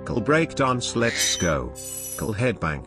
Cool breakdance, let's go. Cool headbang.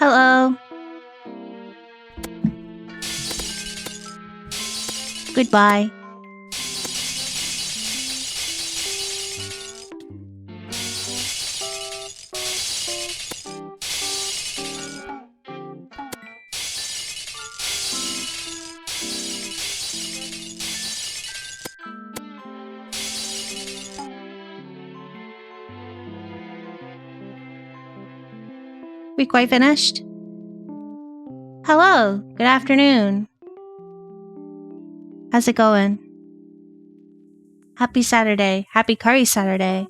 Hello. Goodbye. We quite finished? Hello, good afternoon. How's it going? Happy Saturday. Happy Curry Saturday.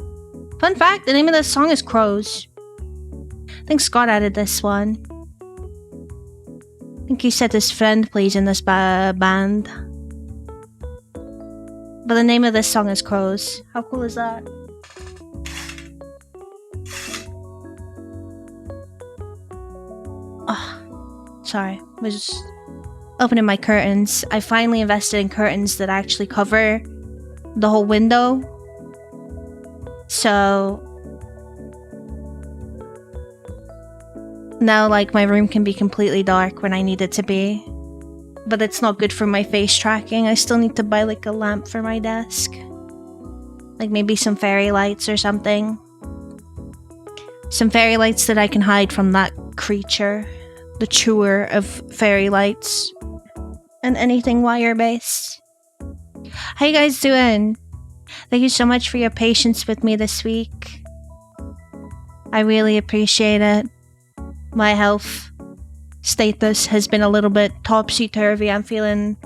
Fun fact, the name of this song is Crows. I think Scott added this one. I think he said his friend plays in this band. But the name of this song is Crows. How cool is that? Oh, sorry. I was just opening my curtains. I finally invested in curtains that actually cover the whole window. So now, like, my room can be completely dark when I need it to be. But it's not good for my face tracking. I still need to buy, like, a lamp for my desk. Like, maybe some fairy lights or something. Some fairy lights that I can hide from that creature. The chewer of fairy lights. And anything wire-based. How you guys doing? Thank you so much for your patience with me this week. I really appreciate it. My health status has been a little bit topsy-turvy. I'm feeling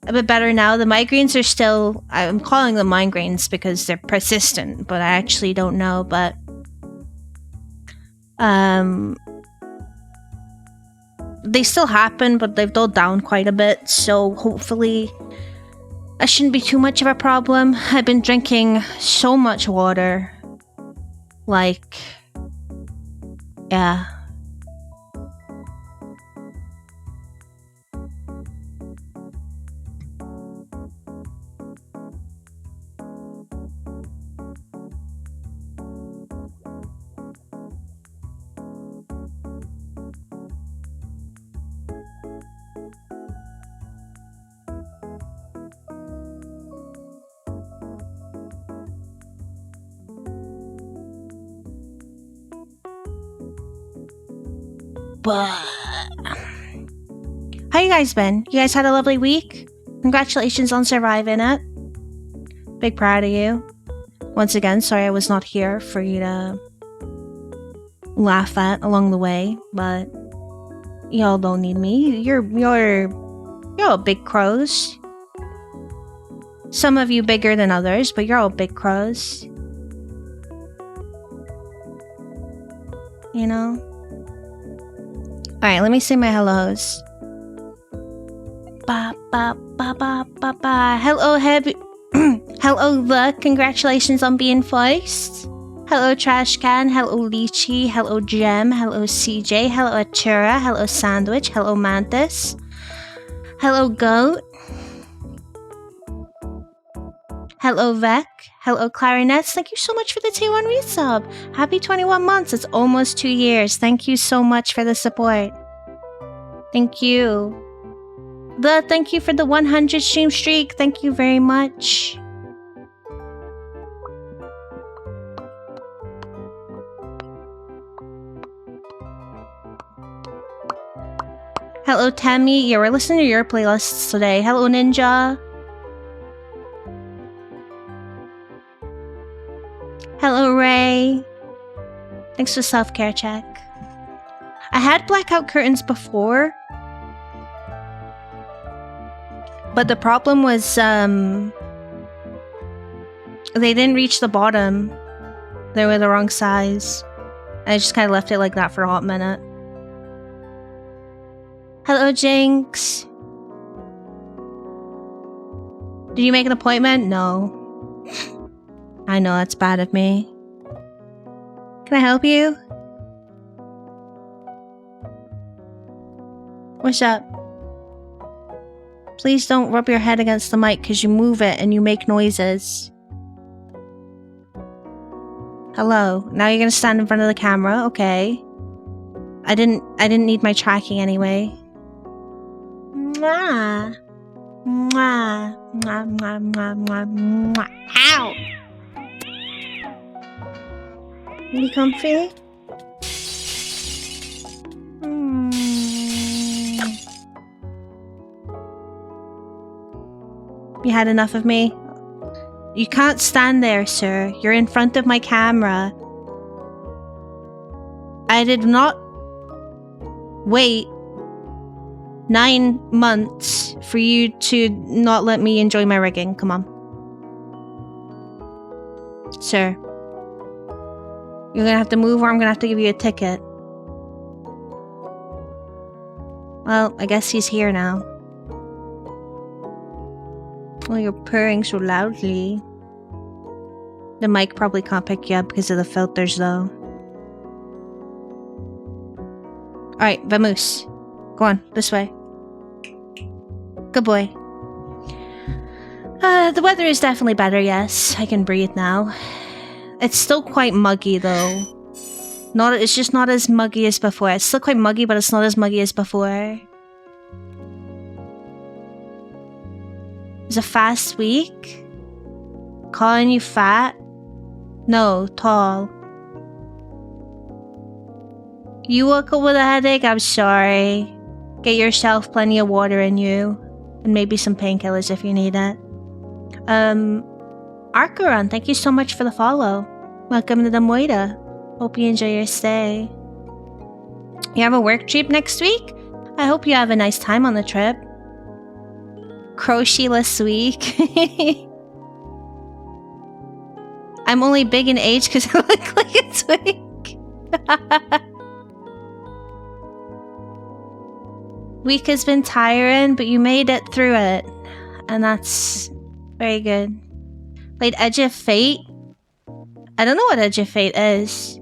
a bit better now. The migraines are still... I'm calling them migraines because they're persistent, but I actually don't know, but... They still happen, but they've dulled down quite a bit, so hopefully that shouldn't be too much of a problem. I've been drinking so much water. Like... yeah. But how you guys been? You guys had a lovely week? Congratulations on surviving it. Big proud of you. Once again, sorry I was not here for you to laugh at along the way, but y'all don't need me. You're all big crows. Some of you bigger than others, but you're all big crows. You know? Alright, let me say my hellos. Ba ba ba ba ba ba. Hello, hello, the. Congratulations on being first. Hello, Trash Can. Hello, Lychee. Hello, Gem. Hello, CJ. Hello, Atura. Hello, Sandwich. Hello, Mantis. Hello, Goat. Hello, Vec. Hello, Clarinets. Thank you so much for the T1 resub. Happy 21 months. It's almost 2 years. Thank you so much for the support. Thank you. Thank you for the 100 stream streak. Thank you very much. Hello, Tammy. Yeah, we're listening to your playlists today. Hello, Ninja. Hello, Ray. Thanks for self-care check. I had blackout curtains before, but the problem was they didn't reach the bottom. They were the wrong size. I just kind of left it like that for a hot minute. Hello, Jinx. Did you make an appointment? No. I know, that's bad of me. Can I help you? What's up? Please don't rub your head against the mic because you move it and you make noises. Hello. Now you're gonna stand in front of the camera, okay. I didn't need my tracking anyway. Mwah. Mwah. Mwah, mwah, mwah, mwah, mwah. Ow! You comfy? You had enough of me? You can't stand there, sir. You're in front of my camera. I did not wait 9 months for you to not let me enjoy my rigging. Come on. Sir. You're gonna have to move or I'm gonna have to give you a ticket. Well, I guess he's here now. Oh, you're purring so loudly. The mic probably can't pick you up because of the filters, though. Alright, Vamoose. Go on, this way. Good boy. The weather is definitely better, yes. I can breathe now. It's still quite muggy, though. It's just not as muggy as before. It's still quite muggy, but it's not as muggy as before. It was a fast week? Calling you fat? No, tall. You woke up with a headache? I'm sorry. Get yourself plenty of water in you. And maybe some painkillers if you need it. Arkaron, thank you so much for the follow. Welcome to the Moira. Hope you enjoy your stay. You have a work trip next week? I hope you have a nice time on the trip. Crochet-less week. I'm only big in age because I look like a twig. Week has been tiring, but you made it through it. And that's very good. Played Edge of Fate? I don't know what Edge of Fate is.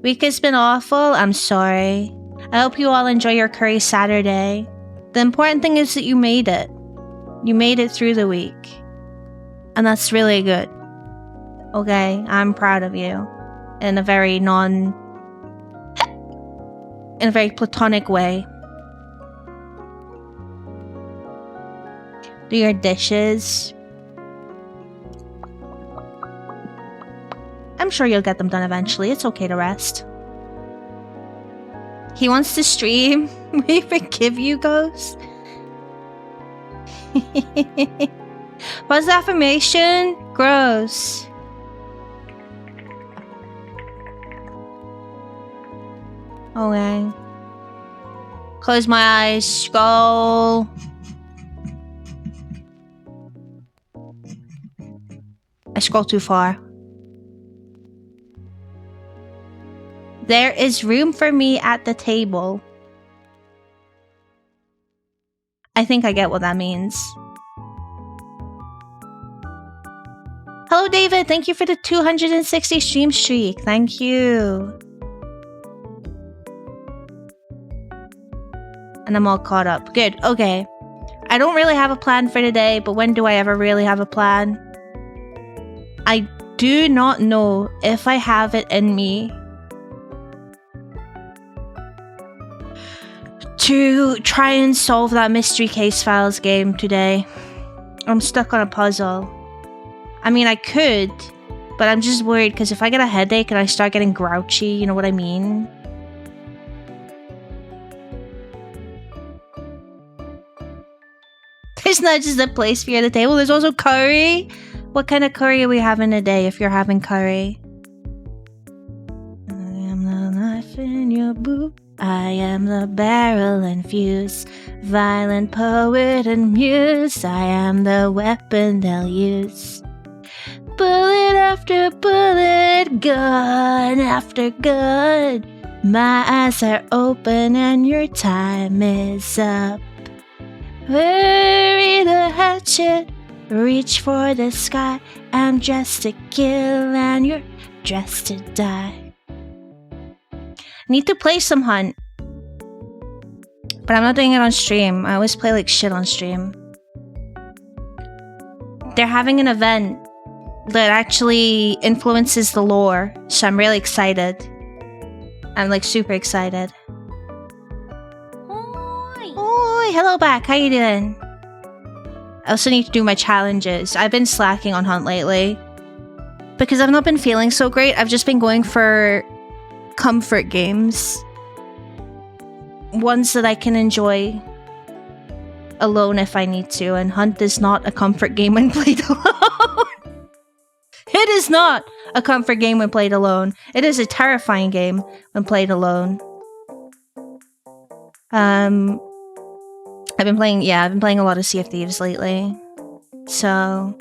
Week has been awful, I'm sorry. I hope you all enjoy your curry Saturday. The important thing is that you made it. You made it through the week. And that's really good. Okay, I'm proud of you. In a very in a very platonic way. Do your dishes. I'm sure you'll get them done eventually. It's okay to rest. He wants to stream. We forgive you, Ghost. What's the affirmation? Gross. Okay. Close my eyes. Scroll. I scroll too far. There is room for me at the table. I think I get what that means. Hello, David. Thank you for the 260 stream streak. Thank you. And I'm all caught up. Good. Okay. I don't really have a plan for today, but when do I ever really have a plan? I do not know if I have it in me to try and solve that Mystery Case Files game today. I'm stuck on a puzzle. I mean, I could, but I'm just worried because if I get a headache and I start getting grouchy, you know what I mean? There's not just a place for you at the table, there's also curry. What kind of curry are we having today if you're having curry? I am the knife in your boot. I am the barrel and fuse. Violent poet and muse. I am the weapon they'll use. Bullet after bullet, gun after gun. My eyes are open and your time is up. Bury the hatchet, reach for the sky. I'm dressed to kill and you're dressed to die. Need to play some Hunt. But I'm not doing it on stream. I always play like shit on stream. They're having an event that actually influences the lore, so I'm really excited. And I'm like super excited. Oi, hello back. How you doing? I also need to do my challenges. I've been slacking on Hunt lately because I've not been feeling so great. I've just been going for comfort games. Ones that I can enjoy alone if I need to, and Hunt is not a comfort game when played alone. It is not a comfort game when played alone. It is a terrifying game when played alone. I've been playing a lot of Sea of Thieves lately. So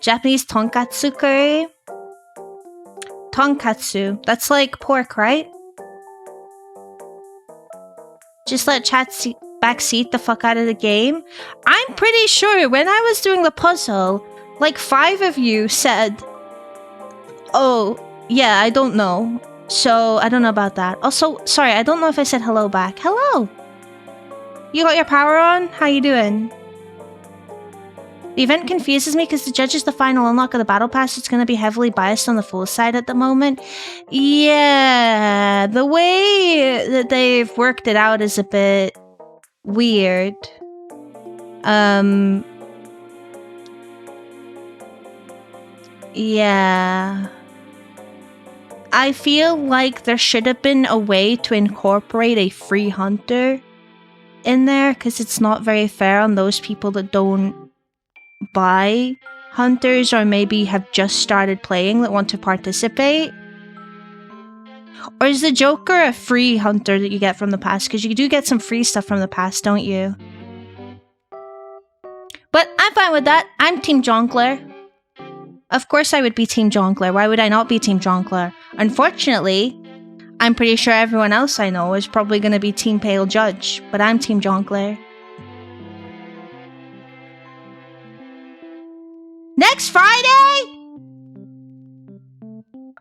Japanese tonkatsu curry. Tonkatsu. That's like pork, right? Just let chat backseat the fuck out of the game. I'm pretty sure when I was doing the puzzle, like 5 of you said, "Oh, yeah, I don't know." So I don't know about that. Also, sorry, I don't know if I said hello back. Hello. You got your power on? How you doing? The event confuses me because the judge is the final unlock of the battle pass. It's going to be heavily biased on the full side at the moment. Yeah, the way that they've worked it out is a bit weird. Yeah. I feel like there should have been a way to incorporate a free hunter in there, because it's not very fair on those people that don't buy hunters or maybe have just started playing that want to participate. Or is the Joker a free hunter that you get from the past? Because you do get some free stuff from the past, don't you? But I'm fine with that. I'm Team Jonkler. Of course I would be Team Jonkler. Why would I not be Team Jonkler? Unfortunately, I'm pretty sure everyone else I know is probably going to be Team Pale Judge, but I'm Team Jonkler. Next Friday?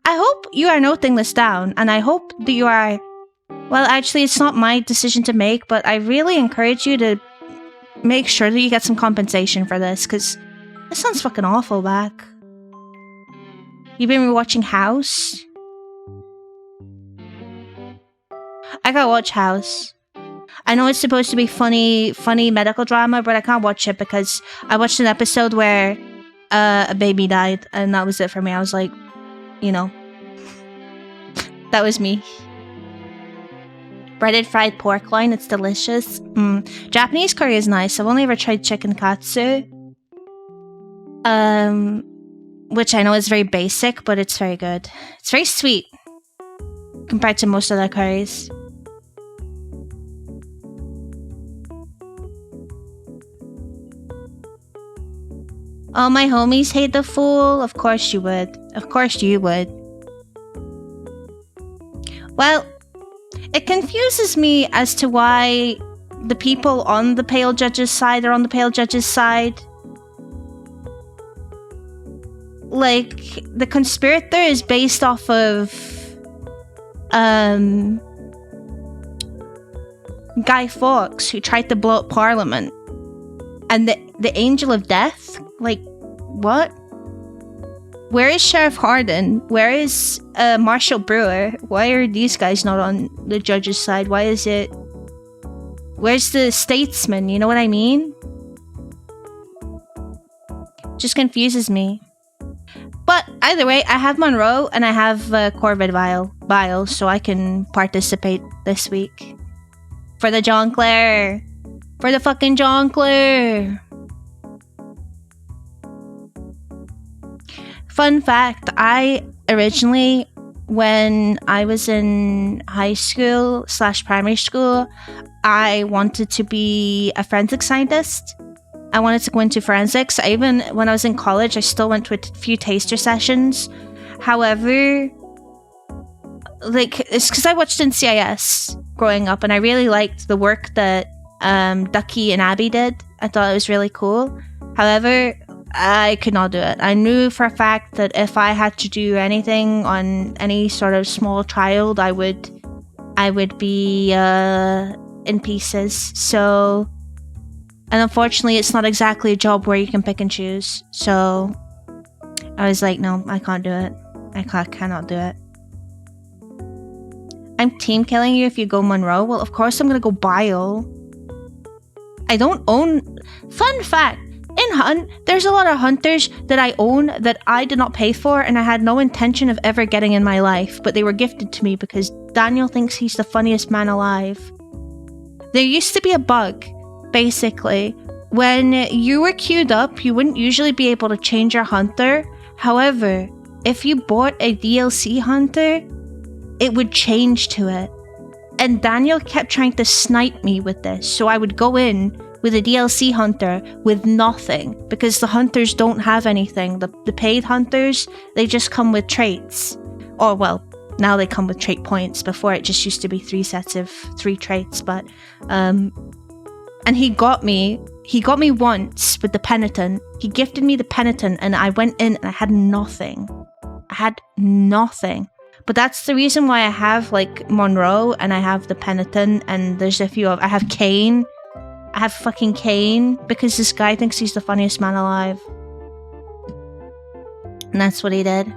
I hope you are noting this down, and I hope that you are... Well, actually, it's not my decision to make, but I really encourage you to make sure that you get some compensation for this, because this sounds fucking awful, back. You've been rewatching House? I gotta watch House. I know it's supposed to be funny medical drama, but I can't watch it because I watched an episode where a baby died, and that was it for me. I was like, you know, that was me. Breaded fried pork loin, it's delicious. Japanese curry is nice. I've only ever tried chicken katsu. Which I know is very basic, but it's very good. It's very sweet compared to most other curries. All my homies hate the Fool? Of course you would. Of course you would. Well, it confuses me as to why the people on the Pale Judge's side are on the Pale Judge's side. Like, the conspirator is based off of Guy Fawkes, who tried to blow up Parliament. And the Angel of Death? Like, what? Where is Sheriff Hardin? Where is Marshall Brewer? Why are these guys not on the judge's side? Why is it... Where's the statesman? You know what I mean? Just confuses me. But either way, I have Monroe and I have Corvid Vile, so I can participate this week. For the Jonkler! For the fucking Jonkler! Fun fact, I originally, when I was in high school / primary school, I wanted to be a forensic scientist. I wanted to go into forensics. Even when I was in college, I still went to a few taster sessions. However, like, it's because I watched NCIS growing up, and I really liked the work that Ducky and Abby did. I thought it was really cool. However, I could not do it. I knew for a fact that if I had to do anything on any sort of small child, I would be in pieces. So, and unfortunately, it's not exactly a job where you can pick and choose. So, I was like, no, I can't do it. Cannot do it. I'm team killing you if you go Monroe. Well, of course I'm gonna go Bile. I don't own... Fun fact, in Hunt, there's a lot of hunters that I own that I did not pay for and I had no intention of ever getting in my life, but they were gifted to me because Daniel thinks he's the funniest man alive. There used to be a bug, basically. When you were queued up, you wouldn't usually be able to change your hunter. However, if you bought a DLC hunter, it would change to it. And Daniel kept trying to snipe me with this, so I would go in with a DLC hunter with nothing, because the hunters don't have anything. The paid hunters, they just come with traits. Or, well, now they come with trait points. Before it just used to be 3 sets of 3 traits, but... And he got me once with the Penitent. He gifted me the Penitent, and I went in and I had nothing. But that's the reason why I have, like, Monroe, and I have the Penitent, and there's a few of... I have Kane. I have fucking Kane, because this guy thinks he's the funniest man alive. And that's what he did.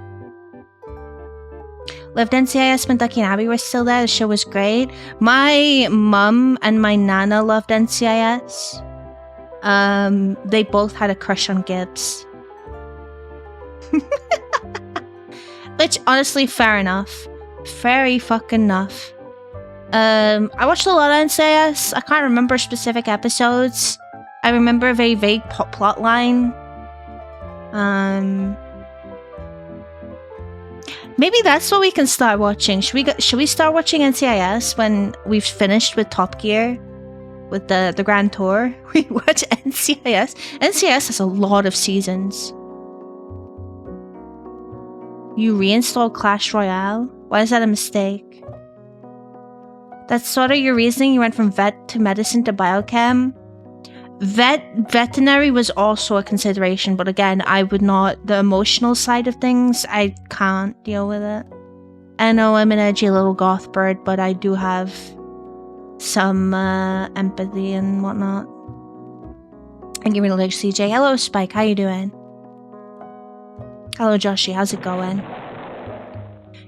Lived NCIS when Ducky and Abby were still there. The show was great. My mum and my nana loved NCIS. They both had a crush on Gibbs. Which, honestly, fair enough. Very fucking enough. I watched a lot of NCIS. I can't remember specific episodes. I remember a very vague plot line. Maybe that's what we can start watching. Should we start watching NCIS when we've finished with Top Gear? With the Grand Tour? We watch NCIS. NCIS has a lot of seasons. You reinstalled Clash Royale? Why is that a mistake? That's sort of your reasoning. You went from vet to medicine to biochem. Veterinary was also a consideration, but again, I would not... The emotional side of things, I can't deal with it. I know I'm an edgy little goth bird, but I do have some empathy and whatnot. And give me a look, CJ. Hello, Spike. How you doing? Hello, Joshy. How's it going?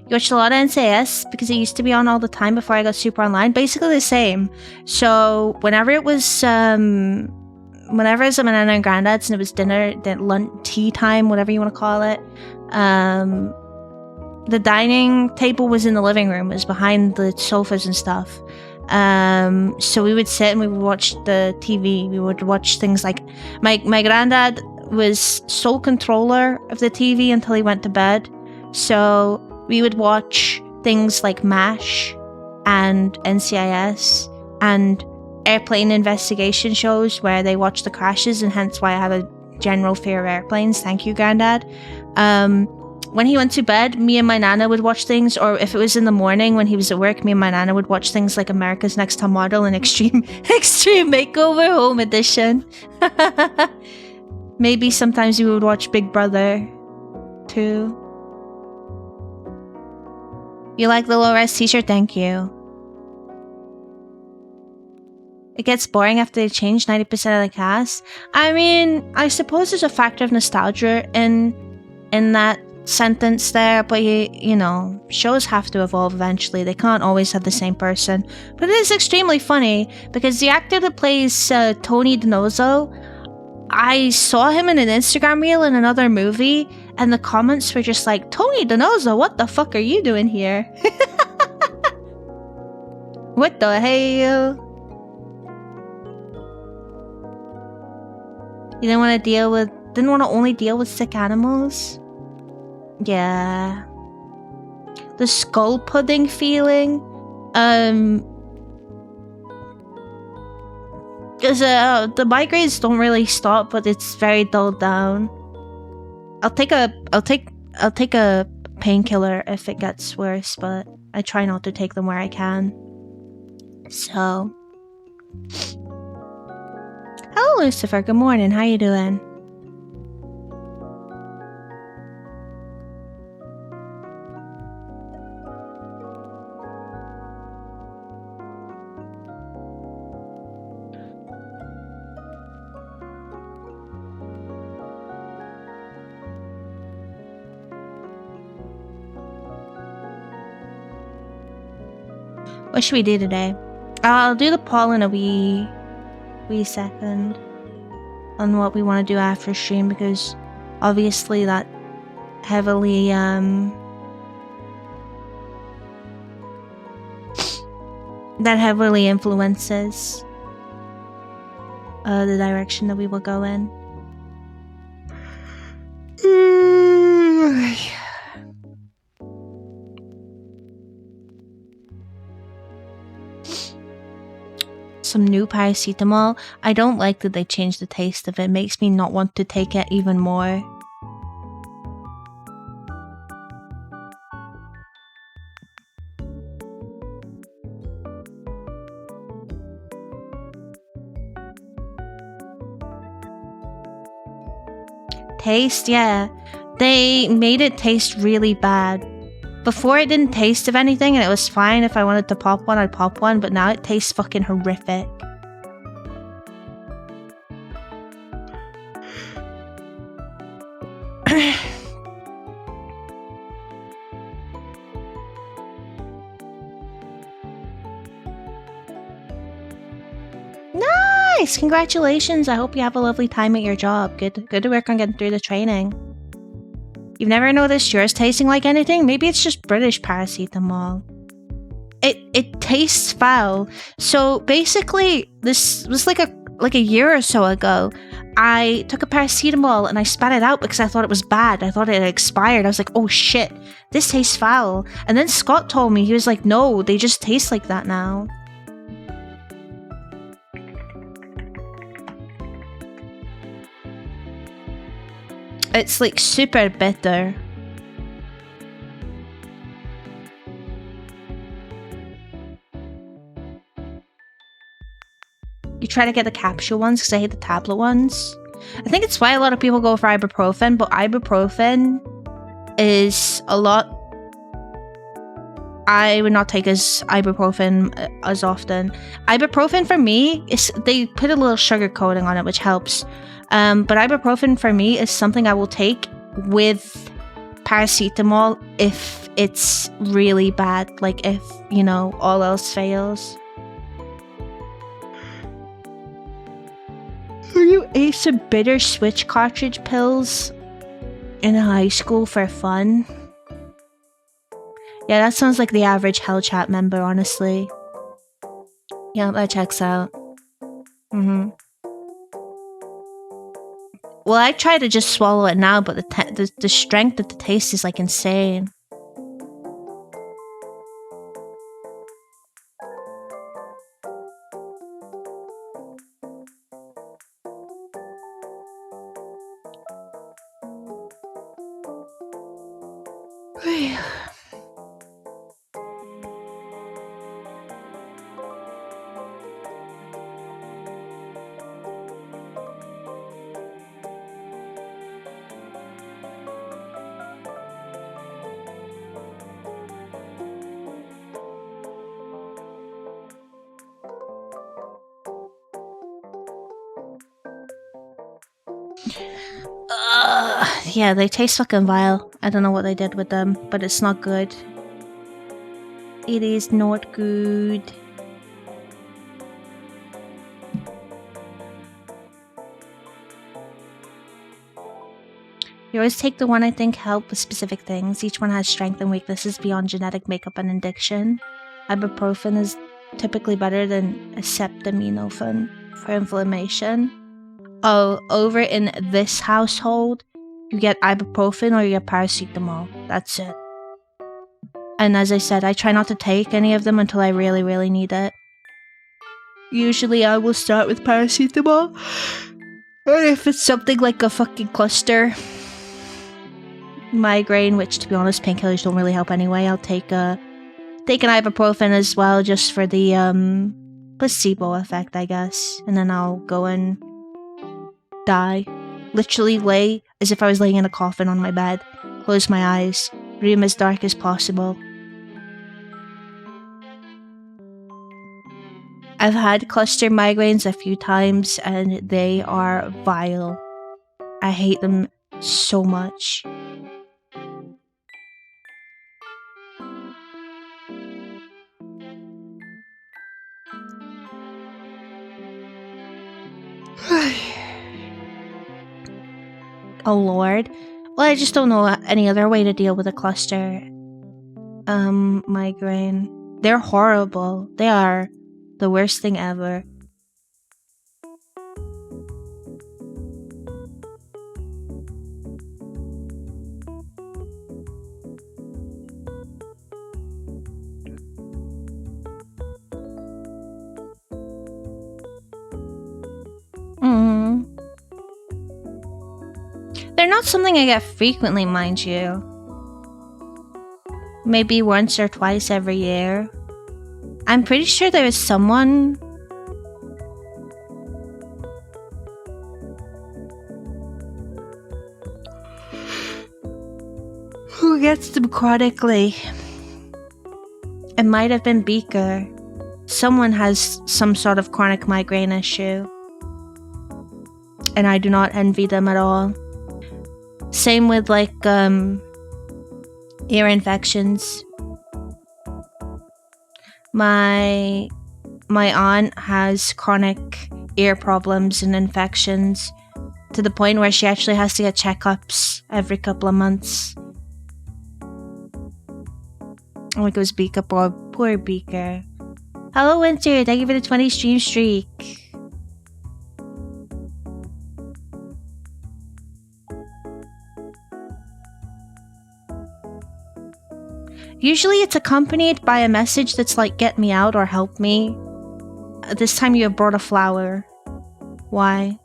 You watched a lot of NCIS because it used to be on all the time before I got super online. Basically the same. So whenever it was, whenever it was at my nana and granddad's and it was dinner, lunch, tea time, whatever you want to call it, the dining table was in the living room. It was behind the sofas and stuff. So we would sit and we would watch the TV. We would watch things like my granddad was sole controller of the TV until he went to bed. So we would watch things like MASH and NCIS and airplane investigation shows where they watch the crashes, and hence why I have a general fear of airplanes. Thank you, Granddad. When he went to bed, me and my nana would watch things, or if it was in the morning when he was at work, me and my nana would watch things like America's Next Top Model and Extreme Makeover Home Edition. Maybe sometimes we would watch Big Brother too. You like the low-res t-shirt? Thank you. It gets boring after they change 90% of the cast. I mean, I suppose there's a factor of nostalgia in that sentence there, but you know, shows have to evolve eventually. They can't always have the same person. But it is extremely funny because the actor that plays Tony DiNozzo, I saw him in an Instagram reel in another movie, and the comments were just like, Tony DiNozzo, what the fuck are you doing here? What the hell? You didn't want to only deal with sick animals? Yeah. The skull pudding feeling? Because the migraines don't really stop, but it's very dulled down. I'll take a painkiller if it gets worse, but I try not to take them where I can. So, hello, Lucifer. Good morning. How you doing? What should we do today? I'll do the poll in a wee second on what we want to do after stream, because obviously that heavily influences the direction that we will go in. Some new paracetamol. I don't like that they changed the taste of it. It makes me not want to take it even more. Taste, yeah. They made it taste really bad. Before it didn't taste of anything and it was fine. If I wanted to pop one, I'd pop one, but now it tastes fucking horrific. Nice! Congratulations! I hope you have a lovely time at your job. Good to work on getting through the training. You've never noticed yours tasting like anything? Maybe it's just British paracetamol. It tastes foul. So basically, this was like a year or so ago. I took a paracetamol and I spat it out because I thought it was bad. I thought it had expired. I was like, oh shit, this tastes foul. And then Scott told me, he was like, no, they just taste like that now. It's like super bitter. You try to get the capsule ones because I hate the tablet ones. I think it's why a lot of people go for ibuprofen, but ibuprofen is a lot... I would not take ibuprofen as often. Ibuprofen for me, they put a little sugar coating on it, which helps. But ibuprofen for me is something I will take with paracetamol if it's really bad. Like if, you know, all else fails. You ate some bitter switch cartridge pills in high school for fun? Yeah, that sounds like the average Hell Chat member, honestly. Yeah, that checks out. Well, I try to just swallow it now, but the strength of the taste is like insane. Yeah, they taste fucking vile. I don't know what they did with them, but it's not good. It is not good. You always take the one I think help with specific things. Each one has strength and weaknesses beyond genetic makeup and addiction. Ibuprofen is typically better than acetaminophen for inflammation. Oh, over in this household, you get ibuprofen or you get paracetamol. That's it. And as I said, I try not to take any of them until I really, really need it. Usually I will start with paracetamol. And if it's something like a fucking cluster migraine, which to be honest, painkillers don't really help anyway, I'll take an ibuprofen as well, just for the placebo effect, I guess. And then I'll go and die. Literally lay as if I was laying in a coffin on my bed. Close my eyes. Room as dark as possible. I've had cluster migraines a few times and they are vile. I hate them so much. Oh lord. Well, I just don't know any other way to deal with a cluster migraine. They're horrible. They are the worst thing ever. Mm. They're not something I get frequently, mind you. Maybe once or twice every year. I'm pretty sure there is someone who gets them chronically. It might have been Beaker. Someone has some sort of chronic migraine issue. And I do not envy them at all. Same with like ear infections. My aunt has chronic ear problems and infections to the point where she actually has to get checkups every couple of months. Oh, it goes Beaker, poor Beaker. Hello Winter, thank you for the 20 stream streak. Usually it's accompanied by a message that's like, get me out or help me. This time you have brought a flower. Why?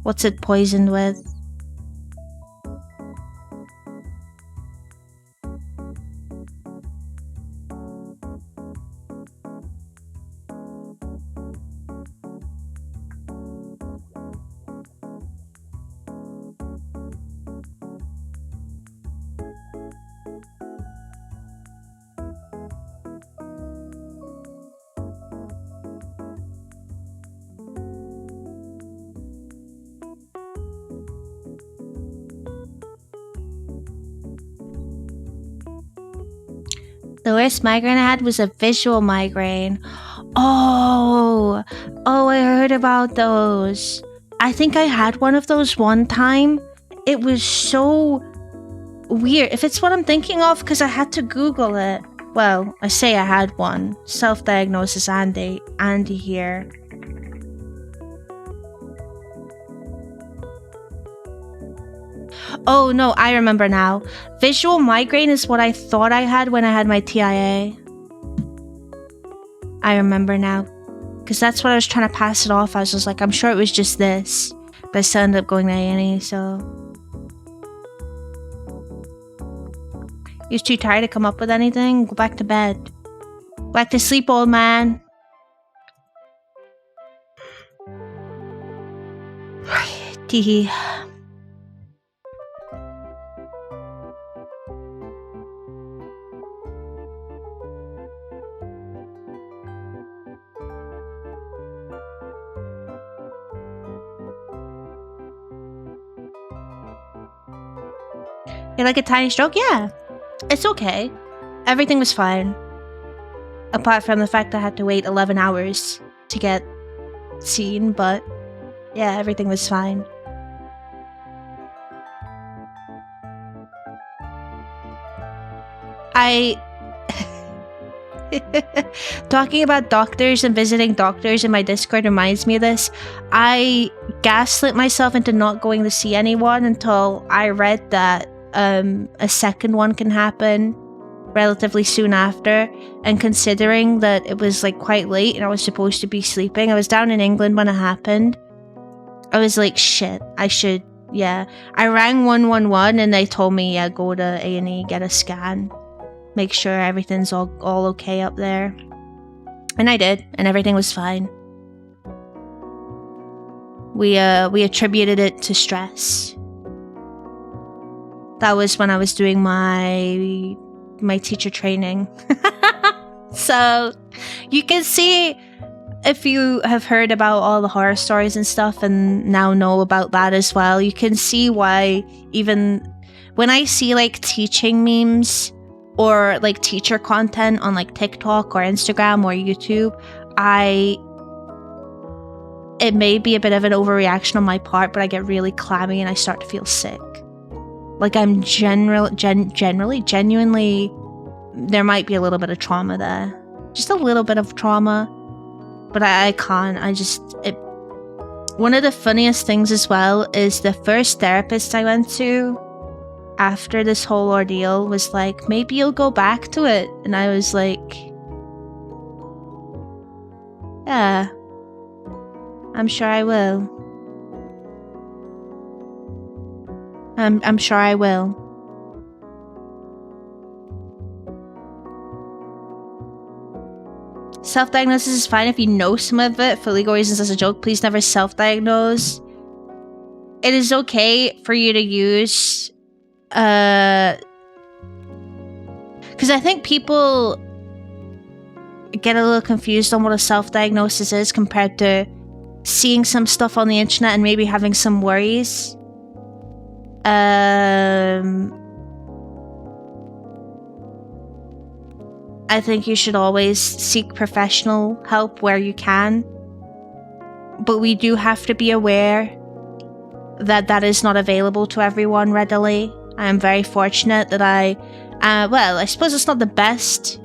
What's it poisoned with? The worst migraine I had was a visual migraine. Oh, I heard about those. I think I had one of those one time. It was so weird. If it's what I'm thinking of, because I had to Google it. Well, I say I had one. Self-diagnosis Andy here. Oh no, I remember now. Visual migraine is what I thought I had when I had my TIA. I remember now. Because that's what I was trying to pass it off. I was just like, I'm sure it was just this. But I still ended up going to A&E, so... You're too tired to come up with anything? Go back to bed. Back to sleep, old man. Teehee. You like a tiny stroke? Yeah. It's okay. Everything was fine. Apart from the fact I had to wait 11 hours to get seen, but yeah, everything was fine. Talking about doctors and visiting doctors in my Discord reminds me of this. I gaslit myself into not going to see anyone until I read that a second one can happen relatively soon after, and considering that it was like quite late and I was supposed to be sleeping, I was down in England when it happened. I was like, shit, I should, yeah. I rang 111 and they told me, yeah, go to A&E, get a scan, make sure everything's all okay up there. And I did, and everything was fine. We attributed it to stress. That was when I was doing my teacher training. So you can see, if you have heard about all the horror stories and stuff and now know about that as well, you can see why even when I see like teaching memes or like teacher content on like TikTok or Instagram or YouTube, I it may be a bit of an overreaction on my part, but I get really clammy and I start to feel sick. Like I'm genuinely, there might be a little bit of trauma there. Just a little bit of trauma. But I can't. One of the funniest things as well is the first therapist I went to after this whole ordeal was like, maybe you'll go back to it. And I was like, yeah, I'm sure I will. I'm sure I will. Self-diagnosis is fine if you know some of it. For legal reasons, as a joke, please never self-diagnose. It is okay for you to use... Because I think people get a little confused on what a self-diagnosis is compared to seeing some stuff on the internet and maybe having some worries. I think you should always seek professional help where you can. But we do have to be aware that that is not available to everyone readily. I am very fortunate that I suppose it's not the best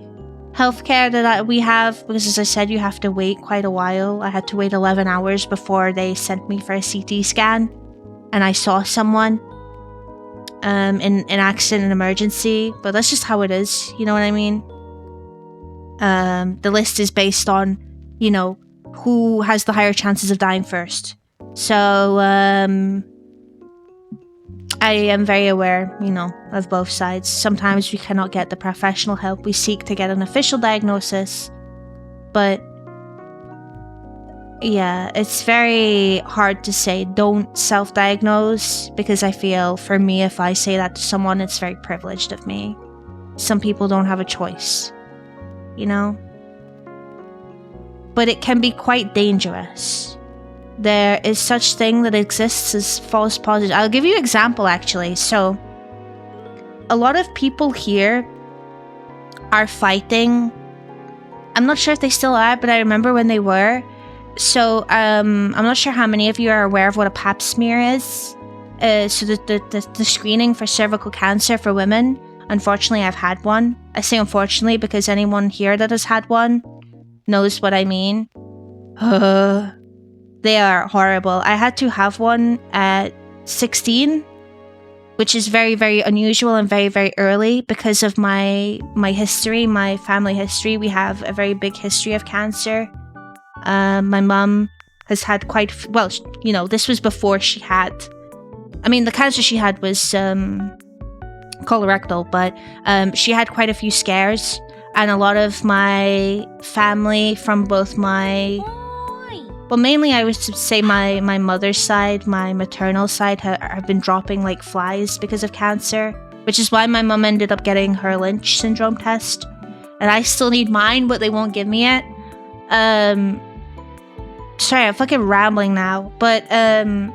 healthcare that we have, because as I said, you have to wait quite a while. I had to wait 11 hours before they sent me for a CT scan, and I saw someone in an accident and emergency, but that's just how it is, you know what I mean? The list is based on, you know, who has the higher chances of dying first. So, I am very aware, you know, of both sides. Sometimes we cannot get the professional help we seek to get an official diagnosis. But, yeah, it's very hard to say don't self-diagnose, because I feel, for me, if I say that to someone, it's very privileged of me. Some people don't have a choice, you know? But it can be quite dangerous. There is such thing that exists as false positives. I'll give you an example, actually. So, a lot of people here are fighting. I'm not sure if they still are, but I remember when they were. So, I'm not sure how many of you are aware of what a pap smear is. So the screening for cervical cancer for women. Unfortunately, I've had one. I say unfortunately because anyone here that has had one knows what I mean. They are horrible. I had to have one at 16, which is very, very unusual and very, very early because of my history, my family history. We have a very big history of cancer. My mum has had you know, this was before she had... I mean, the cancer she had was colorectal, but she had quite a few scares. And a lot of my family from both my... Well, mainly I would say my mother's side, my maternal side have been dropping like flies because of cancer, which is why my mum ended up getting her Lynch syndrome test. And I still need mine, but they won't give me it. Sorry, I'm fucking rambling now. But I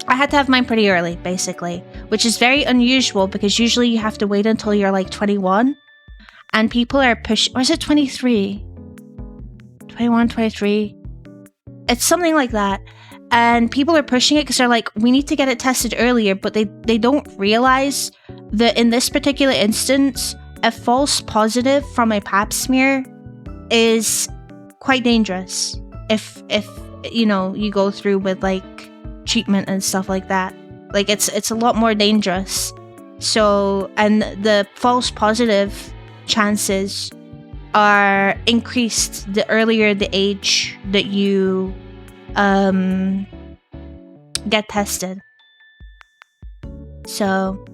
had to have mine pretty early, basically, which is very unusual because usually you have to wait until you're like 21. And people are pushing... Or is it 23? 21, 23... It's something like that. And people are pushing it because they're like, we need to get it tested earlier, but they don't realize that in this particular instance, a false positive from a pap smear is quite dangerous if you know, you go through with like treatment and stuff like that. Like it's a lot more dangerous. So, and the false positive chances are increased the earlier the age that you get tested. So,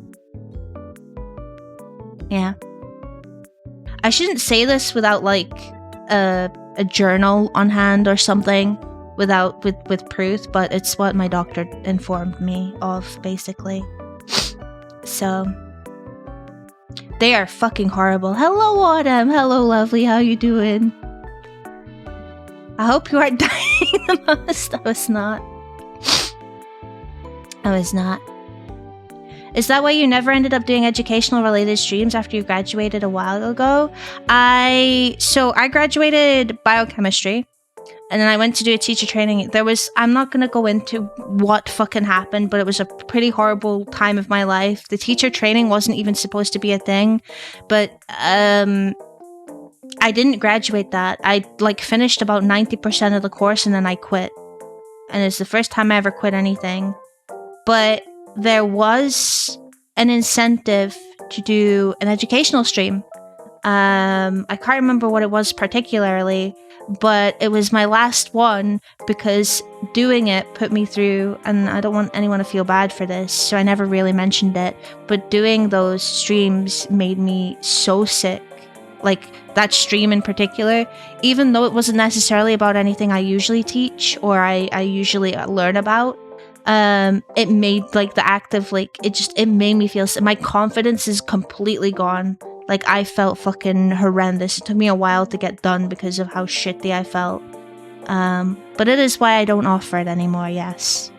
yeah. I shouldn't say this without like a journal on hand or something, with proof, but it's what my doctor informed me of, basically. So, they are fucking horrible. Hello, Autumn. Hello, lovely. How you doing? I hope you aren't dying the most. I was not. Is that why you never ended up doing educational related streams after you graduated a while ago? I graduated biochemistry, And then I went to do a teacher training. I'm not going to go into what fucking happened, but it was a pretty horrible time of my life. The teacher training wasn't even supposed to be a thing, but I didn't graduate that. I like finished about 90% of the course and then I quit. And it's the first time I ever quit anything. But there was an incentive to do an educational stream. I can't remember what it was particularly, but it was my last one because doing it put me through, and I don't want anyone to feel bad for this, so I never really mentioned it, but doing those streams made me so sick. Like, that stream in particular, even though it wasn't necessarily about anything I usually teach or I usually learn about, it made, like, the act of, like, it made me feel sick. My confidence is completely gone. Like, I felt fucking horrendous. It took me a while to get done because of how shitty I felt. But it is why I don't offer it anymore, yes.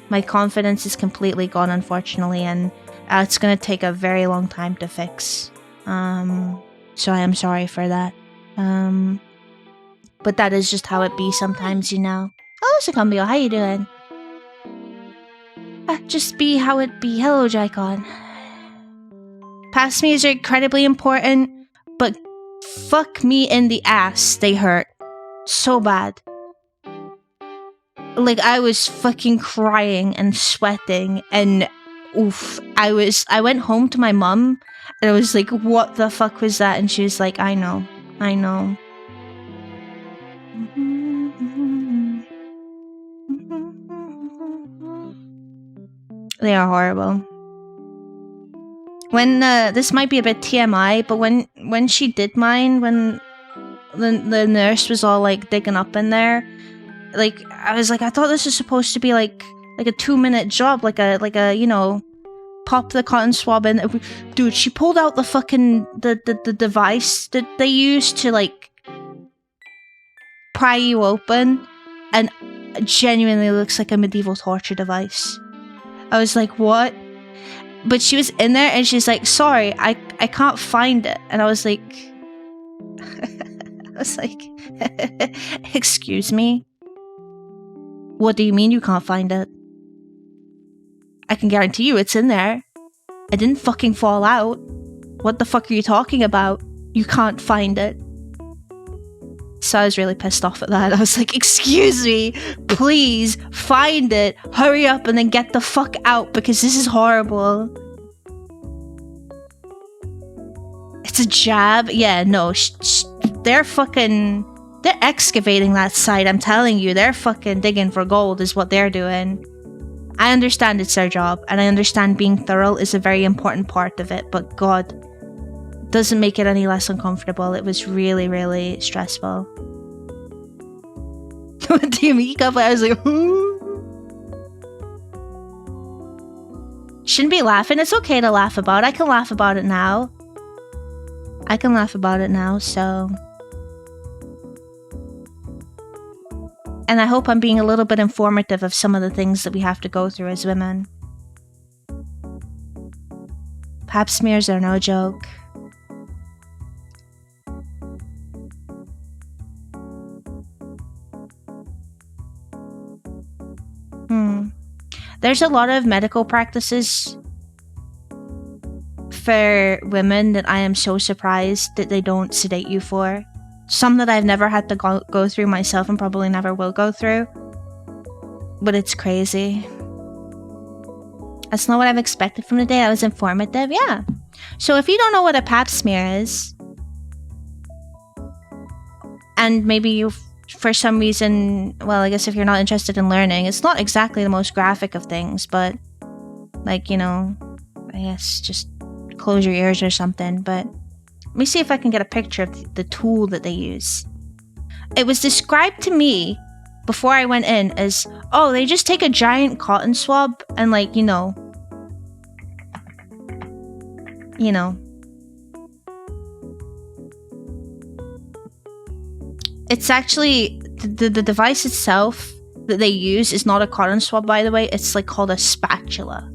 My confidence is completely gone, unfortunately, and it's gonna take a very long time to fix. So I am sorry for that. But that is just how it be sometimes, you know. Hello, Sucumbio, how you doing? Just be how it be. Hello, Jaikon. Past me's are incredibly important, but fuck me in the ass, they hurt. So bad. Like, I was fucking crying and sweating, and oof. I went home to my mum, and I was like, what the fuck was that? And she was like, I know. They are horrible. When this might be a bit TMI, but when she did mine, when the nurse was all like digging up in there, like I was like, I thought this was supposed to be like a 2-minute job, like a you know, pop the cotton swab in. Dude, she pulled out the fucking the device that they use to like pry you open, and it genuinely looks like a medieval torture device. I was like, what? But she was in there and she's like, sorry, I can't find it. And I was like, excuse me? What do you mean you can't find it? I can guarantee you it's in there. It didn't fucking fall out. What the fuck are you talking about? You can't find it. So I was really pissed off at that. I was like, excuse me, please find it, hurry up and then get the fuck out because this is horrible. It's a jab? Yeah, no, they're excavating that site, I'm telling you. They're fucking digging for gold is what they're doing. I understand it's their job, and I understand being thorough is a very important part of it, but God, doesn't make it any less uncomfortable. It was really, really stressful. Do you mean? I was like, shouldn't be laughing. It's okay to laugh about. I can laugh about it now. So. And I hope I'm being a little bit informative of some of the things that we have to go through as women. Pap smears are no joke. There's a lot of medical practices for women that I am so surprised that they don't sedate you for. Some that I've never had to go through myself and probably never will go through. But it's crazy. That's not what I've expected from the day. I was informative, yeah. So if you don't know what a pap smear is, and maybe you, for some reason, well, I guess if you're not interested in learning, it's not exactly the most graphic of things, but like, you know, I guess just close your ears or something. But let me see if I can get a picture of the tool that they use. It was described to me before I went in as, oh, they just take a giant cotton swab and like, you know. It's actually, the device itself that they use is not a cotton swab, by the way. It's like called a spatula.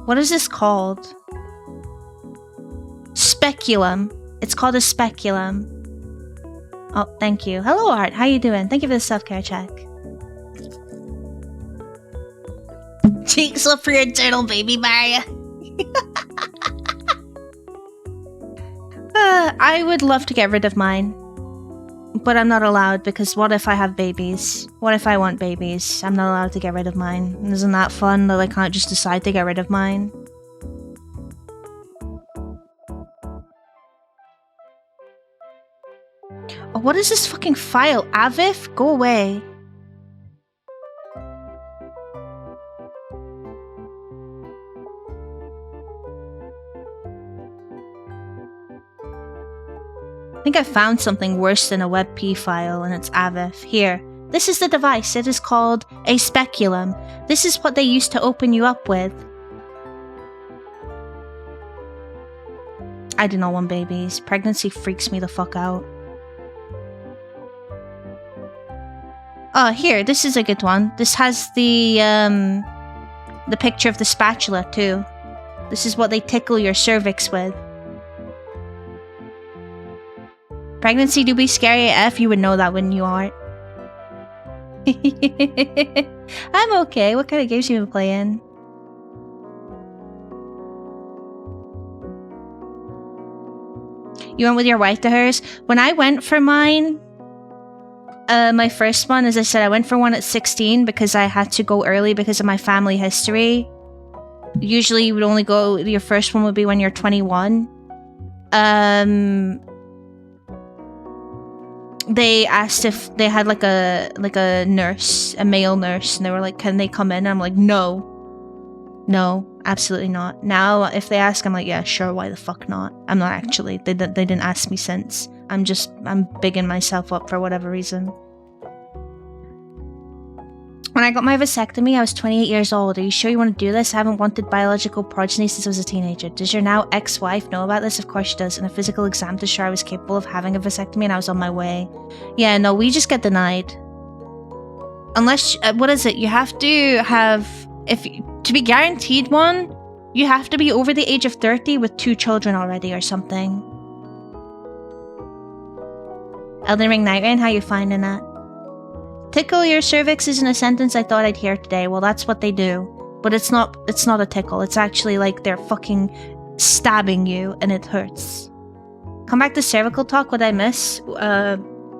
What is this called? Speculum. It's called a speculum. Oh, thank you. Hello, Art. How you doing? Thank you for the self-care check. Cheeks up for your turtle, baby Mario. I would love to get rid of mine. But I'm not allowed because what if I have babies? What if I want babies? I'm not allowed to get rid of mine. Isn't that fun that I can't just decide to get rid of mine? Oh, what is this fucking file? Avif? Go away. I think I found something worse than a WebP file, and it's Avif. Here. This is the device. It is called a speculum. This is what they used to open you up with. I do not want babies. Pregnancy freaks me the fuck out. Oh, here. This is a good one. This has the picture of the spatula, too. This is what they tickle your cervix with. Pregnancy do be scary AF, you would know that, wouldn't you, Art? I'm okay. What kind of games you been playing? You went with your wife to hers? When I went for mine, my first one, as I said, I went for one at 16 because I had to go early because of my family history. Usually you would only go, your first one would be when you're 21. They asked if they had like a nurse, a male nurse, and they were like, "Can they come in?" And I'm like, "No, absolutely not." Now, if they ask, I'm like, "Yeah, sure. Why the fuck not?" I'm not actually. They didn't ask me since. I'm bigging myself up for whatever reason. When I got my vasectomy, I was 28 years old. Are you sure you want to do this? I haven't wanted biological progeny since I was a teenager. Does your now ex-wife know about this? Of course she does. And a physical exam to show I was capable of having a vasectomy and I was on my way. Yeah, no, we just get denied. Unless, what is it? You have to have, to be guaranteed one, you have to be over the age of 30 with 2 children already or something. Elden Ring Night Rain, how you finding that? Tickle your cervix isn't a sentence I thought I'd hear today. Well, that's what they do. But it's not a tickle. It's actually like they're fucking stabbing you and it hurts. Come back to cervical talk. What I miss?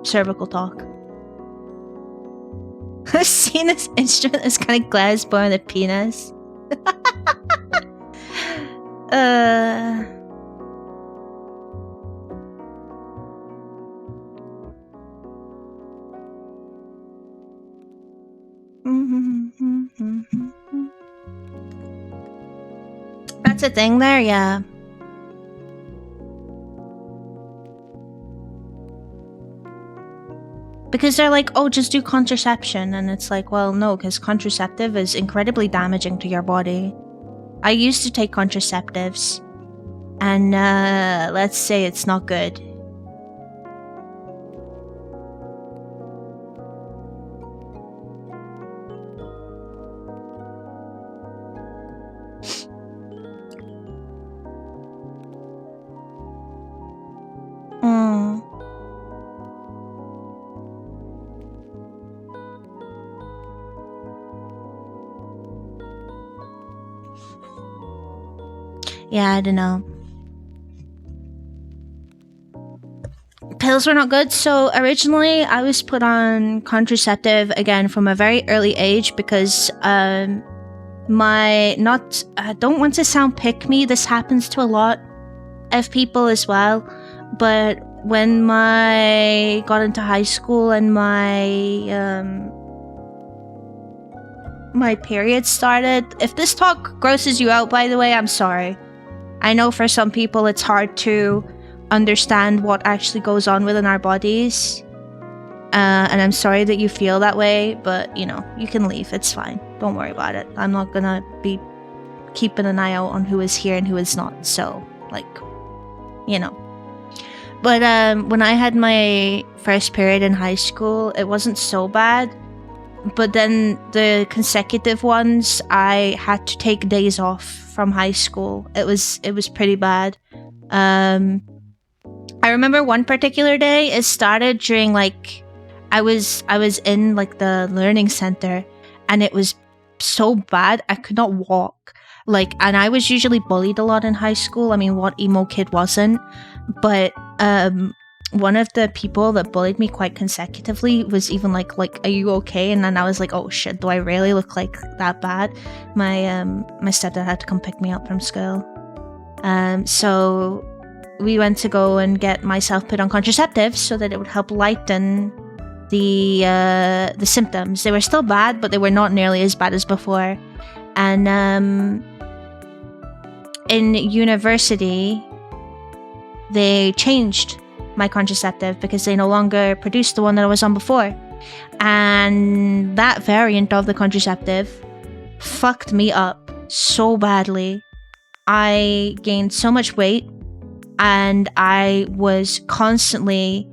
Cervical talk. I've seen this instrument that's kind of glass bar on the penis. That's a thing there, yeah. Because they're like, oh, just do contraception. And it's like, well, no, because contraceptive is incredibly damaging to your body. I used to take contraceptives. And let's say it's not good. Yeah, I don't know. Pills were not good, so originally I was put on contraceptive again from a very early age because I don't want to sound pick me, this happens to a lot of people as well, but when I got into high school and my period started, if this talk grosses you out, by the way, I'm sorry. I know for some people it's hard to understand what actually goes on within our bodies. And I'm sorry that you feel that way, but, you know, you can leave. It's fine. Don't worry about it. I'm not gonna be keeping an eye out on who is here and who is not. So, like, you know. But when I had my first period in high school, it wasn't so bad. But then the consecutive ones, I had to take days off from high school. It was pretty bad. I remember one particular day. It started during like I was in like the learning center, and it was so bad I could not walk. Like, and I was usually bullied a lot in high school. I mean, what emo kid wasn't? But one of the people that bullied me quite consecutively was even like, are you okay? And then I was like, oh shit, do I really look like that bad? My stepdad had to come pick me up from school. So we went to go and get myself put on contraceptives so that it would help lighten the symptoms. They were still bad, but they were not nearly as bad as before. And in university, they changed my contraceptive because they no longer produced the one that I was on before. And that variant of the contraceptive fucked me up so badly. I gained so much weight, and I was constantly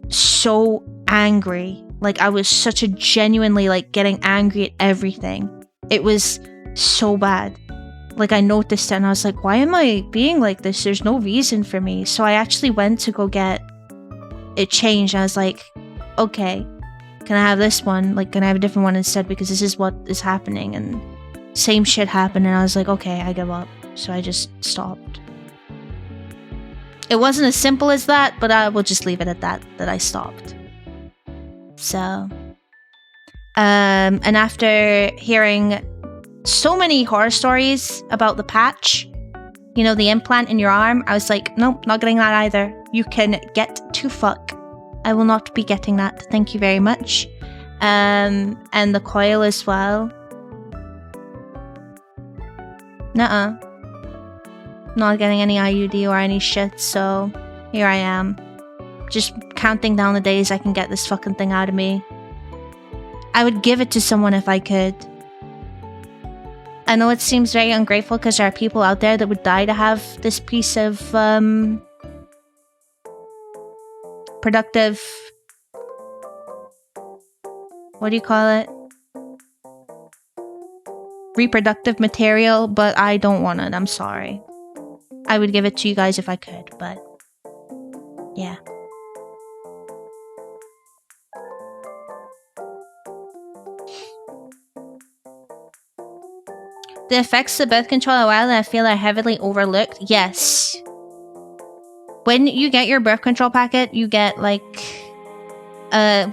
so angry. Like, I was such a genuinely like getting angry at everything. It was so bad. Like, I noticed it and I was like, why am I being like this? There's no reason for me. So I actually went to go get it changed. I was like, okay, can I have this one? Like, can I have a different one instead? Because this is what is happening. And same shit happened. And I was like, okay, I give up. So I just stopped. It wasn't as simple as that, but I will just leave it at that I stopped. So, and after hearing so many horror stories about the patch, you know, the implant in your arm, I was like, nope, not getting that either. You can get to fuck. I will not be getting that. Thank you very much. And the coil as well. Nuh-uh. Not getting any IUD or any shit, so here I am. Just counting down the days I can get this fucking thing out of me. I would give it to someone if I could. I know it seems very ungrateful because there are people out there that would die to have this piece of productive... what do you call it? Reproductive material, but I don't want it. I'm sorry. I would give it to you guys if I could, but yeah. The effects of birth control are wild and I feel are heavily overlooked. Yes. When you get your birth control packet, you get like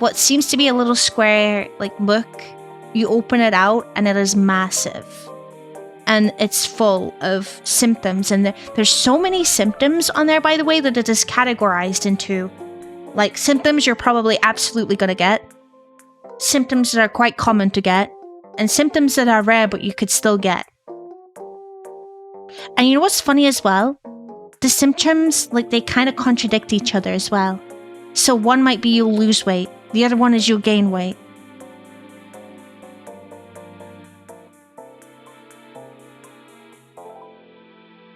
what seems to be a little square like book. You open it out and it is massive. And it's full of symptoms. And there's so many symptoms on there, by the way, that it is categorized into like symptoms you're probably absolutely going to get, symptoms that are quite common to get, and symptoms that are rare but you could still get. And you know what's funny as well? The symptoms, like, they kind of contradict each other as well. So one might be you'll lose weight, the other one is you'll gain weight.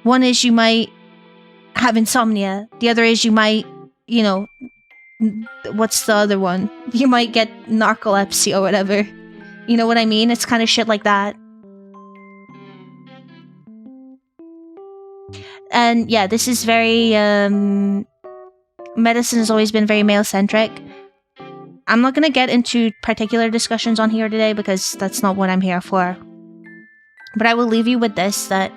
One is you might have insomnia. The other is you might, you know, what's the other one? You might get narcolepsy or whatever. You know what I mean? It's kind of shit like that. And yeah, this is very, medicine has always been very male-centric. I'm not going to get into particular discussions on here today because that's not what I'm here for. But I will leave you with this, that,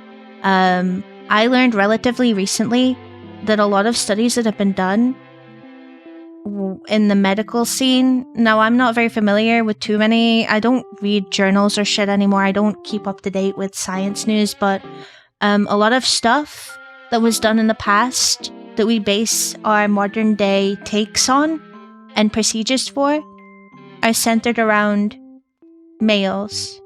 I learned relatively recently that a lot of studies that have been done in the medical scene. Now, I'm not very familiar with too many. I don't read journals or shit anymore. I don't keep up to date with science news, but a lot of stuff that was done in the past that we base our modern day takes on and procedures for are centered around males.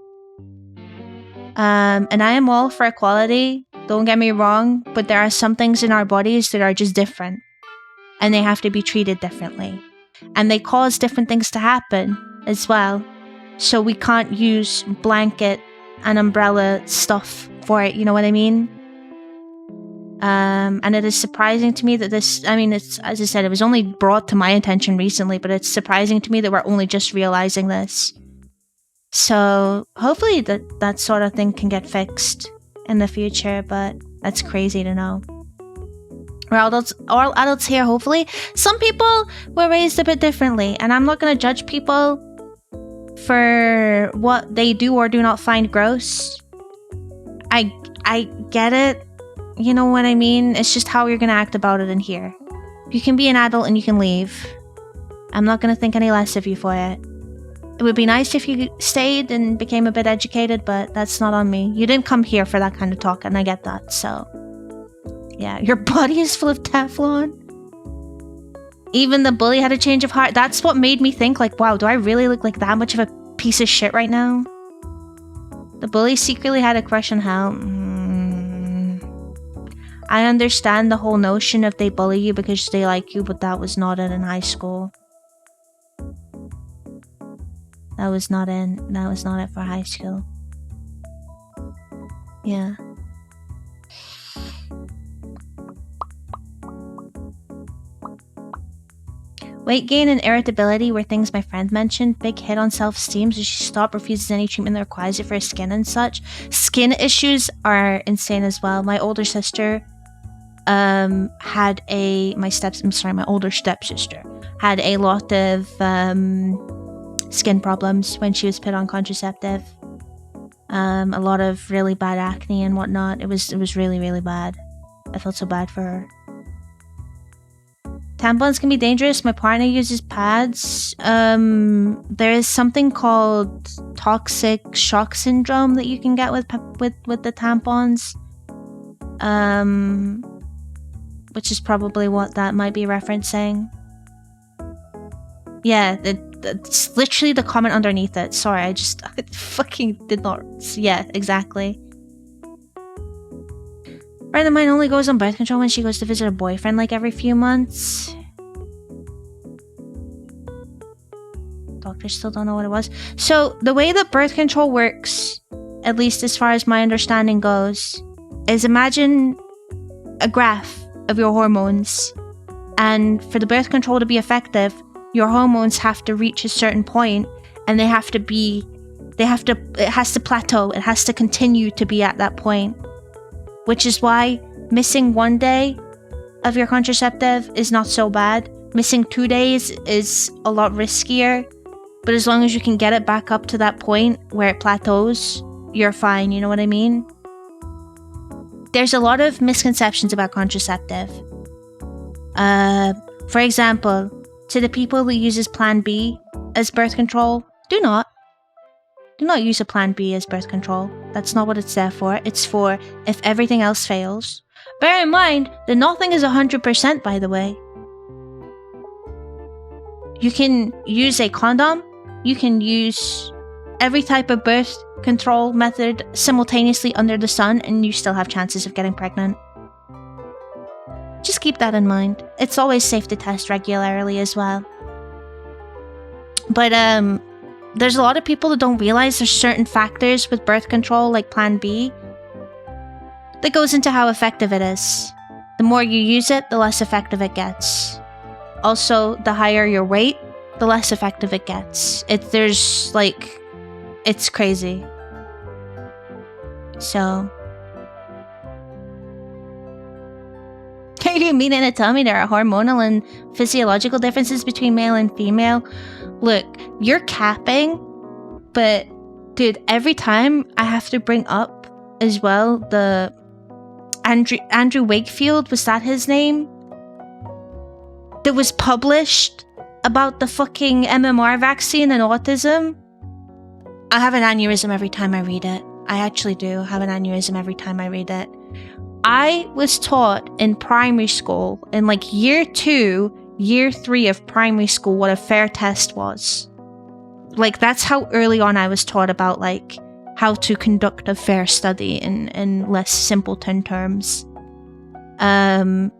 And I am all for equality. Don't get me wrong, but there are some things in our bodies that are just different. And they have to be treated differently. And they cause different things to happen as well. So we can't use blanket and umbrella stuff for it, you know what I mean? And it is surprising to me that this, I mean, it's, as I said, it was only brought to my attention recently, but it's surprising to me that we're only just realizing this. So hopefully that sort of thing can get fixed in the future, but that's crazy to know. We're all adults here, hopefully. Some people were raised a bit differently, and I'm not going to judge people for what they do or do not find gross. I get it. You know what I mean? It's just how you're going to act about it in here. You can be an adult and you can leave. I'm not going to think any less of you for it. It would be nice if you stayed and became a bit educated, but that's not on me. You didn't come here for that kind of talk, and I get that, so... Yeah, your body is full of Teflon. Even the bully had a change of heart. That's what made me think, like, wow, do I really look like that much of a piece of shit right now? The bully secretly had a crush on Hal. I understand the whole notion of they bully you because they like you, but that was not it in high school. That was not it for high school. Yeah. Weight gain and irritability were things my friend mentioned. Big hit on self-esteem, so she stopped, refuses any treatment that requires it for her skin and such. Skin issues are insane as well. My older sister had my older stepsister had a lot of skin problems when she was put on contraceptive. A lot of really bad acne and whatnot. It was really, really bad. I felt so bad for her. Tampons can be dangerous. My partner uses pads. There is something called toxic shock syndrome that you can get with the tampons. Which is probably what that might be referencing. Yeah, it's literally the comment underneath it. Sorry, I fucking did not... Yeah, exactly. A friend of mine only goes on birth control when she goes to visit her boyfriend like every few months. Doctors still don't know what it was. So, the way that birth control works, at least as far as my understanding goes, is imagine a graph of your hormones. And for the birth control to be effective, your hormones have to reach a certain point, and it has to plateau. It has to continue to be at that point. Which is why missing 1 day of your contraceptive is not so bad. Missing 2 days is a lot riskier. But as long as you can get it back up to that point where it plateaus, you're fine, you know what I mean? There's a lot of misconceptions about contraceptive. For example, to the people who uses Plan B as birth control, do not use a Plan B as birth control. That's not what it's there for. It's for if everything else fails. Bear in mind that nothing is 100%, by the way. You can use a condom. You can use every type of birth control method simultaneously under the sun, and you still have chances of getting pregnant. Just keep that in mind. It's always safe to test regularly as well. But there's a lot of people that don't realize there's certain factors with birth control, like Plan B, that goes into how effective it is. The more you use it, the less effective it gets. Also, the higher your weight, the less effective it gets. It's crazy. So... Are you meaning to tell me there are hormonal and physiological differences between male and female? Look, you're capping, but dude, every time I have to bring up as well the Andrew Wakefield, was that his name? That was published about the fucking MMR vaccine and autism. I have an aneurysm every time I read it. I actually do have an aneurysm every time I read it. I was taught in primary school, in like year 2, year 3 of primary school, what a fair test was. Like, that's how early on I was taught about, like, how to conduct a fair study in less simpleton terms. And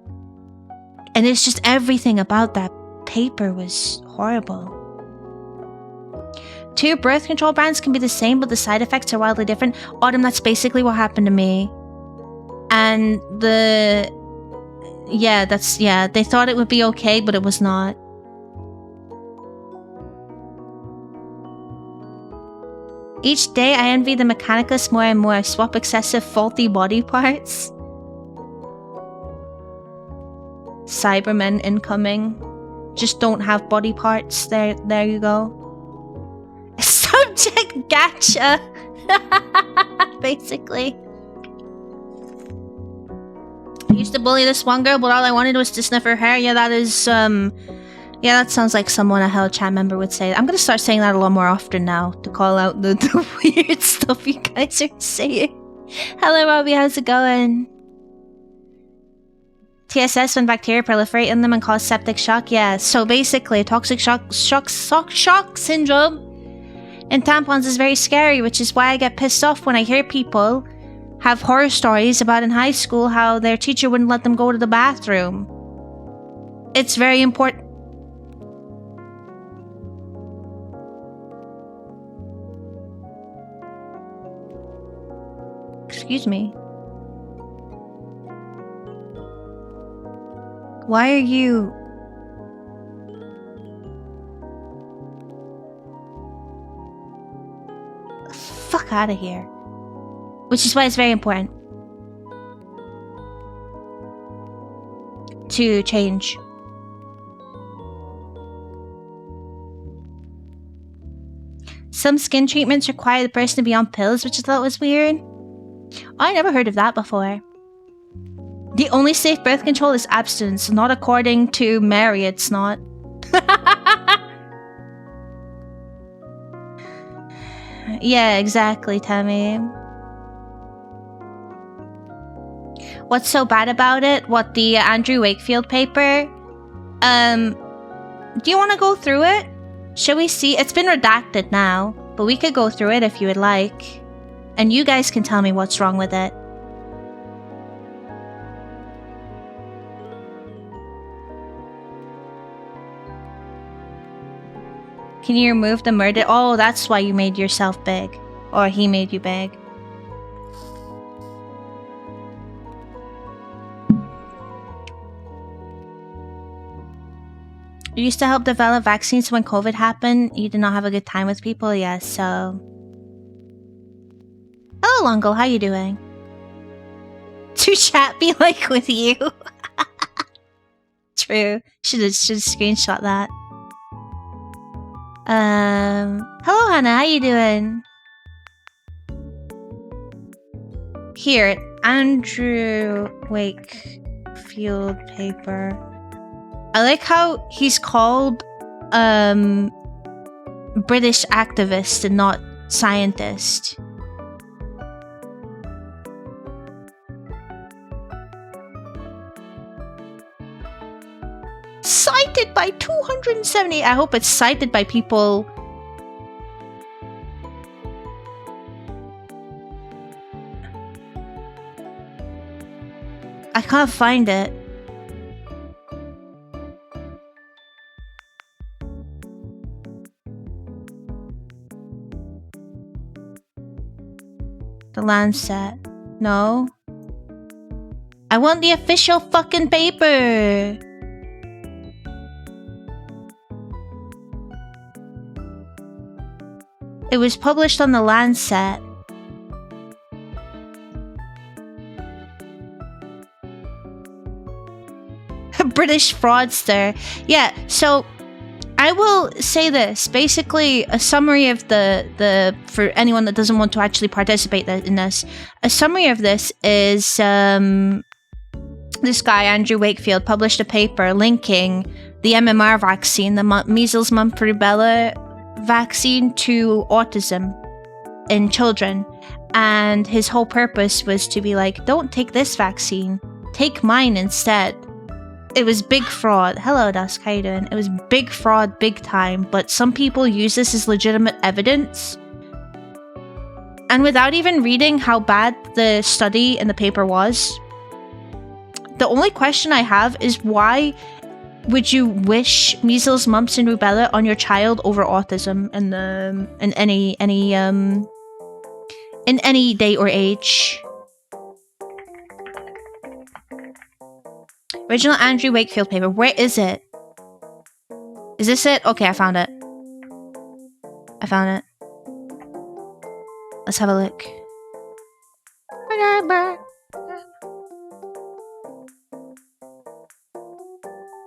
it's just everything about that paper was horrible. 2 birth control brands can be the same, but the side effects are wildly different. Autumn, that's basically what happened to me. And they thought it would be okay, but it was not. Each day I envy the Mechanicus more and more. Swap excessive faulty body parts. Cybermen incoming. Just don't have body parts. There you go. Subject gacha. Basically. I used to bully this one girl, but all I wanted was to sniff her hair. Yeah, that is, yeah, that sounds like someone a Hell Chat member would say. I'm gonna start saying that a lot more often now to call out the weird stuff you guys are saying. Hello, Robbie, how's it going? TSS, when bacteria proliferate in them and cause septic shock. Yeah, so basically, toxic shock syndrome in tampons is very scary, which is why I get pissed off when I hear people have horror stories about in high school how their teacher wouldn't let them go to the bathroom. It's very important. Excuse me. Why are you... Fuck out of here. Which is why it's very important to change. Some skin treatments require the person to be on pills, which I thought was weird. I never heard of that before. The only safe birth control is abstinence, not according to Mary, it's not. Yeah, exactly, Tammy. What's so bad about it? What, the Andrew Wakefield paper? Do you want to go through it? Shall we see? It's been redacted now, but we could go through it if you would like. And you guys can tell me what's wrong with it. Can you remove the murder? Oh, that's why you made yourself big. Or he made you big. You used to help develop vaccines when COVID happened. You did not have a good time with people? Yes, so... Hello, Longo. How you doing? To chat be like with you. True. Should screenshot that. Hello, Hannah. How you doing? Here, Andrew Wakefield paper. I like how he's called British activist and not scientist. Cited by 270. I hope it's cited by people. I can't find it. The Lancet. No. I want the official fucking paper. It was published on the Lancet. British fraudster. Yeah, so I will say this. Basically, a summary of the for anyone that doesn't want to actually participate in this, a summary of this is this guy, Andrew Wakefield, published a paper linking the MMR vaccine, the measles, mumps, rubella vaccine, to autism in children. And his whole purpose was to be like, don't take this vaccine, take mine instead. It was big fraud. Hello, Dusk, how you doing? It was big fraud, big time, but some people use this as legitimate evidence. And without even reading how bad the study in the paper was, the only question I have is, why would you wish measles, mumps, and rubella on your child over autism in any day or age? Original Andrew Wakefield paper. Where is it? Is this it? Okay, I found it. I found it. Let's have a look.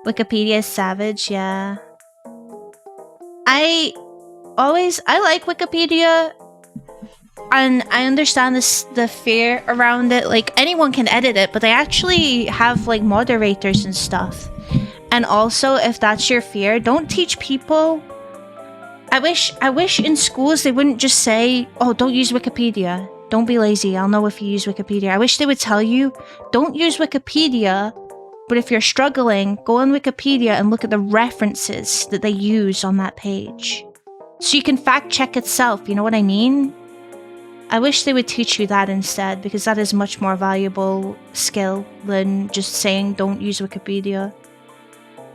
Wikipedia is savage, yeah. I like Wikipedia, and I understand the fear around it. Like, anyone can edit it, but they actually have like moderators and stuff. And also, if that's your fear, don't teach people. I wish in schools they wouldn't just say, "Oh, don't use Wikipedia. Don't be lazy. I'll know if you use Wikipedia." I wish they would tell you, "Don't use Wikipedia, but if you're struggling, go on Wikipedia and look at the references that they use on that page. So you can fact check itself, you know what I mean?" I wish they would teach you that instead, because that is much more valuable skill than just saying don't use Wikipedia.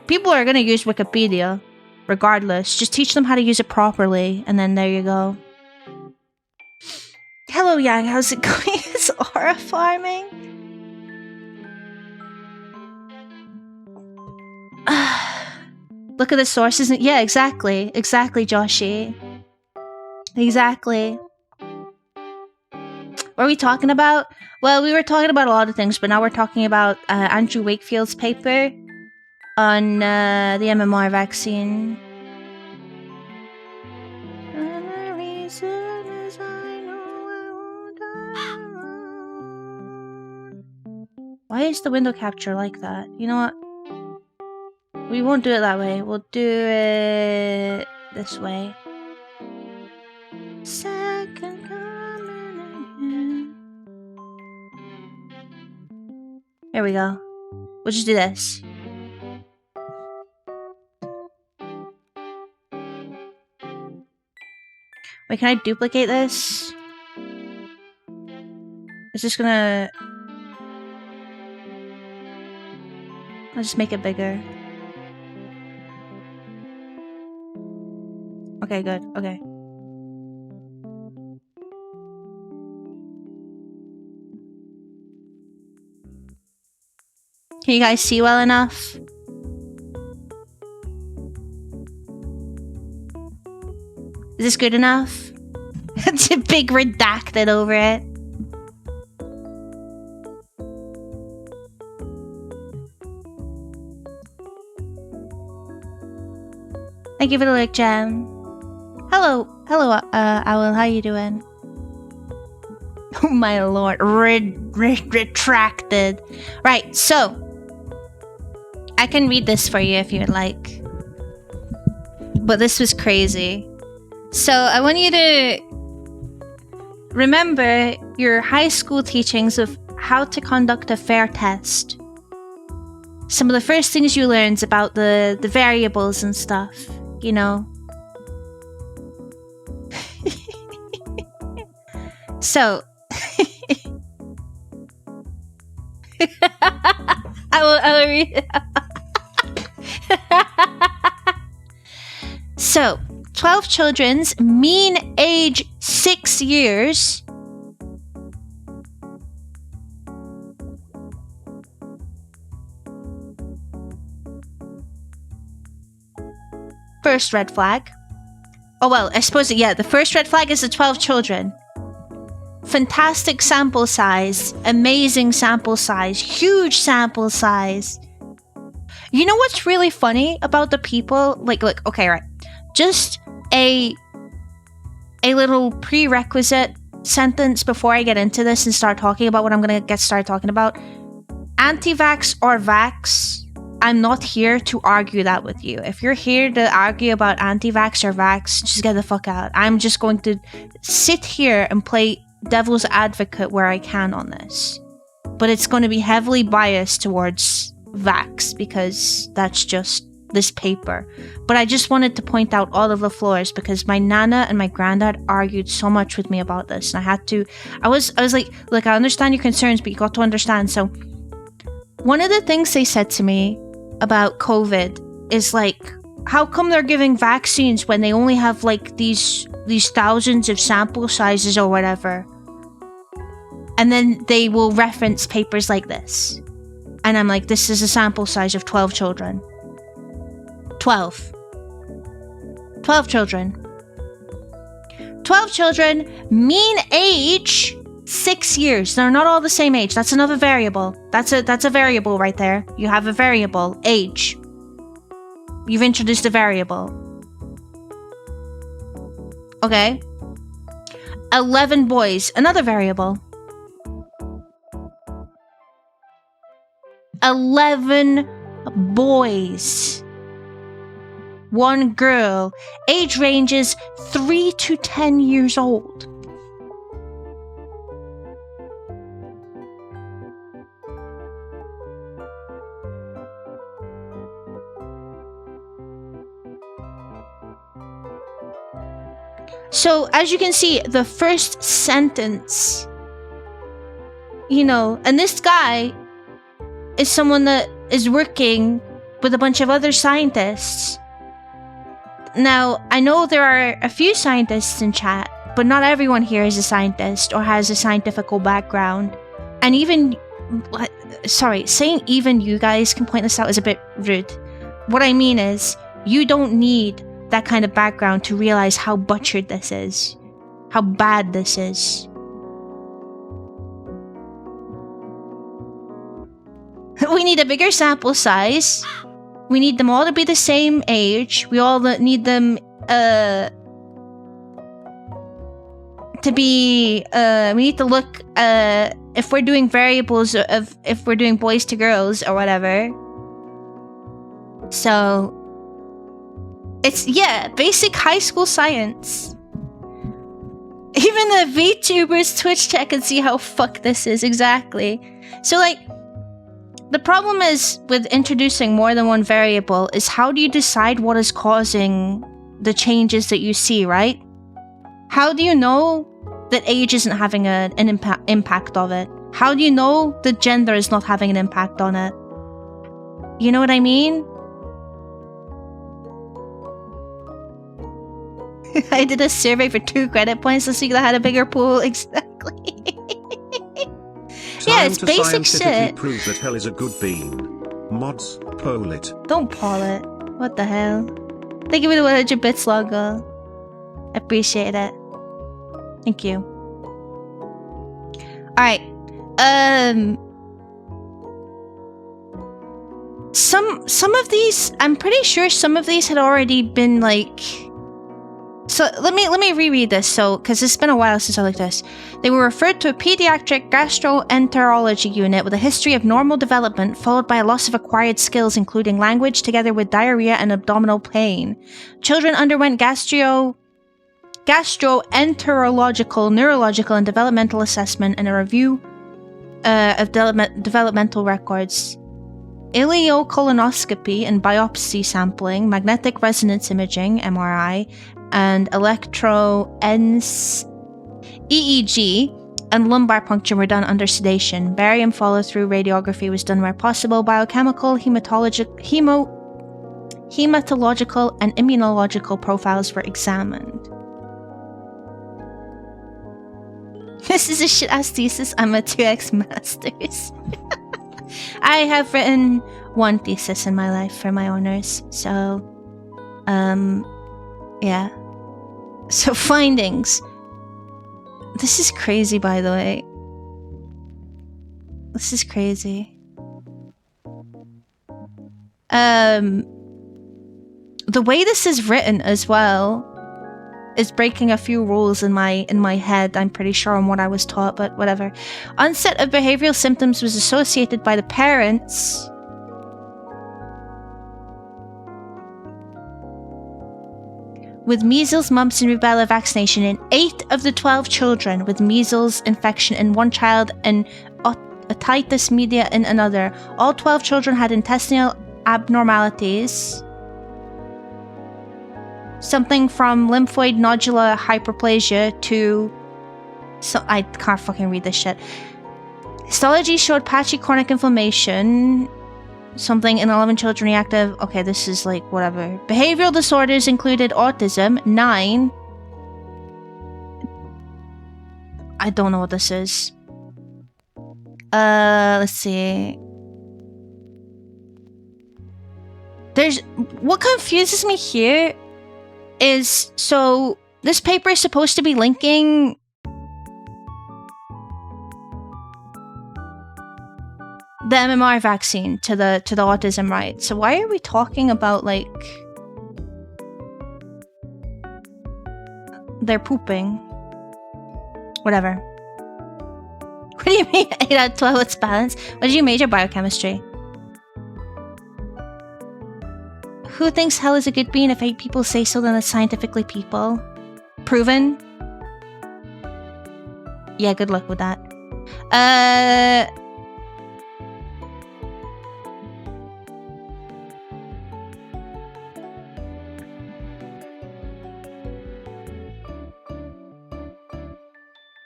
People are going to use Wikipedia regardless. Just teach them how to use it properly, and then there you go. Hello, Yang. How's it going? Is Aura farming? Look at the sources. Yeah, exactly. Exactly, Joshi. Exactly. What are we talking about? Well, we were talking about a lot of things, but now we're talking about Andrew Wakefield's paper on the MMR vaccine. And the reason is I know I won't die. Why is the window capture like that? You know what? We won't do it that way. We'll do it this way. Second coming again. Here we go. We'll just do this. Wait, can I duplicate this? It's just gonna... I'll just make it bigger. Okay, good. Okay. Can you guys see well enough? Is this good enough? It's a big redacted over it. Thank you for the like, Jam. Hello, Owl. How you doing? Oh my lord, retracted. Right, so I can read this for you if you'd like. But this was crazy. So I want you to remember your high school teachings of how to conduct a fair test. Some of the first things you learned about the variables and stuff, you know. So I will read it. So 12 children's mean age 6 years. First red flag. Oh well, I suppose, yeah, the first red flag is the 12 children. Fantastic sample size, amazing sample size, huge sample size. You know what's really funny about the people? Like, okay, right. Just a little prerequisite sentence before I get into this and start talking about what I'm gonna start talking about. Anti-vax or vax, I'm not here to argue that with you. If you're here to argue about anti-vax or vax, just get the fuck out. I'm just going to sit here and play devil's advocate where I can on this. But it's going to be heavily biased towards vax because that's just this paper. But I just wanted to point out all of the flaws because my nana and my granddad argued so much with me about this, and I was like, look, I understand your concerns, but you got to understand. So one of the things they said to me about COVID is like, how come they're giving vaccines when they only have like these thousands of sample sizes or whatever? And then they will reference papers like this. And I'm like, this is a sample size of 12 children. 12 children. 12 children, mean age 6 years. They're not all the same age. That's another variable. That's a variable right there. You have a variable, age. You've introduced a variable. Okay. 11 boys, another variable. 11 boys. 1 girl. Age ranges 3 to 10 years old. So, as you can see, the first sentence, and this guy is someone that is working with a bunch of other scientists. Now, I know there are a few scientists in chat, but not everyone here is a scientist or has a scientific background. And saying even you guys can point this out is a bit rude. What I mean is, you don't need that kind of background to realize how butchered this is, how bad this is. We need a bigger sample size. We need them all to be the same age. We all need them to be. We need to look. If we're doing variables of if we're doing boys to girls or whatever. So. It's, basic high school science. Even the VTubers Twitch chat can see how fucked this is, exactly. So, the problem is with introducing more than one variable is how do you decide what is causing the changes that you see, right? How do you know that age isn't having an impact of it? How do you know that gender is not having an impact on it? You know what I mean? I did a survey for 2 credit points to see that I had a bigger pool. Exactly. Yeah, it's basic shit. Prove that hell is a good bean. Mods, poll it. Don't poll it. What the hell? Thank you for the 100 bits, Logo. Appreciate it. Thank you. Alright. Some of these, I'm pretty sure some of these had already been So let me reread this, because it's been a while since I looked at this. They were referred to a pediatric gastroenterology unit with a history of normal development followed by a loss of acquired skills including language together with diarrhea and abdominal pain. Children underwent gastroenterological, neurological and developmental assessment and a review of developmental records. Ileocolonoscopy and biopsy sampling, magnetic resonance imaging, MRI, and EEG and lumbar puncture were done under sedation. Barium follow-through radiography was done where possible. Biochemical, hematological, and immunological profiles were examined. This is a shit-ass thesis. I'm a 2x master's. I have written 1 thesis in my life for my honors, so, yeah. So findings. This is crazy, by the way. This is crazy. The way this is written as well is breaking a few rules in my head, I'm pretty sure, on what I was taught, but whatever. Onset of behavioral symptoms was associated by the parents with measles, mumps, and rubella vaccination in 8 of the 12 children with measles infection in 1 child and otitis media in another. All 12 children had intestinal abnormalities. Something from lymphoid nodular hyperplasia to... I can't fucking read this shit. Histology showed patchy chronic inflammation. Something in 11 children reactive. Okay, this is whatever. Behavioral disorders included autism, 9. I don't know what this is. Let's see. What confuses me here is, so This paper is supposed to be linking the MMR vaccine to the autism, right? So why are we talking about like they're pooping? Whatever. What do you mean 8 out of 12 it's balanced? What did you major? Biochemistry. Who thinks hell is a good being? If 8 people say so, then it's scientifically people. Proven? Yeah, good luck with that.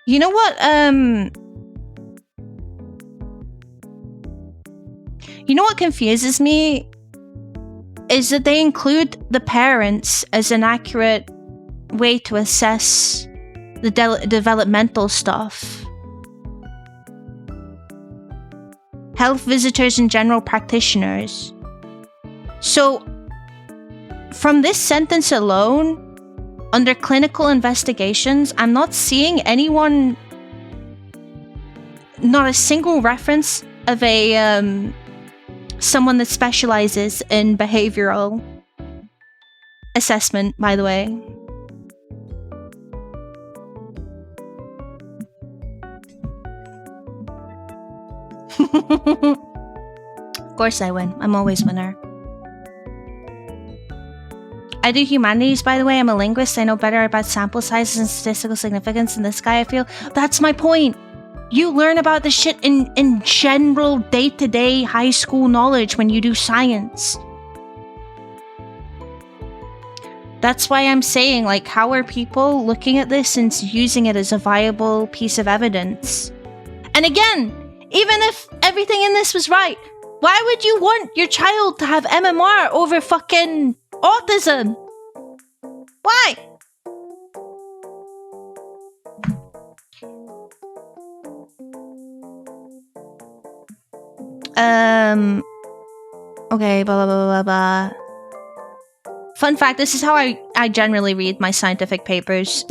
You know what, you know what confuses me? Is that they include the parents as an accurate way to assess the developmental stuff. Health visitors and general practitioners. So, from this sentence alone, under clinical investigations, I'm not seeing anyone, not a single reference of a someone that specializes in behavioral assessment, by the way. Of course I win. I'm always winner. I do humanities, by the way. I'm a linguist. I know better about sample sizes and statistical significance than this guy, I feel. That's my point. You learn about this shit in general day-to-day high school knowledge when you do science. That's why I'm saying, like, how are people looking at this and using it as a viable piece of evidence? And again, even if everything in this was right, why would you want your child to have MMR over fucking autism? Why? Okay, blah, blah, blah, blah, blah. Fun fact, this is how I generally read my scientific papers.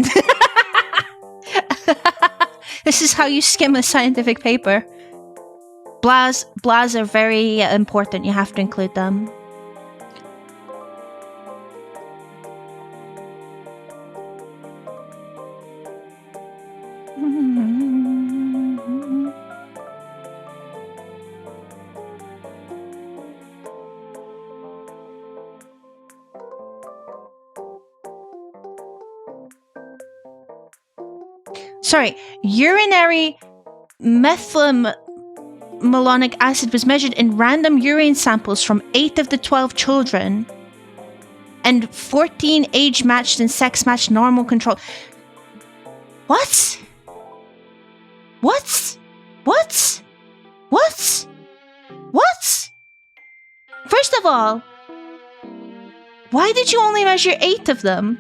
This is how you skim a scientific paper. Blahs are very important. You have to include them. Sorry, urinary methylmalonic acid was measured in random urine samples from 8 of the 12 children and 14 age-matched and sex-matched normal control. What? What? What? What? What? First of all, why did you only measure 8 of them?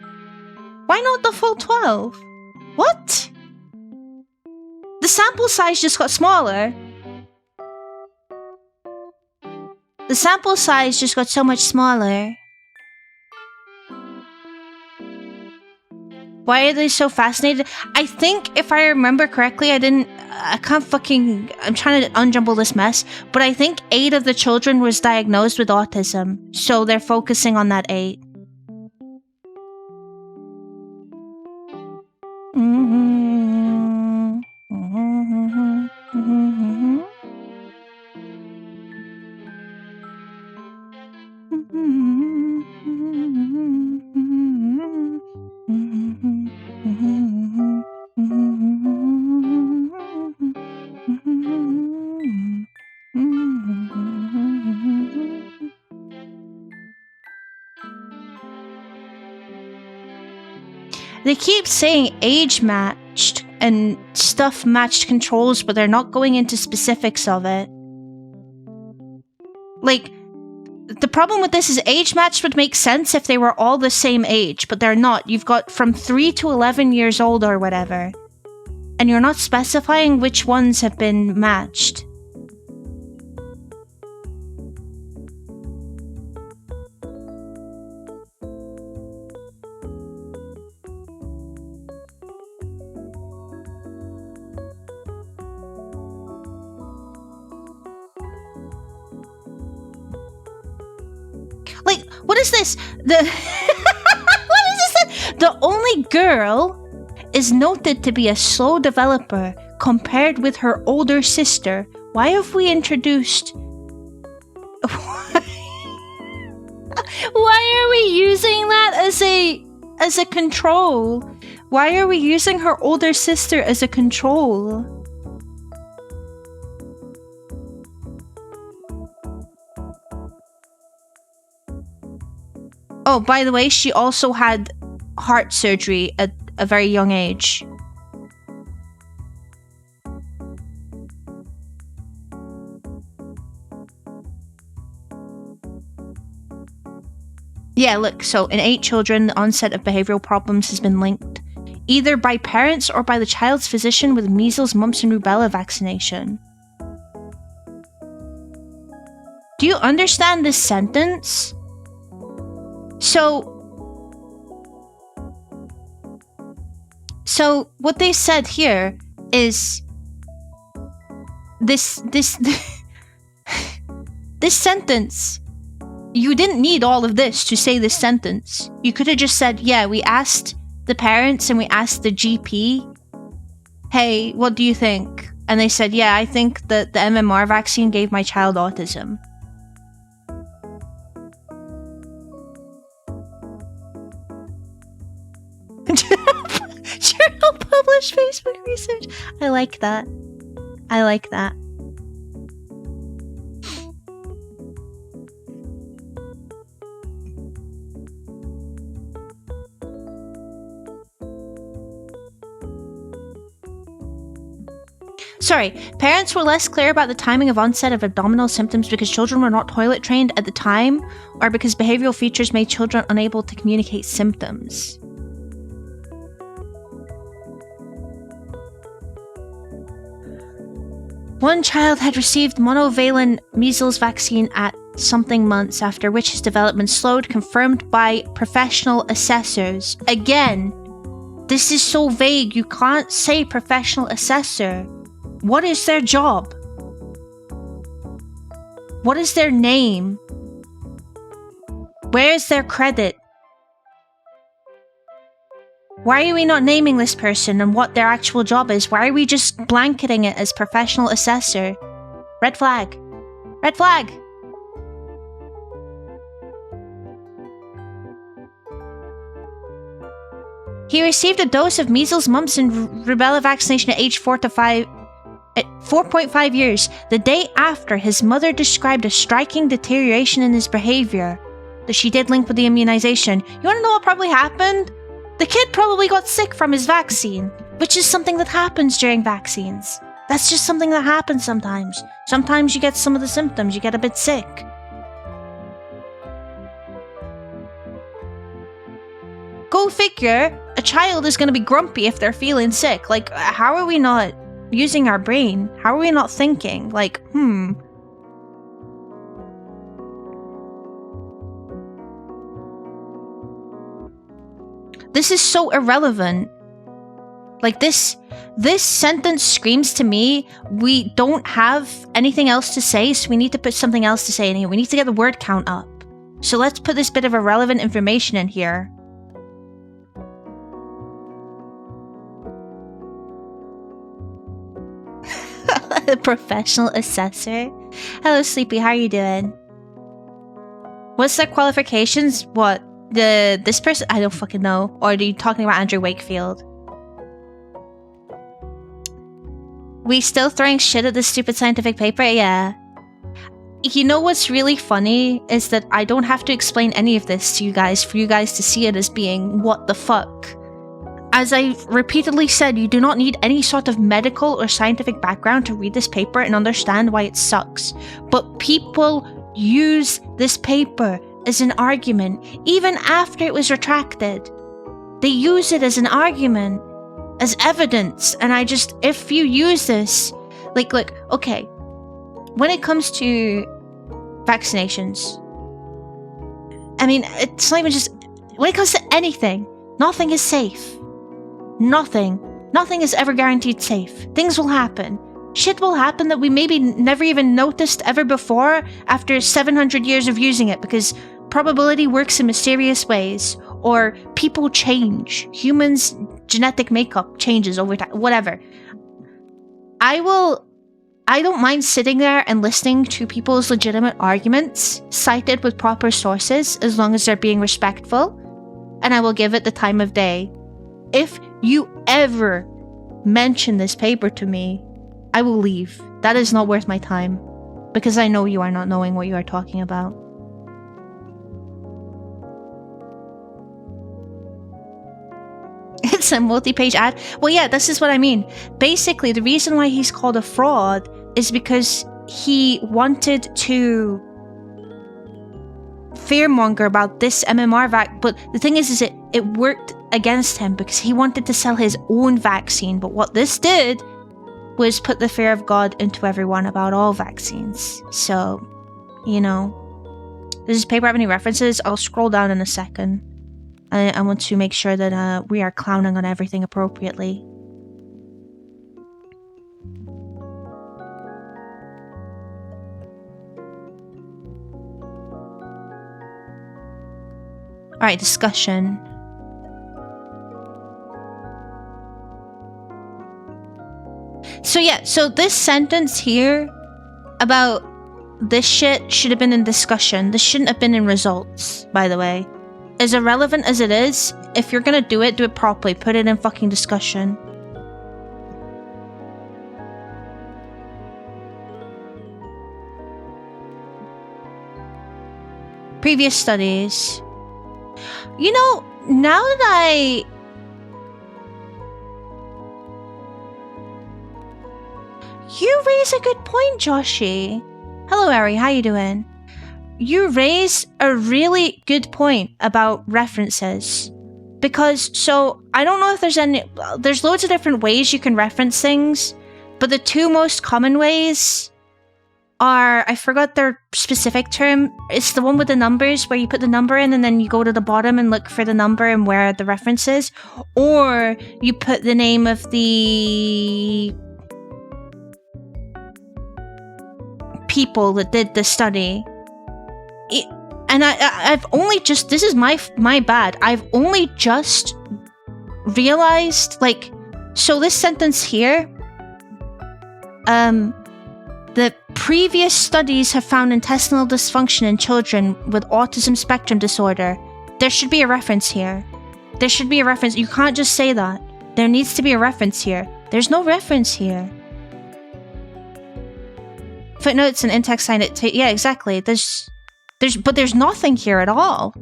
Why not the full 12? What? The sample size just got smaller. The sample size just got so much smaller. Why are they so fascinated? I think, if I remember correctly, I'm trying to unjumble this mess, but I think 8 of the children was diagnosed with autism, so they're focusing on that 8. They keep saying age-matched and stuff-matched controls, but they're not going into specifics of it. Like, the problem with this is age-matched would make sense if they were all the same age, but they're not. You've got from 3 to 11 years old or whatever. And you're not specifying which ones have been matched. What is this? What is this? The only girl is noted to be a slow developer compared with her older sister. Why have we introduced... Why are we using that as a control? Why are we using her older sister as a control? Oh, by the way, she also had heart surgery at a very young age. Yeah, look, so in 8 children, the onset of behavioral problems has been linked either by parents or by the child's physician with measles, mumps, and rubella vaccination. Do you understand this sentence? So what they said here is this sentence. You didn't need all of this to say this sentence. You could have just said, yeah, we asked the parents and we asked the GP, hey, what do you think? And they said, yeah, I think that the MMR vaccine gave my child autism. Journal published Facebook research. I like that. I like that. Sorry, parents were less clear about the timing of onset of abdominal symptoms because children were not toilet trained at the time, or because behavioral features made children unable to communicate symptoms. One child had received monovalent measles vaccine at something months, after which his development slowed, confirmed by professional assessors. Again, this is so vague, you can't say professional assessor. What is their job? What is their name? Where is their credit? Why are we not naming this person and what their actual job is? Why are we just blanketing it as professional assessor? Red flag. Red flag! He received a dose of measles, mumps, and rubella vaccination at age 4.5 years, the day after his mother described a striking deterioration in his behavior that she did link with the immunization. You want to know what probably happened? The kid probably got sick from his vaccine, which is something that happens during vaccines. That's just something that happens sometimes. Sometimes you get some of the symptoms, you get a bit sick. Go figure, a child is going to be grumpy if they're feeling sick. Like, how are we not using our brain? How are we not thinking? Like, This is so irrelevant. Like, this sentence screams to me, we don't have anything else to say, so we need to put something else to say in here. We need to get the word count up. So let's put this bit of irrelevant information in here. Professional assessor. Hello, Sleepy. How are you doing? What's their qualifications? What? This person? I don't fucking know. Or are you talking about Andrew Wakefield? We still throwing shit at this stupid scientific paper? Yeah. You know what's really funny is that I don't have to explain any of this to you guys for you guys to see it as being what the fuck. As I've repeatedly said, you do not need any sort of medical or scientific background to read this paper and understand why it sucks. But people use this paper as an argument, even after it was retracted. They use it as an argument, as evidence, and if you use this, like, look, okay, when it comes to vaccinations, I mean, it's not even just, when it comes to anything, nothing is safe. Nothing is ever guaranteed safe. Things will happen. Shit will happen that we maybe never even noticed ever before after 700 years of using it, because probability works in mysterious ways, or people change, humans' genetic makeup changes over time, whatever. I don't mind sitting there and listening to people's legitimate arguments, cited with proper sources, as long as they're being respectful, and I will give it the time of day. If you ever mention this paper to me, I will leave. That is not worth my time, because I know you are not knowing what you are talking about. It's a multi-page ad. Well, yeah, this is what I mean. Basically, the reason why he's called a fraud is because he wanted to fearmonger about this MMR vac, but the thing is it worked against him because he wanted to sell his own vaccine. But what this did was put the fear of God into everyone about all vaccines. So, you know, does this paper have any references? I'll scroll down in a second. I want to make sure that we are clowning on everything appropriately. Alright, discussion. So yeah, so this sentence here about this shit should have been in discussion. This shouldn't have been in results, by the way. As irrelevant as it is, if you're gonna do it properly. Put it in fucking discussion. Previous studies. You know, now that you raise a good point, Joshi. Hello, Ari. How you doing? You raise a really good point about references. Because, so, I don't know if there's loads of different ways you can reference things, but the two most common ways are, I forgot their specific term, it's the one with the numbers where you put the number in and then you go to the bottom and look for the number and where the reference is, or you put the name of the people that did the study. And I've only just, this is my bad, I've only just realized, like, so this sentence here, the previous studies have found intestinal dysfunction in children with autism spectrum disorder. There should be a reference here. There should be a reference. You can't just say that. There needs to be a reference here. There's no reference here. Footnotes and in-text sign it. Yeah, exactly. But there's nothing here at all.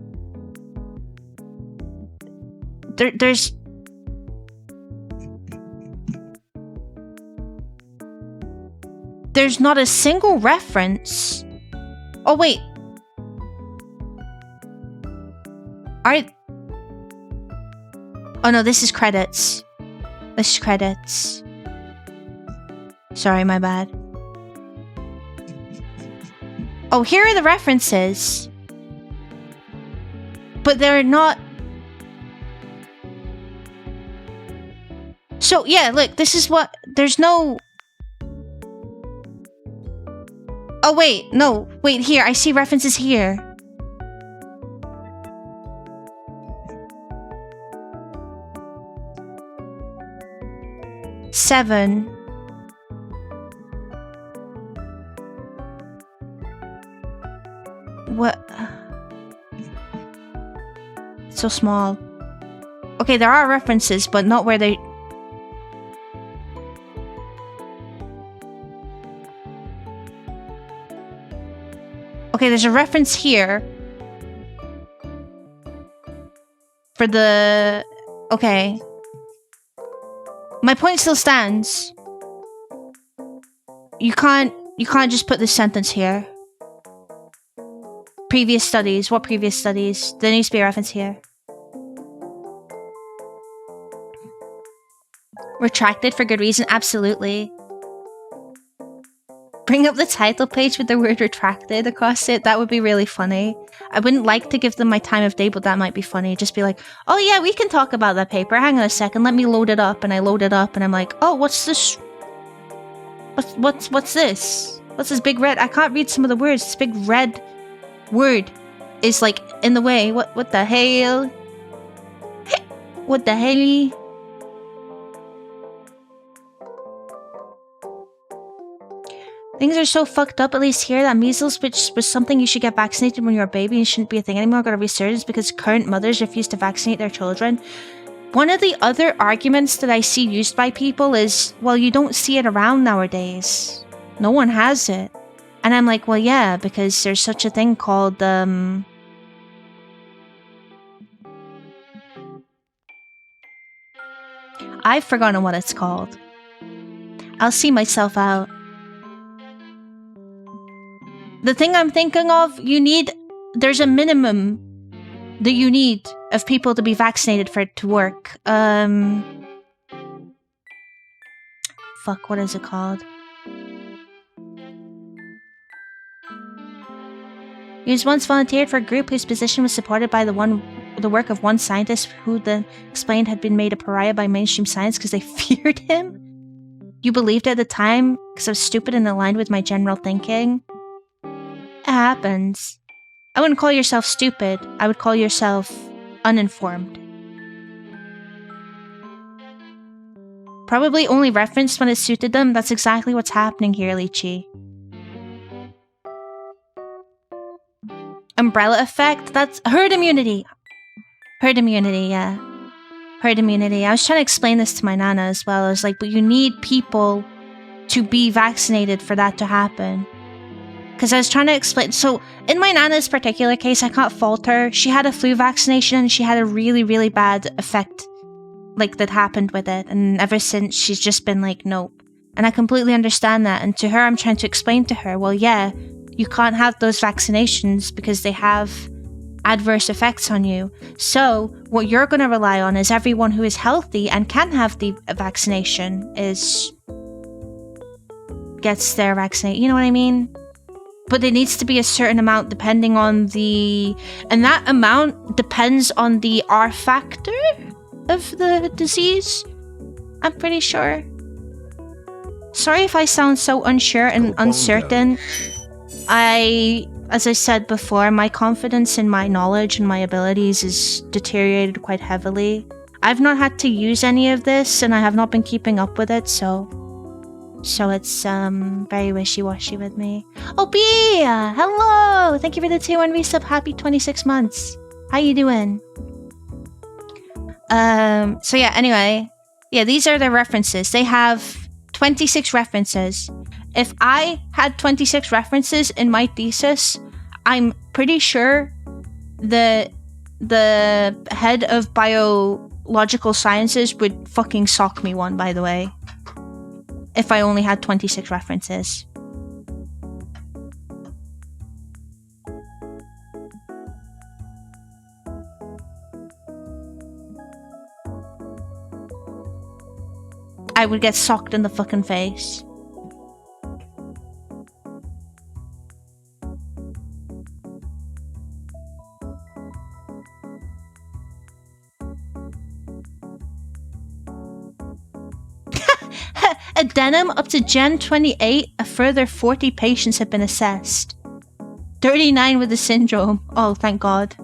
There's not a single reference. Oh wait. Alright. Oh no, this is credits. This is credits. Sorry, my bad. Oh, here are the references. But they're not... So, yeah, look, this is what... There's no... Oh, wait, no. Wait, here, I see references here. Seven. What? It's so small. Okay, there are references, but not where they... Okay, there's a reference here. For the... Okay. My point still stands. You can't just put this sentence here. Previous studies. What previous studies? There needs to be a reference here. Retracted for good reason? Absolutely. Bring up the title page with the word retracted across it. That would be really funny. I wouldn't like to give them my time of day, but that might be funny. Just be like, oh yeah, we can talk about that paper. Hang on a second, let me load it up. And I load it up and I'm like, oh, what's this? What's this? What's this big red? I can't read some of the words. This big red word. is like in the way. What the hell? What the hell? Things are so fucked up, at least here, that measles, which was something you should get vaccinated when you're a baby and shouldn't be a thing anymore, got a resurgence because current mothers refuse to vaccinate their children. One of the other arguments that I see used by people is, well, you don't see it around nowadays. No one has it. And I'm like, well, yeah, because there's such a thing called, I've forgotten what it's called. I'll see myself out. The thing I'm thinking of, there's a minimum that you need of people to be vaccinated for it to work. Fuck, what is it called? He was once volunteered for a group whose position was supported by the work of one scientist who then explained had been made a pariah by mainstream science because they feared him. You believed it at the time because I was stupid and aligned with my general thinking. It happens. I wouldn't call yourself stupid. I would call yourself uninformed. Probably only referenced when it suited them. That's exactly what's happening here, Lychee. Umbrella effect? That's herd immunity. Herd immunity, yeah. Herd immunity. I was trying to explain this to my nana as well. I was like, but you need people to be vaccinated for that to happen. Because I was trying to explain. So, in my nana's particular case, I can't fault her. She had a flu vaccination and she had a really, really bad effect that happened with it. And ever since, she's just been like, nope. And I completely understand that. And to her, I'm trying to explain to her, well, yeah, you can't have those vaccinations because they have adverse effects on you. So, what you're going to rely on is everyone who is healthy and can have the vaccination gets their vaccination. You know what I mean? But it needs to be a certain amount depending on and that amount depends on the R factor of the disease. I'm pretty sure. Sorry if I sound so unsure and uncertain. As I said before, my confidence in my knowledge and my abilities is deteriorated quite heavily. I've not had to use any of this and I have not been keeping up with it, so it's very wishy-washy with me. Oh, Bia! Hello! Thank you for the 2-1 resub. Happy 26 months. How you doing? So yeah, anyway. Yeah, these are the references. They have 26 references. If I had 26 references in my thesis, I'm pretty sure the head of biological sciences would fucking sock me one, by the way. If I only had 26 references. I would get socked in the fucking face. Adenum up to Gen 28, a further 40 patients have been assessed. 39 with the syndrome. Oh, thank God.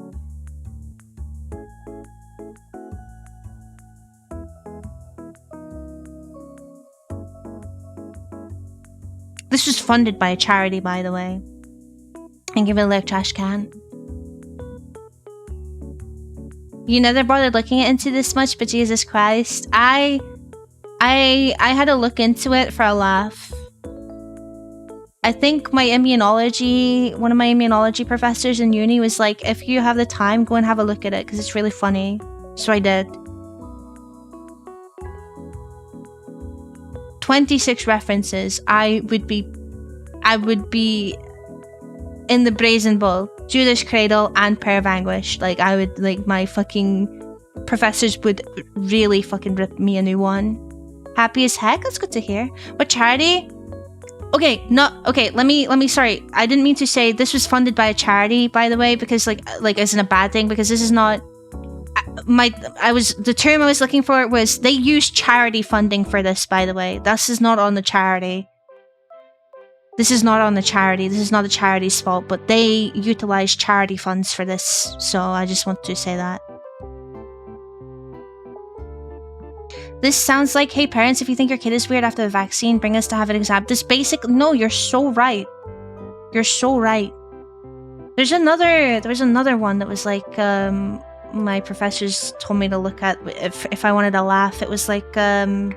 This was funded by a charity, by the way. And give it a little trash can. You never bothered looking into this much, but Jesus Christ. I had to look into it for a laugh. I think one of my immunology professors in uni was like, if you have the time, go and have a look at it, because it's really funny. So I did. 26 references. I would be in the Brazen Bull, Judas Cradle, and Pair of Anguish. My fucking professors would really fucking rip me a new one. Happy as heck? That's good to hear. What charity? Okay, sorry. I didn't mean to say this was funded by a charity, by the way, because like isn't a bad thing, because this is not the term I was looking for was they use charity funding for this, by the way. This is not on the charity. This is not on the charity. This is not the charity's fault, but they utilize charity funds for this. So I just want to say that. This sounds like, hey parents, if you think your kid is weird after the vaccine, bring us to have an exam. This basic, no, you're so right. You're so right. There was another one that was like, my professors told me to look at if I wanted to laugh. It was like, there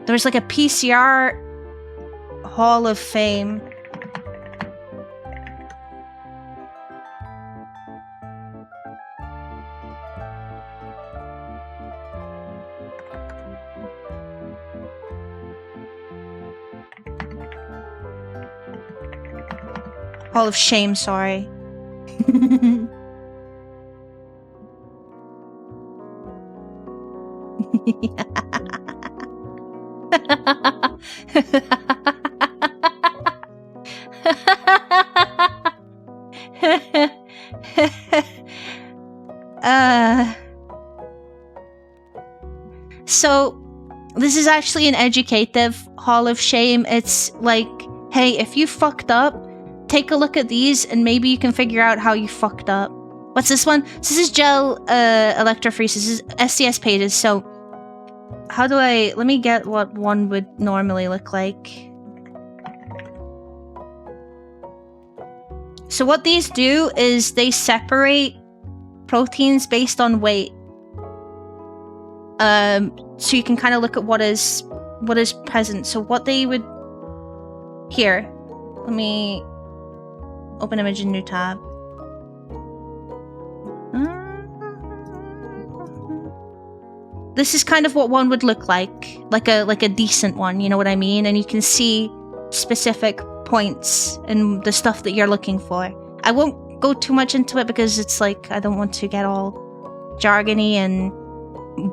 was like a PCR Hall of Fame. Hall of Shame, sorry. So this is actually an educative Hall of Shame. It's like, hey, if you fucked up, take a look at these and maybe you can figure out how you fucked up. What's this one? So this is gel electrophoresis. This is STS pages. So how do I... Let me get what one would normally look like. So what these do is they separate proteins based on weight. So you can kind of look at what is present. So what they would... Here. Let me open image in new tab. This is kind of what one would look like a decent one, you know what I mean? And you can see specific points in the stuff that you're looking for. I won't go too much into it because it's like I don't want to get all jargony and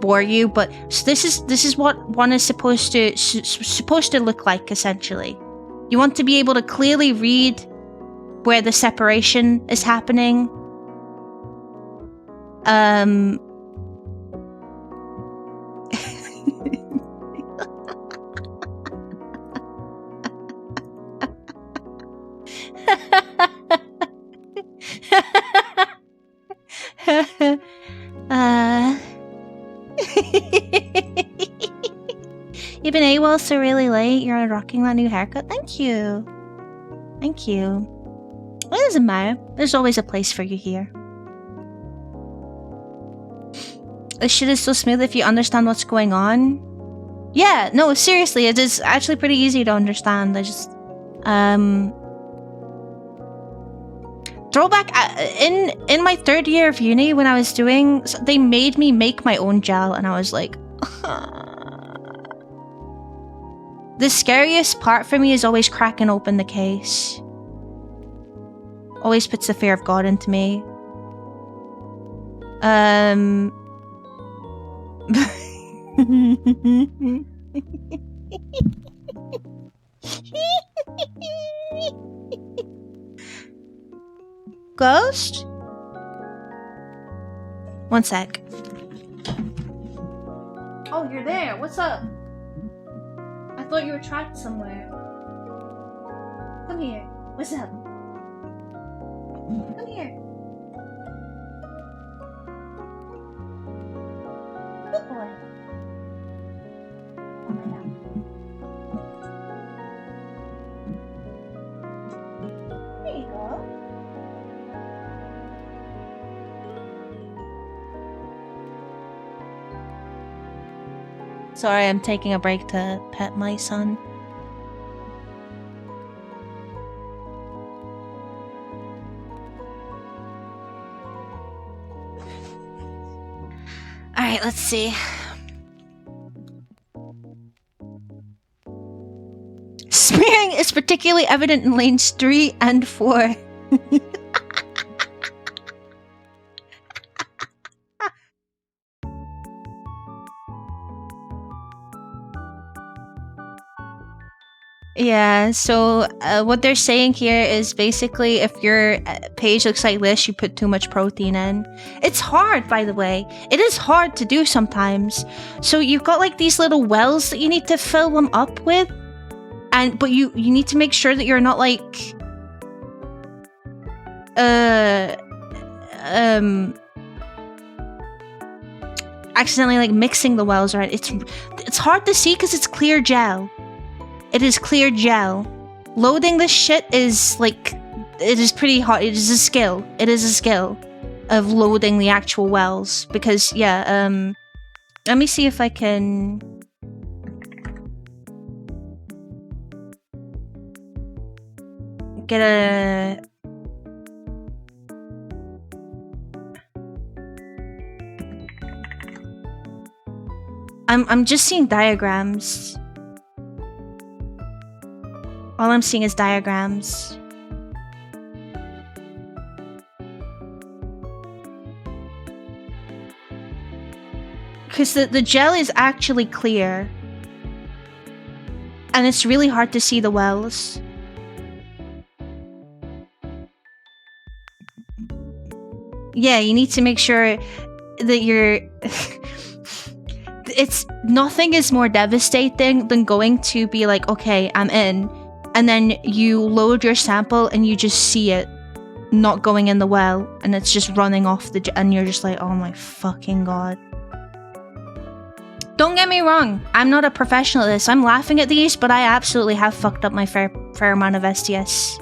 bore you, but so this is what one is supposed to look like essentially. You want to be able to clearly read where the separation is happening. You've been AWOL so really late. You're rocking that new haircut. Thank you. Thank you. It doesn't matter. There's always a place for you here. This shit is so smooth if you understand what's going on. Yeah, no, seriously, it is actually pretty easy to understand. I just... Throwback, in my third year of uni when I was doing... They made me make my own gel and I was like... The scariest part for me is always cracking open the case. Always puts the fear of God into me. Ghost? One sec. Oh, you're there. What's up? I thought you were trapped somewhere. Come here. What's up? Come here. Good boy. Oh my God. There you go. Sorry, I'm taking a break to pet my son. Alright, let's see. Smearing is particularly evident in lanes 3 and 4. Yeah, so what they're saying here is basically if your page looks like this, you put too much protein in. It's hard, by the way. It is hard to do sometimes. So you've got like these little wells that you need to fill them up with. but you need to make sure that you're not like accidentally like mixing the wells, right? It's hard to see because it's clear gel. It is clear gel. Loading this shit is like, it is pretty hard. It is a skill. It is a skill of loading the actual wells because yeah, let me see if I can get a I'm just seeing diagrams. All I'm seeing is diagrams. Because the gel is actually clear. And it's really hard to see the wells. Yeah, you need to make sure that you're... Nothing is more devastating than going to be like, okay, I'm in. And then you load your sample and you just see it not going in the well. And it's just running off and you're just like, oh my fucking god. Don't get me wrong, I'm not a professional at this. I'm laughing at these, but I absolutely have fucked up my fair amount of STS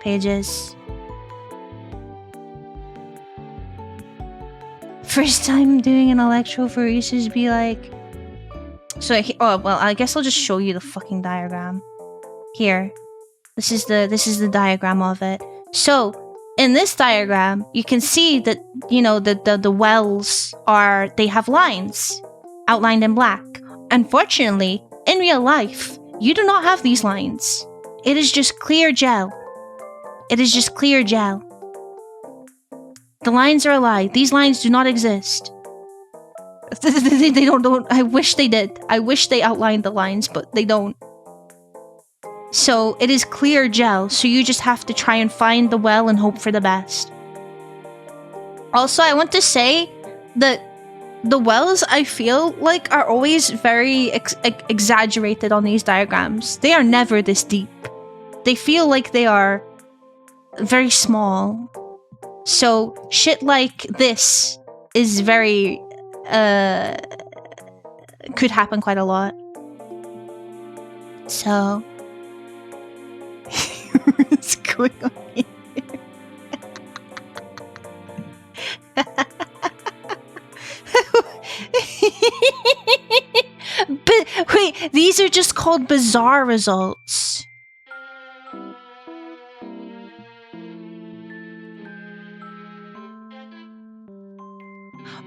pages. First time doing an electrophoresis, be like... So, oh, well, I guess I'll just show you the fucking diagram. Here. This is the diagram of it. So, in this diagram, you can see that, you know, the wells are... They have lines. Outlined in black. Unfortunately, in real life, you do not have these lines. It is just clear gel. It is just clear gel. The lines are a lie. These lines do not exist. They don't. I wish they did. I wish they outlined the lines, but they don't. So it is clear gel, so you just have to try and find the well and hope for the best. Also, I want to say that the wells, I feel like, are always very exaggerated on these diagrams. They are never this deep. They feel like they are very small. So, shit like this is very... could happen quite a lot. So... What's going on here? But wait, these are just called bizarre results.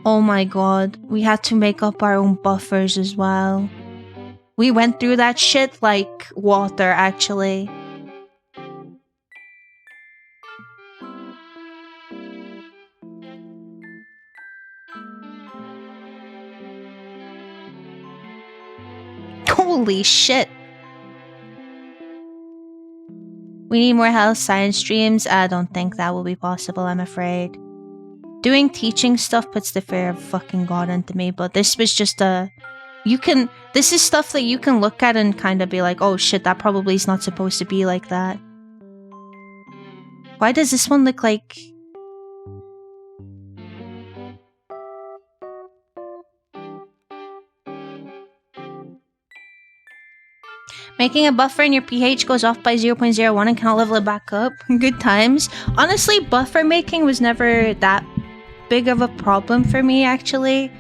Oh my god, we had to make up our own buffers as well. We went through that shit like water, actually. Holy shit. We need more health science streams. I don't think that will be possible, I'm afraid. Doing teaching stuff puts the fear of fucking god into me, but this was just a... This is stuff that you can look at and kind of be like, oh shit, that probably is not supposed to be like that. Why does this one look like... Making a buffer and your pH goes off by 0.01 and cannot level it back up. Good times. Honestly, buffer making was never that big of a problem for me, actually.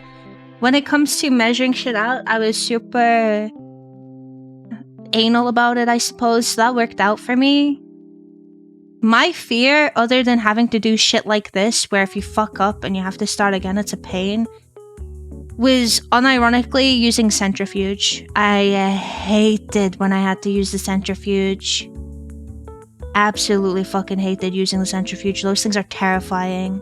When it comes to measuring shit out, I was super anal about it, I suppose. So that worked out for me. My fear, other than having to do shit like this, where if you fuck up and you have to start again, it's a pain, was unironically using centrifuge. I hated when I had to use the centrifuge. Absolutely fucking hated using the centrifuge. Those things are terrifying.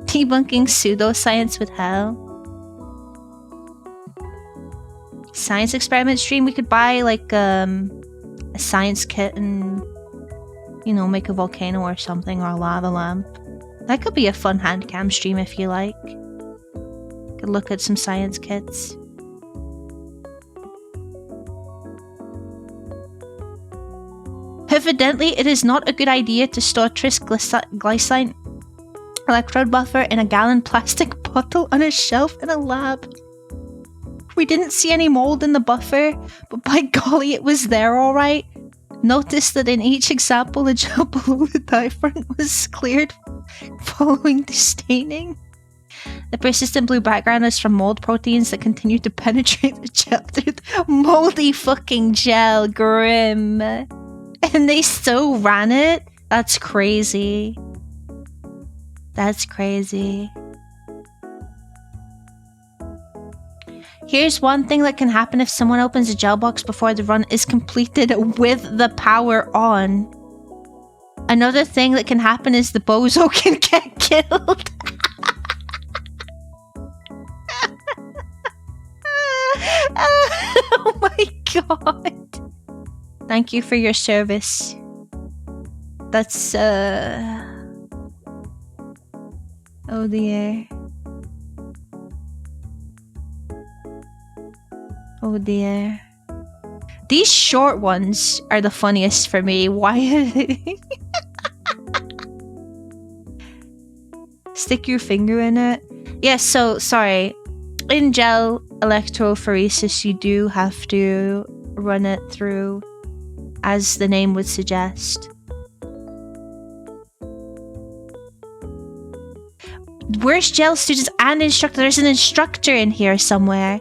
Debunking pseudoscience with hell. Science experiment stream. We could buy like a science kit and, you know, make a volcano or something, or a lava lamp. That could be a fun hand cam stream if you like. Could look at some science kits. Evidently, it is not a good idea to store glycine electrode buffer in a gallon plastic bottle on a shelf in a lab. We didn't see any mold in the buffer, but by golly, it was there alright. Notice that in each example, the gel below the diaphragm was cleared following destaining. The persistent blue background is from mold proteins that continue to penetrate the gel through the moldy fucking gel. Grim. And they still ran it? That's crazy. That's crazy. Here's one thing that can happen if someone opens a gel box before the run is completed with the power on. Another thing that can happen is the bozo can get killed. Oh my god. Thank you for your service. That's oh dear. Oh dear. These short ones are the funniest for me. Why are they? Stick your finger in it. Yes, so sorry. In gel electrophoresis, you do have to run it through, as the name would suggest. Where's gel students and instructor? There's an instructor in here somewhere.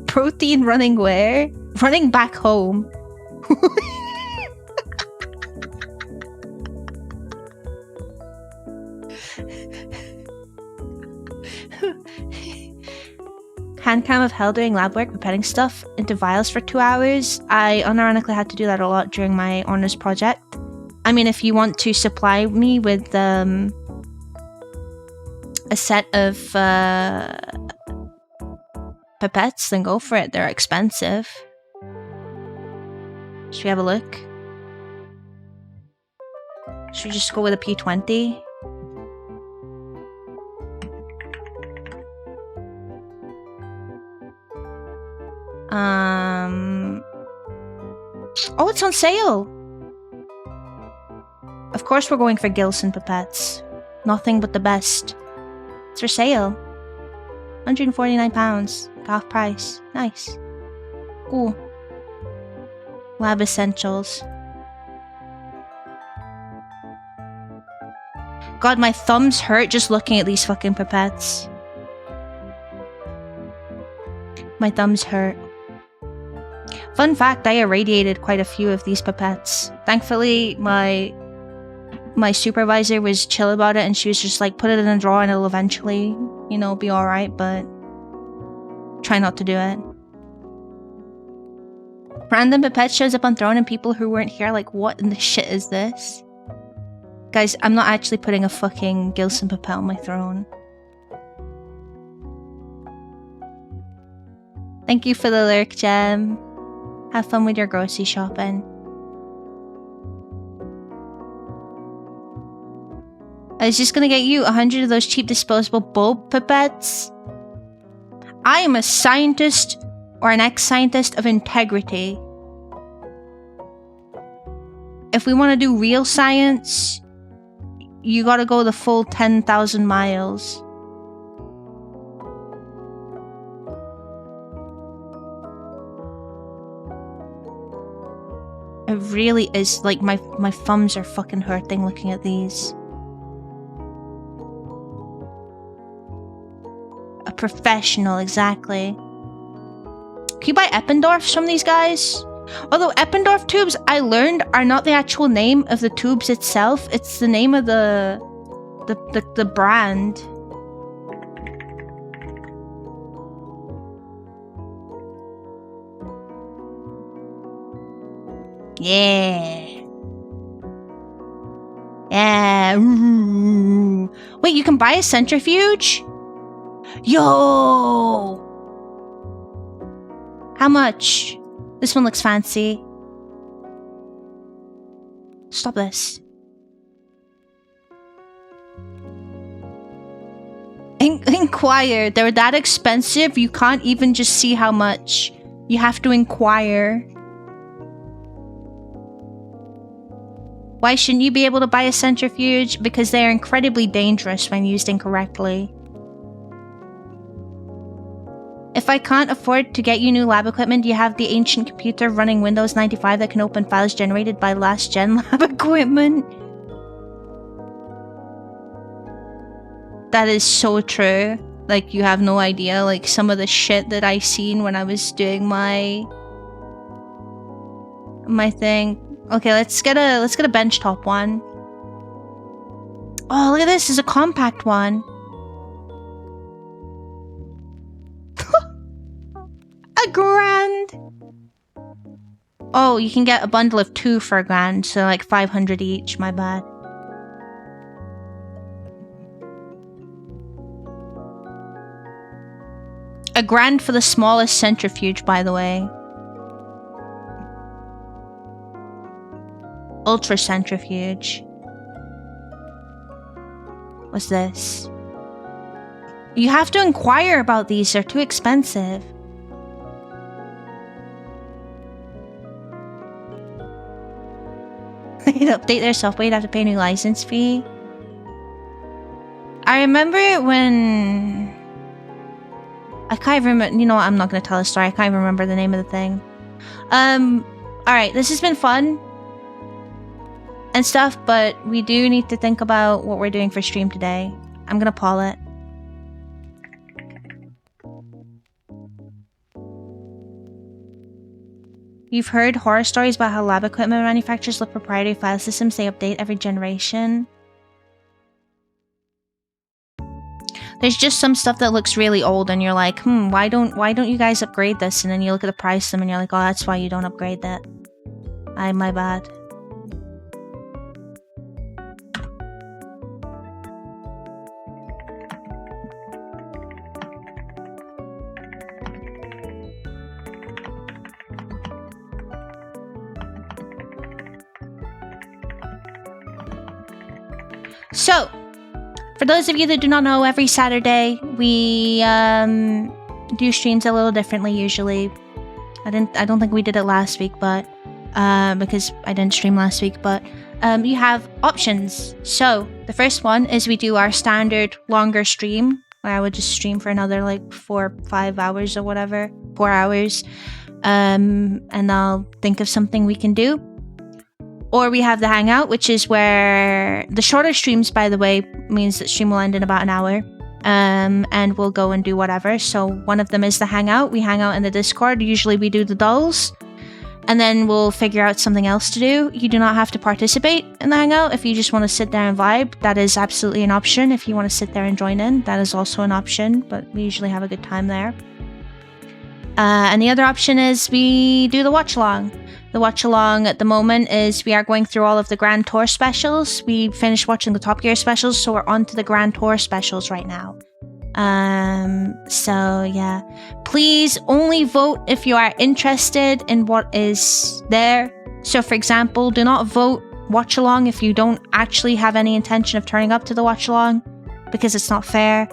Protein running where? Running back home. Handcam of hell doing lab work, preparing stuff into vials for 2 hours. I unironically had to do that a lot during my honours project. I mean, if you want to supply me with a set of pipettes, then go for it. They're expensive. Should we have a look? Should we just go with a P20? Oh, it's on sale! Of course we're going for Gilson pipettes. Nothing but the best. It's for sale. £149. Half price. Nice. Cool. Lab essentials. God, my thumbs hurt just looking at these fucking pipettes. My thumbs hurt. Fun fact, I irradiated quite a few of these pipettes. Thankfully, my supervisor was chill about it and she was just like, put it in a drawer and it'll eventually, you know, be alright, but try not to do it. Random pipette shows up on throne and people who weren't here like, what in the shit is this? Guys, I'm not actually putting a fucking Gilson pipette on my throne. Thank you for the lurk, Gem. Have fun with your grocery shopping. I was just gonna get you 100 of those cheap disposable bulb pipettes. I am a scientist or an ex-scientist of integrity. If we want to do real science, you gotta go the full 10,000 miles. It really is, like, my thumbs are fucking hurting looking at these. A professional, exactly. Can you buy Eppendorfs from these guys? Although Eppendorf tubes, I learned, are not the actual name of the tubes itself. It's the name of the brand. Yeah. Yeah. Ooh. Wait, you can buy a centrifuge? Yo! How much? This one looks fancy. Stop this. inquire. They're that expensive, you can't even just see how much. You have to inquire. Why shouldn't you be able to buy a centrifuge? Because they are incredibly dangerous when used incorrectly. If I can't afford to get you new lab equipment, do you have the ancient computer running Windows 95 that can open files generated by last gen lab equipment? That is so true. Like, you have no idea, like, some of the shit that I seen when I was doing my thing. Okay, let's get a benchtop one. Oh, look at this, it's a compact one. $1,000. Oh, you can get a bundle of 2 for $1,000, so like 500 each, my bad. $1,000 for the smallest centrifuge, by the way. Ultra centrifuge. What's this? You have to inquire about these, they're too expensive. They'd update their software, you'd have to pay a new license fee. I remember when... I can't remember, you know what, I'm not gonna tell a story, I can't remember the name of the thing. Alright, this has been fun and stuff, but we do need to think about what we're doing for stream today. I'm gonna pause it. You've heard horror stories about how lab equipment manufacturers love proprietary file systems they update every generation. There's just some stuff that looks really old and you're like, why don't you guys upgrade this? And then you look at the price of them and you're like, oh, that's why you don't upgrade that. My bad. So, for those of you that do not know, every Saturday we do streams a little differently usually. I don't think we did it last week, but because I didn't stream last week, but you have options. So the first one is we do our standard longer stream where I would just stream for another like 4 or 5 hours or whatever, 4 hours, and I'll think of something we can do. Or we have the Hangout, which is where the shorter streams, by the way, means that stream will end in about an hour. And we'll go and do whatever. So one of them is the Hangout. We hang out in the Discord. Usually we do the dolls. And then we'll figure out something else to do. You do not have to participate in the Hangout. If you just want to sit there and vibe, that is absolutely an option. If you want to sit there and join in, that is also an option. But we usually have a good time there. And the other option is we do the watch along. The watch along at the moment is we are going through all of the Grand Tour specials. We finished watching the Top Gear specials, so we're on to the Grand Tour specials right now. So yeah, please only vote if you are interested in what is there. So for example, do not vote watch along if you don't actually have any intention of turning up to the watch along, because it's not fair.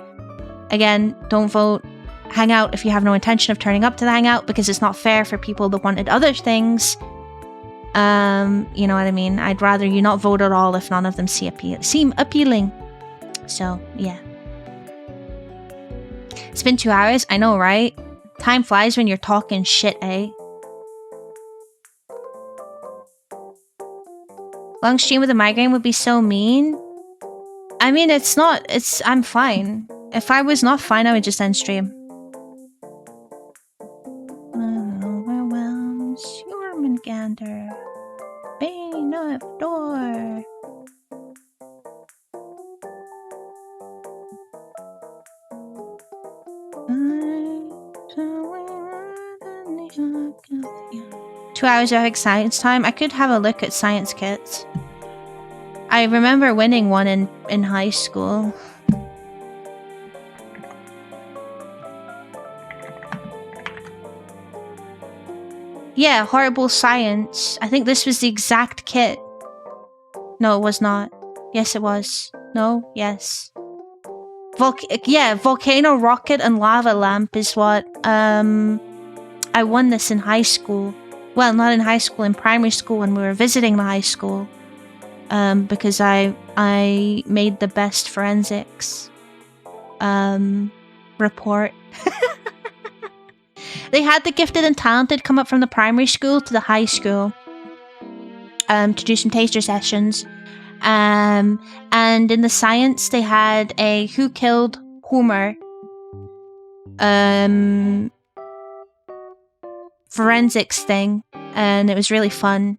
Again, don't vote Hangout if you have no intention of turning up to the Hangout, because it's not fair for people that wanted other things. You know what I mean? I'd rather you not vote at all if none of them seem appealing. So, yeah. It's been 2 hours, I know, right? Time flies when you're talking shit, eh? Long stream with a migraine would be so mean. I mean, it's not, I'm fine. If I was not fine, I would just end stream. Overwhelms Jormungandr. Bane of Door. Two hours of science time. I could have a look at science kits. I remember winning one in high school. Yeah, horrible science. I think this was the exact kit. No, it was not. Yes, it was. No, yes. volcano rocket and lava lamp is what I won this in high school. Well, not in high school, in primary school when we were visiting the high school. Because I made the best forensics report. They had the gifted and talented come up from the primary school to the high school to do some taster sessions. And in the science, they had a Who Killed Homer forensics thing, and it was really fun.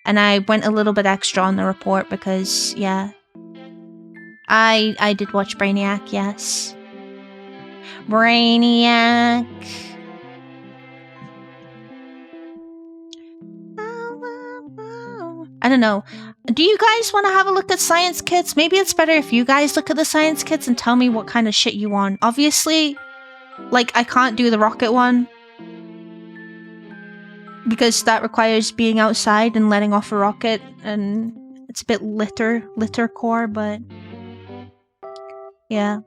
And I went a little bit extra on the report because, yeah, I did watch Brainiac, yes. Brainiac. I don't know. Do you guys want to have a look at science kits? Maybe it's better if you guys look at the science kits and tell me what kind of shit you want. Obviously, like, I can't do the rocket one because that requires being outside and letting off a rocket, and it's a bit litter core, but yeah.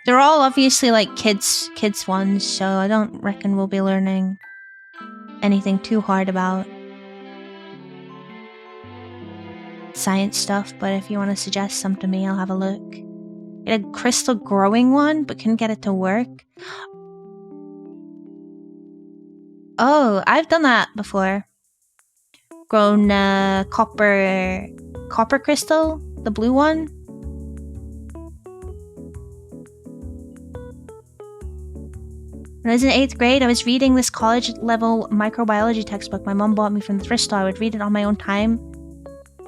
They're all obviously like kids ones, so I don't reckon we'll be learning anything too hard about science stuff, but if you want to suggest some to me, I'll have a look. Get a crystal growing one, but couldn't get it to work. Oh, I've done that before. Grown copper crystal, the blue one. When I was in 8th grade, I was reading this college-level microbiology textbook my mom bought me from the thrift store. I would read it on my own time.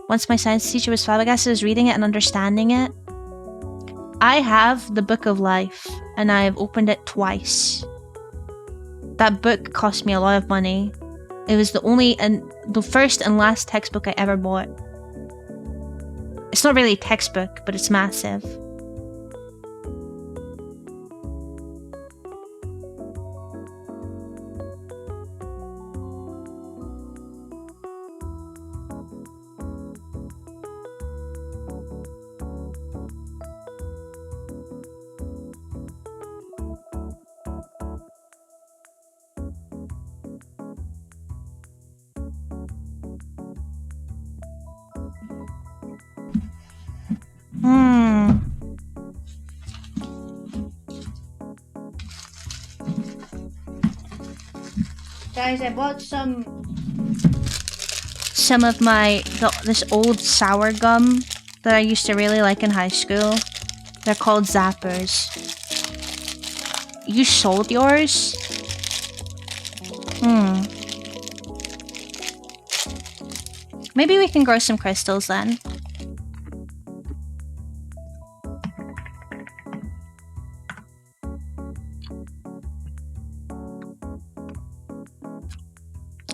Once my science teacher was flabbergasted, I was reading it and understanding it. I have the Book of Life, and I have opened it twice. That book cost me a lot of money. It was the first and last textbook I ever bought. It's not really a textbook, but it's massive. Guys, I bought some of this old sour gum that I used to really like in high school. They're called Zappers. You sold yours? Maybe we can grow some crystals then.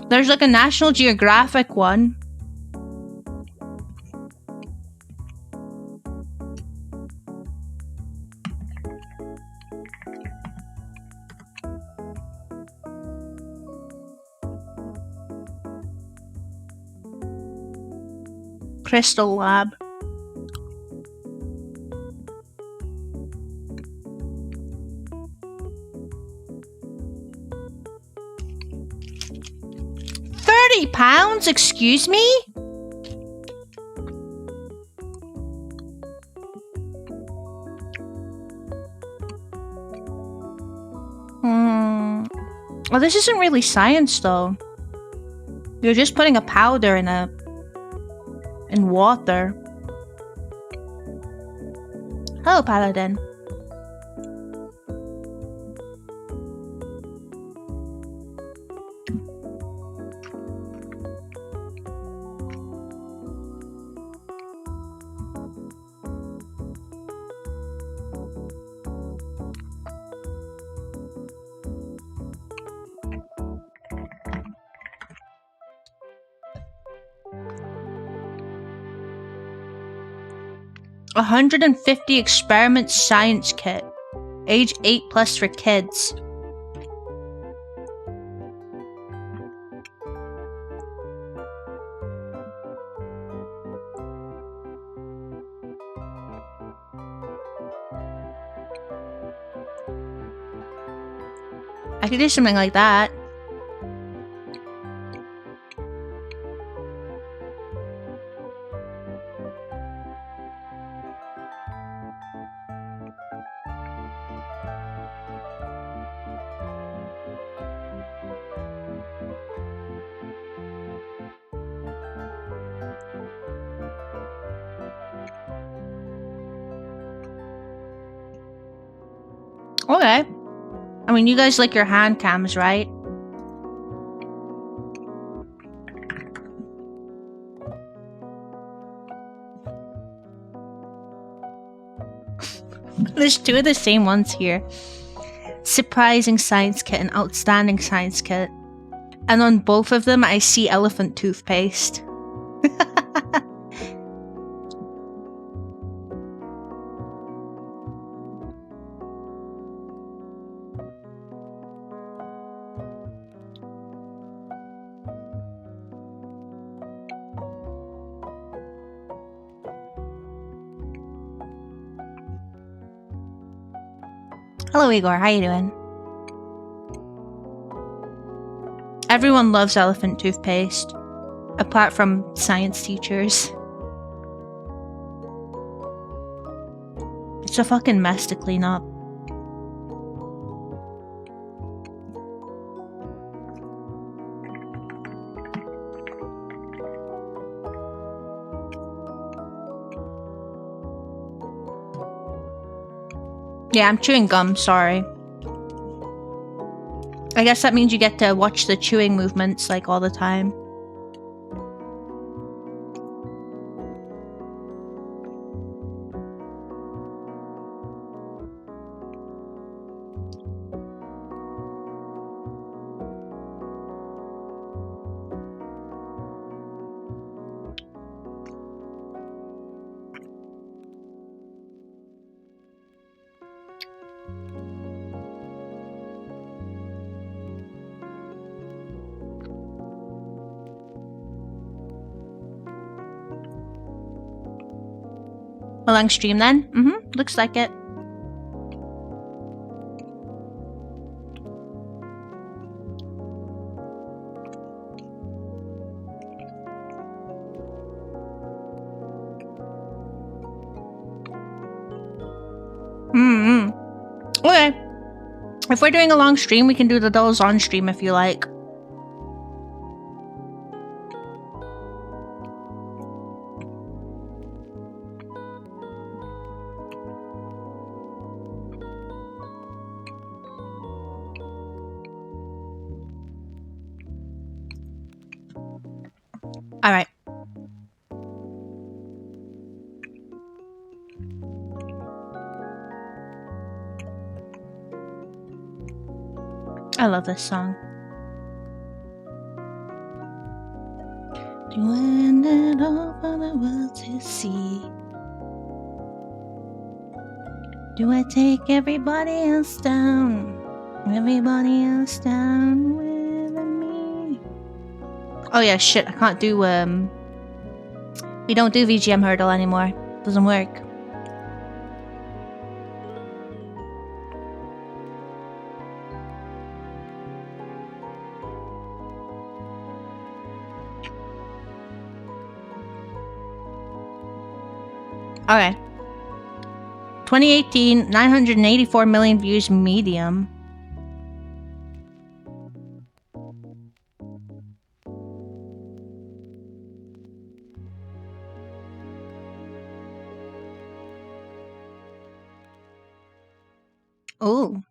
There's like a National Geographic one. Crystal Lab. £30? Excuse me? Well, this isn't really science though. You're just putting a powder in water. Hello, Paladin. $150 experiment science kit. Age 8+ for kids. I could do something like that. Okay. I mean, you guys like your hand cams, right? There's two of the same ones here. Surprising science kit and outstanding science kit. And on both of them, I see elephant toothpaste. Hello, Igor. How you doing? Everyone loves elephant toothpaste, apart from science teachers. It's a fucking mess to clean up. Yeah, I'm chewing gum, sorry. I guess that means you get to watch the chewing movements, like, all the time. A long stream then? Looks like it. Okay. If we're doing a long stream, we can do the dolls on stream if you like. All right. I love this song. Doing it all for the world to see. Do I take everybody else down? Everybody else down with me? Oh yeah, shit, I can't do, we don't do VGM hurdle anymore. Doesn't work. Okay. 2018, 984 million views, medium. Oh.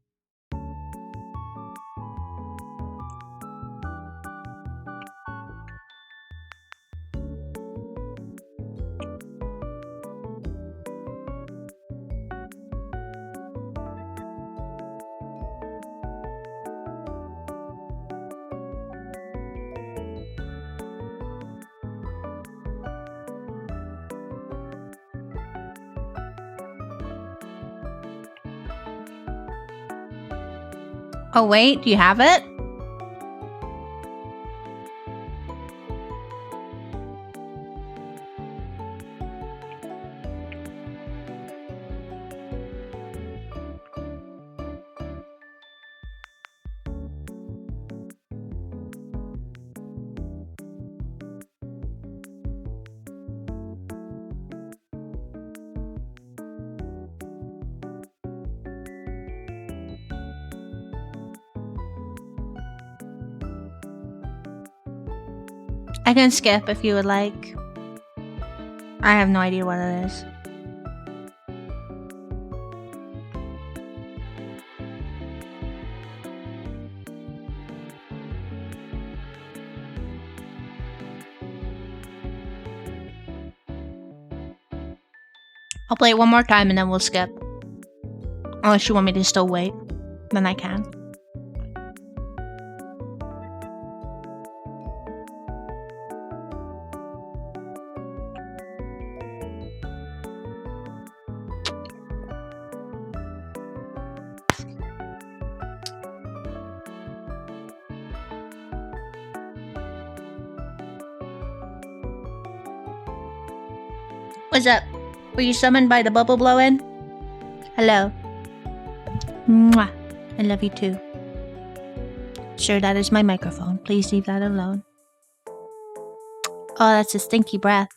Oh wait, do you have it? I can skip if you would like. I have no idea what it is. I'll play it one more time and then we'll skip. Unless you want me to still wait, then I can. What's up? Were you summoned by the bubble blowing? Hello. Mwah. I love you too. Sure, that is my microphone. Please leave that alone. Oh, that's a stinky breath.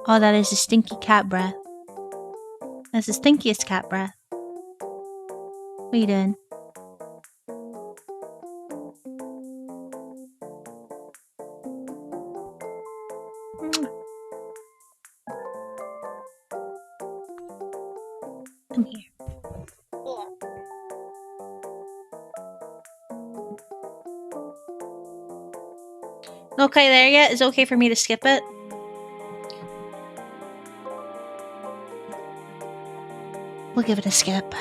Oh, that is a stinky cat breath. That's the stinkiest cat breath. What are you doing? Come here. Okay, there yet? Is it okay for me to skip it? We'll give it a skip.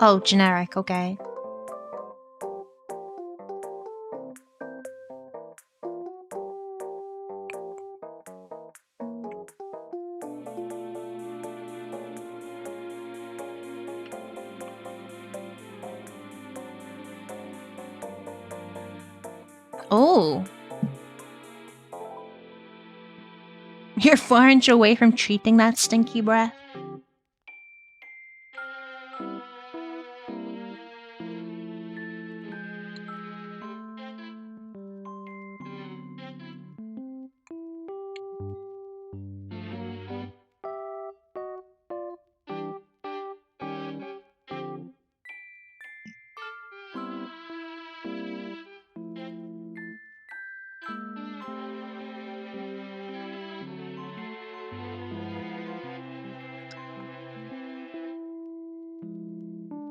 Oh, generic, okay. Oh. You're 4 inches away from treating that stinky breath.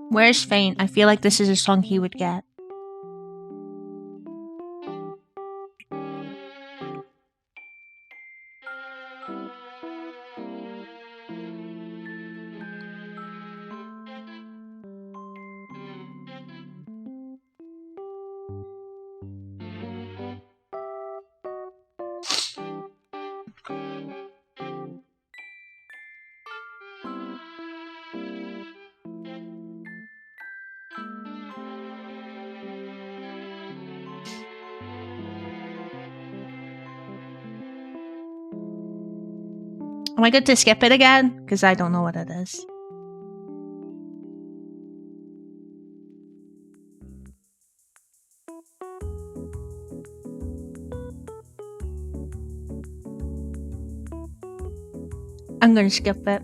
Where's Faint? I feel like this is a song he would get. Am I good to skip it again? Because I don't know what it is. I'm gonna skip it.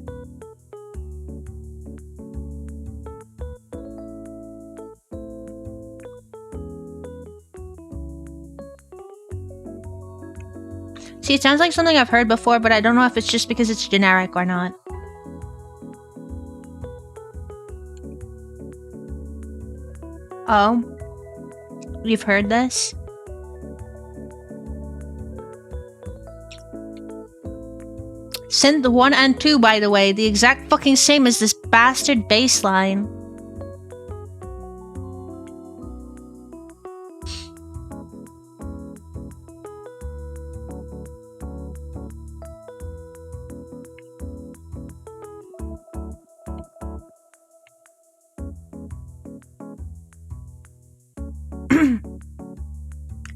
See, it sounds like something I've heard before, but I don't know if it's just because it's generic or not. Oh? You've heard this? Synth 1 and 2, by the way, the exact fucking same as this bastard bass line.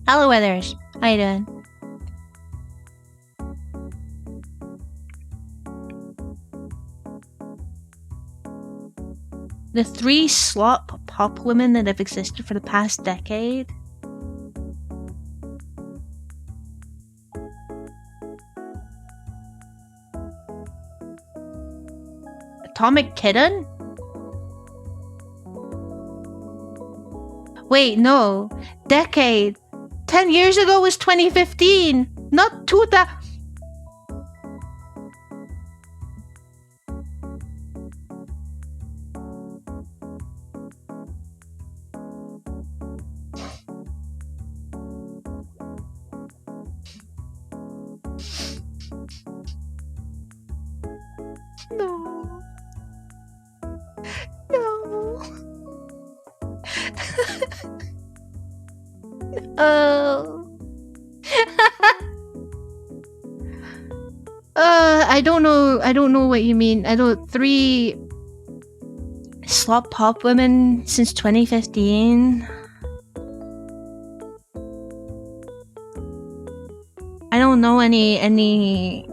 Hello, Withers. How you doing? The 3 slop pop women that have existed for the past decade. Atomic Kitten? Wait, no. Decade. 10 years ago was 2015. Not 2000. No. No. Oh. I don't know. I don't know what you mean. I don't. 3 slop pop women since 2015. I don't know any.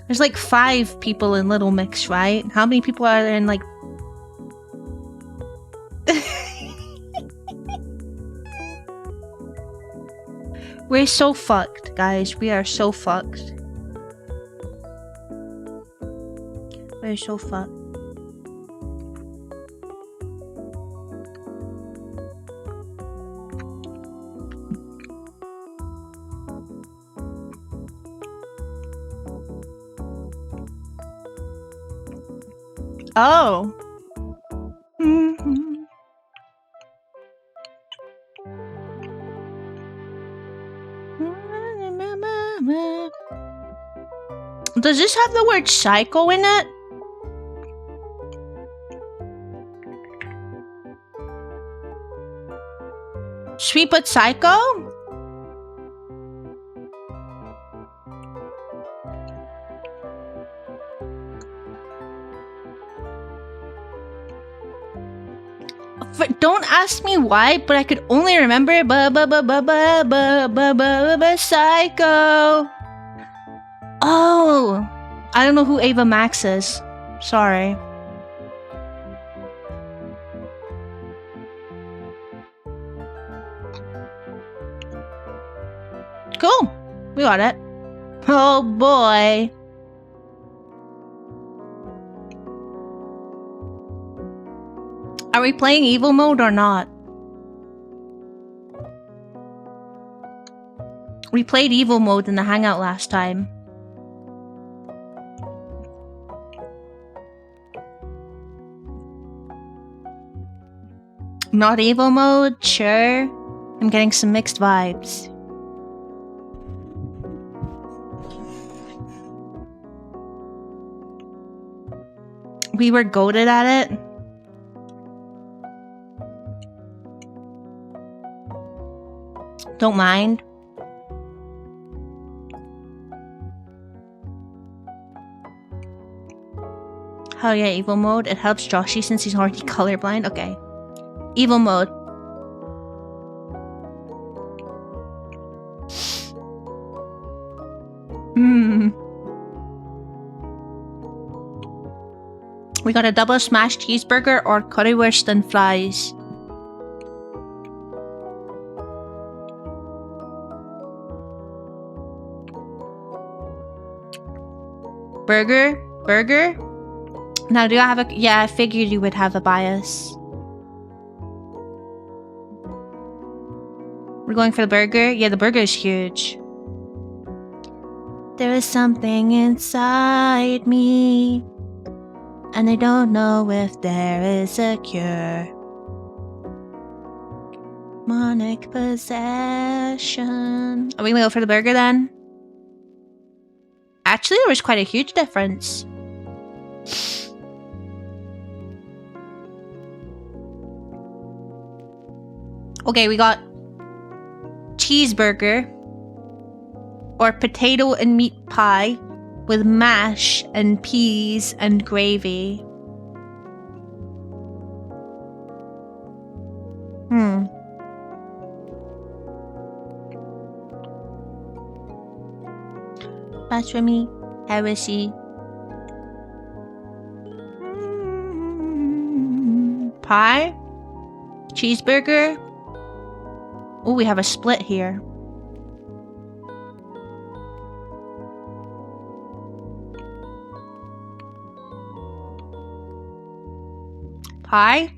There's like 5 people in Little Mix, right? How many people are there in like? We're so fucked, guys. We are so fucked. We're so fucked. Oh. Does this have the word psycho in it? Should we put psycho? Don't ask me why, but I could only remember psycho. Oh, I don't know who Ava Max is. Sorry. Cool. We got it. Oh boy. Are we playing evil mode or not? We played evil mode in the hangout last time. Not evil mode? Sure. I'm getting some mixed vibes. We were goated at it. Don't mind. Oh yeah, evil mode. It helps Joshy since he's already colorblind. Okay. Evil mode. We got a double smash cheeseburger or currywurst and fries. Burger? Burger? Now, do I have a... Yeah, I figured you would have a bias. We're going for the burger? Yeah, the burger is huge. There is something inside me, and I don't know if there is a cure. Demonic possession. Are we gonna go for the burger then? Actually, there was quite a huge difference. Okay, we got cheeseburger or potato and meat pie with mash and peas and gravy. Blasphemy, heresy. Pie? Cheeseburger? Oh, we have a split here. pie.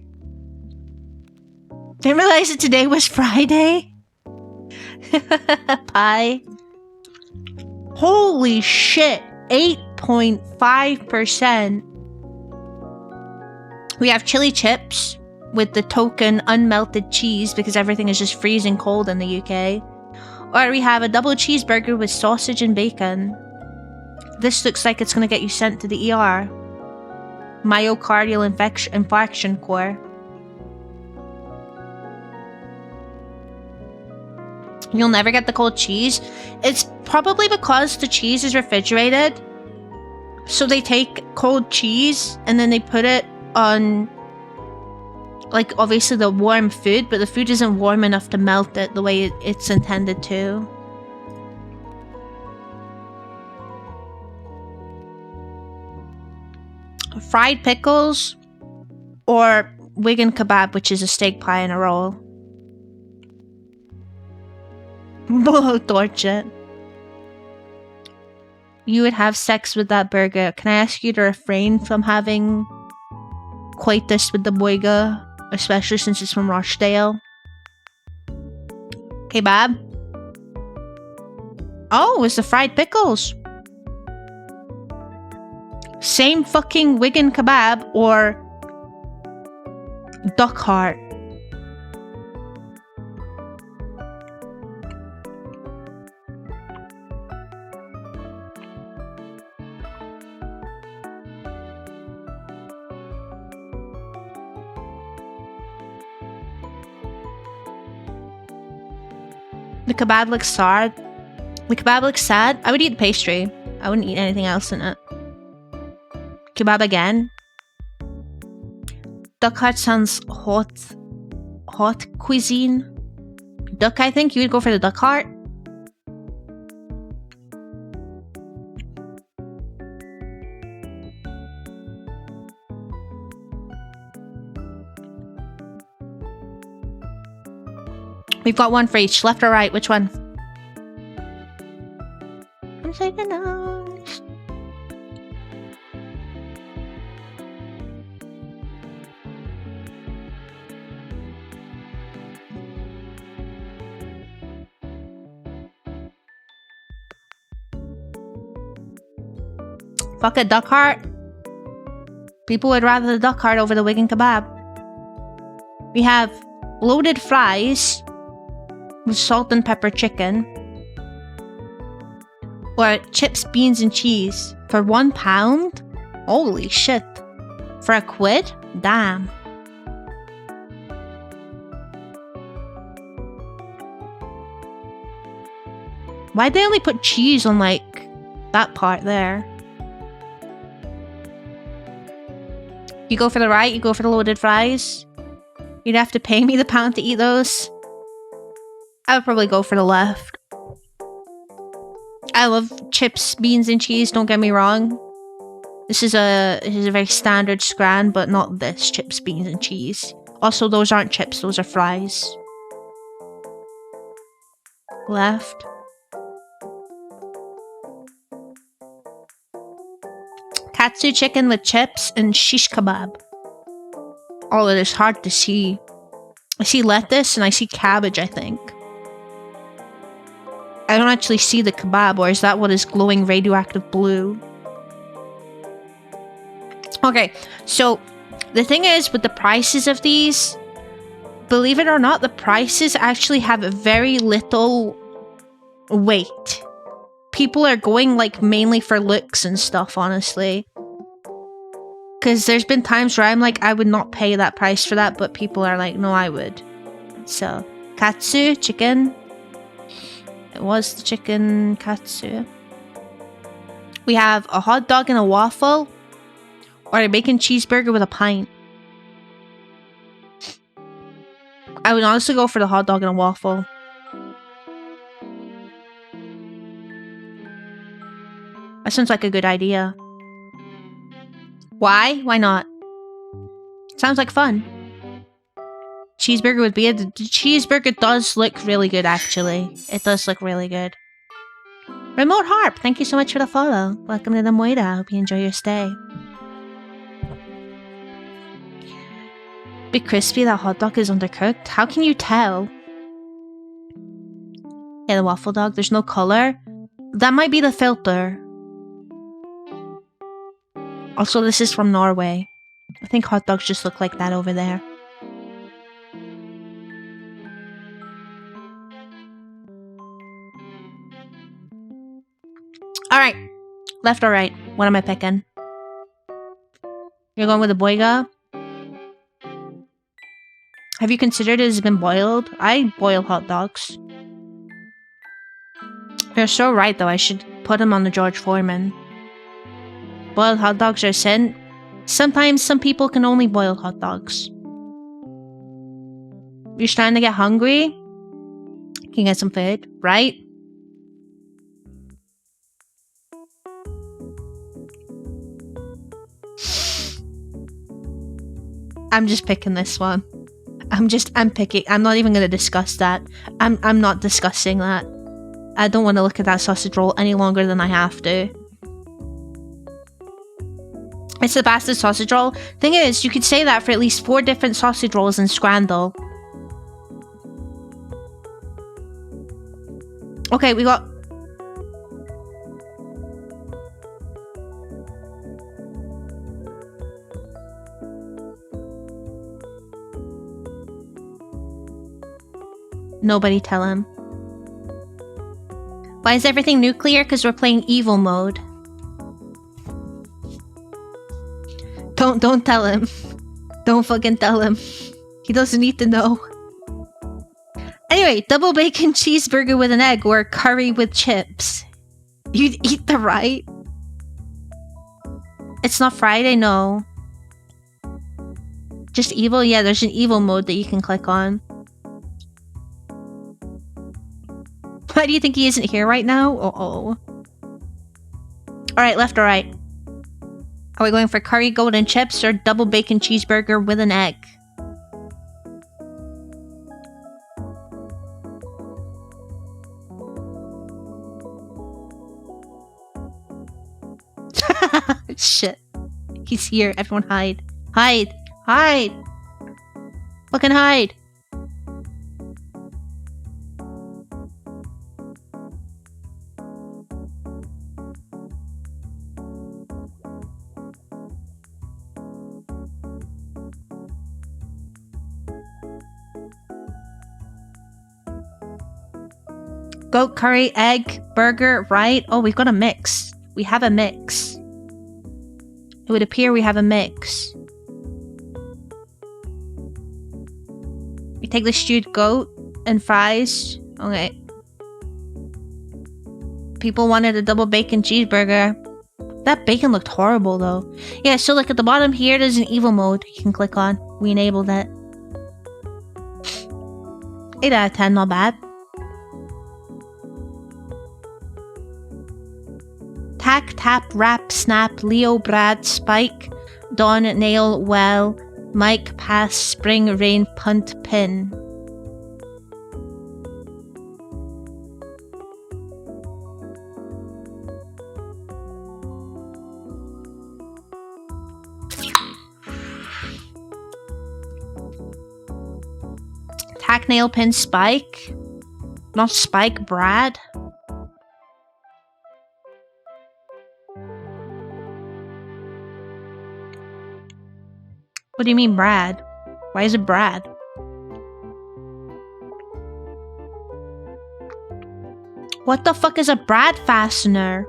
Didn't realize that today was Friday. Pie. Holy shit. 8.5%. We have chili chips with the token unmelted cheese because everything is just freezing cold in the UK. Or we have a double cheeseburger with sausage and bacon. This looks like it's going to get you sent to the ER. Myocardial infarction core. You'll never get the cold cheese. It's probably because the cheese is refrigerated. So they take cold cheese and then they put it on, like, obviously the warm food, but the food isn't warm enough to melt it the way it's intended to. Fried pickles or Wigan kebab, which is a steak pie and a roll. Torch it. You would have sex with that burger. Can I ask you to refrain from having coitus with the boiga, especially since it's from Rochdale? Kebab? Oh, it's the fried pickles. Same fucking Wigan kebab or duck heart. The kebab looks sad. The kebab looks sad. I would eat the pastry. I wouldn't eat anything else in it. Kebab again. Duck heart sounds hot. Hot cuisine. Duck, I think you would go for the duck heart. We've got one for each. Left or right? Which one? I'm taking notes. Fuck it, duck heart. People would rather the duck heart over the Wigan kebab. We have loaded fries with salt and pepper chicken, or chips, beans, and cheese for £1. Holy shit! For £1? Damn. Why'd they only put cheese on, like, that part there? You go for the right, you go for the loaded fries. You'd have to pay me the £1 to eat those. I would probably go for the left. I love chips, beans, and cheese, don't get me wrong. This is a very standard scran, but not this chips, beans, and cheese. Also, those aren't chips, those are fries. Left. Katsu chicken with chips and shish kebab. Oh, it is hard to see. I see lettuce and I see cabbage, I think. I don't actually see the kebab, or is that what is glowing radioactive blue? Okay, so the thing is with the prices of these, believe it or not, the prices actually have very little weight. People are going like mainly for looks and stuff, honestly. Because there's been times where I'm like, I would not pay that price for that, but people are like, no, I would. So, katsu, chicken. It was the chicken katsu. We have a hot dog and a waffle, or a bacon cheeseburger with a pint. I would honestly go for the hot dog and a waffle. That sounds like a good idea. Why? Why not? Sounds like fun. Cheeseburger would be it. The cheeseburger does look really good, actually. It does look really good. Remote Harp, thank you so much for the follow. Welcome to the Moida. I hope you enjoy your stay. be crispy, that hot dog is undercooked? How can you tell? Yeah, the waffle dog, there's no color. That might be the filter. Also, this is from Norway. I think hot dogs just look like that over there. Alright. Left or right? What am I picking? You're going with the boiga? Have you considered it has been boiled? I boil hot dogs. You're so right, though. I should put them on the George Foreman. Boiled hot dogs are a sin. Sometimes some people can only boil hot dogs. You're starting to get hungry? Can you get some food, right? I'm just picking this one. I'm picking. I'm not even going to discuss that. I'm not discussing that. I don't want to look at that sausage roll any longer than I have to. It's the bastard sausage roll. Thing is, you could say that for at least 4 different sausage rolls in Scrandle. Okay, we got... Nobody tell him. Why is everything nuclear? Because we're playing evil mode. Don't tell him. Don't fucking tell him. He doesn't need to know. Anyway, double bacon cheeseburger with an egg or curry with chips. You'd eat the right? It's not Friday, no. Just evil? Yeah, there's an evil mode that you can click on. Why do you think he isn't here right now? Uh-oh. Alright, left or right? Are we going for curry, golden chips, or double bacon cheeseburger with an egg? Shit. He's here. Everyone hide. Hide! Hide! Fucking hide! Goat curry, egg, burger, right? Oh, we've got a mix. We have a mix. It would appear we have a mix. We take the stewed goat and fries. Okay. People wanted a double bacon cheeseburger. That bacon looked horrible though. Yeah, so like at the bottom here, there's an evil mode you can click on. We enabled it. 8 out of 10, not bad. Tack, tap, rap, snap, Leo, Brad, Spike, Don, Nail, Well, Mike, Pass, Spring, Rain, Punt, Pin. Tack, Nail, Pin, Spike? Not Spike, Brad? What do you mean, Brad? Why is it Brad? What the fuck is a Brad fastener?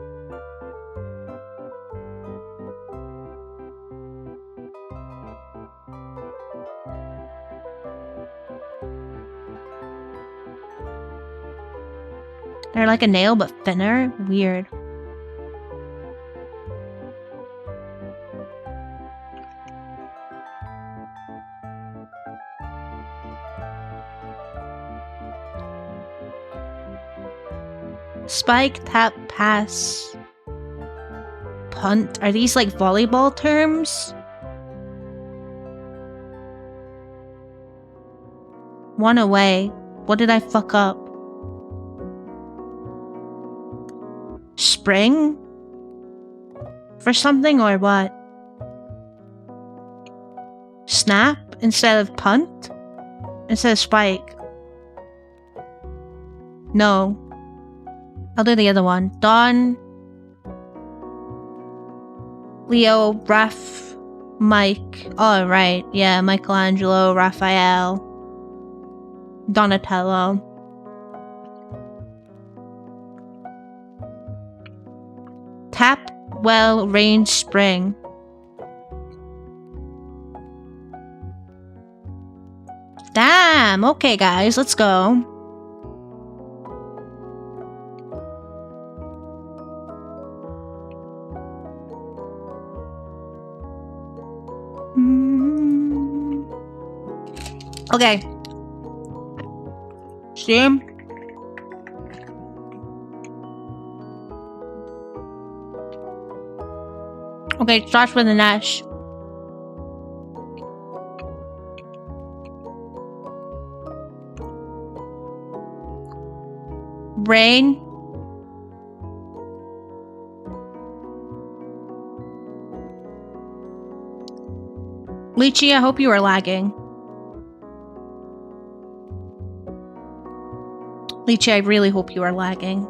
They're like a nail but thinner? Weird. Spike, tap, pass, punt. Are these like volleyball terms? One away. What did I fuck up? Spring? For something or what? snap instead of punt? Instead of spike? No. I'll do the other one. Don, Leo, Raf, Mike. Oh, right. Yeah, Michelangelo, Raphael, Donatello. Tap, well, range, spring. Damn! Okay, guys, let's go. Okay. Steam. Okay, it starts with an Ash. Rain. Lychee, I hope you are lagging. Lychee, I really hope you are lagging.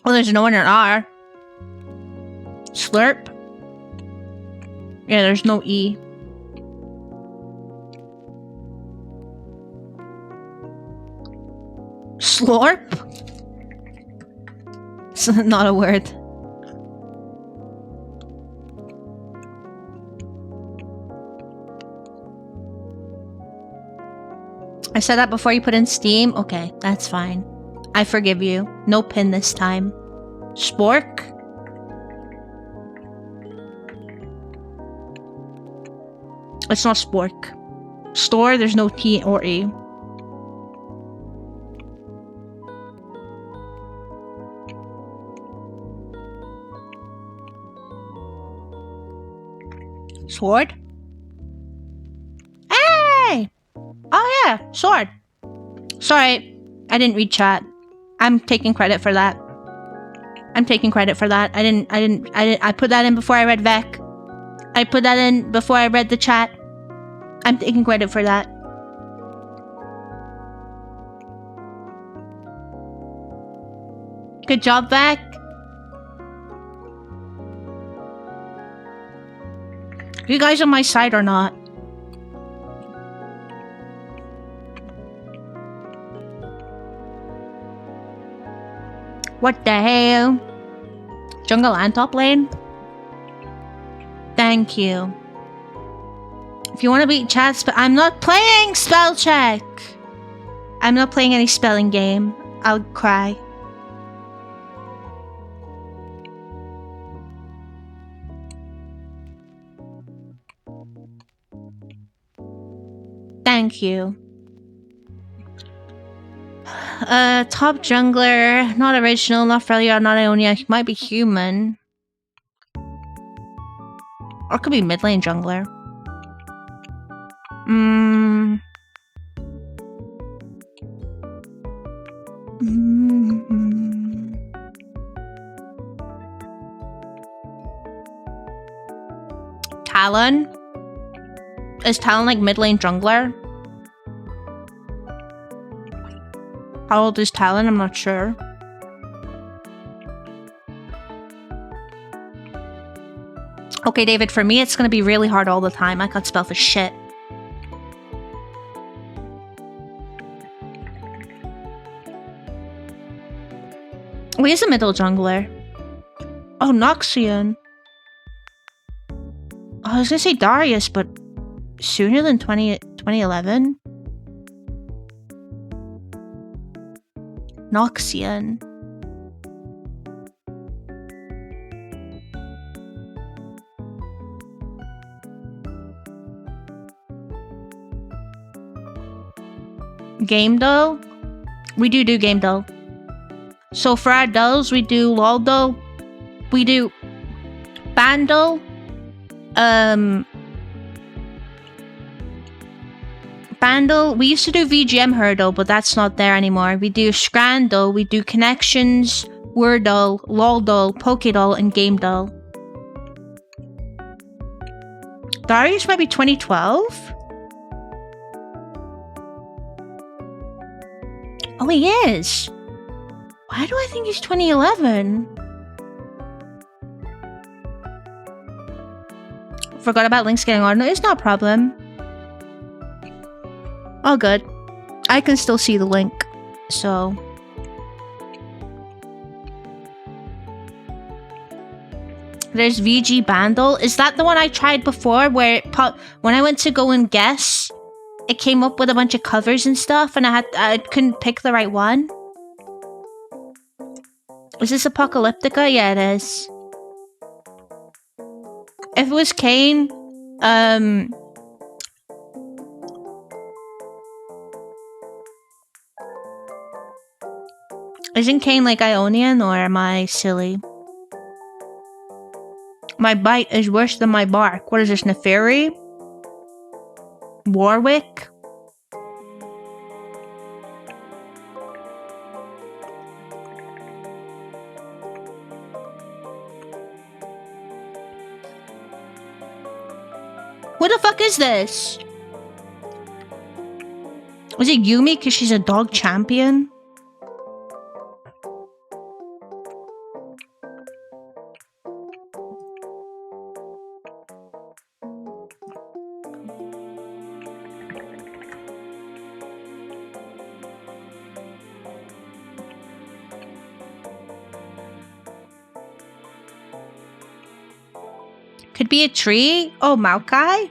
Oh, there's no one in R. Slurp. Yeah, there's no E. Slorp? It's not a word. I said that before you put in Steam? Okay, that's fine. I forgive you. No pin this time. Spork? It's not spork. Store, there's no T or E. Sword? Hey! Oh yeah, sword. Sorry, I didn't read chat. I'm taking credit for that. I put that in before I read Vec. I put that in before I read the chat. I'm taking credit for that. Good job, Vec. You guys on my side or not? What the hell? Jungle and top lane? Thank you. If you want to beat chat, I'm not playing spell check. I'm not playing any spelling game. I'll cry. Thank you. Top jungler, not original, not Frelia, not Ionia. He might be human. Or it could be mid lane jungler. Talon? Is Talon like mid lane jungler? How old is Talon? I'm not sure. Okay, David, for me, it's gonna be really hard all the time. I can't spell for shit. Oh, he's a middle jungler. Oh, Noxian. Oh, I was gonna say Darius, but sooner than 2011? Noxian. Game Doll? We do Game Doll. So for our dolls, we do LOL Doll. We do Bandle. Bandle. We used to do VGM Hurdle, but that's not there anymore. We do Scrandle, we do Connections, Wordle, Loldle, Pokédoll, and Gamedoll. Darius might be 2012? Oh, he is. Why do I think he's 2011? Forgot about links getting on. No, it's not a problem. All good. I can still see the link, so... There's VG Bandle. Is that the one I tried before where when I went to go and guess, it came up with a bunch of covers and stuff and I couldn't pick the right one? Is this Apocalyptica? Yeah, it is. If it was Kane, isn't Kane like Ionian, or am I silly? My bite is worse than my bark. What is this, Neferi? Warwick? What the fuck is this? Was it Yumi because she's a dog champion? Could be a tree. Oh, Maokai?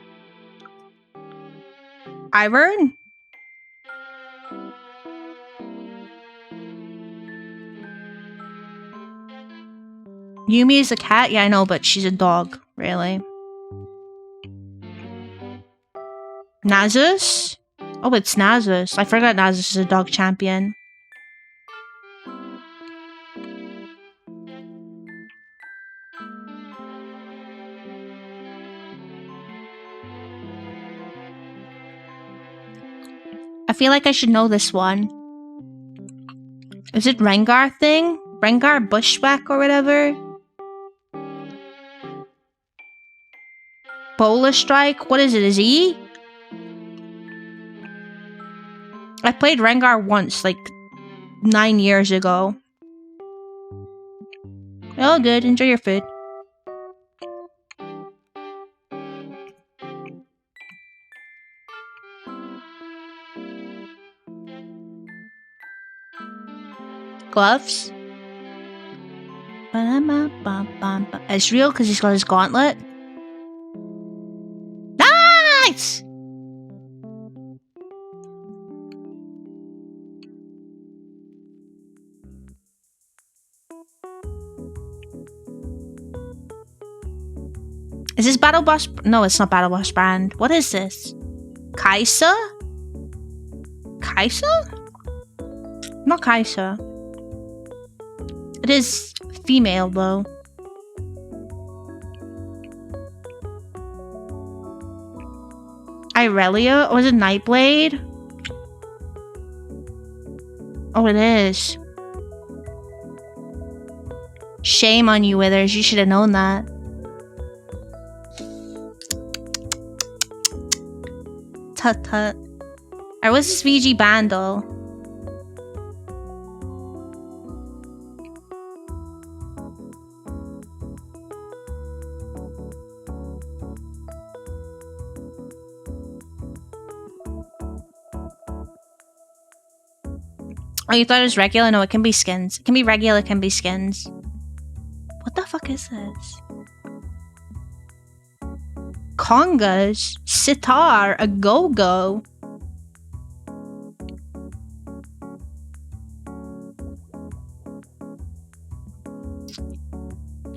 Ivern? Yumi is a cat? Yeah, I know, but she's a dog. Really? Nasus? Oh, it's Nasus. I forgot Nasus is a dog champion. I feel like I should know this one. Is it Rengar thing? Rengar Bushwhack or whatever? Bola Strike? What is it? Is E? I played Rengar once, like 9 years ago. Oh, good. Enjoy your food. Gloves? Ezreal, because he's got his gauntlet. Nice! Is this Battle Boss? No, it's not Battle Boss brand. What is this? Kaisa? Kaisa? Not Kaisa. It is female, though. Irelia? Or is it Nightblade? Oh, it is. Shame on you, Withers. You should have known that. Tut tut. Alright, what's this VG Bandle? Oh, you thought it was regular? No, it can be skins. It can be regular, it can be skins. What the fuck is this? Congas? Sitar? A go-go?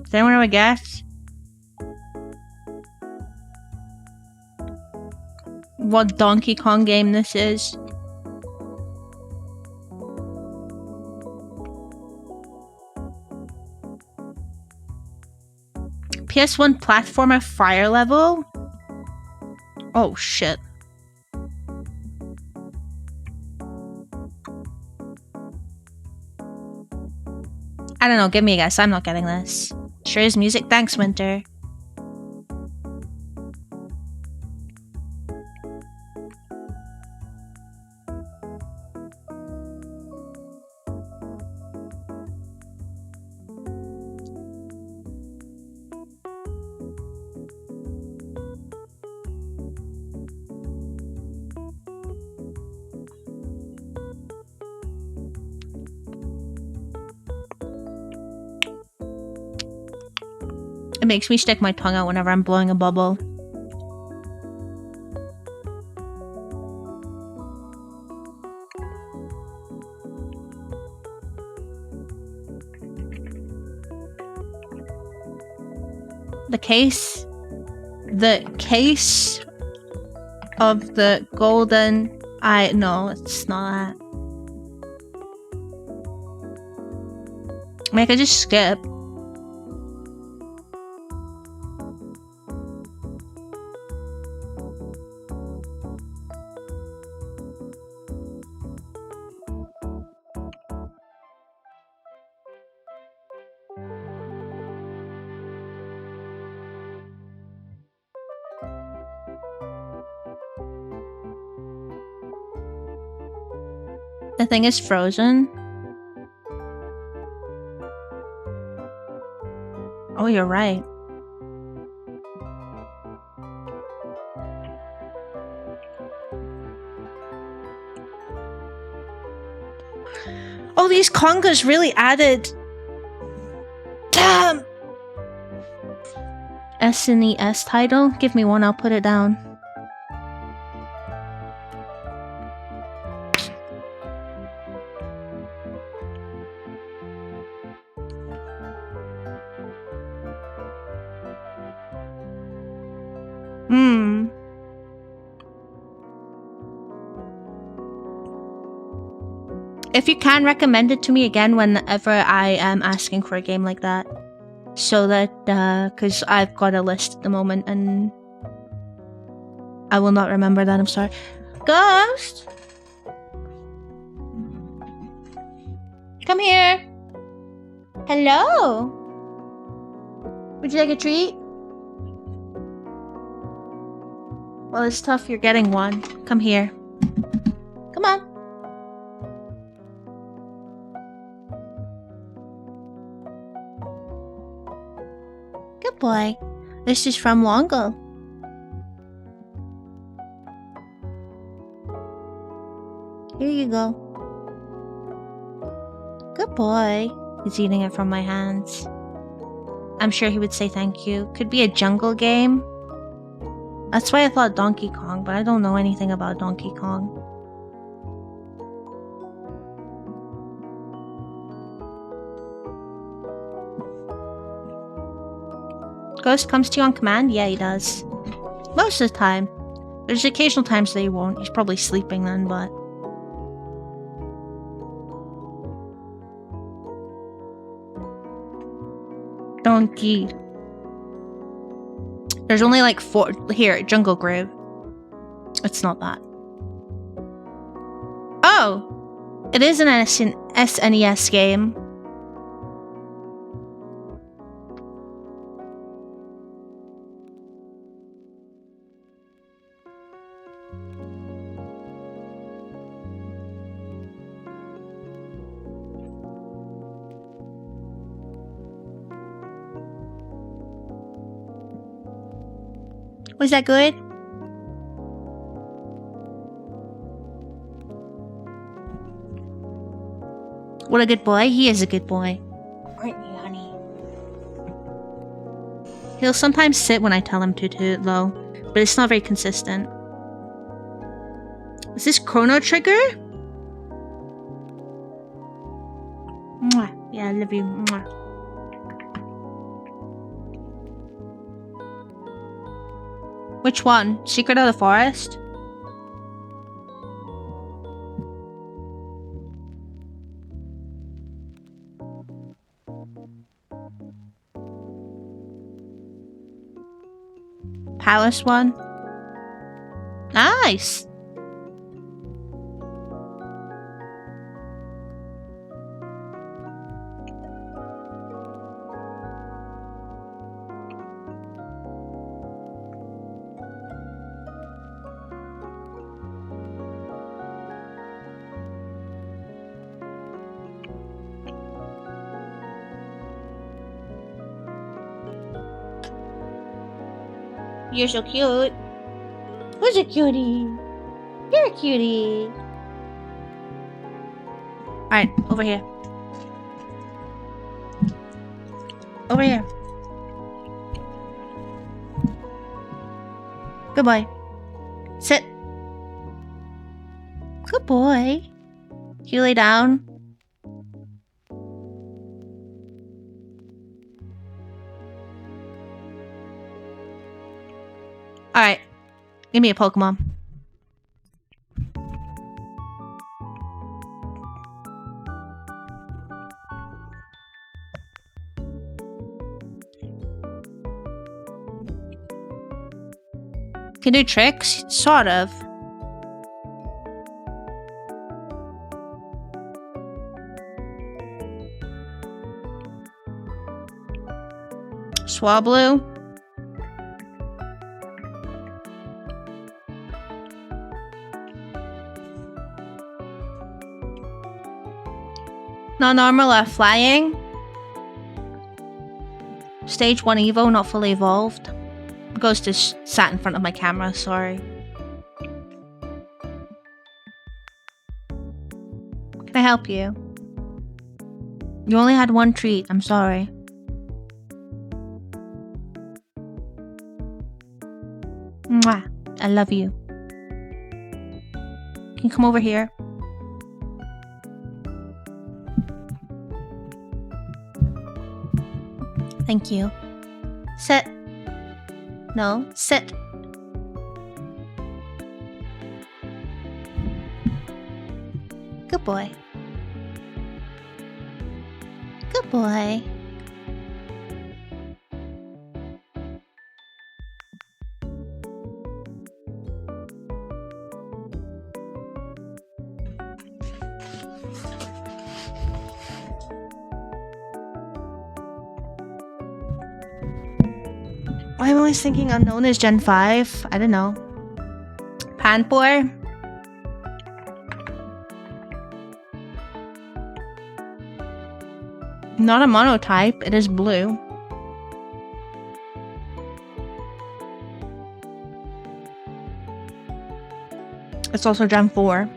Does anyone have a guess? What Donkey Kong game this is? PS1 platformer Fire Level? Oh shit. I don't know, give me a guess. I'm not getting this. Sure is music. Thanks, Winter. It makes me stick my tongue out whenever I'm blowing a bubble. The case of the golden eye. No, it's not that. I mean, I could just skip. The thing is frozen. Oh, you're right. Oh, these congas really added. Damn! SNES title? Give me one, I'll put it down. If you can, recommend it to me again whenever I am asking for a game like that. So that, because I've got a list at the moment and I will not remember that, I'm sorry. Ghost! Come here! Hello! Would you like a treat? Well, it's tough, you're getting one. Come here. Come on. Good boy. This is from Longo. Here you go. Good boy. He's eating it from my hands. I'm sure he would say thank you. Could be a jungle game. That's why I thought Donkey Kong, but I don't know anything about Donkey Kong. Ghost comes to you on command? Yeah, he does. Most of the time. There's occasional times that he won't. He's probably sleeping then, but... Donkey. There's only like 4... Here, Jungle Grove. It's not that. Oh! It is an SNES game. Was that good? What a good boy. He is a good boy. Aren't you, honey? He'll sometimes sit when I tell him to though, but it's not very consistent. Is this Chrono Trigger? Mwah. Yeah, I love you. Mwah. Which one? Secret of the Forest? Palace one? Nice! You're so cute. Who's a cutie? You're a cutie. Alright, over here. Over here. Good boy. Sit. Good boy. Can you lay down? Alright. Give me a Pokemon. Can do tricks? Sort of. Swablu? Non-normal flying? Stage 1 Evo, not fully evolved. Ghost just sat in front of my camera, sorry. Can I help you? You only had one treat, I'm sorry. Mwah, I love you. Can you come over here? Thank you. Sit. No, sit. Good boy. Good boy. I'm always thinking Unknown is Gen 5. I don't know. Panpour? Not a monotype, it is blue. It's also Gen 4.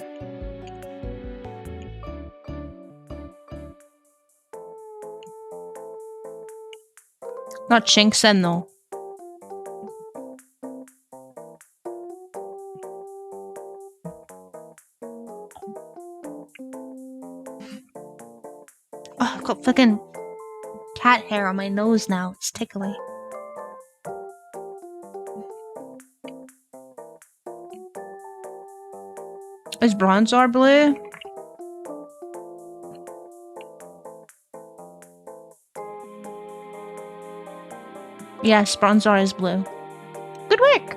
Not Shinxen though. Oh, I've got fucking cat hair on my nose now. It's tickly. Is Bronzor blue? Yes, Bronzor is blue. Good work!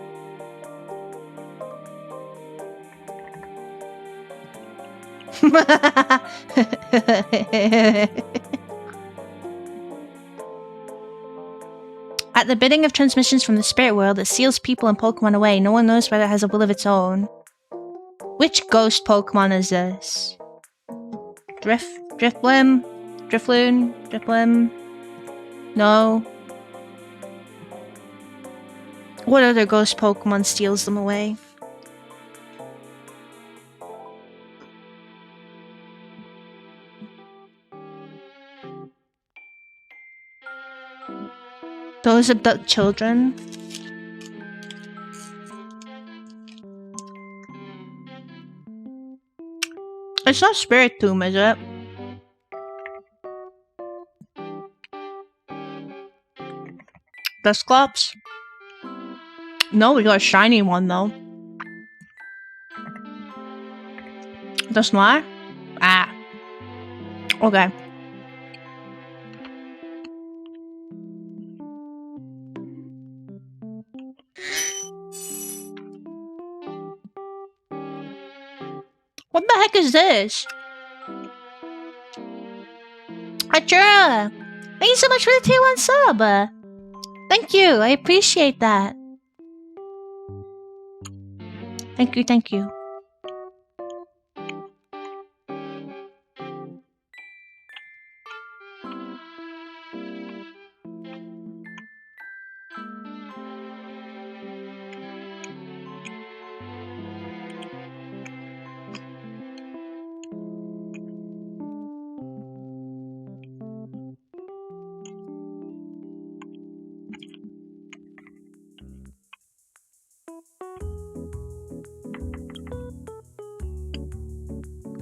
At the bidding of transmissions from the spirit world, it seals people and Pokemon away. No one knows whether it has a will of its own. Which ghost Pokemon is this? Drifblim? Drifloon? Drifblim? No. What other ghost Pokemon steals them away? Those abduct children? It's not Spiritomb, is it? Dusclops? No, we got a shiny one though. Dusknoir? Ah. Okay. What the heck is this? Achura! Thank you so much for the tier 1 sub! Thank you, I appreciate that. Thank you, thank you.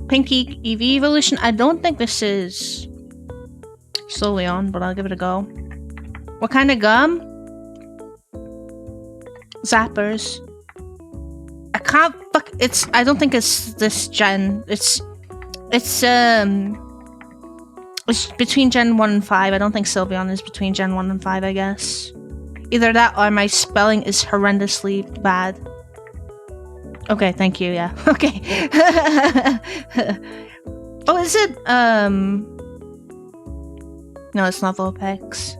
Pinky EV evolution. I don't think this is slowly on, but I'll give it a go. What kind of gum? Zappers. I can't fuck. I don't think it's this gen. It's between Gen 1 and 5. I don't think Sylveon is between Gen 1 and 5, I guess. Either that or my spelling is horrendously bad. Okay, thank you, yeah. Okay. Oh, is it, no, it's not Vulpix.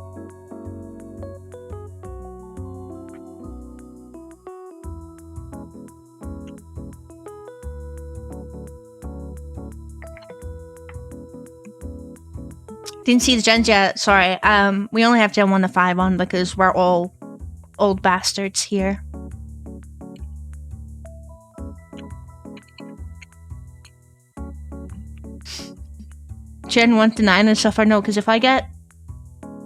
Didn't see the gens yet, sorry. We only have Gen 1 to 5 on because we're all old bastards here. Gen 1 to 9 and stuff, or no, because if I get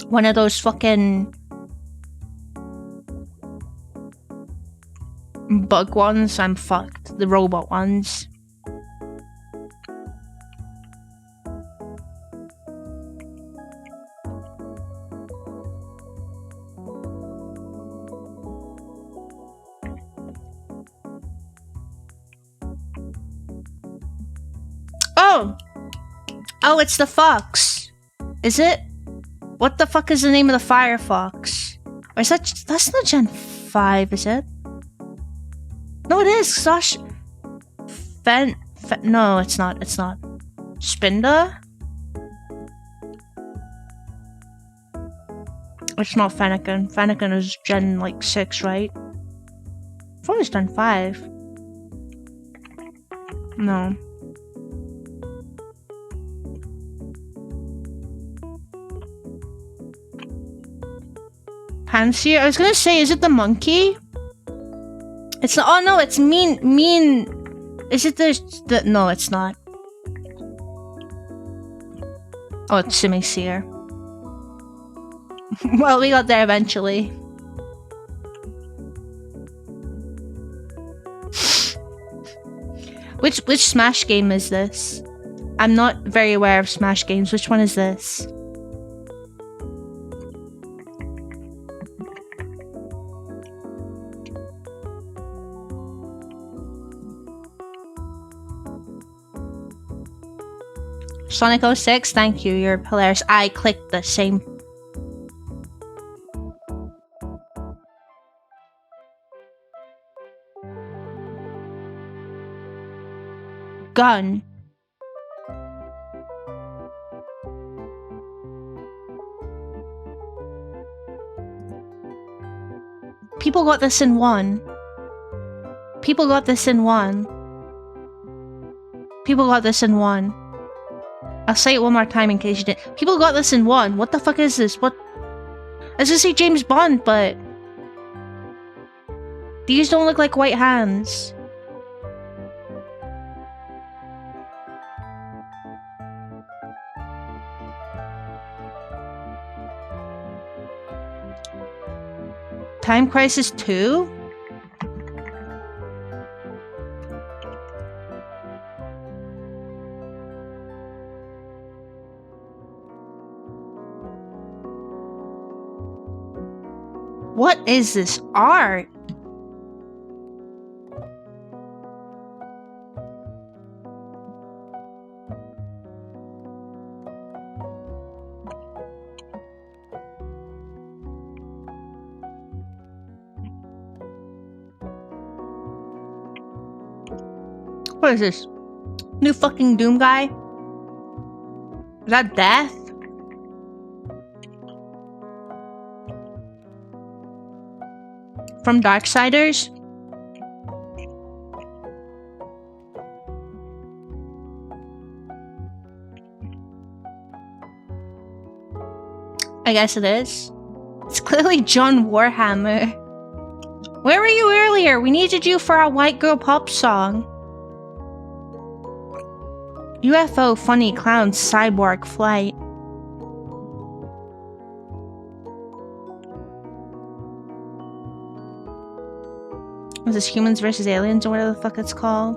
one of those fucking bug ones, I'm fucked. The robot ones. Oh, it's the fox. Is it? What the fuck is the name of the Firefox? Or is that's not Gen 5, is it? No, it is. Sosh... No, it's not. It's not. Spinda? It's not Fennekin. Fennekin is Gen, like, 6, right? I thought it was Gen 5. No. Pansear? I was gonna say, is it the monkey? It's not. Oh no, it's mean. Is it the? No, it's not. Oh, it's Simisear. Well, we got there eventually. Which Smash game is this? I'm not very aware of Smash games. Which one is this? Sonic 06, thank you, you're hilarious. I clicked the same. Gun. People got this in one. People got this in one. People got this in one. I'll say it one more time in case you didn't. People got this in one. What the fuck is this? What? I was gonna say James Bond, but these don't look like white hands. Time Crisis 2? What is this art? What is this? New fucking Doom guy? Is that Death? From Darksiders? I guess it is. It's clearly John Warhammer. Where were you earlier? We needed you for our white girl pop song. UFO funny clown cyborg flight. Was this Humans vs. Aliens or whatever the fuck it's called?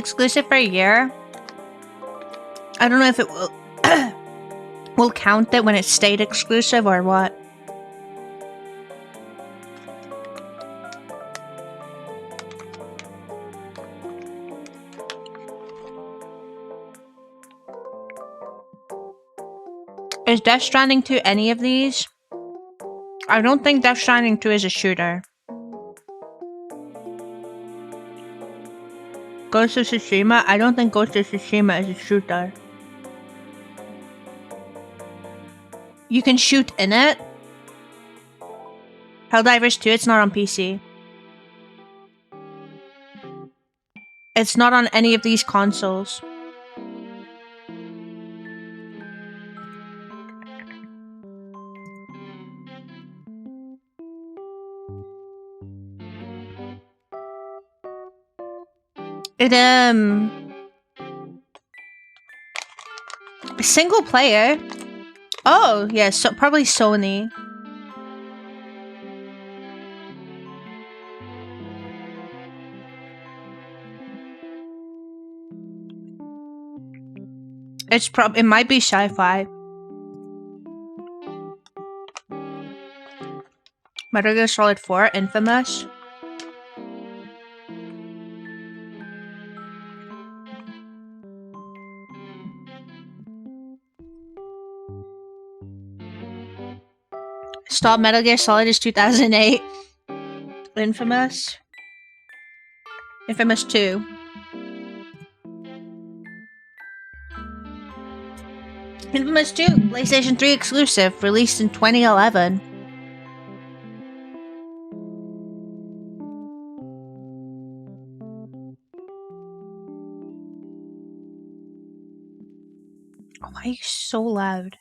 exclusive for a year. I don't know if it will will count it when it stayed exclusive or what. Is Death Stranding 2 any of these? I don't think Death Stranding 2 is a shooter. Ghost of Tsushima? I don't think Ghost of Tsushima is a shooter. You can shoot in it? Helldivers 2, it's not on PC. It's not on any of these consoles. It, single player? Oh, yeah, so probably Sony. It might be Sci-Fi. Metal Gear Solid 4, Infamous. Stop, Metal Gear Solid is 2008. Infamous. Infamous 2. Infamous 2, PlayStation 3 exclusive, released in 2011. Oh, why are you so loud?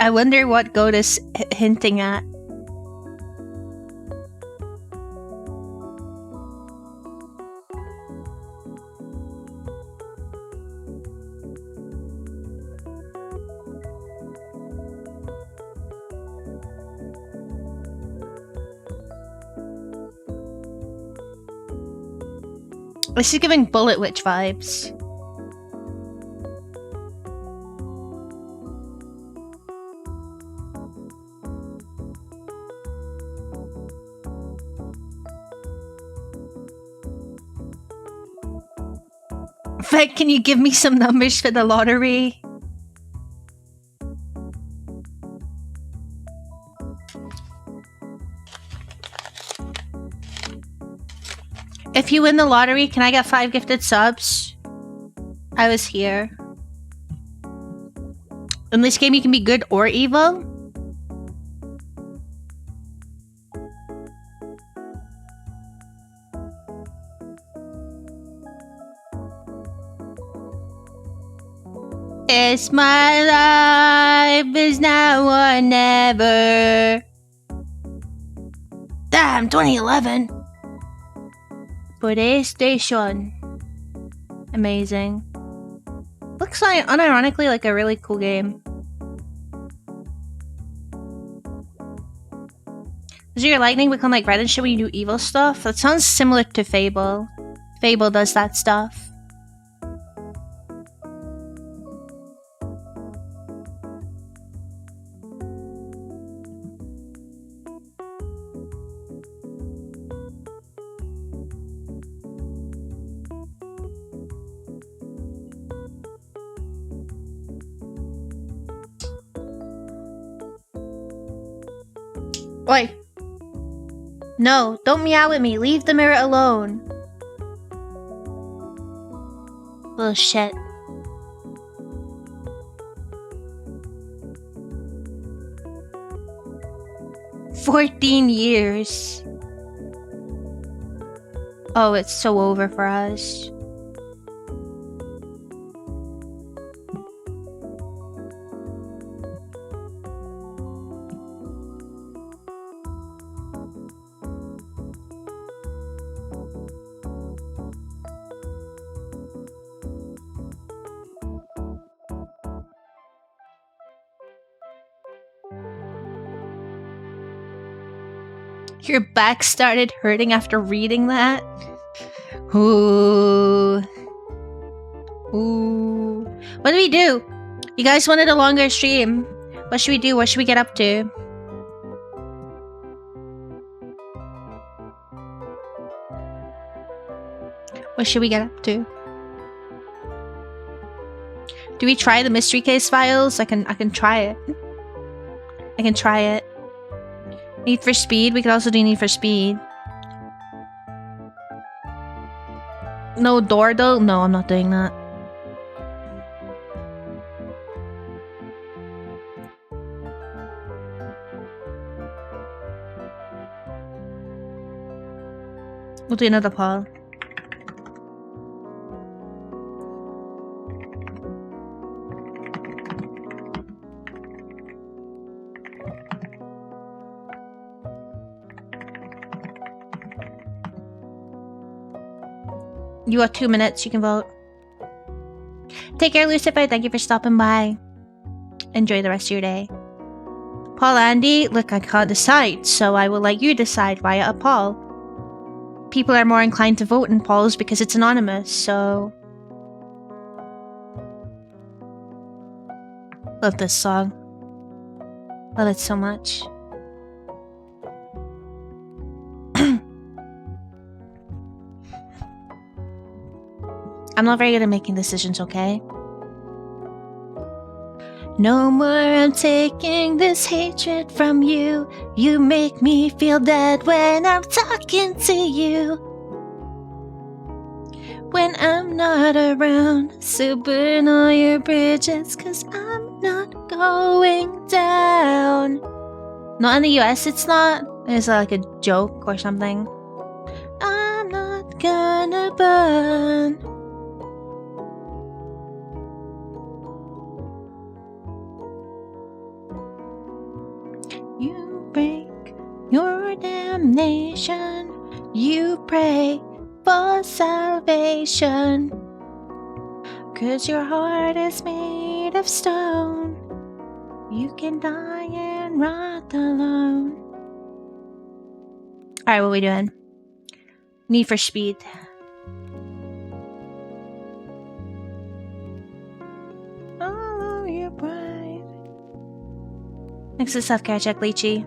I wonder what Goat is hinting at. This is giving Bullet Witch vibes. Fred, can you give me some numbers for the lottery? If you win the lottery, can I get 5 gifted subs? I was here. In this game, you can be good or evil? It's my life is now or never. Damn, 2011. PlayStation. Amazing. Looks like, unironically, like a really cool game. Does your lightning become like red and shit when you do evil stuff? That sounds similar to Fable. Fable does that stuff. Oi! No, don't meow at me. Leave the mirror alone. Little shit. $14 years. Oh, it's so over for us. Your back started hurting after reading that? Ooh. Ooh. What do we do? You guys wanted a longer stream. What should we do? What should we get up to? What should we get up to? Do we try the mystery case files? I can try it. I can try it. Need for Speed? We could also do Need for Speed. No door though? No, I'm not doing that. We'll do another Paul. You got 2 minutes, you can vote. Take care, Lucifer. Thank you for stopping by. Enjoy the rest of your day. Paul, Andy, look, I can't decide, so I will let you decide via a poll. People are more inclined to vote in polls because it's anonymous, so... Love this song. Love it so much. I'm not very good at making decisions, okay? No more I'm taking this hatred from you. You make me feel dead when I'm talking to you. When I'm not around, so burn all your bridges, 'cause I'm not going down. Not in the US, it's not. It's like a joke or something. I'm not gonna burn. You break your damnation. You pray for salvation. 'Cause your heart is made of stone. You can die and rot alone. Alright, what are we doing? Need for Speed. Follow your pride. Next is self-care check, Lychee.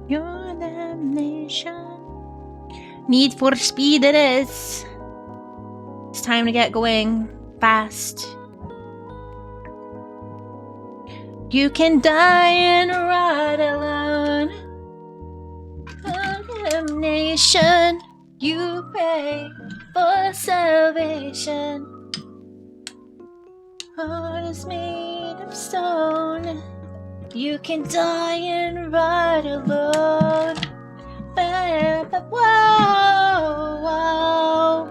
Your damnation. Need for Speed it is. It's time to get going fast. You can die and rot alone. Condemnation. You pray for salvation. Heart is made of stone. You can die and rot alone. Whoa, whoa.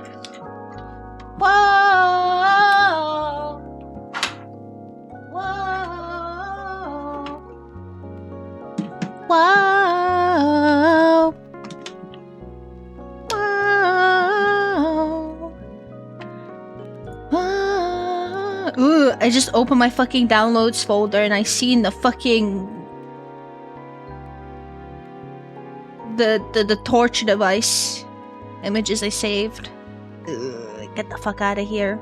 Whoa, whoa, whoa, whoa. Ooh, I just opened my fucking downloads folder and I seen the fucking the torch device images I saved. Ugh. Get the fuck out of here.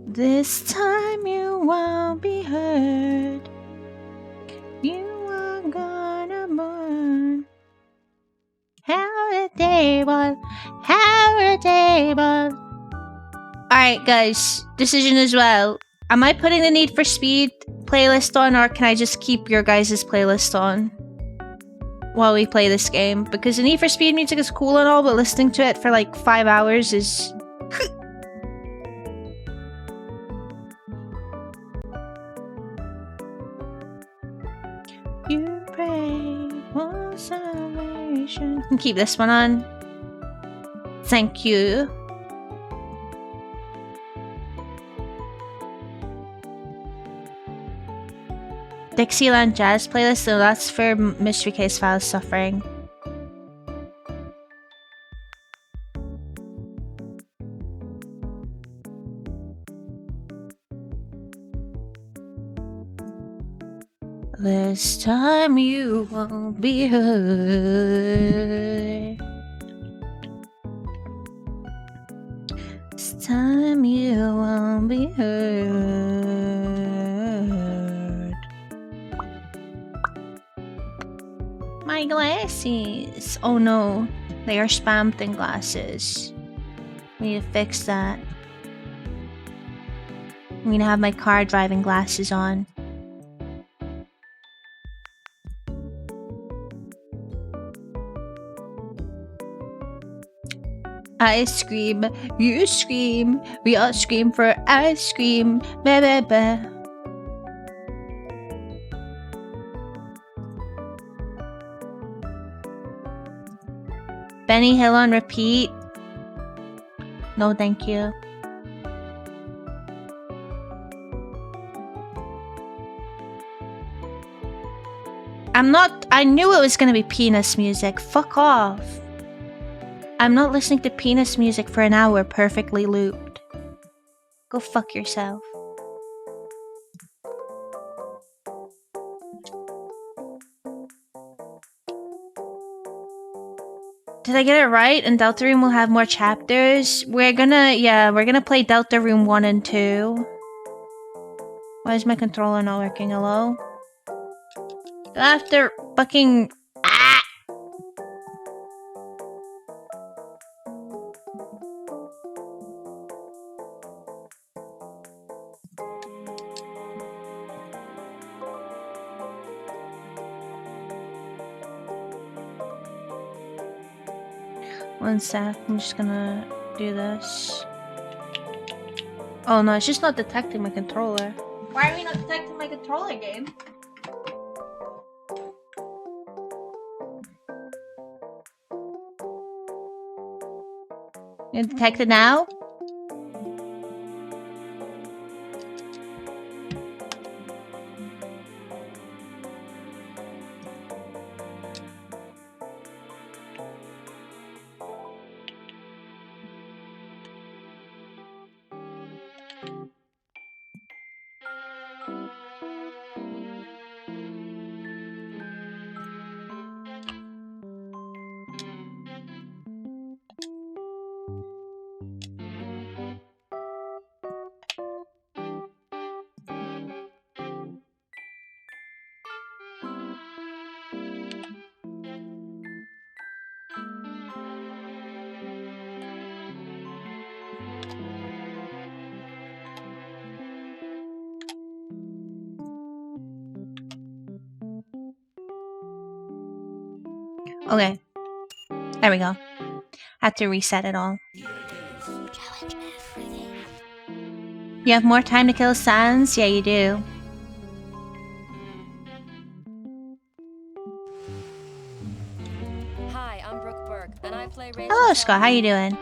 This time you won't be hurt. You are gonna burn. Horrible. Alright guys, decision as well. Am I putting the Need for Speed playlist on, or can I just keep your guys' playlist on while we play this game? Because the Need for Speed music is cool and all, but listening to it for like 5 hours is... You pray for salvation. Can keep this one on. Thank you. Dixieland Jazz playlist, so that's for Mystery Case Files Suffering. This time you won't be hurt. This time you won't be hurt. My glasses. Oh no, they are spammed in glasses. We need to fix that. I'm gonna have my car driving glasses on. I scream, you scream, we all scream for ice cream, baby. Benny Hill on repeat. No, thank you. I knew it was gonna be penis music. Fuck off. I'm not listening to penis music for an hour perfectly looped. Go fuck yourself. Did I get it right? And Deltarune will have more chapters? We're gonna play Deltarune 1 and 2. Why is my controller not working? Hello? After fucking... One sec, I'm just gonna do this. Oh no, it's just not detecting my controller. Why are we not detecting my controller, game? You detect it now? Okay. There we go. Had to reset it all. You have more time to kill Sans? Yeah, you do. Hi, I'm Brooke Burke, and I play Rachel. Hello, Scott. How you doing?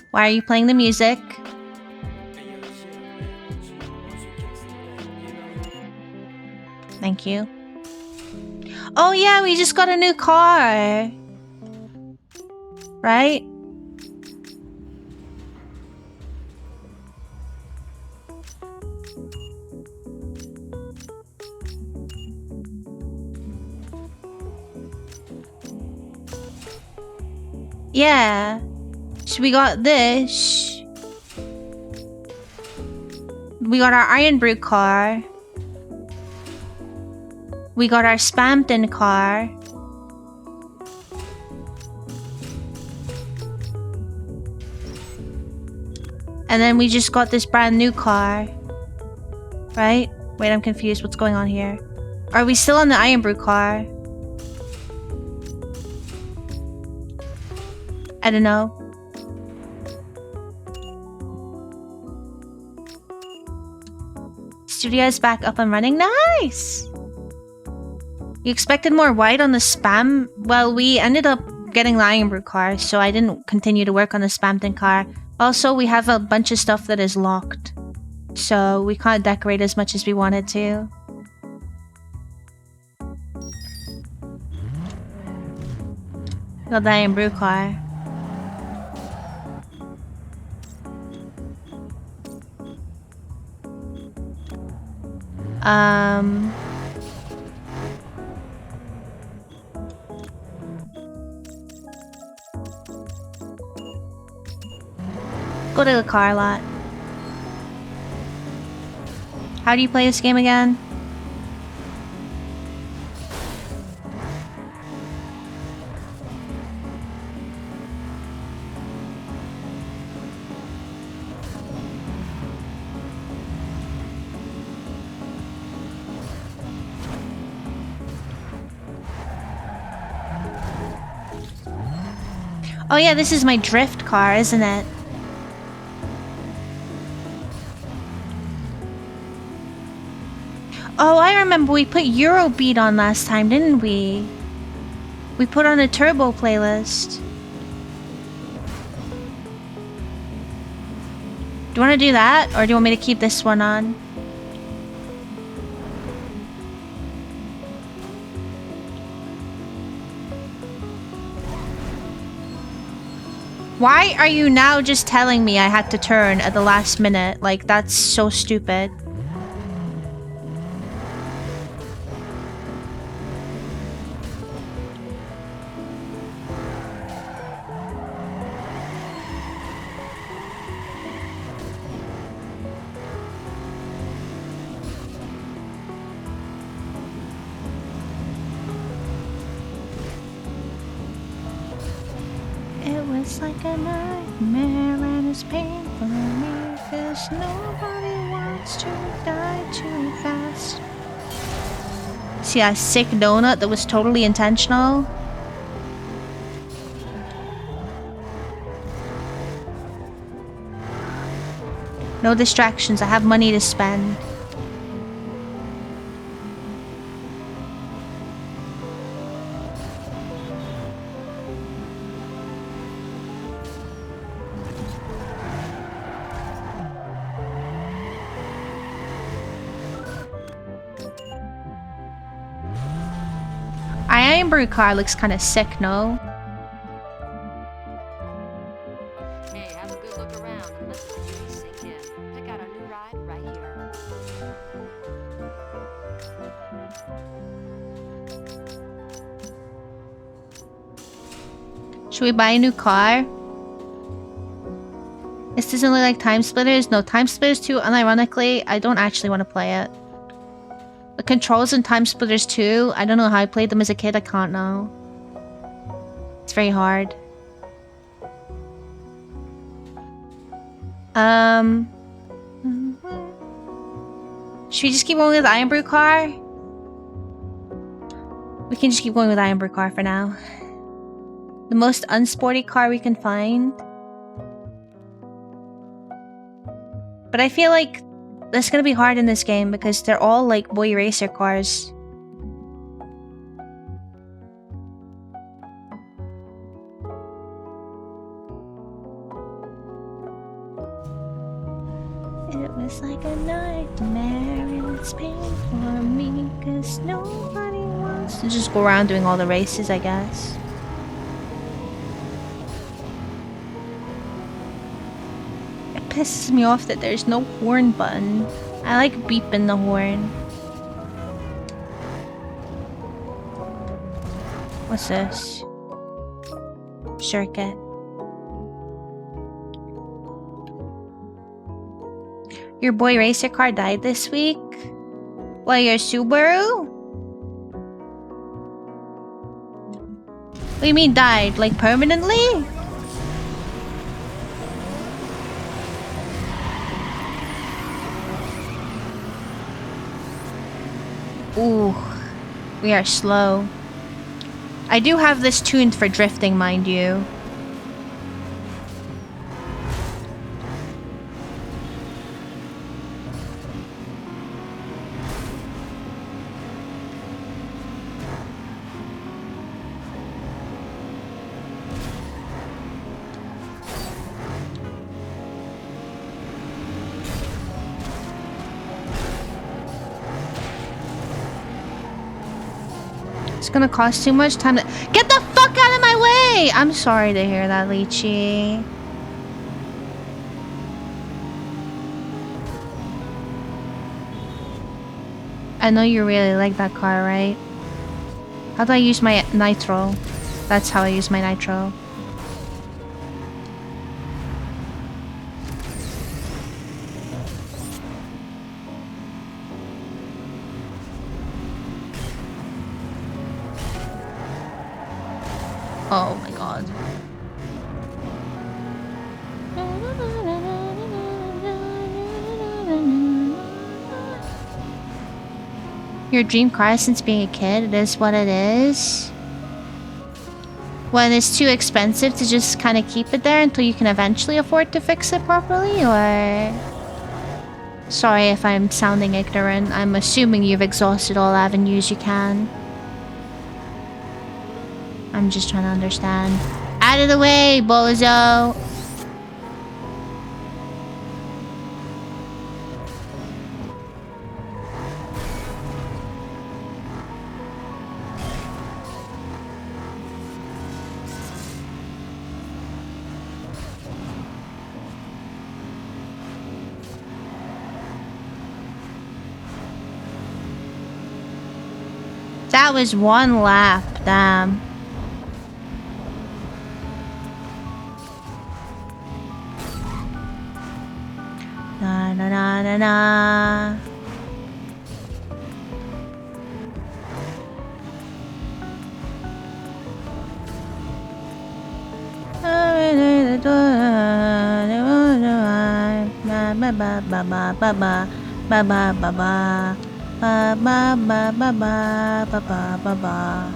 Why are you playing the music? Thank you. Oh yeah, we just got a new car. Right? Yeah. So we got this. We got our Iron Brew car. We got our Spampton car. And then we just got this brand new car. Right? Wait, I'm confused. What's going on here? Are we still on the Iron Brew car? I don't know. Studio is back up and running. Nice! You expected more white on the spam? Well, we ended up getting Lion Brew car, so I didn't continue to work on the Spamton car. Also, we have a bunch of stuff that is locked, so we can't decorate as much as we wanted to. Got Lion Brew car. Go to the car lot. How do you play this game again? Oh yeah, this is my drift car, isn't it? Oh, I remember we put Eurobeat on last time, didn't we? We put on a turbo playlist. Do you want to do that? Or do you want me to keep this one on? Why are you now just telling me I had to turn at the last minute? Like, that's so stupid. It's like a nightmare and it's painful for me, 'cause nobody wants to die too fast. See that sick donut that was totally intentional? No distractions, I have money to spend. Iron Brew car looks kind of sick, no? Hey, have a good look around and let the beauty sink in. Pick out a new ride right here. Should we buy a new car? This doesn't look like Time Splitters. No, Time Splitters 2, unironically, I don't actually want to play it. The controls in Time Splitters 2, I don't know how I played them as a kid, I can't know. It's very hard. Should we just keep going with Iron Brew car? We can just keep going with Iron Brew car for now. The most unsporty car we can find. But I feel like that's gonna be hard in this game because they're all like boy racer cars. It was like a nightmare and it's pain for me, 'cause nobody wants to just go around doing all the races, I guess. It pisses me off that there's no horn button. I like beeping the horn. What's this? Circuit. Your boy racer car died this week? Well, your Subaru? What do you mean died? Like permanently? Ooh, we are slow. I do have this tuned for drifting, mind you. It's gonna cost too much time to- Get the fuck out of my way! I'm sorry to hear that, Lychee. I know you really like that car, right? How do I use my nitro? That's how I use my nitro. Oh my god. Your dream car since being a kid, it is what it is. When it's too expensive to just kind of keep it there until you can eventually afford to fix it properly, or... Sorry if I'm sounding ignorant. I'm assuming you've exhausted all avenues you can. I'm just trying to understand. Out of the way, bozo! That was one lap, damn. Na na na na na. Ba ba ba ba ba ba ba ba ba ba ba. Ba ba ba ba ba ba ba ba ba.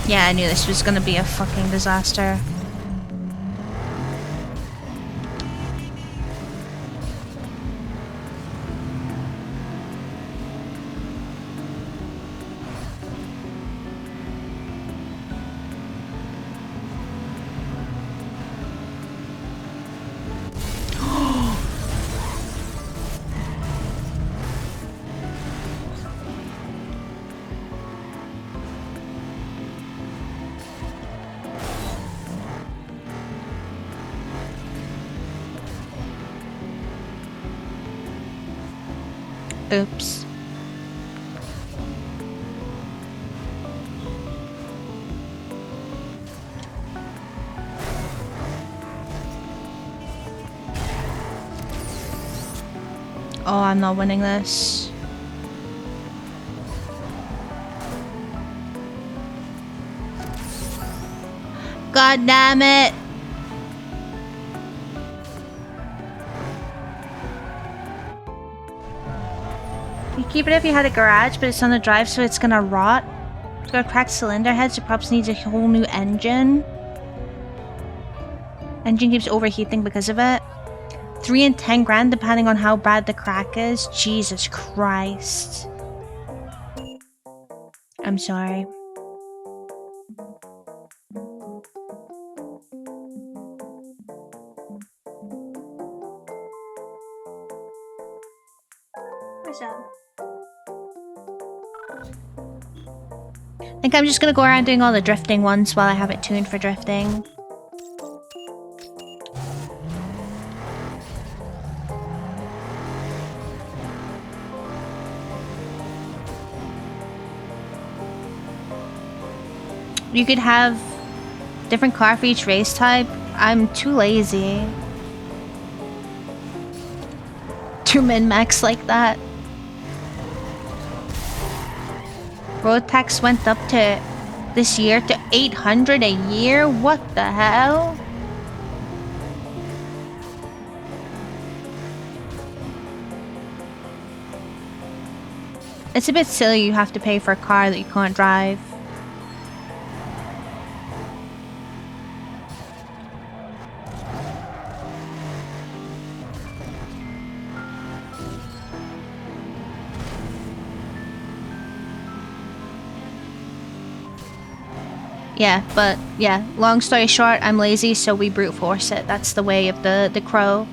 Yeah, I knew this was gonna be a fucking disaster. Oops. Oh, I'm not winning this. God damn it! You keep it if you had a garage, but it's on the drive, so it's gonna rot. It's got cracked cylinder heads, so it probably needs a whole new engine. Engine keeps overheating because of it. 3 and 10 grand depending on how bad the crack is. Jesus Christ. I'm sorry. What's up? I think I'm just gonna go around doing all the drifting ones while I have it tuned for drifting. You could have different car for each race type. I'm too lazy to min-max like that. Road tax went up to this year to 800 a year? What the hell? It's a bit silly you have to pay for a car that you can't drive. Yeah, but yeah, long story short, I'm lazy, so we brute force it. That's the way of the crow.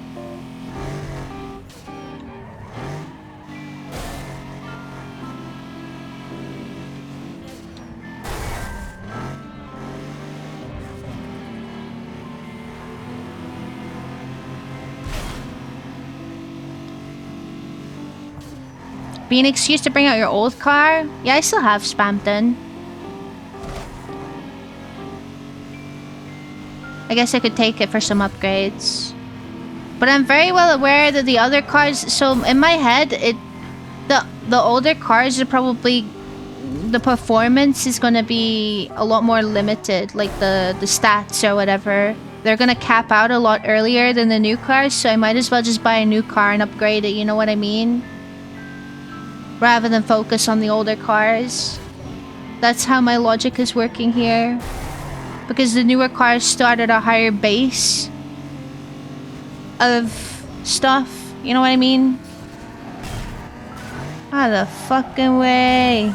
Be an excuse to bring out your old car? Yeah, I still have Spampton. I guess I could take it for some upgrades. But I'm very well aware that the other cars... So, in my head, the older cars are probably... The performance is gonna be a lot more limited. Like, the stats or whatever. They're gonna cap out a lot earlier than the new cars, so I might as well just buy a new car and upgrade it, you know what I mean? Rather than focus on the older cars. That's how my logic is working here. Because the newer cars start at a higher base of stuff. You know what I mean? Out of the fucking way.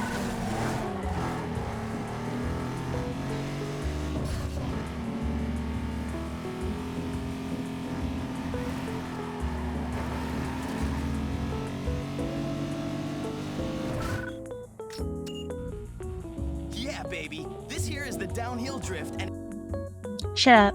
Baby, this here is the downhill drift and Shut up.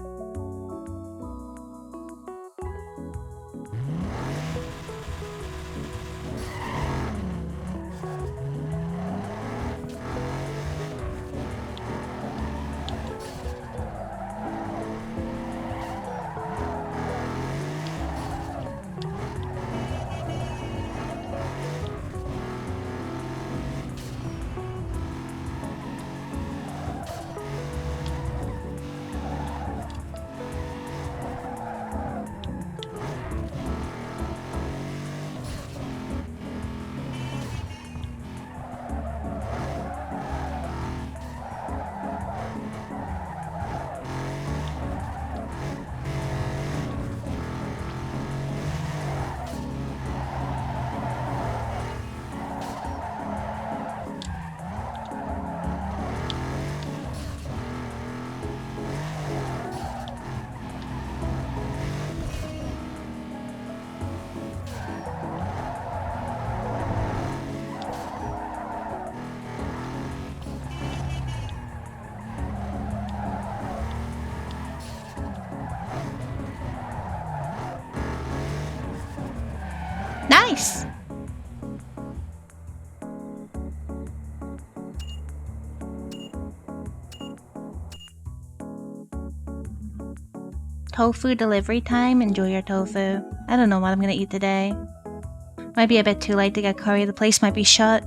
Nice! Tofu delivery time. Enjoy your tofu. I don't know what I'm gonna eat today. Might be a bit too late to get curry. The place might be shut.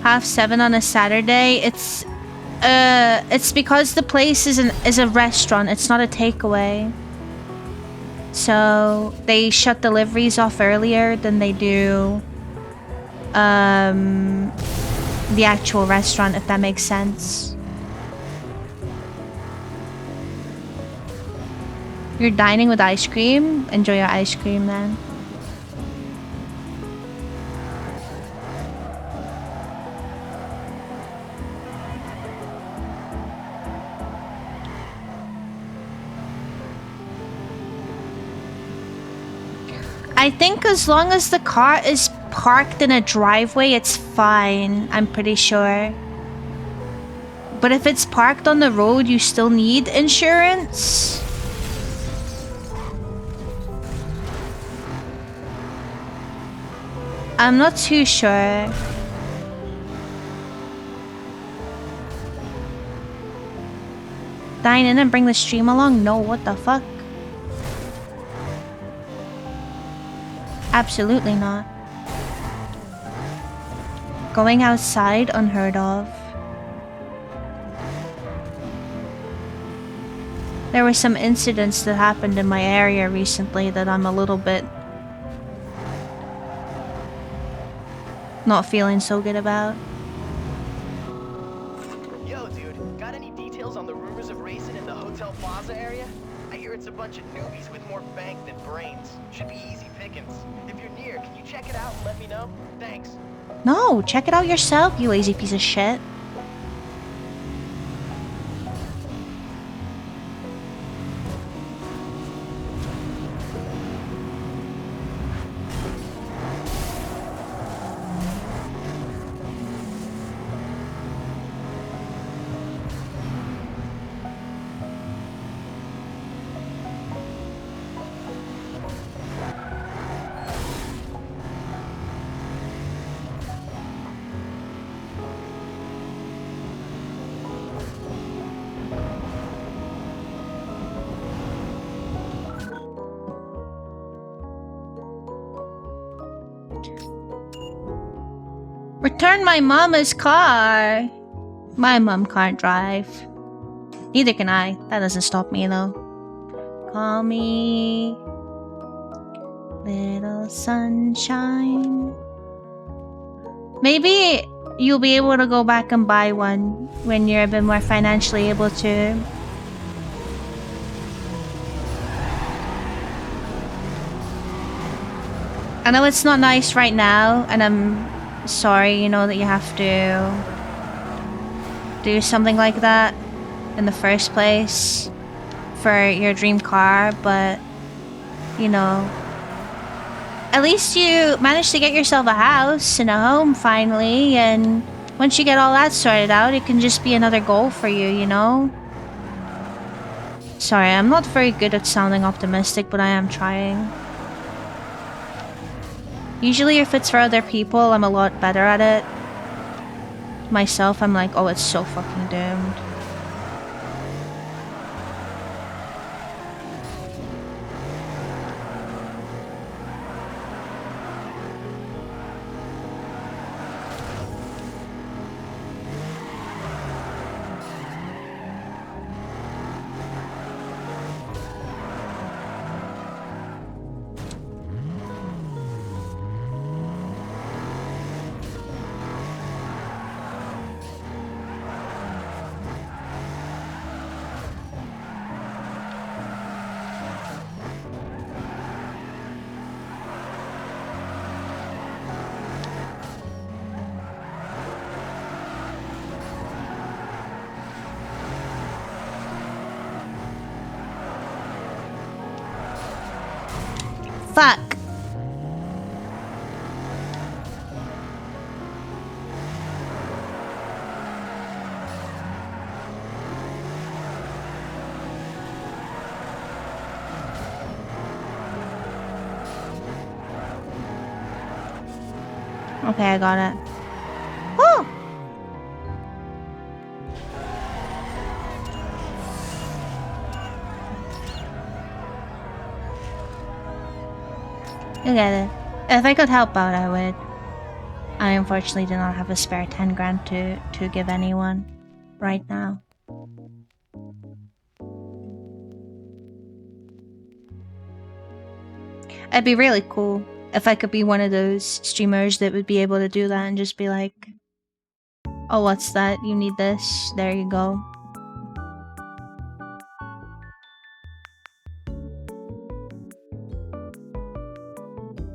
Half 7 on a Saturday. It's because the place is a restaurant. It's not a takeaway. So they shut deliveries off earlier than they do the actual restaurant, if that makes sense. You're dining with ice cream? Enjoy your ice cream then. I think as long as the car is parked in a driveway, it's fine. I'm pretty sure. But if it's parked on the road, you still need insurance? I'm not too sure. Dine in and bring the stream along? No, what the fuck? Absolutely not. Going outside, unheard of. There were some incidents that happened in my area recently that I'm a little bit not feeling so good about. Yo, dude, got any details on the rumors of racing in the Hotel Plaza area? I hear it's a bunch of newbies with more bank than brains. Should be easy pickings. If you're near, can you check it out and let me know? Thanks. No, check it out yourself, you lazy piece of shit. Return my mama's car. My mom can't drive. Neither can I. That doesn't stop me though. Call me little sunshine. Maybe you'll be able to go back and buy one when you're a bit more financially able to. I know it's not nice right now, and I'm sorry, you know, that you have to do something like that in the first place for your dream car, but, you know, at least you managed to get yourself a house and a home finally, and once you get all that sorted out, it can just be another goal for you, you know? Sorry, I'm not very good at sounding optimistic, but I am trying. Usually if it's for other people, I'm a lot better at it. Myself, I'm like, oh, it's so fucking doomed. Fuck. Okay, I got it. Woo! You get it. If I could help out, I would. I unfortunately do not have a spare 10 grand to give anyone right now. It'd be really cool if I could be one of those streamers that would be able to do that and just be like, oh, what's that? You need this? There you go.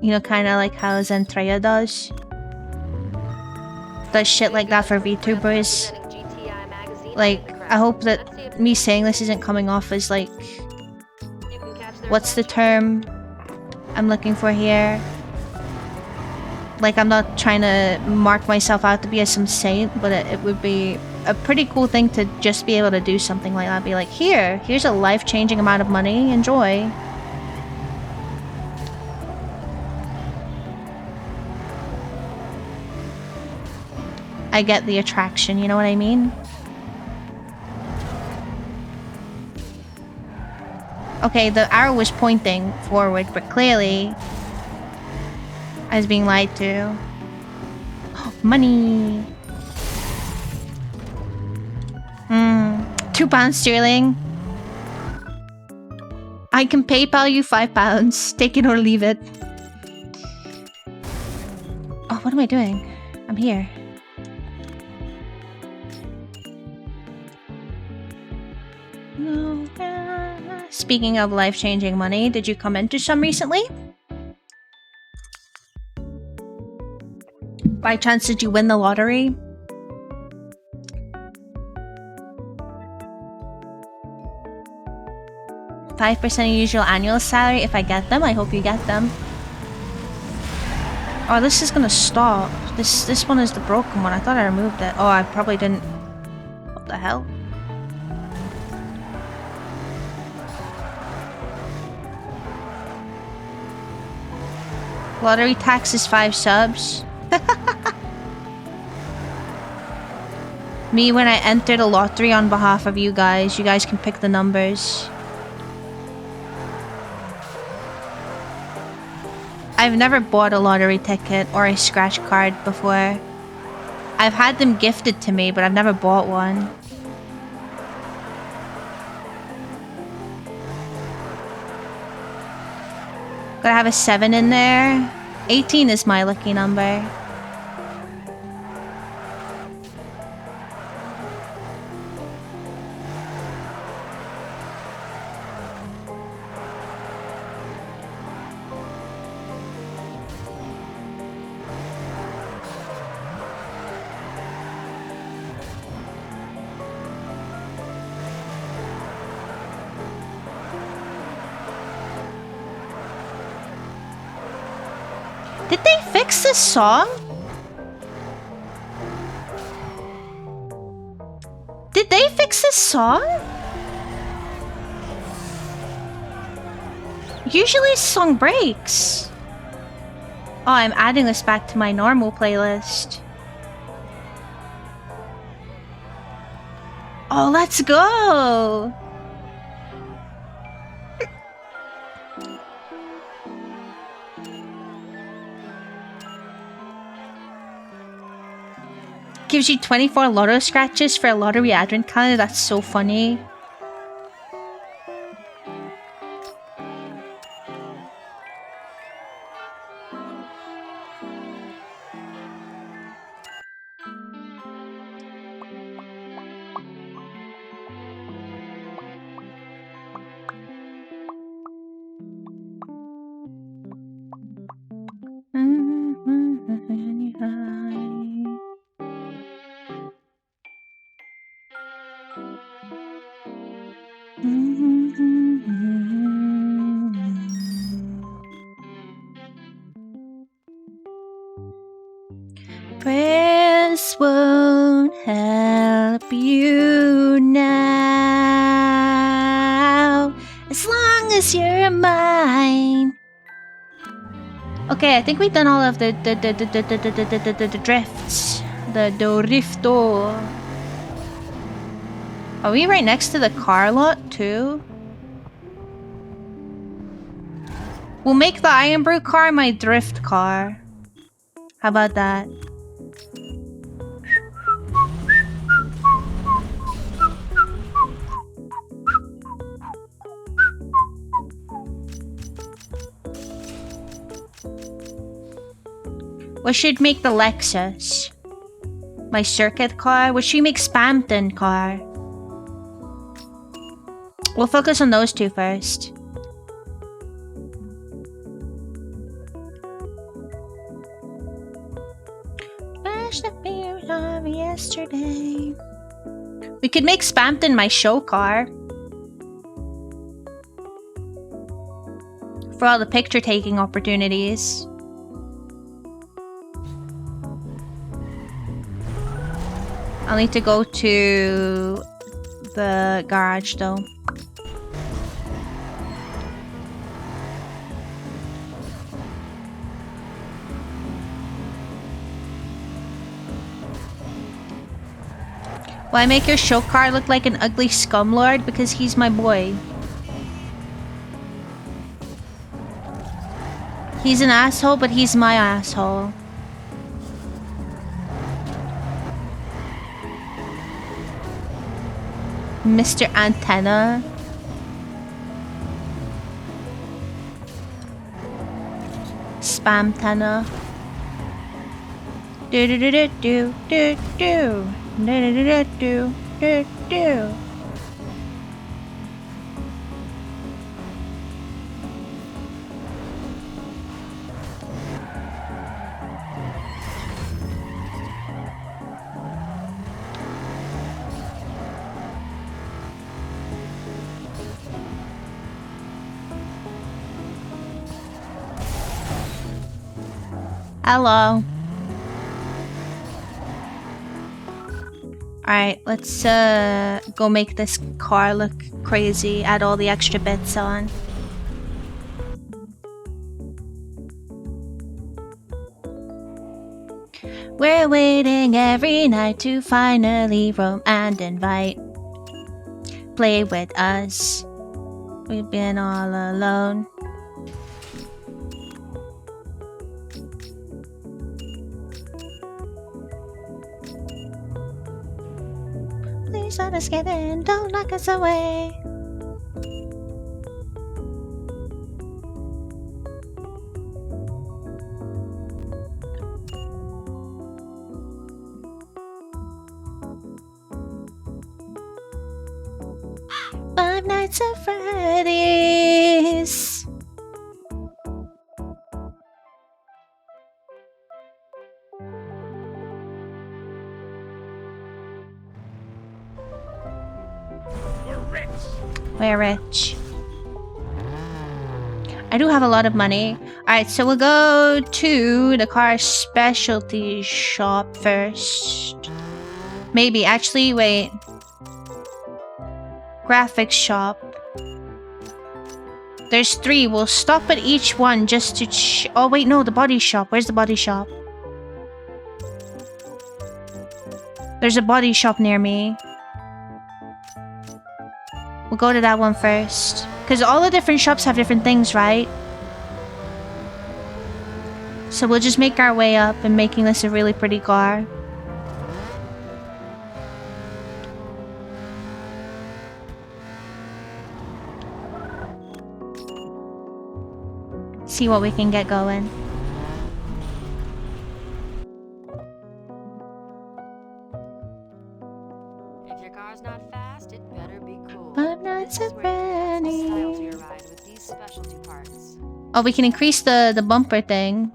You know, kind of like how Zentreya does. Does shit like that for VTubers. Like, I hope that me saying this isn't coming off as like... What's the term I'm looking for here? Like, I'm not trying to mark myself out to be some saint, but it would be a pretty cool thing to just be able to do something like that. Be like, here's a life-changing amount of money, enjoy. I get the attraction, you know what I mean? Okay, the arrow was pointing forward, but clearly I was being lied to. Money! £2 sterling. I can PayPal you £5. Take it or leave it. Oh, what am I doing? I'm here. Speaking of life-changing money, did you come into some recently? By chance, did you win the lottery? %5% of usual annual salary. If I get them, I hope you get them. Oh, this is gonna stop. This one is the broken one. I thought I removed it. Oh, I probably didn't. What the hell? Lottery tax is 5 subs. Me when I enter the lottery on behalf of you guys can pick the numbers. I've never bought a lottery ticket or a scratch card before. I've had them gifted to me, but I've never bought one. Gotta have a 7 in there. 18 is my lucky number. Did they fix this song? Did they fix this song? Usually this song breaks. Oh, I'm adding this back to my normal playlist. Oh, let's go! Gives you 24 lotto scratches for a lottery advent calendar. That's so funny. Prayers won't help you now, as long as you're mine. Okay, I think we've done all of the drifts. The Dorifto. Are we right next to the car lot too? We'll make the Iron Brew car my drift car. How about that? What should make the Lexus? My circuit car? What should make Spampton car? We'll focus on those two first. Flash the fears of yesterday. We could make Spampton my show car. For all the picture taking opportunities. I'll need to go to the garage though. Why make your show car look like an ugly scumlord? Because he's my boy. He's an asshole, but he's my asshole. Mr. Antenna. spam tenor. Do do do do do do do do do do do do. Hello. Alright, let's go make this car look crazy, add all the extra bits on. We're waiting every night to finally roam and invite. Play with us. We've been all alone. Please let us get in, don't lock us away. Five Nights at Freddy's. We're rich. I do have a lot of money. Alright, so we'll go to the car specialty shop first. Maybe, actually, wait. Graphics shop. There's 3. We'll stop at each one just to oh wait, no, the body shop. Where's the body shop? There's a body shop near me. We'll go to that one first. Because all the different shops have different things, right? So we'll just make our way up and making this a really pretty car. See what we can get going. If your car's not fast, it better be cool. Five Nights This is at where you get style to Freddy's. your ride with these specialty parts. Oh, we can increase the bumper thing.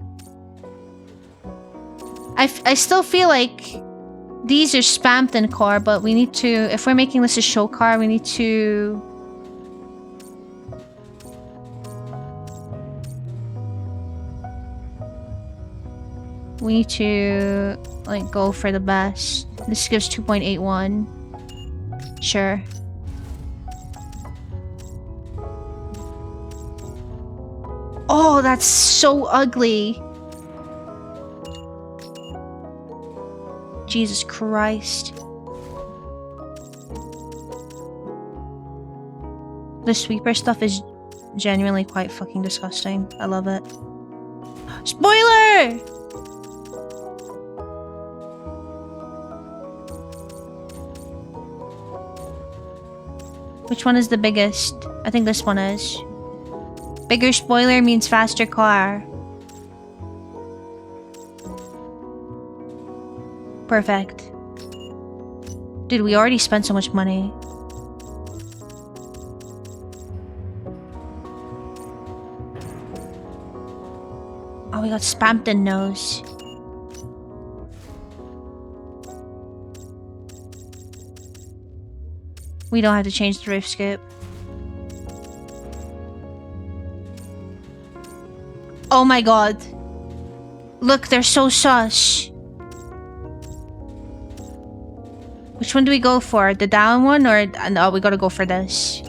I still feel like these are spammed in car, but we need to, if we're making this a show car, we need to like go for the best. This gives 2.81. Sure. Oh, that's so ugly. Jesus Christ. The sweeper stuff is genuinely quite fucking disgusting. I love it. Spoiler! Which one is the biggest? I think this one is. Bigger spoiler means faster car. Perfect. Dude, we already spent so much money. Oh, we got spammed in nose. We don't have to change the roof scoop. Oh my god. Look, they're so sus. Which one do we go for? The down one or... No, we gotta go for this.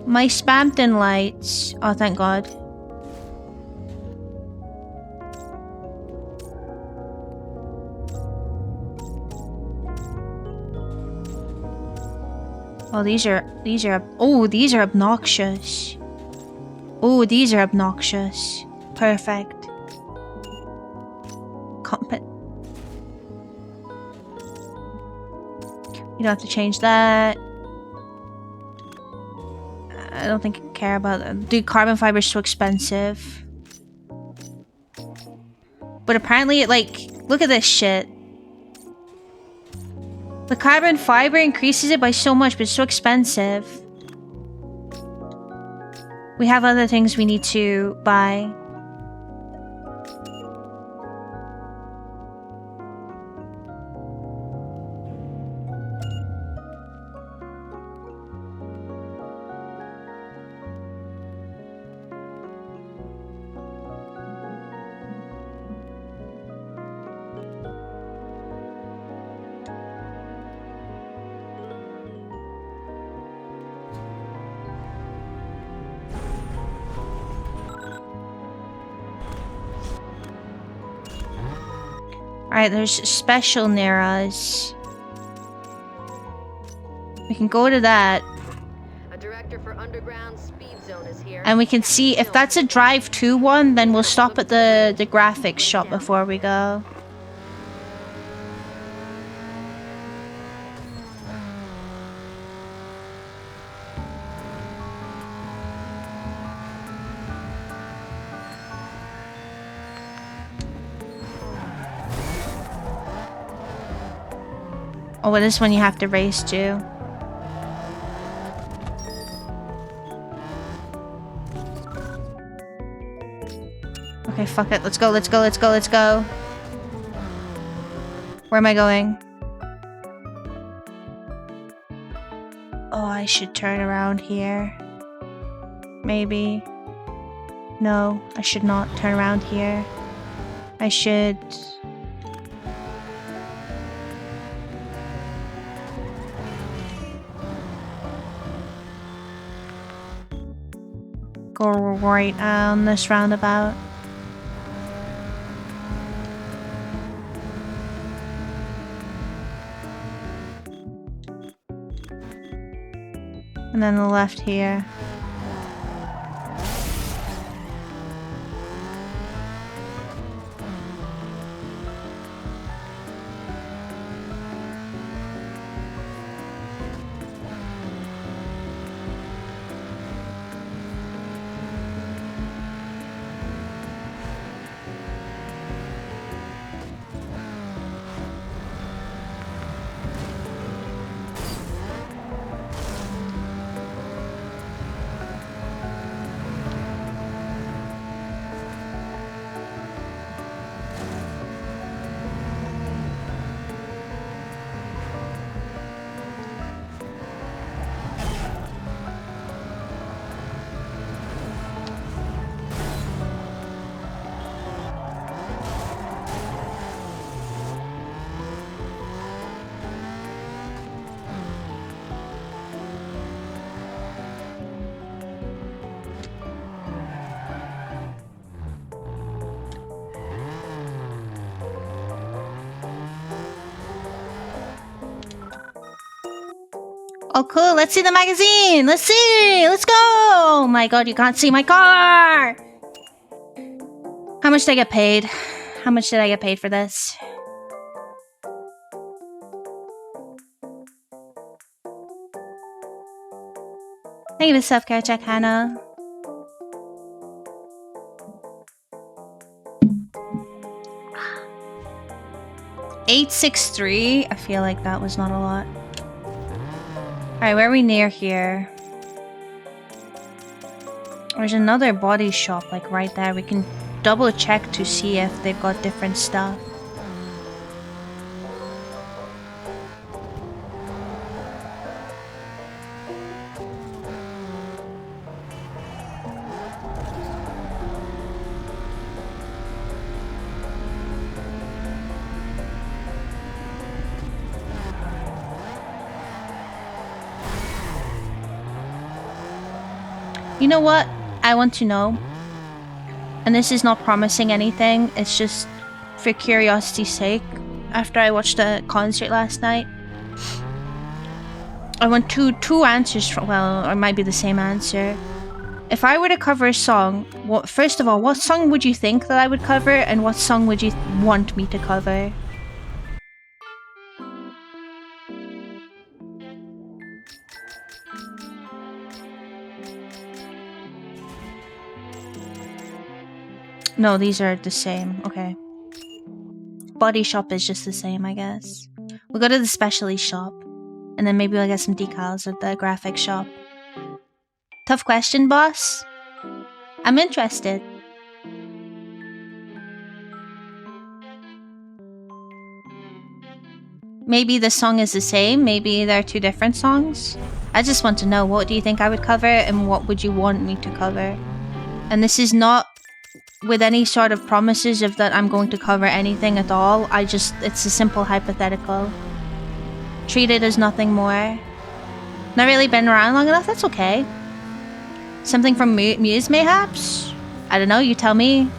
My spammed in lights. Oh, thank god. Oh, these are oh, these are obnoxious. Oh, these are obnoxious. Perfect. You don't have to change that. I don't think care about it. Dude, carbon fiber is so expensive. But apparently it, like, look at this shit. The carbon fiber increases it by so much, but it's so expensive. We have other things we need to buy. Alright, there's special near us. We can go to that. A director for underground speed zone is here. And we can see if that's a drive to one, then we'll stop at the graphics shop before we go. Oh, well, this one you have to race to. Okay, fuck it. Let's go, let's go, let's go, let's go. Where am I going? Oh, I should turn around here. Maybe. No, I should not turn around here. I should... go right on this roundabout. And then the left here. Oh, cool. Let's see the magazine. Let's see. Let's go. Oh my god, you can't see my car. How much did I get paid? How much did I get paid for this? Thank you for the self-care check, Hannah. $863. I feel like that was not a lot. Alright, where are we near here? There's another body shop, like right there. We can double check to see if they've got different stuff. You know what? I want to know. And this is not promising anything. It's just for curiosity's sake. After I watched the concert last night, I want two answers from, well, or it might be the same answer. If I were to cover a song, first of all, what song would you think that I would cover, and what song would you want me to cover? No, these are the same. Okay. Body shop is just the same, I guess. We'll go to the specialty shop. And then maybe we'll get some decals at the graphic shop. Tough question, boss? I'm interested. Maybe the song is the same. Maybe they're two different songs. I just want to know, what do you think I would cover and what would you want me to cover? And this is not with any sort of promises of that I'm going to cover anything at all. It's a simple hypothetical. Treat it as nothing more. Not really been around long enough, that's okay. Something from Muse, mayhaps? I don't know, you tell me.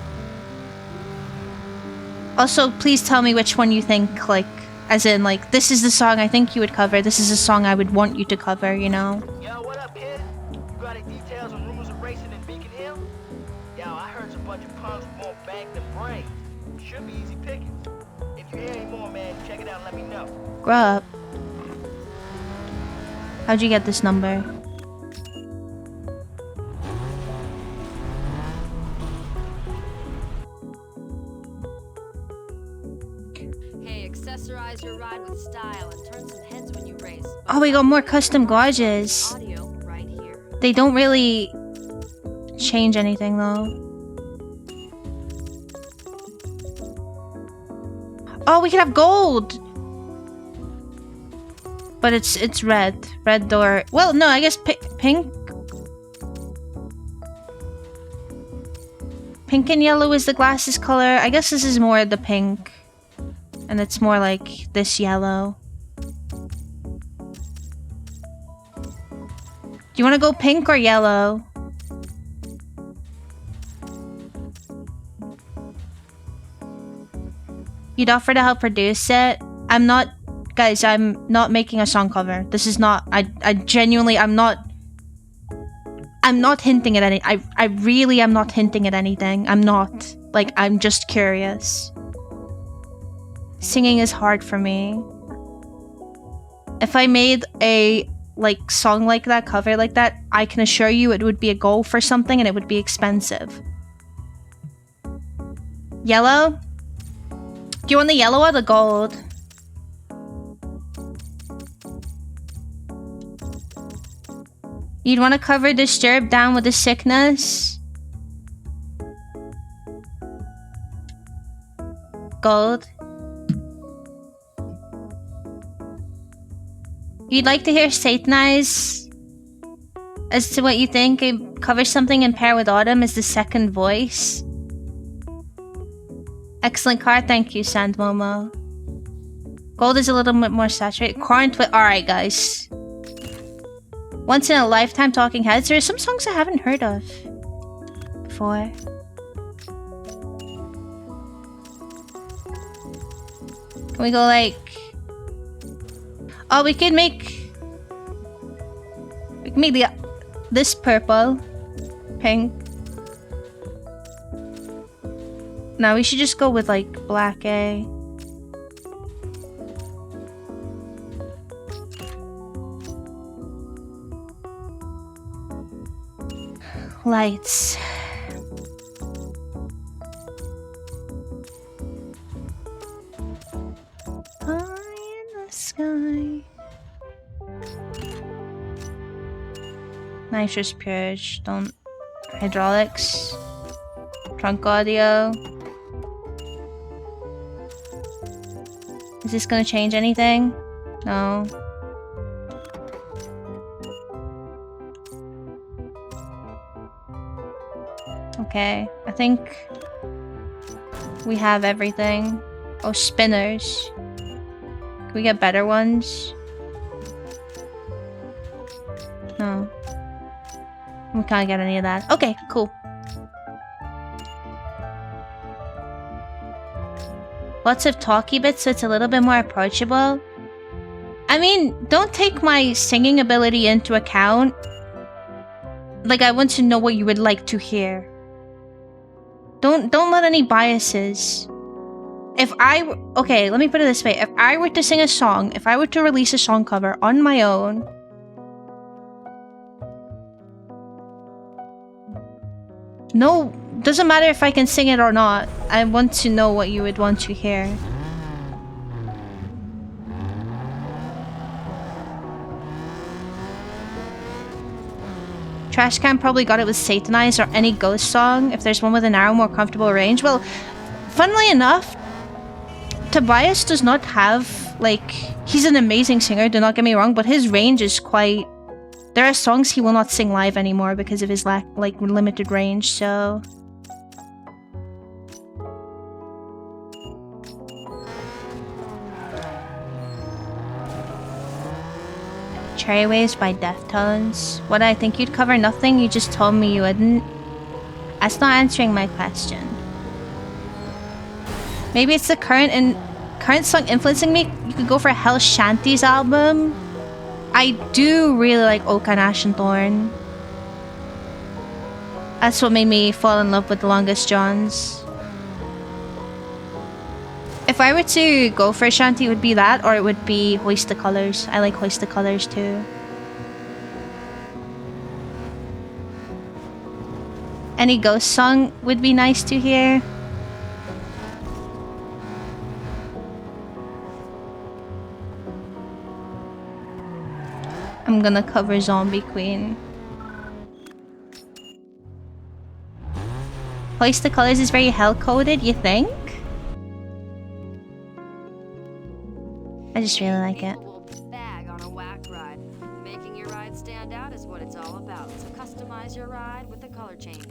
Also, please tell me which one you think, like, as in, like, this is the song I think you would cover, this is a song I would want you to cover, you know? Yo, what up, kid? You got any details on rumors of racing in Beacon Hill? Yo, I heard it's a bunch of punks with more bank than brain. Should be easy pickings. If you hear any more, man, check it out and let me know. Grow up. How'd you get this number? Hey, accessorize your ride with style and turn some heads when you race. Oh, we got more custom gauges. Audio right here. They don't really change anything though. Oh, we could have gold! But it's red. Red door. Well, no, I guess pink. Pink and yellow is the glasses color. I guess this is more the pink. And it's more like this yellow. Do you want to go pink or yellow? You'd offer to help produce it? I'm not... Guys, I'm not making a song cover. This is not... I genuinely... I'm not hinting at any... I really am not hinting at anything. I'm not. Like, I'm just curious. Singing is hard for me. If I made a, like, song like that, cover like that, I can assure you it would be a goal for something and it would be expensive. Yellow? Do you want the yellow or the gold? You'd want to cover Disturbed down with the sickness? Gold. You'd like to hear Satanize? As to what you think, it covers something in pair with Autumn as the second voice. Excellent card, thank you, Sand Momo. Gold is a little bit more saturated. Corn with alright, guys. Once in a lifetime Talking Heads. There are some songs I haven't heard of before. Can we go like... Oh, we can make this purple, pink. No, we should just go with like black A. Lights. High in the sky. Nitrous purge. Don't. Hydraulics. Trunk audio. Is this gonna change anything? No. Okay, I think we have everything. Oh, spinners. Can we get better ones? No. We can't get any of that. Okay, cool. Lots of talky bits so it's a little bit more approachable. I mean, don't take my singing ability into account. Like, I want to know what you would like to hear. Don't let any biases. Okay, let me put it this way. If I were to sing a song, if I were to release a song cover on my own, no Doesn't matter if I can sing it or not. I want to know what you would want to hear. Trashcan probably got it with Satanized or any ghost song. If there's one with a narrow, more comfortable range. Well, funnily enough, Tobias does not have, like... He's an amazing singer, do not get me wrong, but his range is quite... There are songs he will not sing live anymore because of his limited range, so... Cherry Waves by Deftones. What, I think you'd cover nothing? You just told me you wouldn't. That's not answering my question. Maybe it's the current song influencing me. You could go for Hell Shanty's album. I do really like Oak and Ash and Thorn. That's what made me fall in love with The Longest Johns. If I were to go for a shanty, it would be that, or it would be Hoist the Colors. I like Hoist the Colors too. Any ghost song would be nice to hear. I'm gonna cover Zombie Queen. Hoist the Colors is very hell-coded, you think? I just really like it. People will bag on a whack ride. Making your ride stand out is what it's all about. So customize your ride with a color change.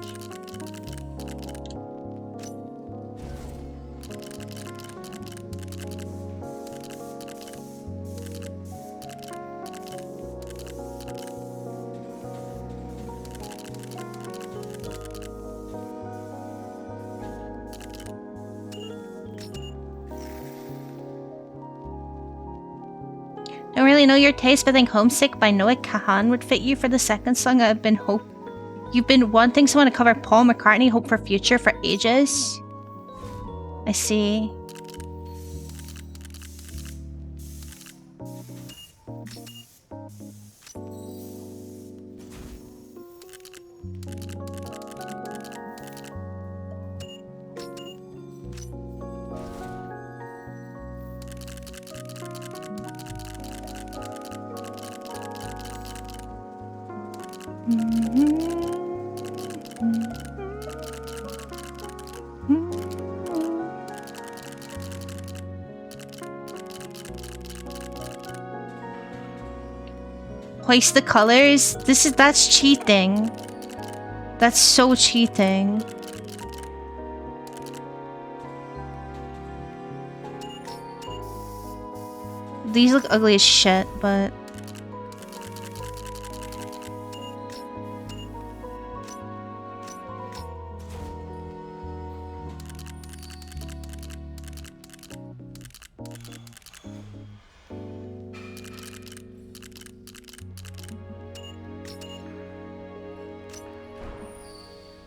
Don't really know your taste, but I think Homesick by Noah Kahan would fit you for the second song. You've been wanting someone to cover Paul McCartney, Hope for Future, for ages. I see. Hoist the Colors? That's cheating. That's so cheating. These look ugly as shit, but...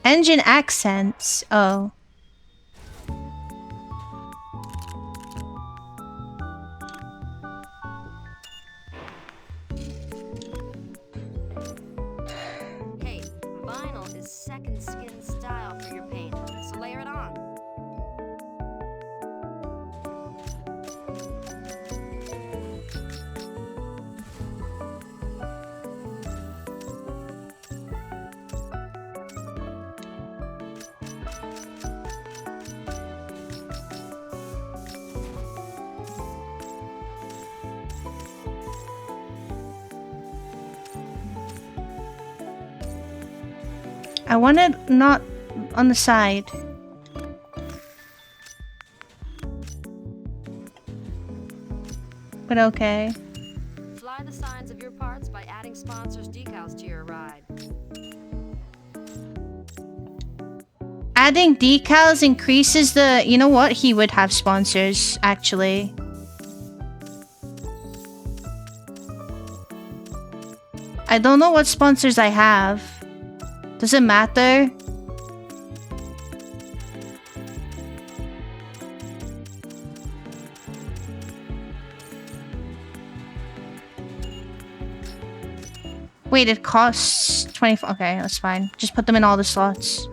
Engine accents. Oh. Hey, vinyl is second skin style for your paint, so layer it on. I want it not on the side. But okay. Fly the signs of your parts by adding sponsors' decals to your ride. Adding decals increases the... You know what? He would have sponsors, actually. I don't know what sponsors I have. Does it matter? Wait, it costs 24. Okay, that's fine. Just put them in all the slots.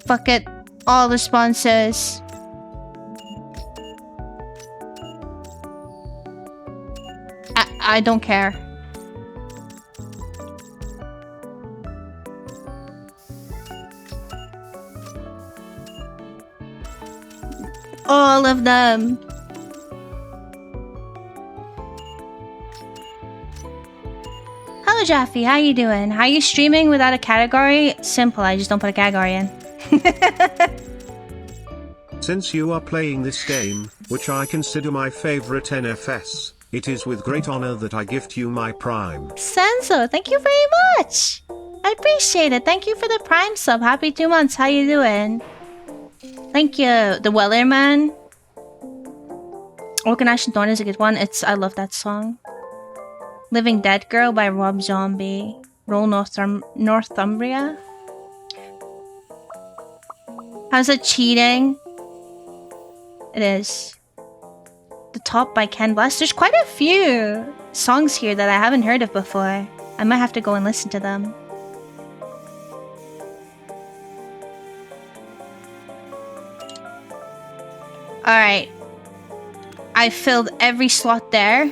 Fuck it. All the sponsors. I don't care. All of them. Hello, Jaffe. How you doing? How you streaming without a category? Simple. I just don't put a category in. Since you are playing this game, which I consider my favorite NFS, it is with great honor that I gift you my Prime. Senzo, thank you very much. I appreciate it. Thank you for the Prime sub. Happy 2 months. How you doing? Thank you. The Weller Man. Organization Dawn is a good one. I love that song. Living Dead Girl by Rob Zombie. Roll Northumbria. How's it cheating? It is. The Top by Ken Blast. There's quite a few songs here that I haven't heard of before. I might have to go and listen to them. Alright. I filled every slot there.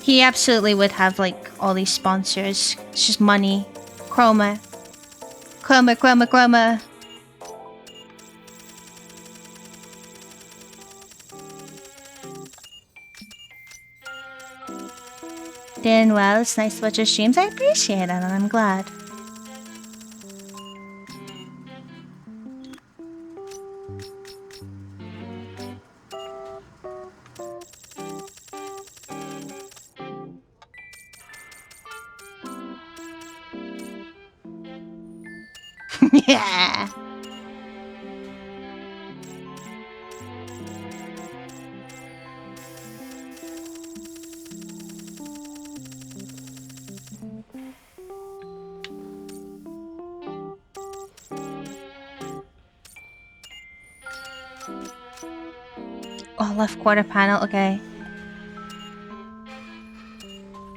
He absolutely would have like all these sponsors. It's just money. Chroma. Chroma, chroma, chroma. Doing well. It's nice to watch your streams. I appreciate it and I'm glad. Yeah. Oh, left quarter panel. Okay.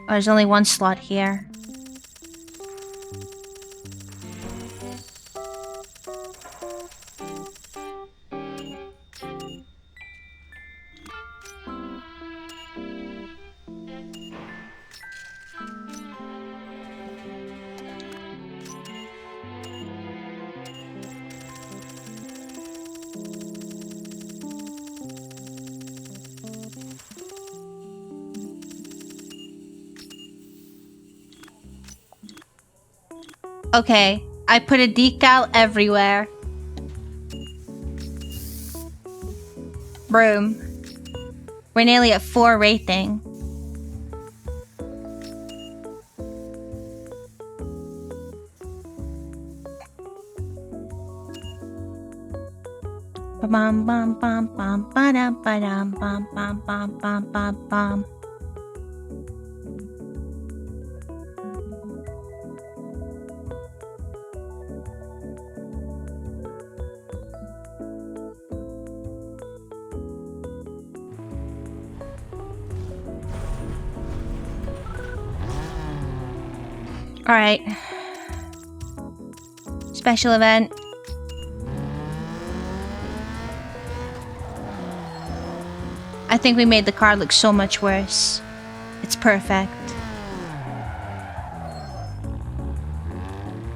Oh, there's only one slot here. Okay, I put a decal everywhere. Broom. We're nearly at 4 rating. Bam bam bam bam ba-dam ba-dam bam bam bam bam bam bam. Alright. Special event. I think we made the car look so much worse. It's perfect.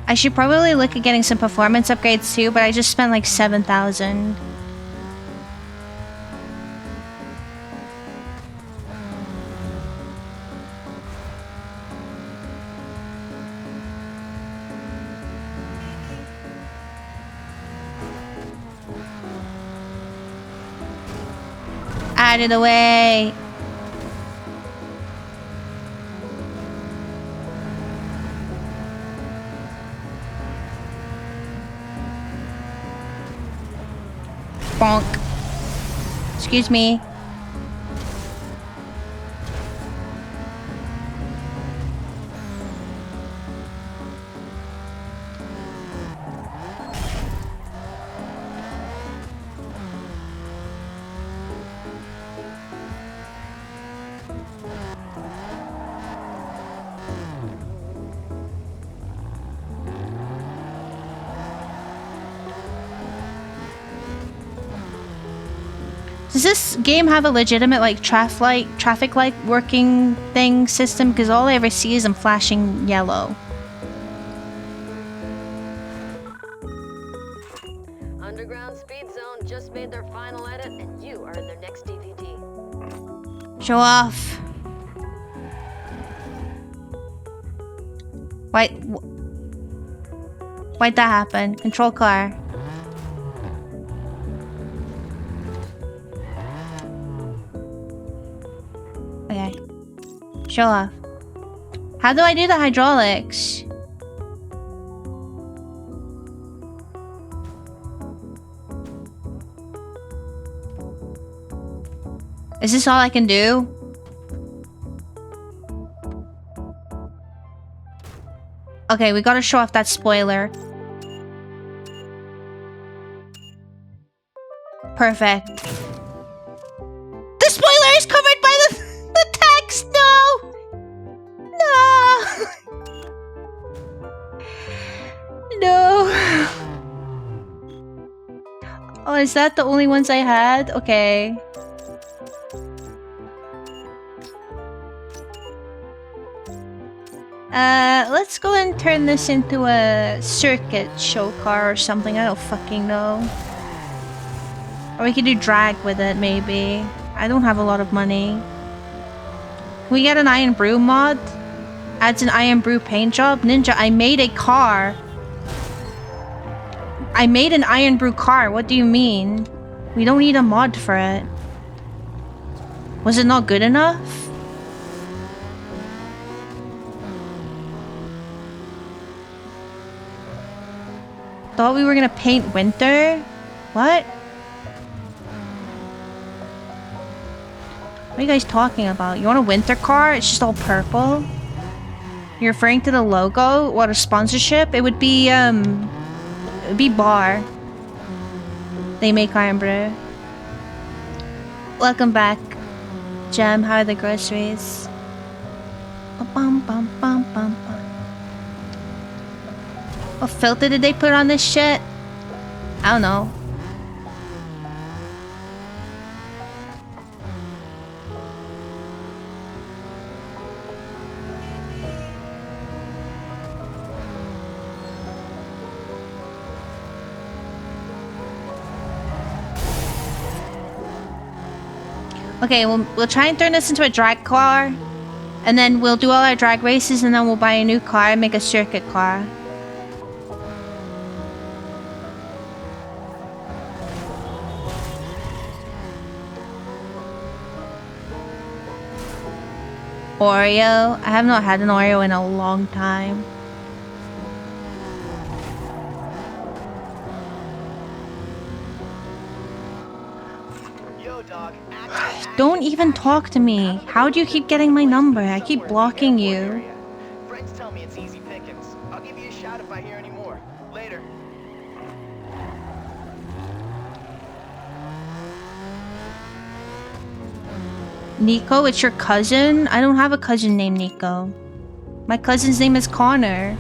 I should probably look at getting some performance upgrades too, but I just spent like 7,000. Out of the way. Bonk. Excuse me. Does this game have a legitimate like traffic light working thing system? Because all I ever see is them flashing yellow. Underground Speed Zone just made their final edit, and you are in their next DVD. Show off. Why'd that happen? Control car. Okay. Show off. How do I do the hydraulics? Is this all I can do? Okay, we gotta show off that spoiler. Perfect. The spoiler is covered by the text! No! No! No! Oh, is that the only ones I had? Okay. Let's go and turn this into a circuit show car or something. I don't fucking know. Or we could do drag with it, maybe. I don't have a lot of money. Can we get an Iron Brew mod? Adds an Iron Brew paint job? Ninja, I made a car. I made an Iron Brew car. What do you mean? We don't need a mod for it. Was it not good enough? Thought we were gonna paint winter? What? What are you guys talking about? You want a winter car? It's just all purple? You're referring to the logo? What, a sponsorship? It would be Bar. They make Iron Brew. Welcome back, Gem. How are the groceries? Bum, bum, bum, bum, bum. What filter did they put on this shit? I don't know. Okay, we'll try and turn this into a drag car. And then we'll do all our drag races and then we'll buy a new car and make a circuit car. Oreo? I have not had an Oreo in a long time. Yo, dog. Don't even talk to me. How do you keep getting my number? I keep blocking you. Friends tell me it's easy pickings. I'll give you a shout if I hear any more. Later. Nico, it's your cousin? I don't have a cousin named Nico. My cousin's name is Connor.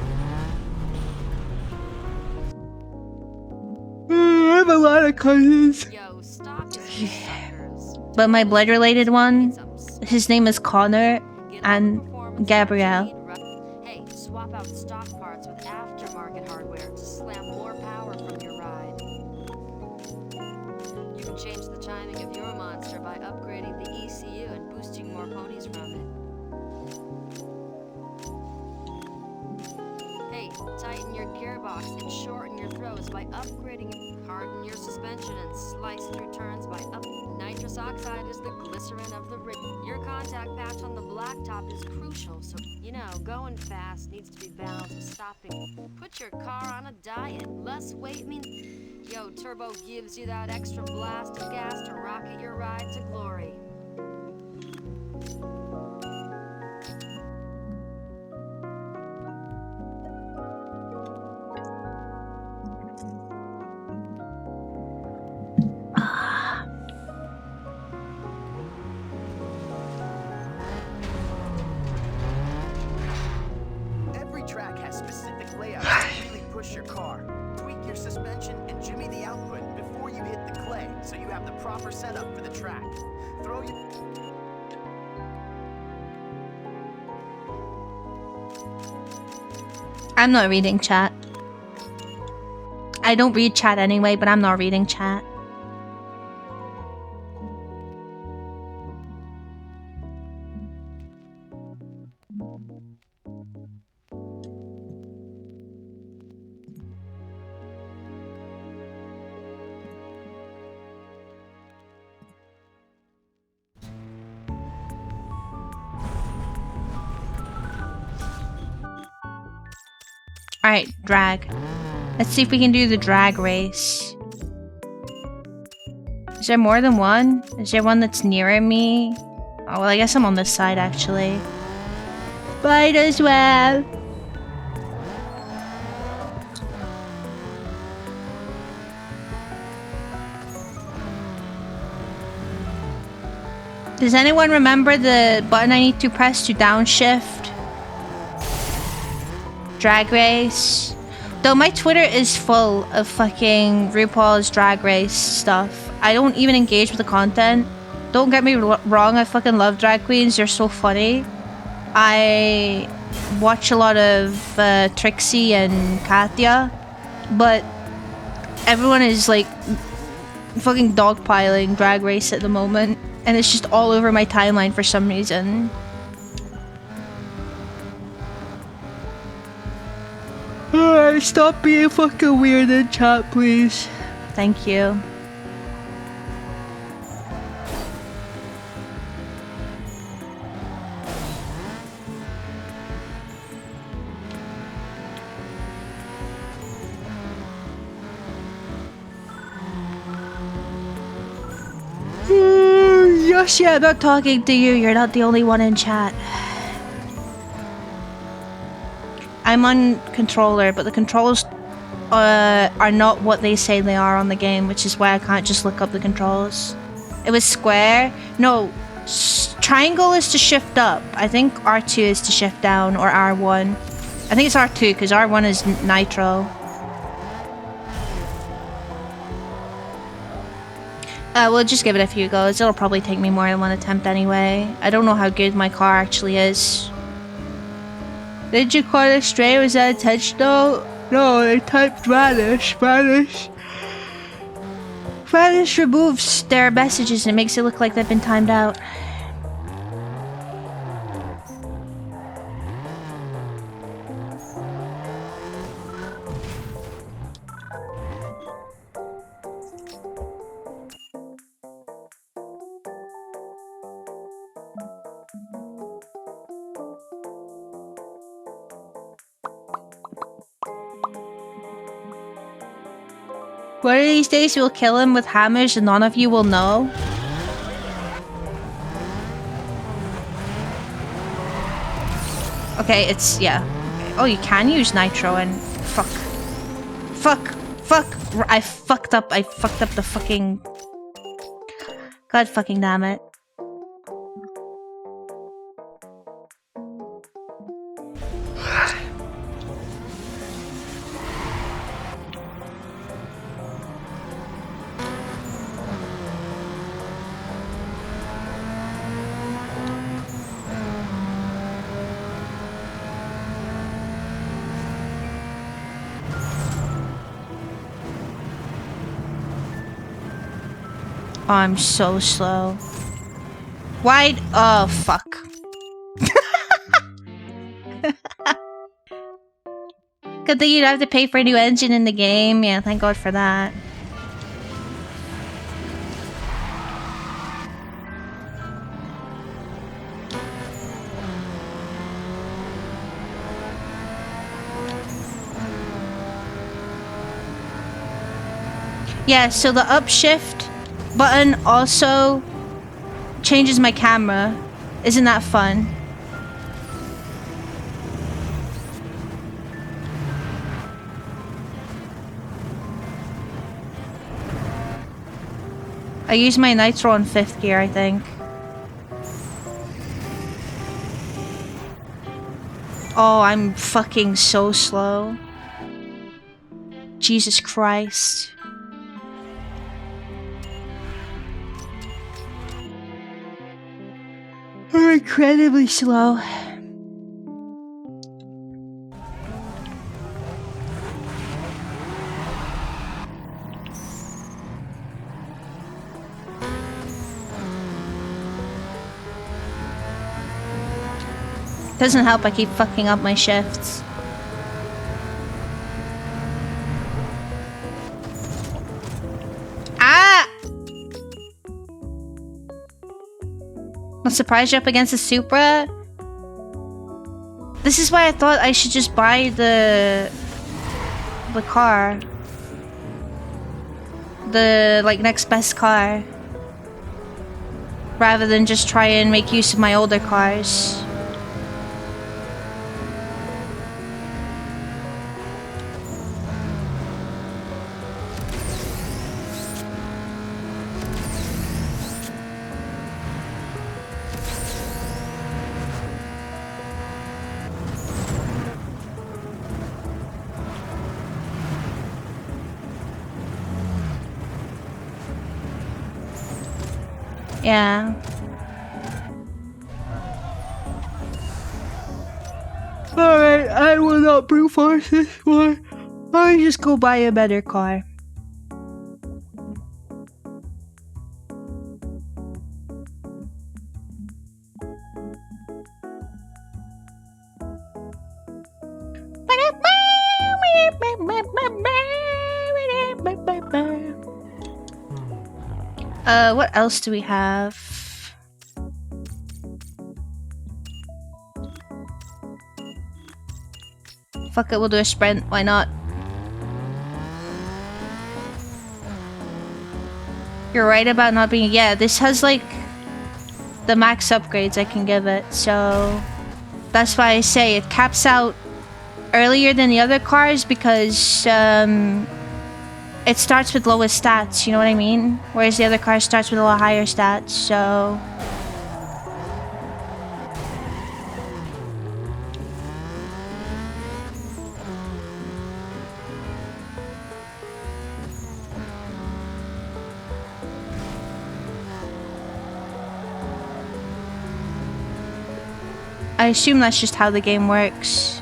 I have a lot of cousins. Yo, stop it, you suckers. But my blood-related one, his name is Connor and Gabrielle. Hey, swap out stock parts with aftermarket hardware to slam more power from your ride. You can change the timing of your monster by upgrading the ECU and boosting more ponies from it. Hey, tighten your gearbox and shorten your throws by upgrading it. Harden your suspension and slice through turns by up. Nitrous oxide is the glycerin of the rig. Your contact patch on the blacktop is crucial, so, you know, going fast needs to be balanced with stopping. Put your car on a diet. Less weight means... Yo, Turbo gives you that extra blast of gas to rocket your ride to glory. Every track has specific layouts to really push your car. Tweak your suspension and jimmy the output before you hit the clay, so you have the proper setup for the the track. Throw you. I'm not reading chat. I don't read chat anyway, but I'm not reading chat. Alright, drag. Let's see if we can do the drag race. Is there more than one? Is there one that's nearer me? Oh, well, I guess I'm on this side, actually. Might as well. Does anyone remember the button I need to press to downshift? Drag race. Though my Twitter is full of fucking RuPaul's Drag Race stuff. I don't even engage with the content. Don't get me wrong, I fucking love drag queens. They're so funny. I watch a lot of Trixie and Katya, but everyone is like fucking dogpiling Drag Race at the moment, and it's just all over my timeline for some reason. Stop being fucking weird in chat, please. Thank you. Yoshi, I'm not talking to you. You're not the only one in chat. I'm on controller, but the controls are not what they say they are on the game, which is why I can't just look up the controls. It was square. No, triangle is to shift up. I think R2 is to shift down, or R1. I think it's R2 because R1 is nitro. We'll just give it a few goes. It'll probably take me more than one attempt anyway. I don't know how good my car actually is. Did you call it stray? Was that intentional? No, I typed vanish. Vanish removes their messages and it makes it look like they've been timed out. One of these days we'll kill him with hammers and none of you will know. Okay, it's, yeah. Oh, you can use nitro and fuck. I fucked up the fucking... God fucking damn it. Oh, I'm so slow. Wide. Oh, fuck. Good thing you don't have to pay for a new engine in the game. Yeah, thank God for that. Yeah, so the upshift button also changes my camera. Isn't that fun? I use my nitro on 5th gear, I think. Oh, I'm fucking so slow. Jesus Christ. are incredibly slow. Doesn't help I keep fucking up my shifts. Ah! I'm surprised you're up against a Supra. This is why I thought I should just buy the car. The, like, next best car. Rather than just try and make use of my older cars. Yeah. Alright, I will not brute force this one. I'll just go buy a better car. What else do we have? Fuck it, we'll do a sprint, why not? You're right about not being- yeah, this has like the max upgrades I can give it, so that's why I say it caps out earlier than the other cars because it starts with lowest stats, you know what I mean? Whereas the other car starts with a lot higher stats, so... I assume that's just how the game works.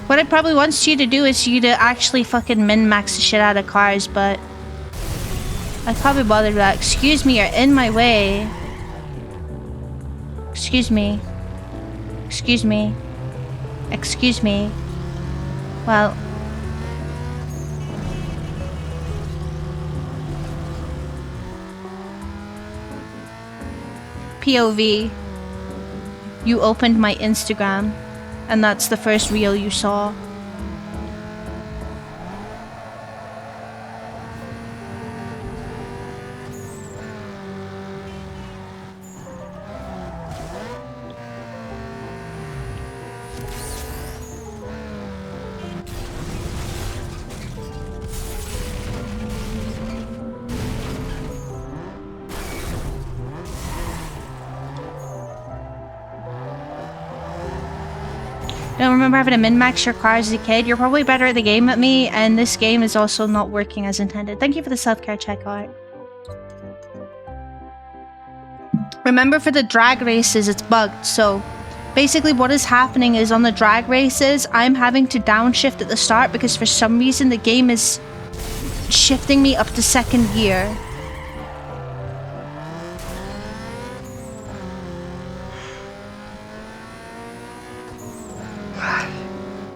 What it probably wants you to do is you to actually fucking min-max the shit out of cars, but... I can't be bothered with that. Excuse me, you're in my way. Excuse me. Excuse me. Excuse me. Well... POV. You opened my Instagram. And that's the first reel you saw. I don't remember having to min-max your car as a kid. You're probably better at the game at me, and this game is also not working as intended. Thank you for the self-care checkout. Remember, for the drag races, it's bugged, so basically what is happening is on the drag races, I'm having to downshift at the start because for some reason the game is shifting me up to second gear.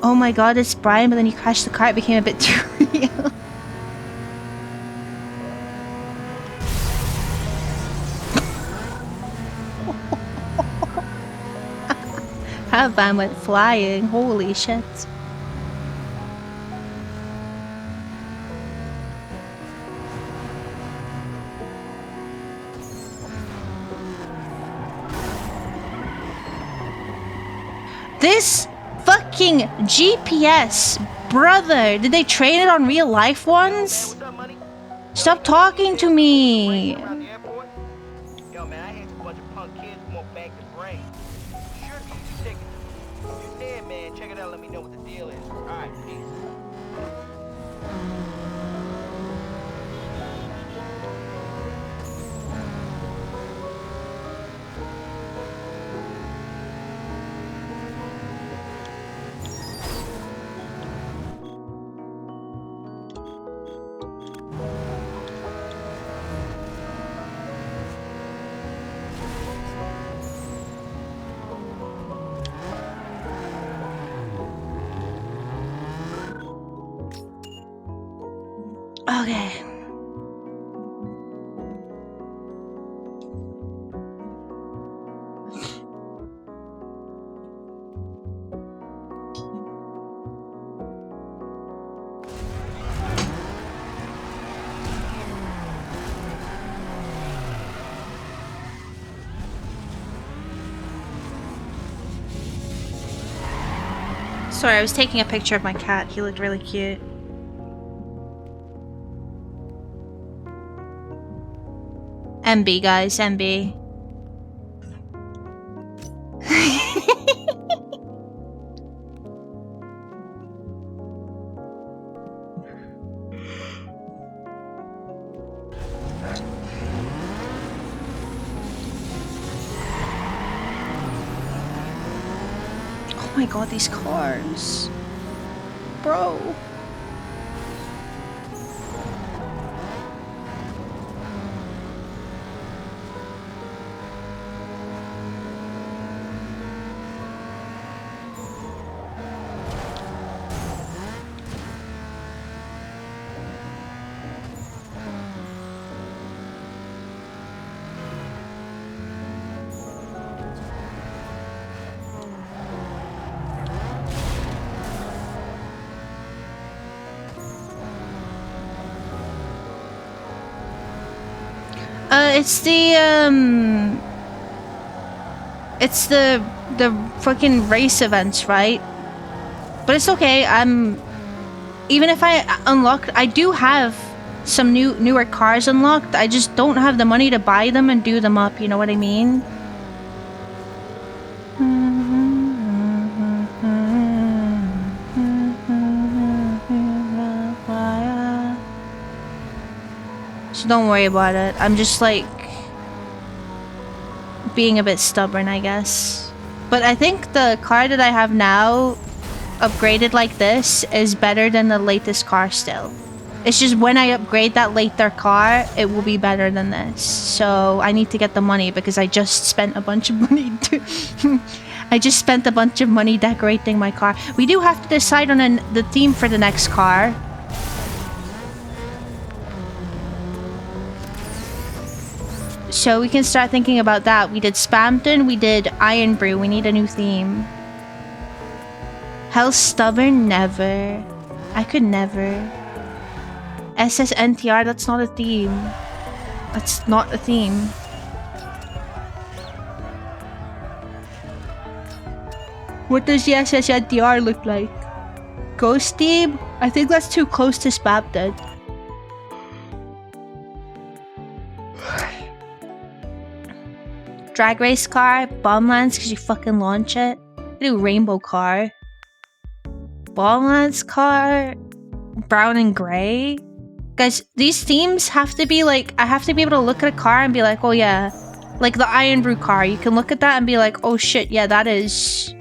Oh my god, it's Brian, but then you crashed the car, it became a bit too real. That van went flying, holy shit. This fucking GPS, brother, did they train it on real life ones? Stop talking to me. Yo, man, I hate a bunch of punk kids who want bank the brain. Sure, you take it. If you're there, man, check it out. Let me know what the deal is. All right, peace. Okay. Sorry, I was taking a picture of my cat. He looked really cute. MB, guys, MB. Oh my god, these cars. Bro. It's the fucking race events, right? But it's okay. Even if I unlocked, I do have some newer cars unlocked. I just don't have the money to buy them and do them up, you know what I mean? So don't worry about it. I'm just like being a bit stubborn, I guess. But I think the car that I have now, upgraded like this, is better than the latest car still. It's just when I upgrade that later car, it will be better than this. So I need to get the money because I just spent a bunch of money I just spent a bunch of money decorating my car. We do have to decide on the theme for the next car. So we can start thinking about that. We did Spamton, we did Iron Brew. We need a new theme. Hell Stubborn? Never. I could never. SSNTR? That's not a theme. That's not a theme. What does the SSNTR look like? Ghost theme? I think that's too close to Spamton. Drag race car, Bomblands because you fucking launch it. I do rainbow car. Bomblands car, brown and gray. Guys, these themes have to be like, I have to be able to look at a car and be like, oh yeah. Like the Iron Brew car, you can look at that and be like, oh shit, yeah, that is...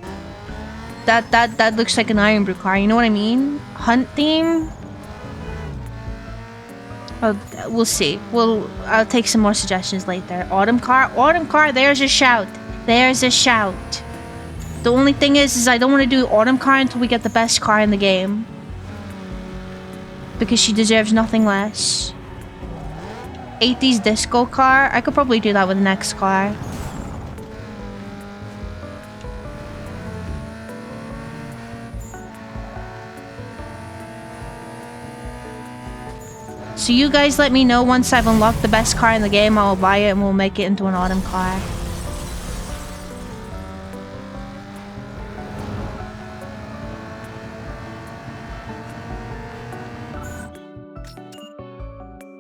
That looks like an Iron Brew car, you know what I mean? Hunt theme? We'll see. I'll take some more suggestions later. Autumn car? Autumn car, there's a shout. There's a shout. The only thing is I don't want to do autumn car until we get the best car in the game. Because she deserves nothing less. 80s disco car? I could probably do that with the next car. So you guys let me know once I've unlocked the best car in the game. I'll buy it and we'll make it into an autumn car.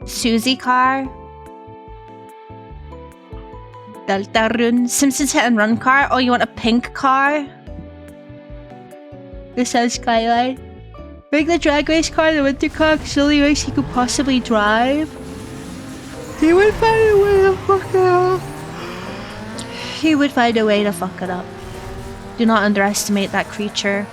Susie car. Deltarune. Simpsons Hit and Run car. Oh, you want a pink car? This says Skyline. Make the drag race car the winter car because the only race he could possibly drive. He would find a way to fuck it up. He would find a way to fuck it up. Do not underestimate that creature.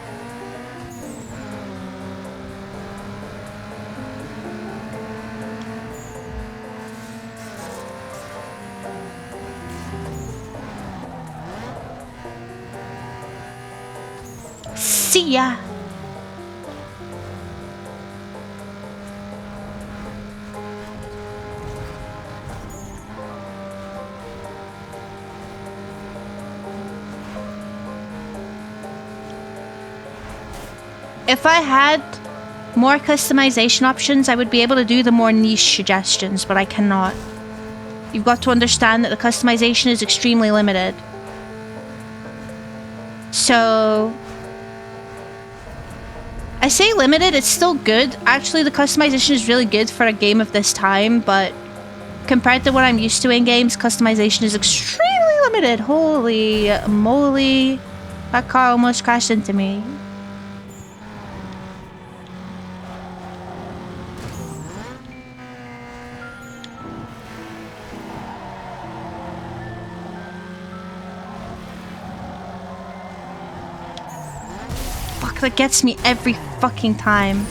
See ya! If I had more customization options, I would be able to do the more niche suggestions, but I cannot. You've got to understand that the customization is extremely limited. So... I say limited, it's still good. Actually, the customization is really good for a game of this time, but compared to what I'm used to in games, customization is extremely limited. Holy moly. That car almost crashed into me. Fuck, that gets me every fucking time.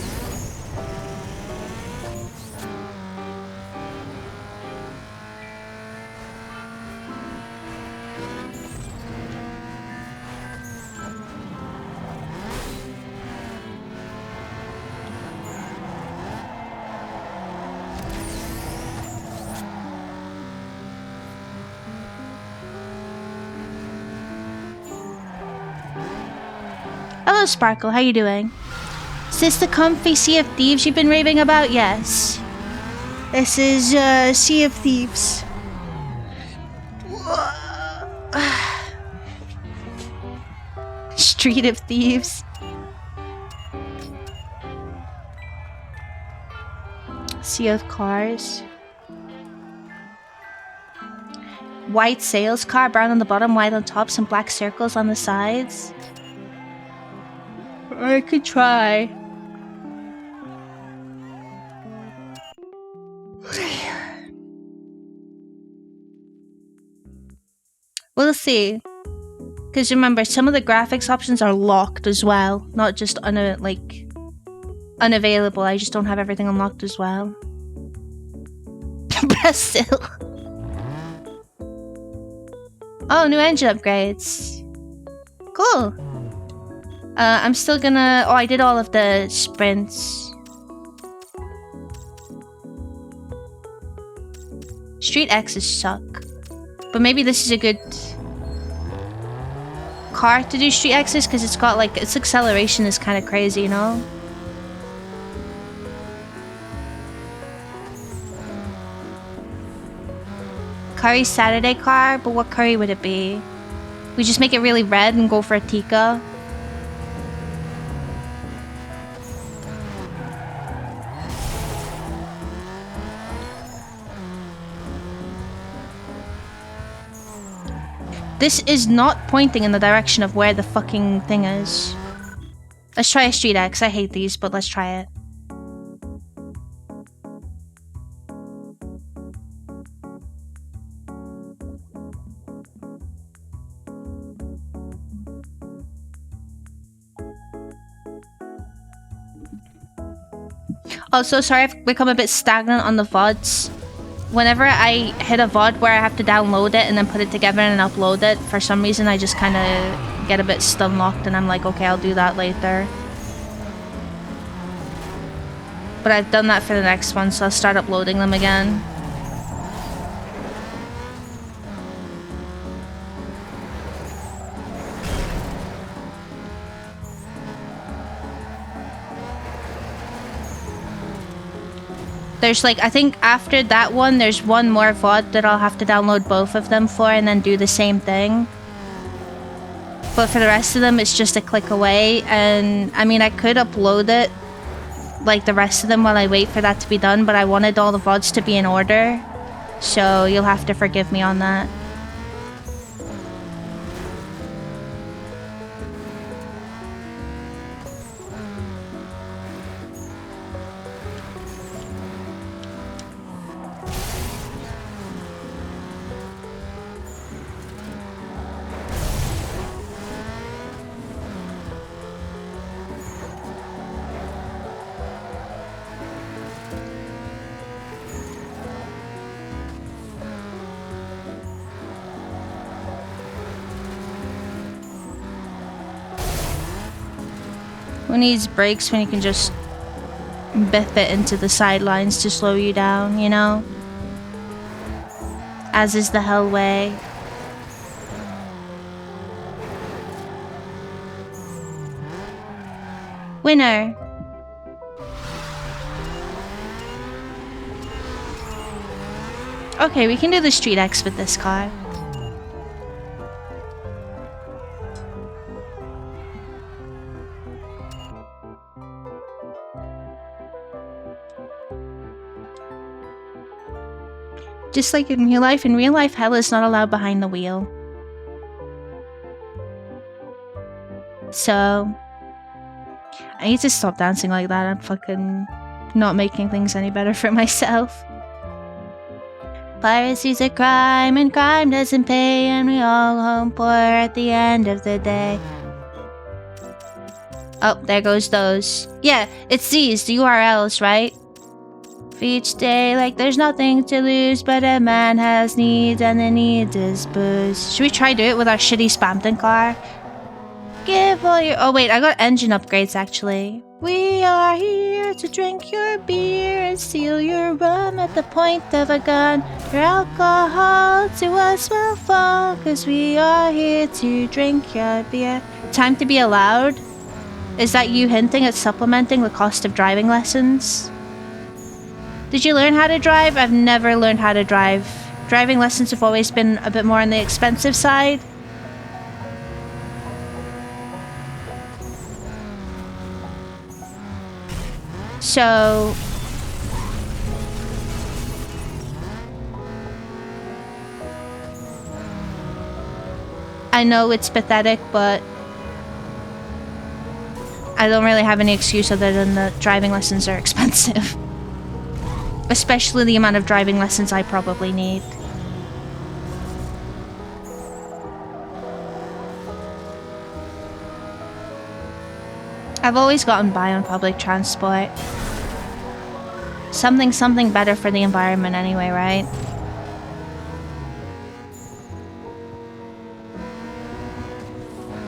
Hello, Sparkle. How you doing? Is this the comfy Sea of Thieves you've been raving about? Yes. This is, Sea of Thieves. Street of Thieves. Sea of Cars. White sales car, brown on the bottom, white on top, some black circles on the sides. I could try. We'll see. Because remember, some of the graphics options are locked as well. Not just unavailable. I just don't have everything unlocked as well. Brazil. Oh, new engine upgrades. Cool. I'm still gonna... Oh, I did all of the sprints. Street X's suck. But maybe this is a good car to do Street X's because it's got like... Its acceleration is kind of crazy, you know? Curry Saturday car? But what curry would it be? We just make it really red and go for a Tika? This is not pointing in the direction of where the fucking thing is. Let's try a Street X. I hate these, but let's try it. Oh, so sorry I've become a bit stagnant on the VODs. Whenever I hit a VOD where I have to download it and then put it together and upload it, for some reason I just kind of get a bit stun locked and I'm like, okay, I'll do that later. But I've done that for the next one, so I'll start uploading them again. There's like, I think after that one, there's one more VOD that I'll have to download both of them for and then do the same thing. But for the rest of them, it's just a click away. And I mean, I could upload it, like the rest of them while I wait for that to be done, but I wanted all the VODs to be in order. So you'll have to forgive me on that. Who needs brakes when you can just biff it into the sidelines to slow you down, you know? As is the hell way. Winner. Okay, we can do the Street X with this car. Just like in real life, hell is not allowed behind the wheel. So, I need to stop dancing like that. I'm fucking not making things any better for myself. Piracy's a crime and crime doesn't pay, and we all go home poor at the end of the day. Oh, there goes those. Yeah, it's these, the URLs, right? For each day, like there's nothing to lose, but a man has needs, and the need is booze. Should we try do it with our shitty Spampton car? Give all your— oh wait, I got engine upgrades actually. We are here to drink your beer and steal your rum at the point of a gun. Your alcohol to us will fall, cause we are here to drink your beer. Time to be allowed? Is that you hinting at supplementing the cost of driving lessons? Did you learn how to drive? I've never learned how to drive. Driving lessons have always been a bit more on the expensive side. So I know it's pathetic, but I don't really have any excuse other than the driving lessons are expensive. Especially the amount of driving lessons I probably need. I've always gotten by on public transport. Something better for the environment anyway, right?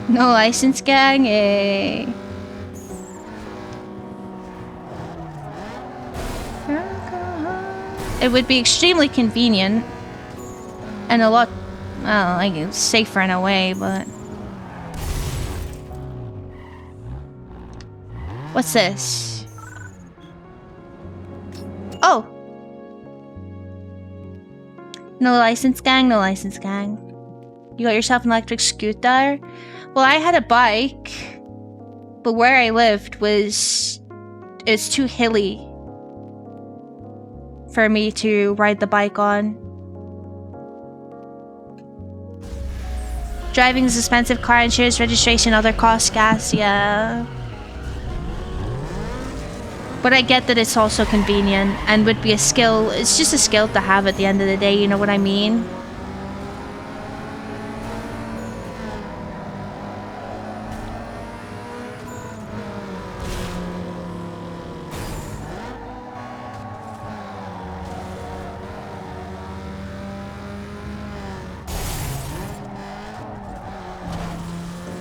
No license, gang, eh? It would be extremely convenient and a lot, well, like it's safer in a way, but what's this? Oh! No license, gang, no license, gang. You got yourself an electric scooter? Well, I had a bike, but where I lived it's too hilly for me to ride the bike on. Driving is expensive, car insurance, registration, other costs, gas, yeah. But I get that it's also convenient and would be a skill. It's just a skill to have at the end of the day, you know what I mean?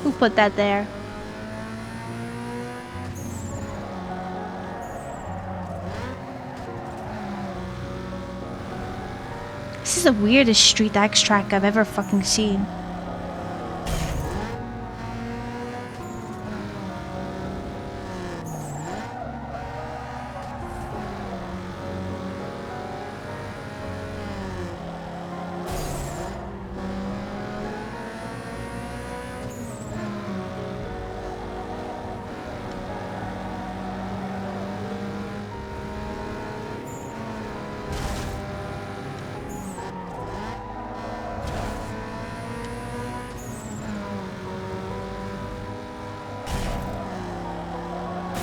Who put that there? This is the weirdest Street X track I've ever fucking seen.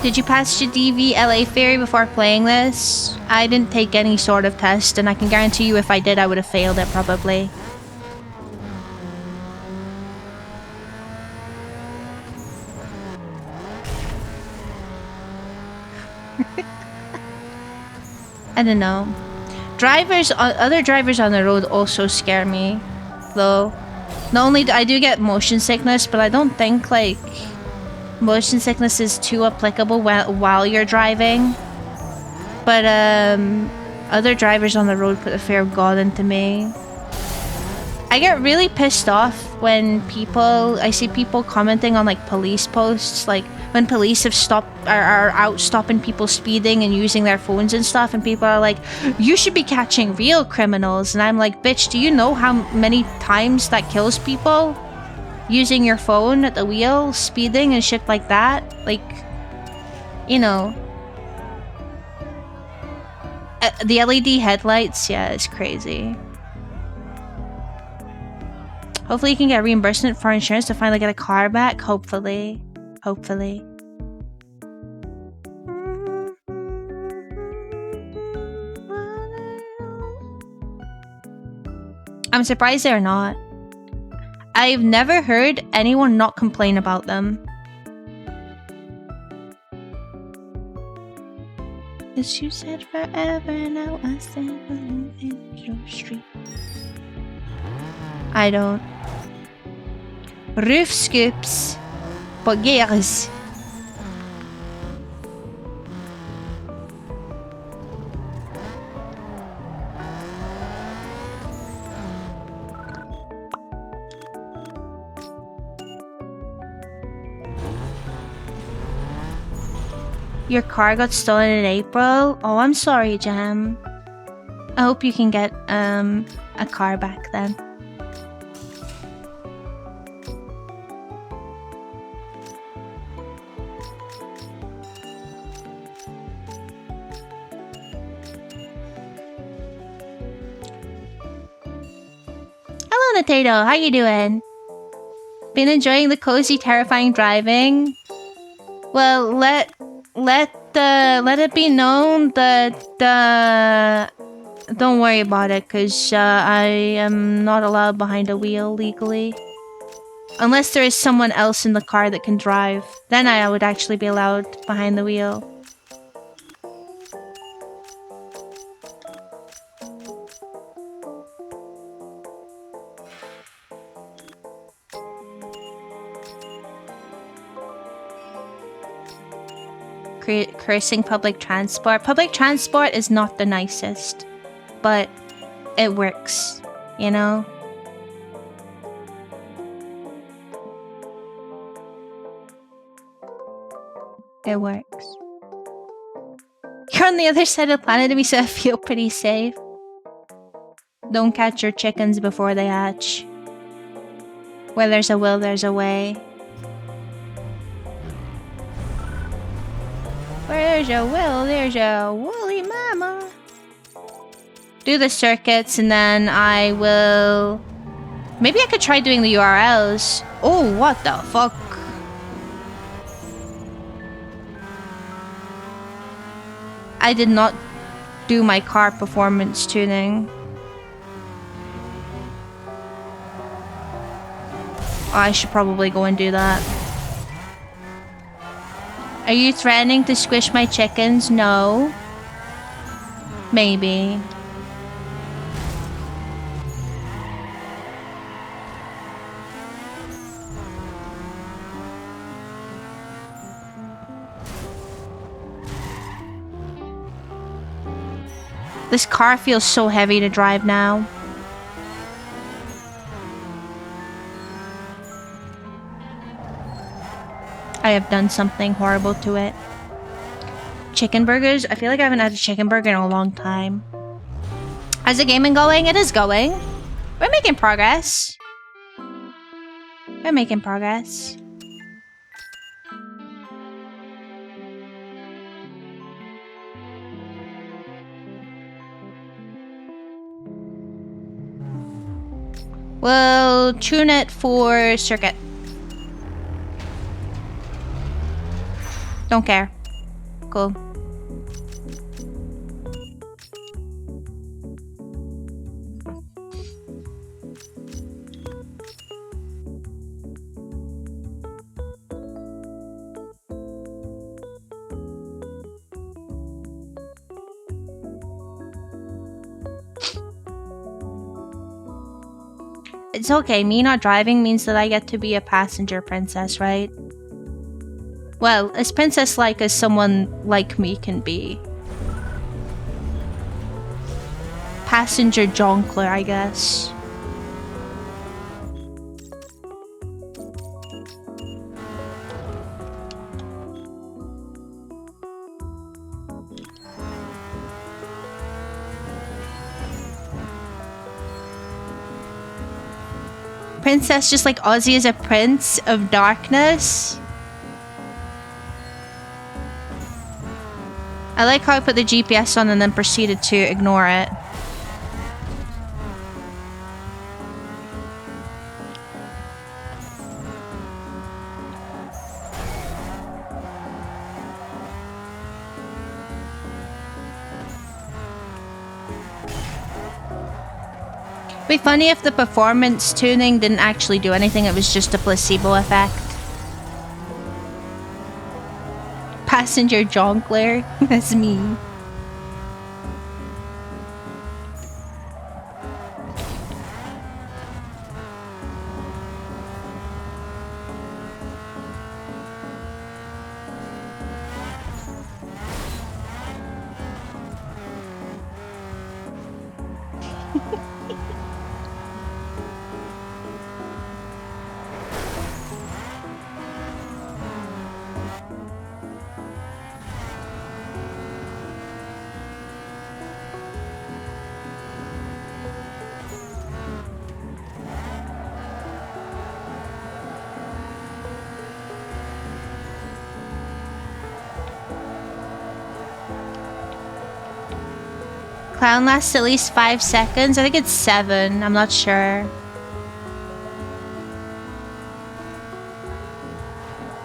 Did you pass your DV LA Ferry before playing this? I didn't take any sort of test, and I can guarantee you if I did, I would have failed it probably. I don't know. Other drivers on the road also scare me, though. Not only I do get motion sickness, but I don't think like motion sickness is too applicable while you're driving. But other drivers on the road put a fear of God into me. I get really pissed off when I see people commenting on like police posts, like when police are out stopping people speeding and using their phones and stuff, and people are like, you should be catching real criminals. And I'm like, bitch, do you know how many times that kills people? Using your phone at the wheel, speeding and shit like that? Like, you know. The LED headlights, yeah, it's crazy. Hopefully you can get reimbursement for insurance to finally get a car back. Hopefully. Hopefully. I'm surprised they're not. I've never heard anyone not complain about them. As you said forever, now I stand alone in your street. I don't. Roof scoops. But gears. Your car got stolen in April? Oh, I'm sorry, Jam. I hope you can get a car back then. Hello, Natato. How you doing? Been enjoying the cozy, terrifying driving? Well, let it be known that don't worry about it, cause I am not allowed behind a wheel legally. Unless there is someone else in the car that can drive, then I would actually be allowed behind the wheel. Cursing public transport. Public transport is not the nicest, but it works, you know? It works. You're on the other side of the planet, so I feel pretty safe. Don't catch your chickens before they hatch. Where there's a will, there's a way. Where there's a will, there's a woolly mama. Do the circuits and then I will... Maybe I could try doing the URLs. Oh, what the fuck? I did not do my car performance tuning. I should probably go and do that. Are you threatening to squish my chickens? No. Maybe. This car feels so heavy to drive now. I have done something horrible to it. Chicken burgers? I feel like I haven't had a chicken burger in a long time. How's the gaming going? It is going. We're making progress. We're making progress. We'll tune it for circuit. Don't care. Cool. It's okay, me not driving means that I get to be a passenger princess, right? Well, as princess-like as someone like me can be. Passenger jongleur, I guess. princess just like Ozzy is a prince of darkness. I like how I put the GPS on and then proceeded to ignore it. It'd be funny if the performance tuning didn't actually do anything, it was just a placebo effect. Passenger Jonkler, that's me. Clown lasts at least 5 seconds. I think it's 7. I'm not sure.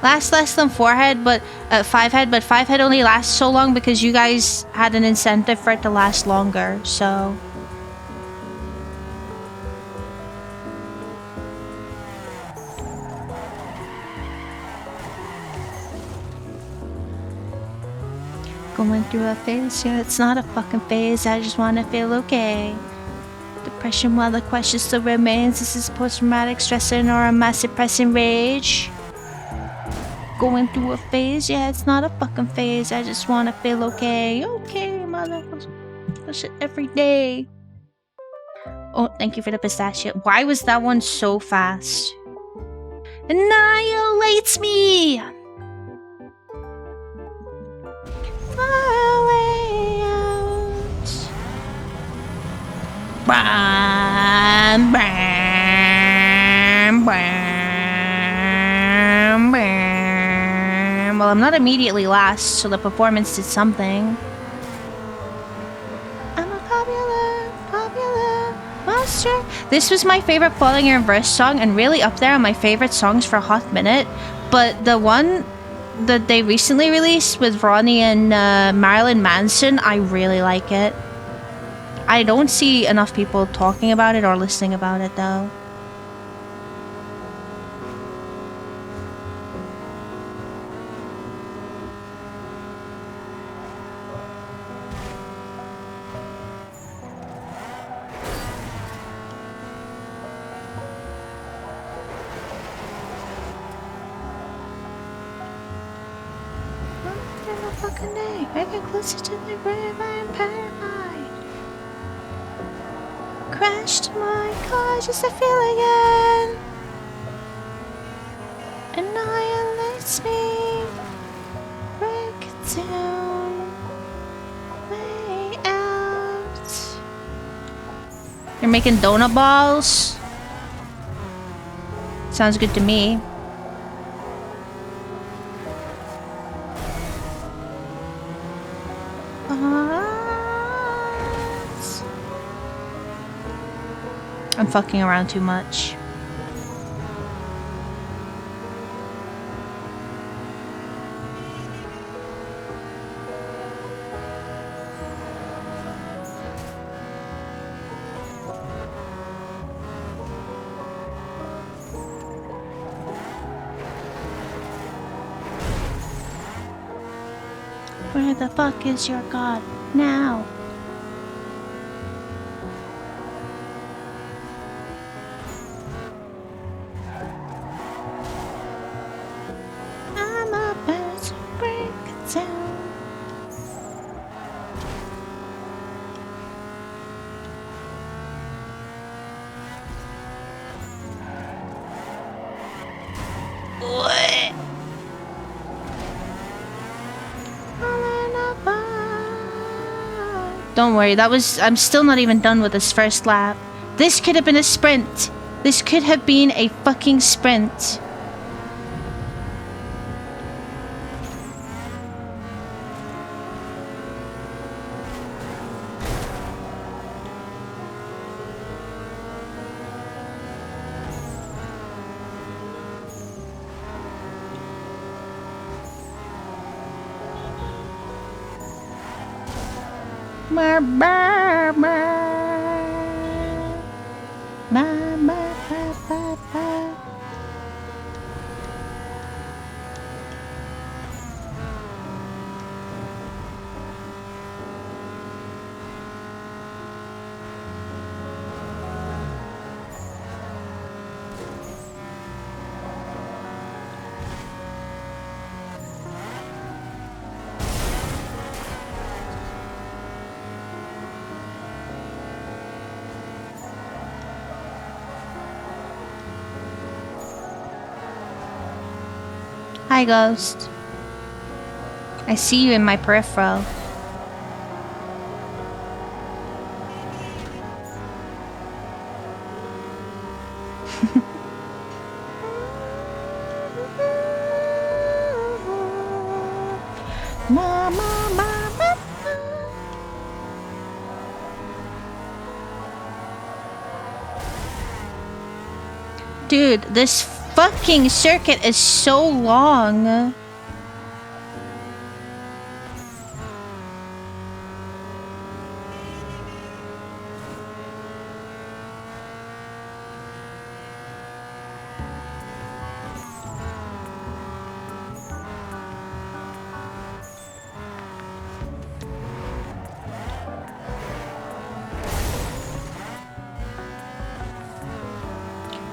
Lasts less than 4 head, but 5 head. But 5 head only lasts so long because you guys had an incentive for it to last longer. So. Going through a phase, yeah, it's not a fucking phase, I just wanna feel okay. Depression while the question still remains, this is post-traumatic stress or a massive pressing rage. Going through a phase, yeah, it's not a fucking phase, I just wanna feel okay. Okay, motherfucker, that shit every day. Oh, thank you for the pistachio. Why was that one so fast? Annihilates me! Bam, bam, bam, bam. Well, I'm not immediately last, so the performance did something. I'm a popular monster. This was my favorite Falling in Reverse song, and really up there on my favorite songs for a hot minute. But the one that they recently released with Ronnie and Marilyn Manson, I really like it. I don't see enough people talking about it or listening about it though. Fucking day, I get closer to the grave, I am paranoid. Crashed my car just to feel again. Annihilates me. Break it down. Way out. You're making donut balls? Sounds good to me. I'm fucking around too much. Where the fuck is your god now? Don't worry, I'm still not even done with this first lap. This could have been a sprint. This could have been a fucking sprint. Hi, Ghost. I see you in my peripheral. Dude, this fucking circuit is so long.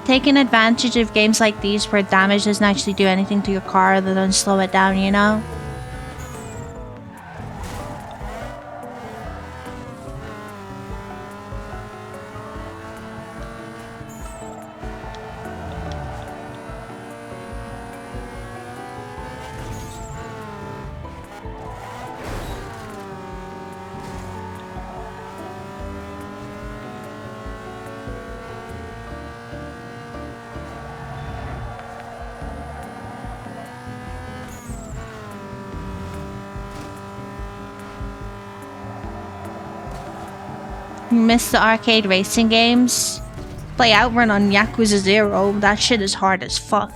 Taking advantage of games like these where damage doesn't actually do anything to your car other than slow it down, you know? Miss the arcade racing games? Play Outrun on Yakuza 0. That shit is hard as fuck.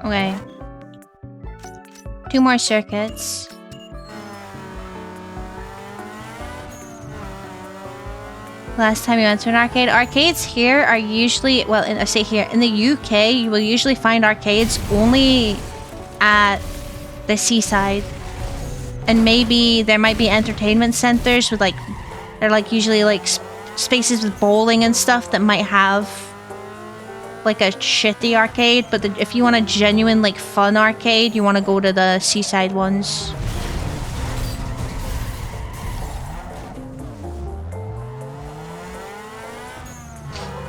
Okay. 2 more circuits. Last time you went to an arcade? Arcades here are usually, well, I say here, in the UK, you will usually find arcades only at the seaside. And maybe there might be entertainment centers with like, they're like usually like spaces with bowling and stuff that might have like a shitty arcade, but if you want a genuine like fun arcade, you want to go to the seaside ones.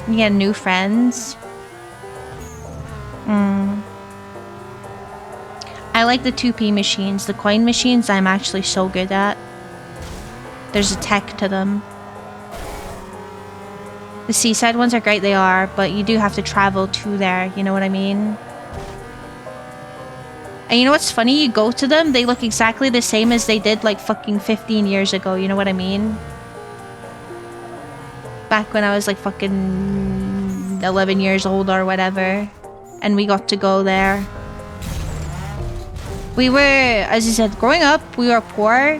You get new friends. I like the 2p machines. The coin machines I'm actually so good at. There's a tech to them. The seaside ones are great, they are, but you do have to travel to there, you know what I mean? And you know what's funny? You go to them, they look exactly the same as they did like fucking 15 years ago, you know what I mean? Back when I was like fucking 11 years old or whatever, and we got to go there. We were, as I said, growing up, we were poor,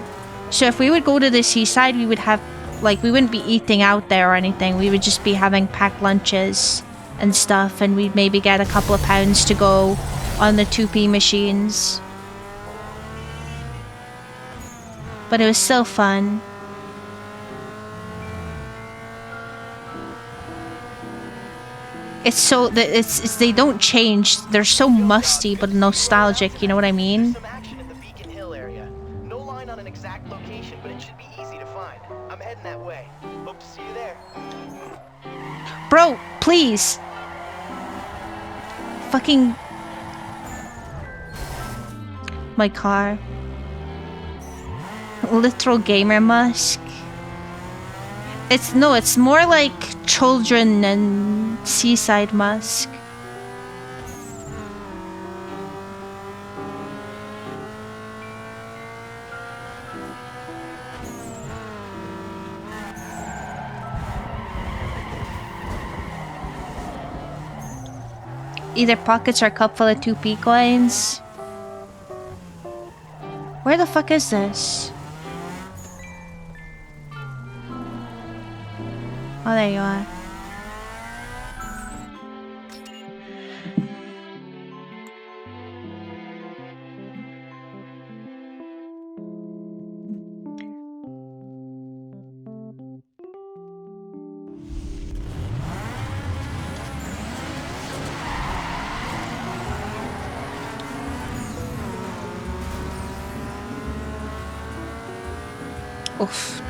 so if we would go to the seaside, we would have like, we wouldn't be eating out there or anything. We would just be having packed lunches and stuff, and we'd maybe get a couple of pounds to go on the 2p machines. But it was still fun. It's so it's they don't change. They're so musty but nostalgic, you know what I mean? Some action in the Beacon Hill area. No line on an exact location, but it should be easy to find. I'm heading that way. Hope to see you there. Bro, please. Fucking my car. Literal gamer musk. It's more like children and seaside musk. Either pockets or cup full of 2p coins. Where the fuck is this? Oh, there you are. Oof.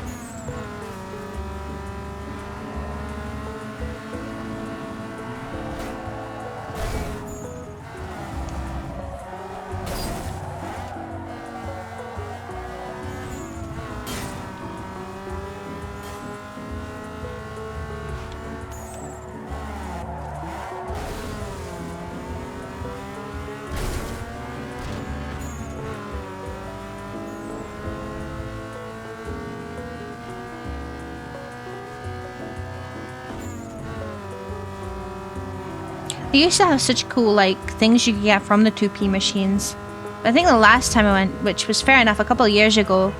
They used to have such cool, like, things you could get from the 2p machines. But I think the last time I went, which was fair enough, a couple of years ago,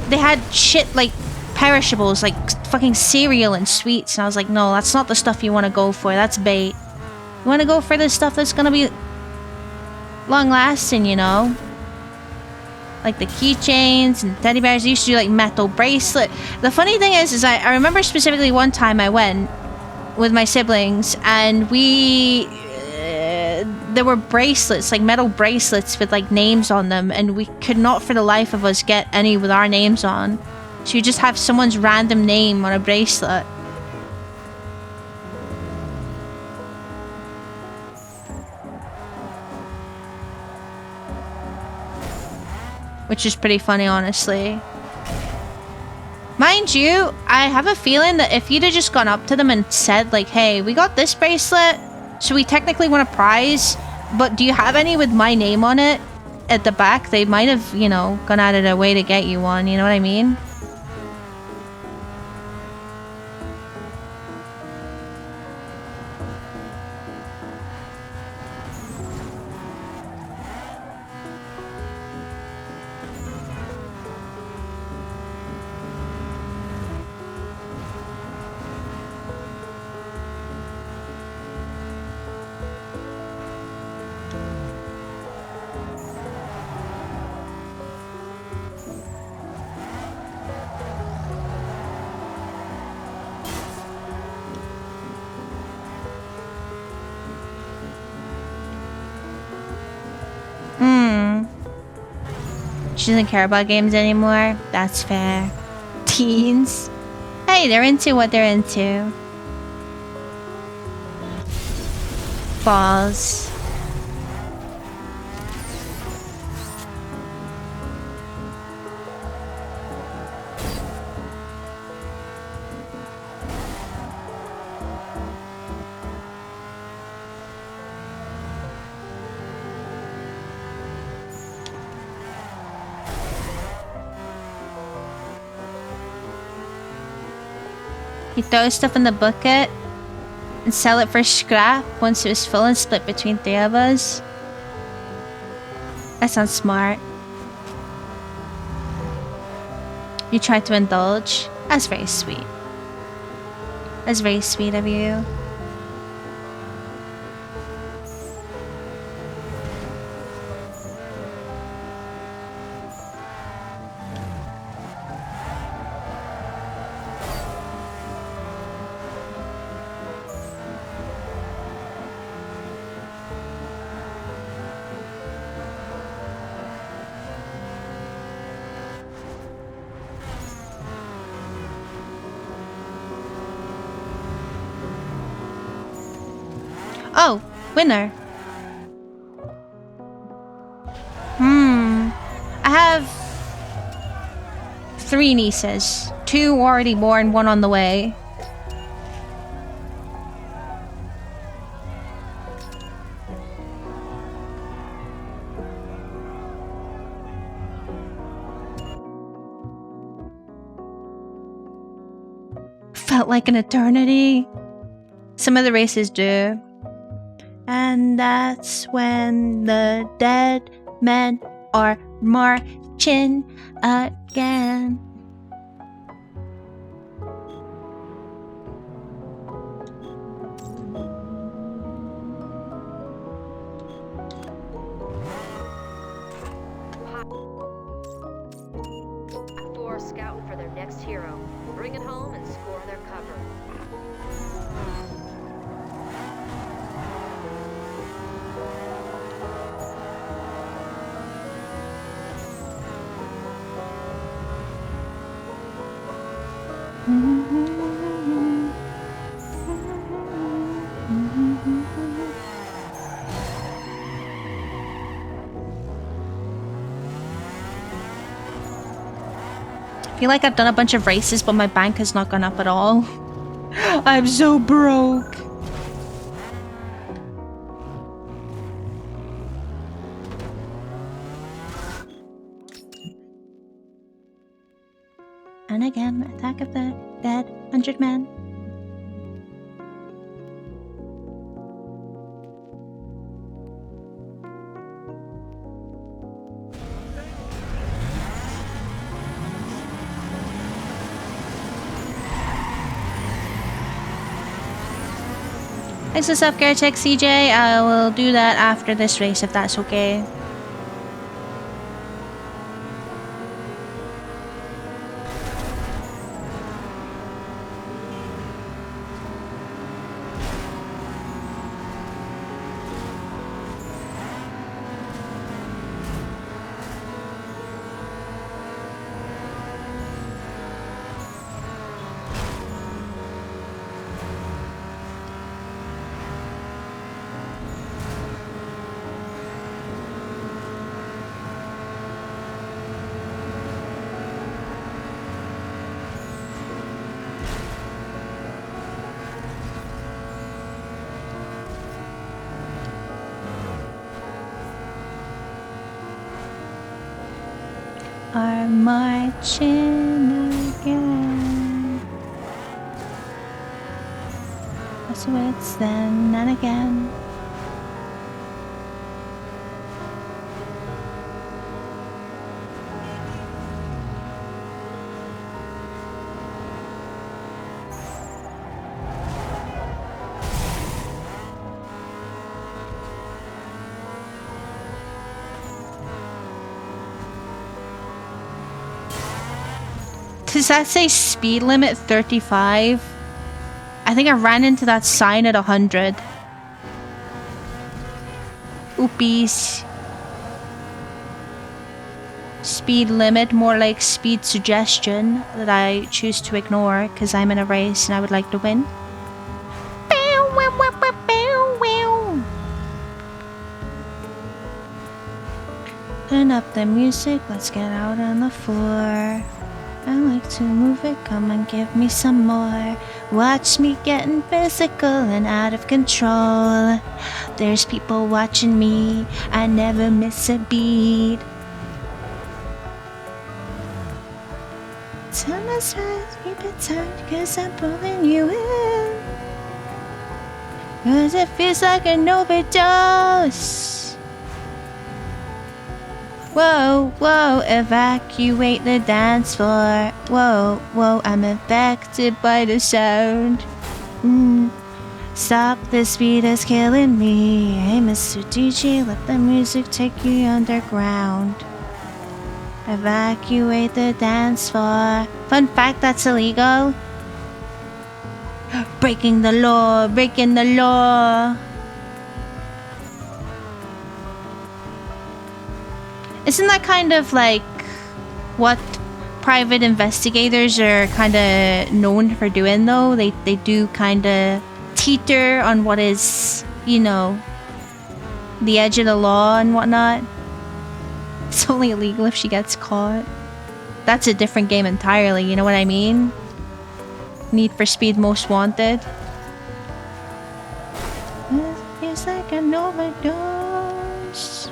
they had shit like perishables, like fucking cereal and sweets. And I was like, no, that's not the stuff you want to go for. That's bait. You want to go for the stuff that's going to be long-lasting, you know? Like the keychains and teddy bears. They used to do, like, metal bracelet. The funny thing is I remember specifically one time I went with my siblings, and there were bracelets, like metal bracelets with like names on them, and we could not for the life of us get any with our names on. So you just have someone's random name on a bracelet. Which is pretty funny, honestly. Mind you, I have a feeling that if you'd have just gone up to them and said, like, hey, we got this bracelet, so we technically want a prize, but do you have any with my name on it at the back? They might have, you know, gone out of their way to get you one, you know what I mean? She doesn't care about games anymore. That's fair. Teens. Hey, they're into what they're into. Balls. You throw stuff in the bucket and sell it for scrap once it was full and split between 3 of us. That sounds smart. You try to indulge. That's very sweet. That's very sweet of you. Oh, winner. I have 3 nieces. 2 already born, 1 on the way. Felt like an eternity. Some of the races do. And that's when the dead men are marching again. Four scouting for their next hero. Bring it home and score their cover. I feel like I've done a bunch of races, but my bank has not gone up at all. I'm so broke. And again, attack of the dead 100 men. Thanks for self-care check, CJ. I will do that after this race if that's okay. Are marching again. So it's then and again. Does that say speed limit 35? I think I ran into that sign at 100. Oopies. Speed limit, more like speed suggestion that I choose to ignore because I'm in a race and I would like to win. Turn up the music, let's get out on the floor. I like to move it, come and give me some more. Watch me getting physical and out of control. There's people watching me, I never miss a beat. Turn us right, keep it tight, cause I'm pulling you in. Cause it feels like an overdose. Whoa, whoa, evacuate the dance floor. Whoa, whoa, I'm affected by the sound. Stop, this beat is killing me. Hey, Mr. DJ, let the music take you underground. Evacuate the dance floor. Fun fact, that's illegal. Breaking the law, breaking the law. Isn't that kind of like what private investigators are kind of known for doing though? They do kind of teeter on what is you know, the edge of the law and whatnot. It's only illegal if she gets caught. That's a different game entirely, you know what I mean? Need for Speed Most Wanted. It's like an overdose.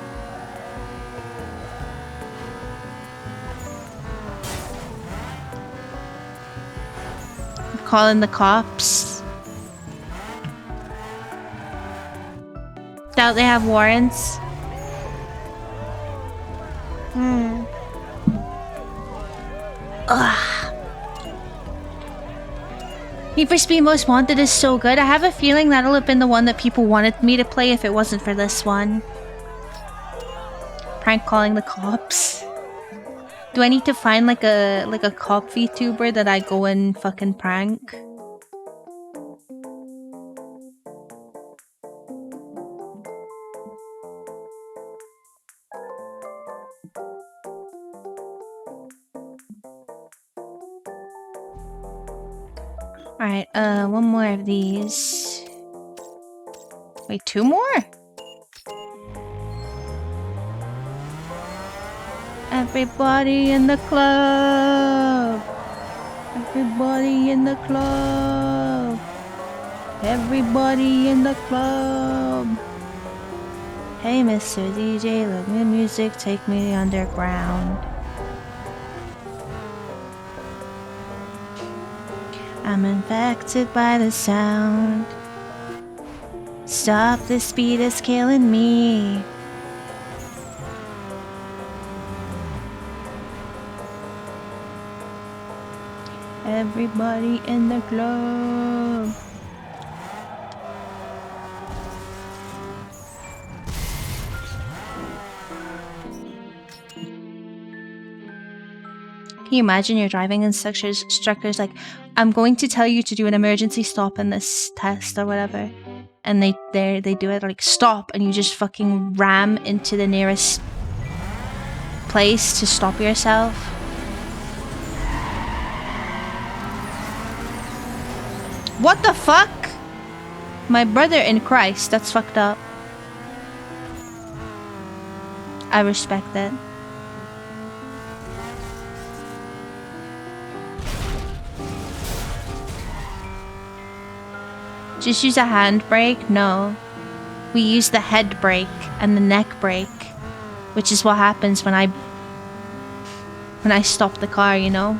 Calling the cops. Doubt they have warrants. Ugh. Need for Speed Most Wanted is so good. I have a feeling that'll have been the one that people wanted me to play if it wasn't for this one. Prank calling the cops. Do I need to find like a cop VTuber that I go and fucking prank? Alright, one more of these. Wait, 2 more? Everybody in the club! Everybody in the club! Everybody in the club! Hey, Mr. DJ, let me music, take me underground. I'm infected by the sound. Stop, the speed is killing me. Everybody in the club. Can you imagine you're driving and instructor's like, I'm going to tell you to do an emergency stop in this test or whatever. And they do it like stop, and you just fucking ram into the nearest place to stop yourself. What the fuck? My brother in Christ, that's fucked up. I respect it. Just use a handbrake? No. We use the head brake and the neck brake, which is what happens when I stop the car, you know?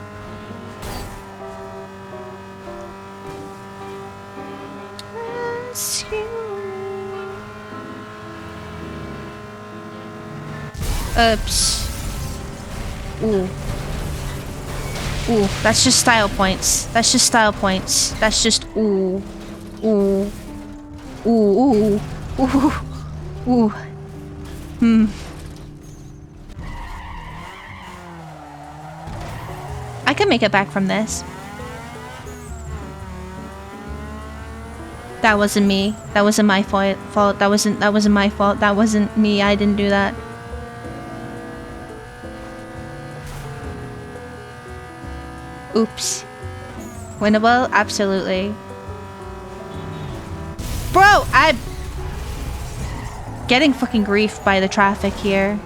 Oops. Ooh. Ooh, that's just style points. That's just style points. That's just ooh. Ooh. Ooh, ooh. Ooh. Ooh. I can make it back from this. That wasn't me. That wasn't my fault. That wasn't my fault. That wasn't me. I didn't do that. Oops. Winnable? Absolutely. Bro, I'm getting fucking grief by the traffic here.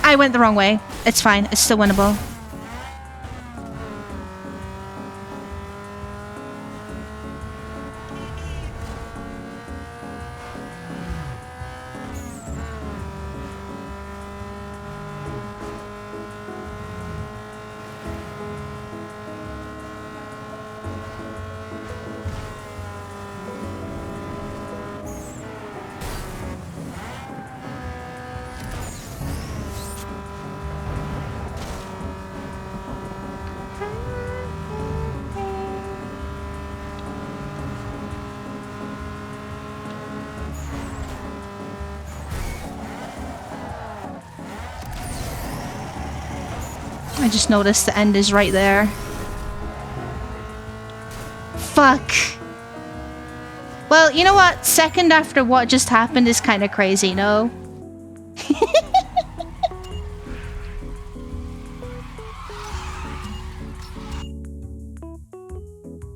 I went the wrong way. It's fine. It's still winnable. just noticed the end is right there. Fuck. Well, you know what? Second after what just happened is kind of crazy, no?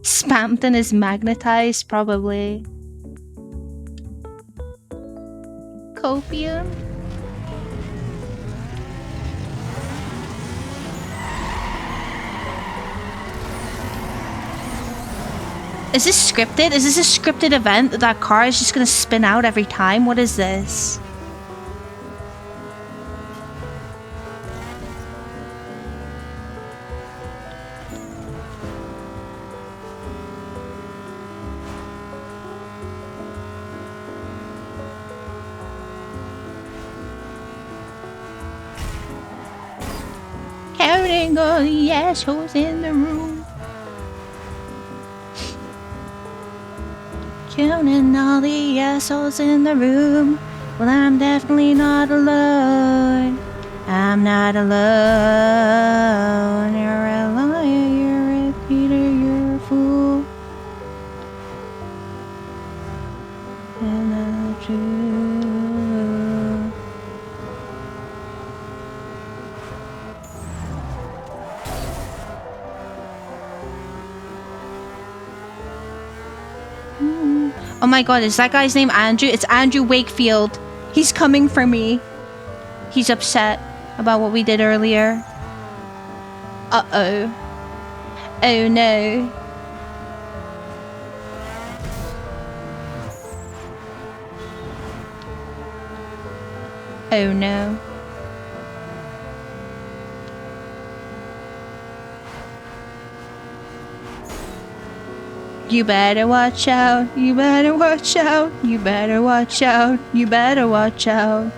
Spampton is magnetized, probably. Copium? Is this scripted? Is this a scripted event that that car is just gonna spin out every time? What is this? Counting all the assholes in the room. Counting all the assholes in the room. Well, I'm definitely not alone. I'm not alone. You're a liar, you're a cheater, you're a fool. And I'm true. Oh my god, is that guy's name Andrew? It's Andrew Wakefield. He's coming for me. He's upset about what we did earlier. Uh-oh. Oh no. Oh no. You better watch out, you better watch out, you better watch out, you better watch out.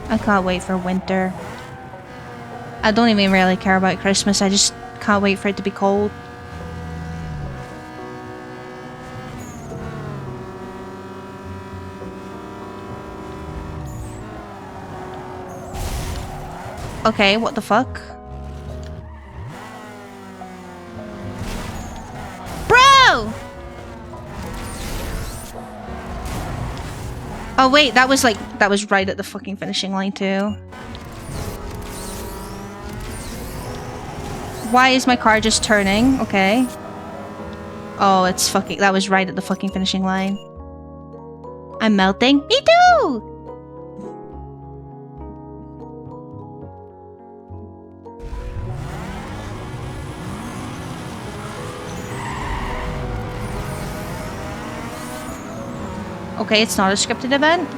I can't wait for winter. I don't even really care about Christmas, I just can't wait for it to be cold. Okay, what the fuck? Bro! Oh wait, that was right at the fucking finishing line too. Why is my car just turning? Okay. Oh, it's fucking, that was right at the fucking finishing line. I'm melting. Me too! Okay, it's not a scripted event.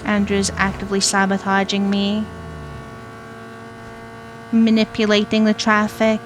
Andrew's actively sabotaging me. Manipulating the traffic.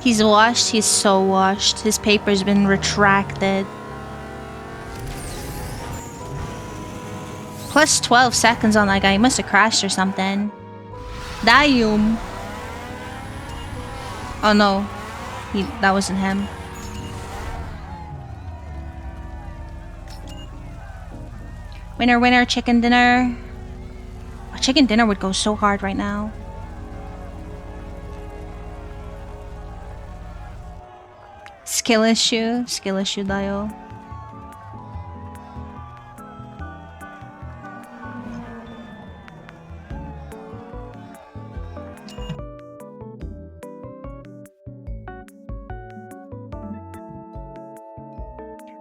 He's washed. He's so washed. His paper's been retracted. Plus 12 seconds on that guy. He must have crashed or something. Damn. Oh no. That wasn't him. Winner, winner, chicken dinner. A chicken dinner would go so hard right now. Skill issue tayo.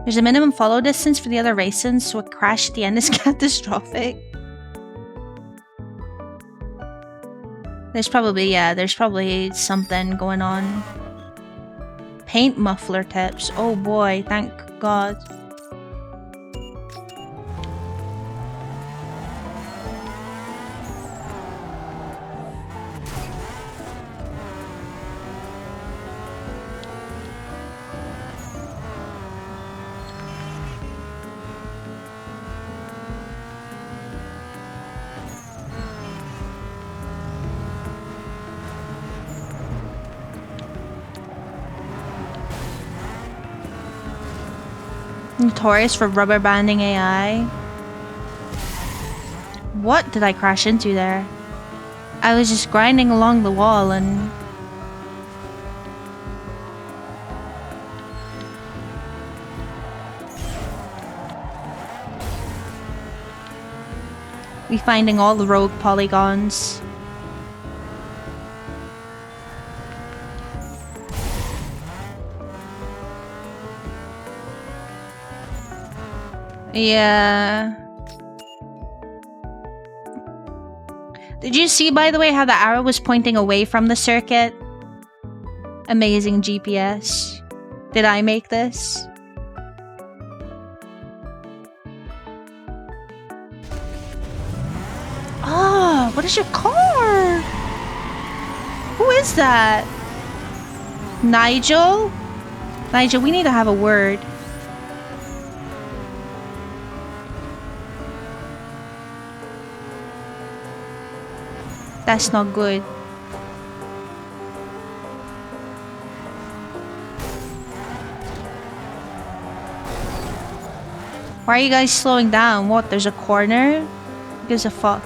There's a minimum follow distance for the other races, so a crash at the end is catastrophic. There's probably something going on. Paint muffler tips. Oh boy, thank God. Notorious for rubber banding AI. What did I crash into there? I was just grinding along the wall and... we finding all the rogue polygons. Yeah. Did you see, by the way, how the arrow was pointing away from the circuit? Amazing GPS. Did I make this? Oh, what is your car? Who is that? Nigel? Nigel, we need to have a word. That's not good. Why are you guys slowing down? What, there's a corner? Who gives a fuck?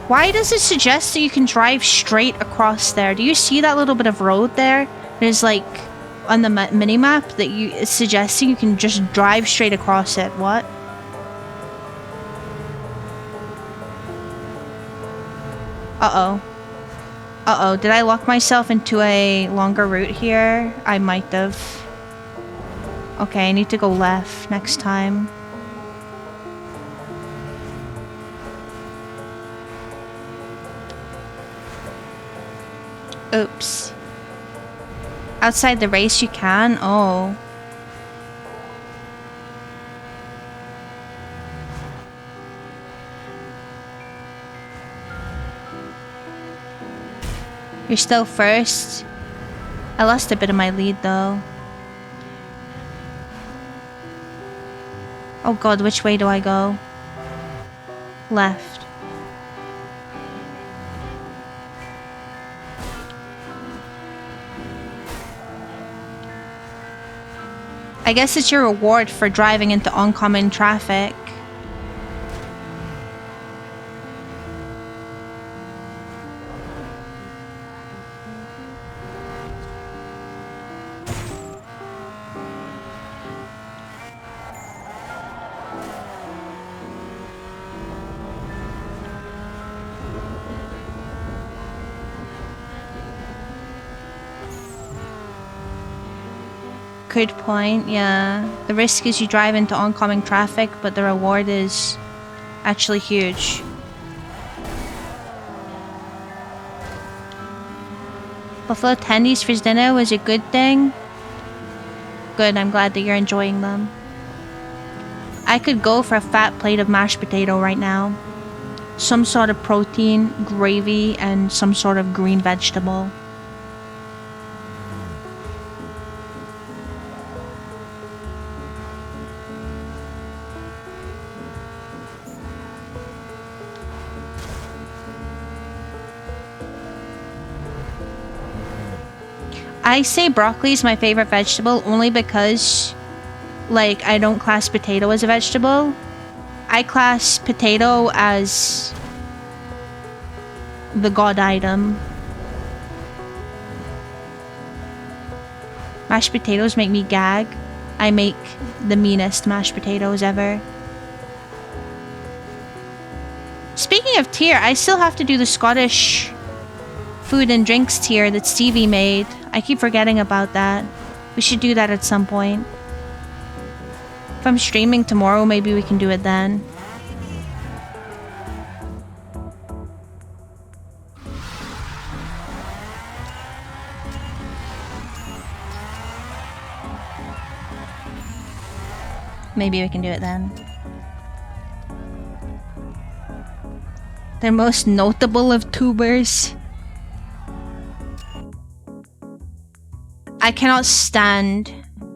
Why does it suggest that you can drive straight across there? Do you see that little bit of road there? There's like on the mini-map that it's suggesting you can just drive straight across it. What? Uh-oh. Uh-oh, did I lock myself into a longer route here? I might have. Okay, I need to go left next time. Oops. Outside the race you can? Oh. You're still first. I lost a bit of my lead though. Oh god, which way do I go? Left. I guess it's your reward for driving into oncoming traffic. Good point, yeah. The risk is you drive into oncoming traffic, but the reward is actually huge. Buffalo tendies for dinner was a good thing. Good, I'm glad that you're enjoying them. I could go for a fat plate of mashed potato right now. Some sort of protein, gravy, and some sort of green vegetable. I say broccoli is my favorite vegetable only because, like, I don't class potato as a vegetable. I class potato as the god item. Mashed potatoes make me gag. I make the meanest mashed potatoes ever. Speaking of tier, I still have to do the Scottish food and drinks tier that Stevie made. I keep forgetting about that. We should do that at some point. If I'm streaming tomorrow, maybe we can do it then. Maybe we can do it then. They're most notable of tubers. I cannot stand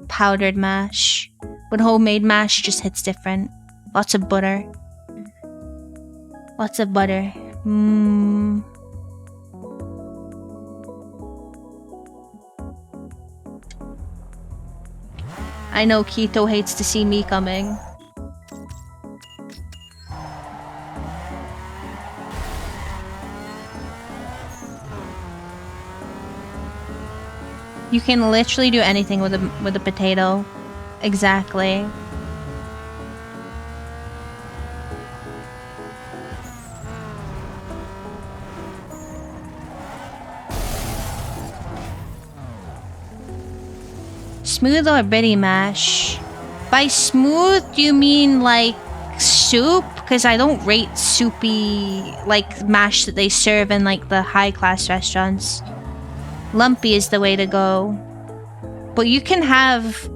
powdered mash, but homemade mash just hits different. Lots of butter. Lots of butter. I know Keto hates to see me coming. You can literally do anything with a potato. Exactly. Smooth or bitty mash? By smooth, do you mean like soup? Because I don't rate soupy like mash that they serve in like the high class restaurants. Lumpy is the way to go. But you can have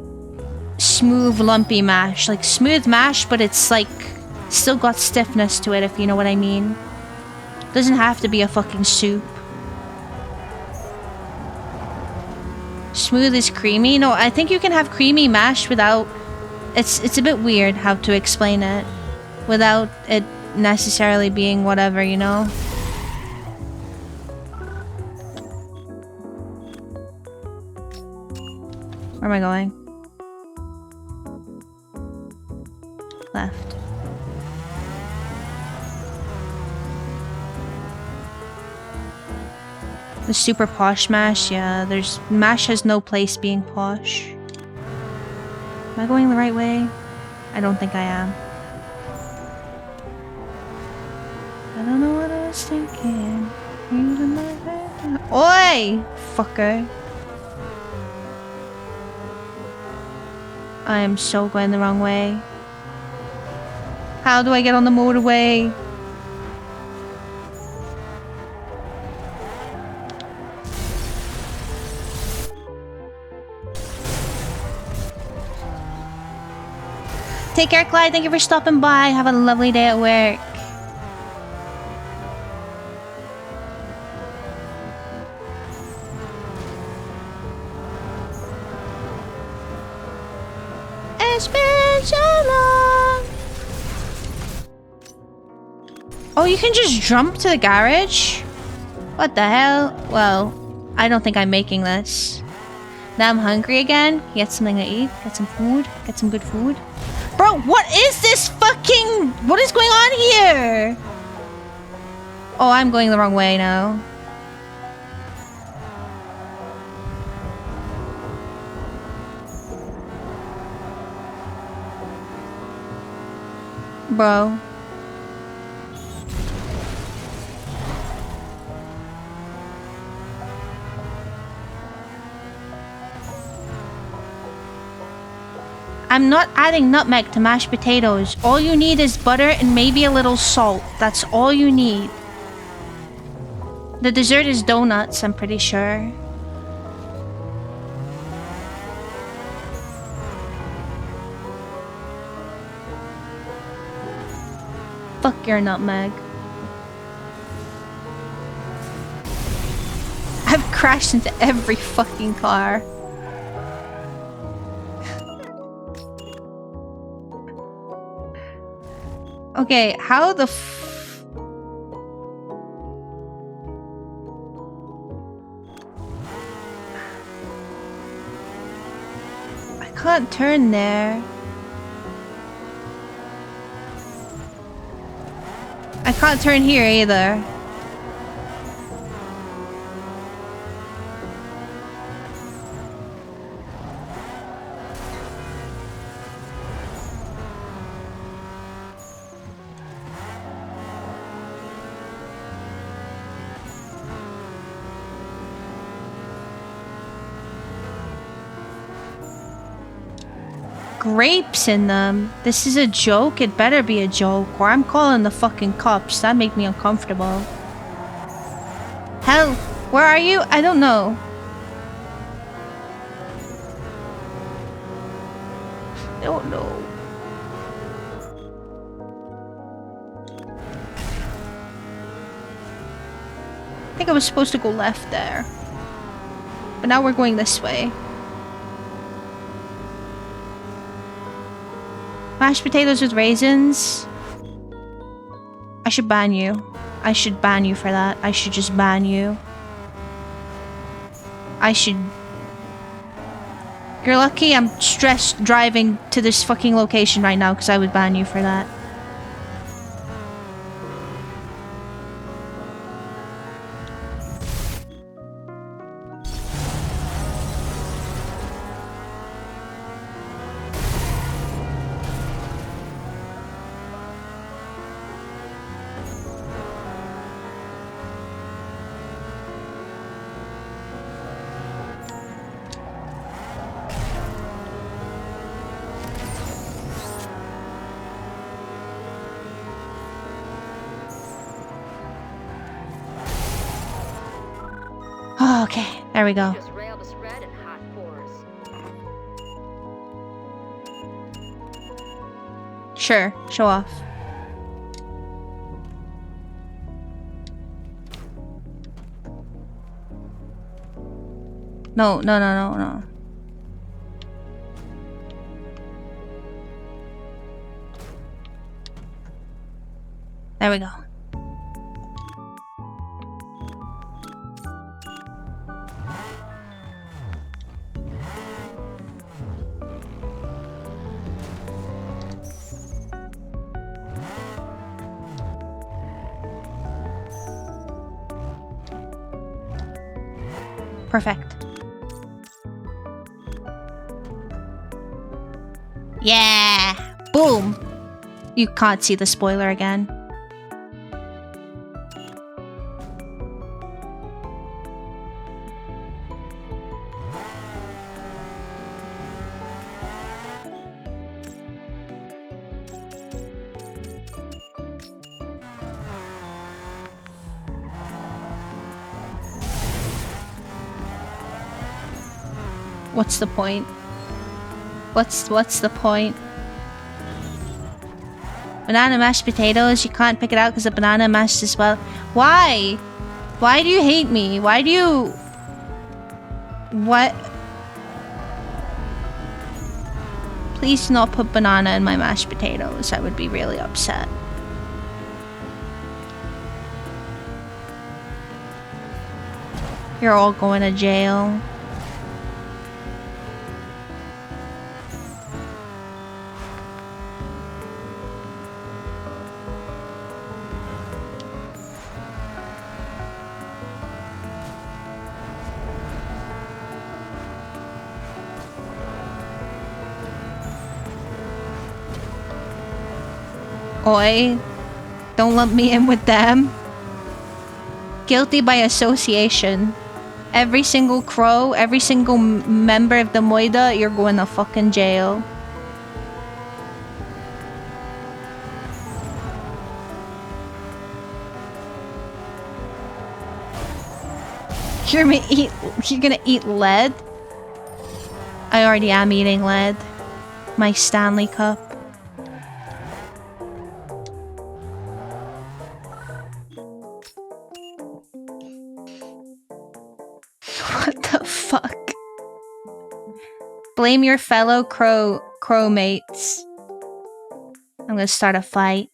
smooth lumpy mash. Like smooth mash, but it's like still got stiffness to it, if you know what I mean. Doesn't have to be a fucking soup. Smooth is creamy? No, I think you can have creamy mash without... It's a bit weird how to explain it. Without it necessarily being whatever, you know? Where am I going? Left. The super posh mash, yeah, mash has no place being posh. Am I going the right way? I don't think I am. I don't know what I was thinking. Oi! Fucker. I am so going the wrong way. How do I get on the motorway? Take care, Clyde. Thank you for stopping by. Have a lovely day at work. It's been so long. Oh, you can just jump to the garage? What the hell? Well, I don't think I'm making this. Now I'm hungry again. Get something to eat. Get some food. Get some good food. Bro, what is this fucking... What is going on here? Oh, I'm going the wrong way now. Bro. I'm not adding nutmeg to mashed potatoes. All you need is butter and maybe a little salt. That's all you need. The dessert is donuts, I'm pretty sure. Fuck your nutmeg. I've crashed into every fucking car. Okay, how the I can't turn there. I can't turn here either. Grapes in them. This is a joke? It better be a joke, or I'm calling the fucking cops. That make me uncomfortable. Hell, where are you? I don't know. I don't know. I think I was supposed to go left there. But now we're going this way. Mashed potatoes with raisins. I should ban you. I should ban you for that. I should just ban you. I should... You're lucky I'm stressed driving to this fucking location right now because I would ban you for that. Oh, okay, there we go. Just railed us red and hot fours. Sure, show off. No, no, no, no, no. There we go. Perfect. Yeah! Boom! You can't see the spoiler again. What's the point? What's the point? Banana mashed potatoes, you can't pick it out because the banana mashed as well. Why? Why do you hate me? Why do you... What? Please do not put banana in my mashed potatoes. I would be really upset. You're all going to jail. Oi, don't lump me in with them. Guilty by association. Every single crow, every single member of the Moida, you're going to fucking jail. You're gonna eat lead? I already am eating lead. My Stanley cup. blame your fellow crow mates. I'm gonna start a fight.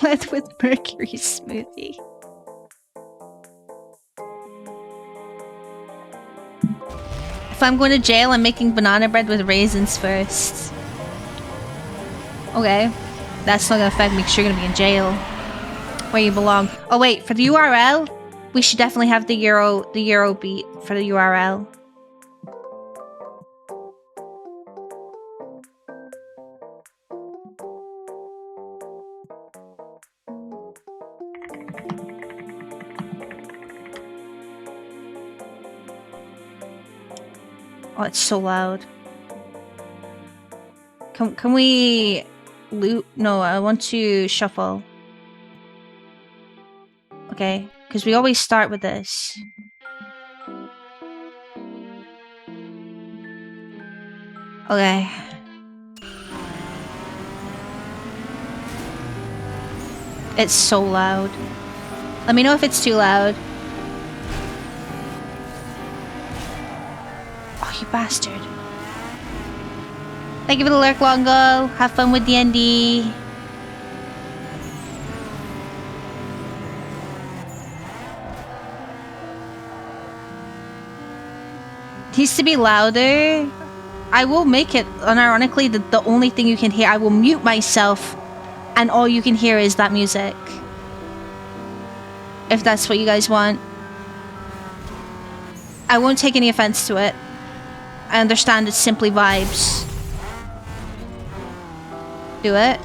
Let with mercury smoothie. If I'm going to jail, I'm making banana bread with raisins first. Okay. That's not gonna affect me because you're gonna be in jail. Where you belong. Oh wait, for the URL, we should definitely have the Euro beat for the URL. Oh, it's so loud. Can we loop? No, I want to shuffle. Okay, because we always start with this. Okay. It's so loud. Let me know if it's too loud. Oh, you bastard. Thank you for the lurk, Longo. Have fun with D&D. Needs to be louder. I will make it, unironically, the only thing you can hear. I will mute myself, and all you can hear is that music. If that's what you guys want. I won't take any offense to it. I understand it's simply vibes. Do it.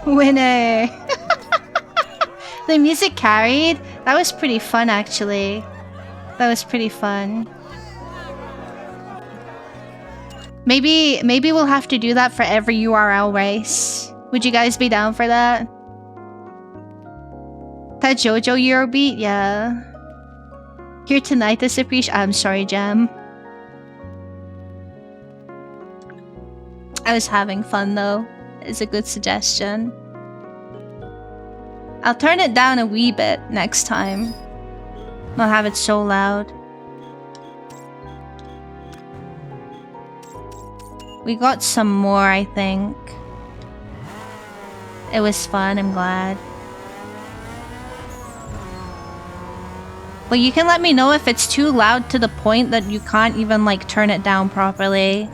Winner! The music carried? That was pretty fun, actually. That was pretty fun. Maybe we'll have to do that for every URL race. Would you guys be down for that? That JoJo Eurobeat? Yeah. Here tonight is appreciate. I'm sorry, Jam. I was having fun though. It's a good suggestion. I'll turn it down a wee bit next time. Not have it so loud. We got some more, I think. It was fun, I'm glad. But you can let me know if it's too loud to the point that you can't even like turn it down properly.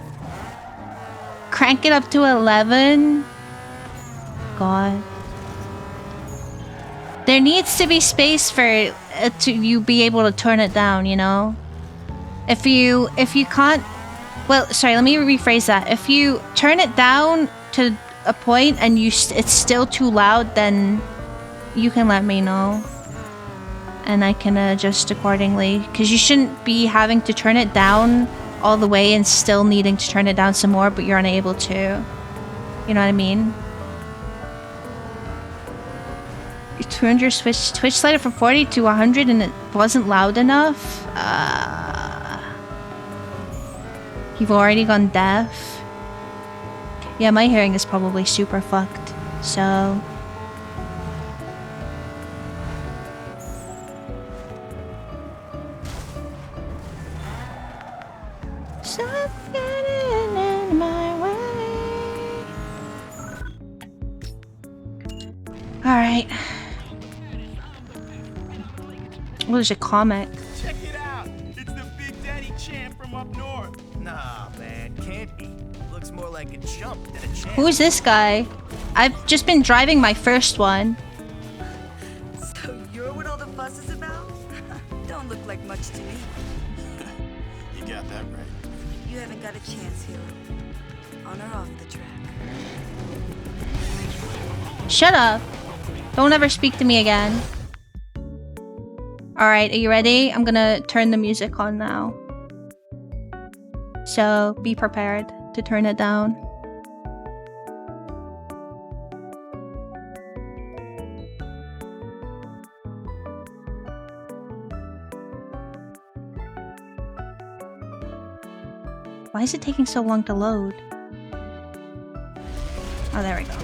Crank it up to 11. God. There needs to be space for it to you be able to turn it down, you know? If you can't, well, sorry, let me rephrase that. If you turn it down to a point and it's still too loud, then you can let me know. And I can adjust accordingly. Because you shouldn't be having to turn it down all the way and still needing to turn it down some more, but you're unable to. You know what I mean? 200 Twitch slided from 40 to 100 and it wasn't loud enough. You've already gone deaf. Yeah, my hearing is probably super fucked. So stop getting in my way. All right. Oh, there's a comic. Check it out! It's the Big Daddy champ from up north. Nah, man, can't be. Looks more like a jump than a champ. Who's this guy? I've just been driving my first one. So you're what all the fuss is about? Don't look like much to me. You got that right. You haven't got a chance, hero. On or off the track. Shut up. Don't ever speak to me again. Alright, are you ready? I'm gonna turn the music on now. So, be prepared to turn it down. Why is it taking so long to load? Oh, there we go.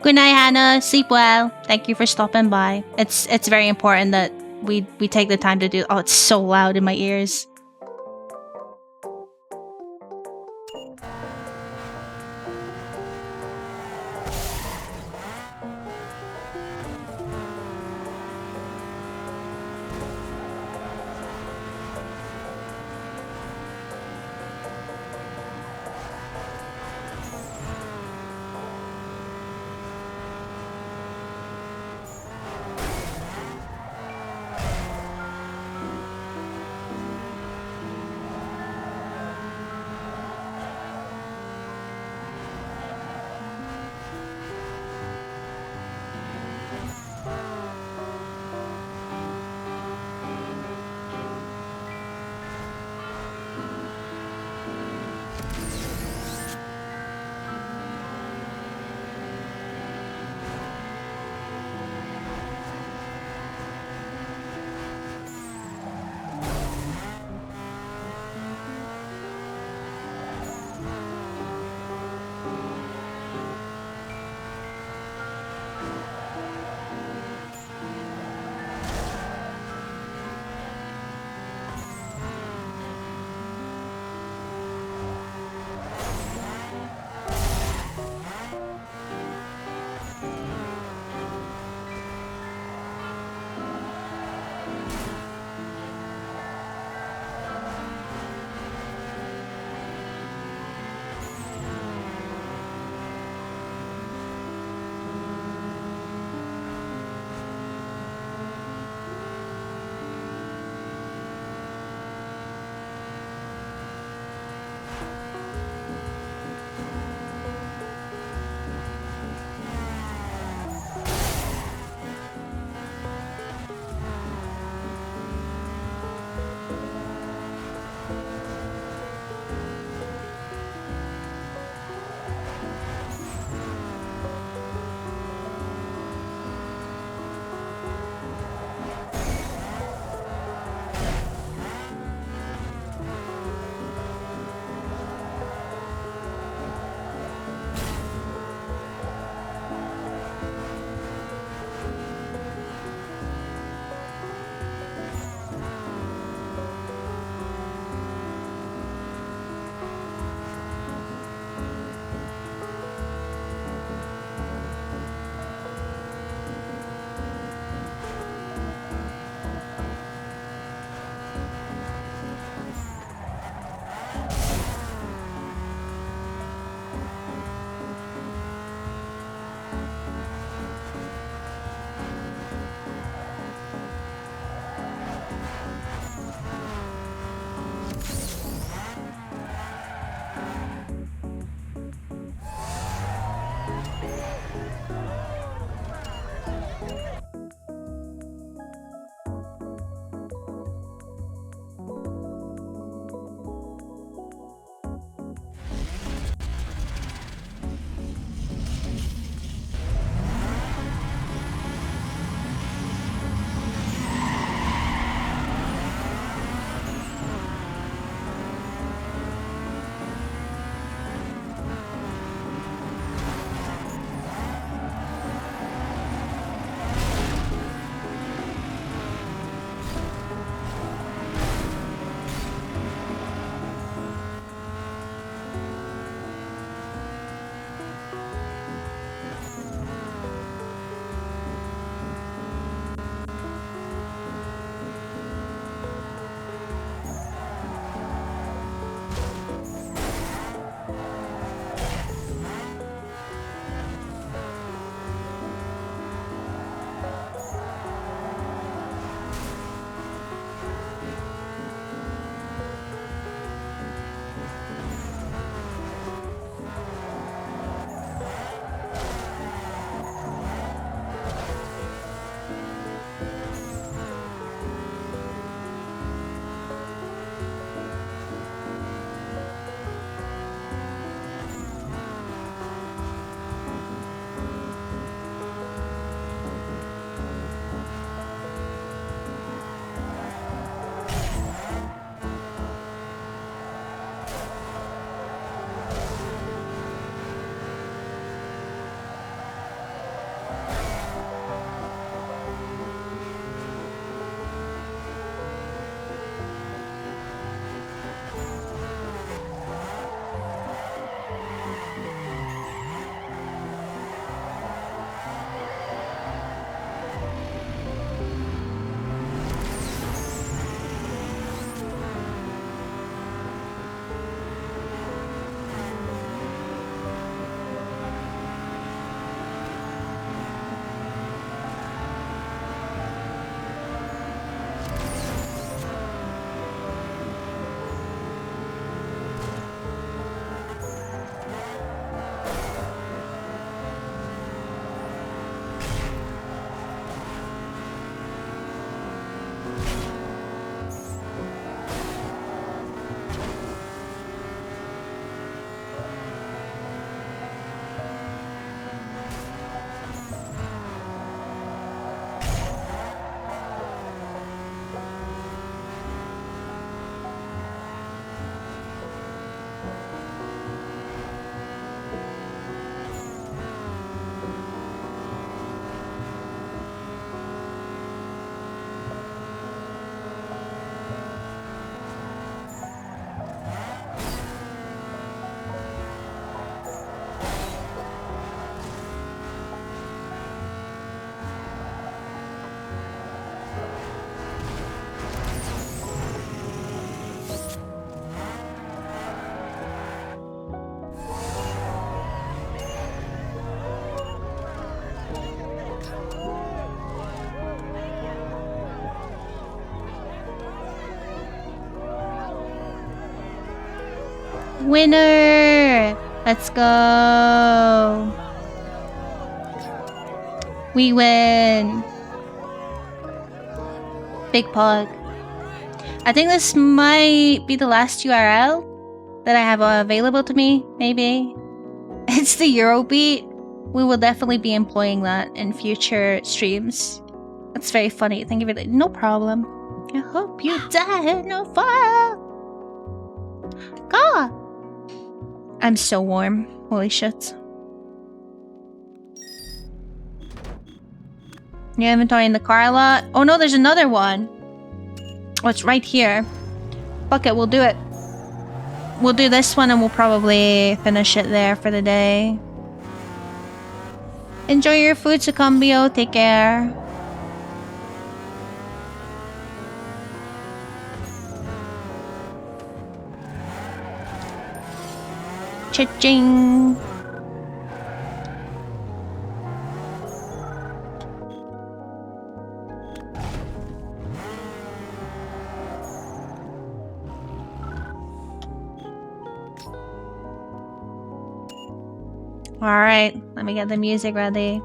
Good night, Hannah. Sleep well. Thank you for stopping by. It's very important that we take the time to do. Oh, it's so loud in my ears. Winner! Let's go! We win! Big Pog. I think this might be the last URL that I have available to me, maybe. It's the Eurobeat. We will definitely be employing that in future streams. That's very funny. Thank you for that. No problem. I hope you die in no fire. God! I'm so warm. Holy shit. New inventory in the car lot. Oh no, there's another one. Oh, it's right here. Fuck it, we'll do it. We'll do this one and we'll probably finish it there for the day. Enjoy your food, Sucumbio. Take care. Cha-ching. Alright, let me get the music ready.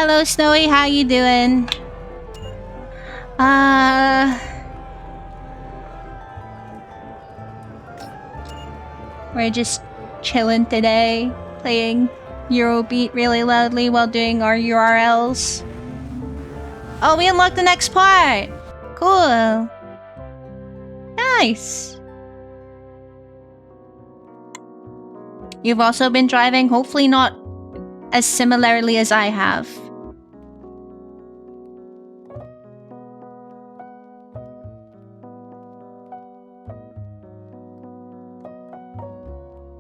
Hello, Snowy. How you doing? We're just chilling today, playing Eurobeat really loudly while doing our URLs. Oh, we unlocked the next part! Cool. Nice. You've also been driving, hopefully not as similarly as I have.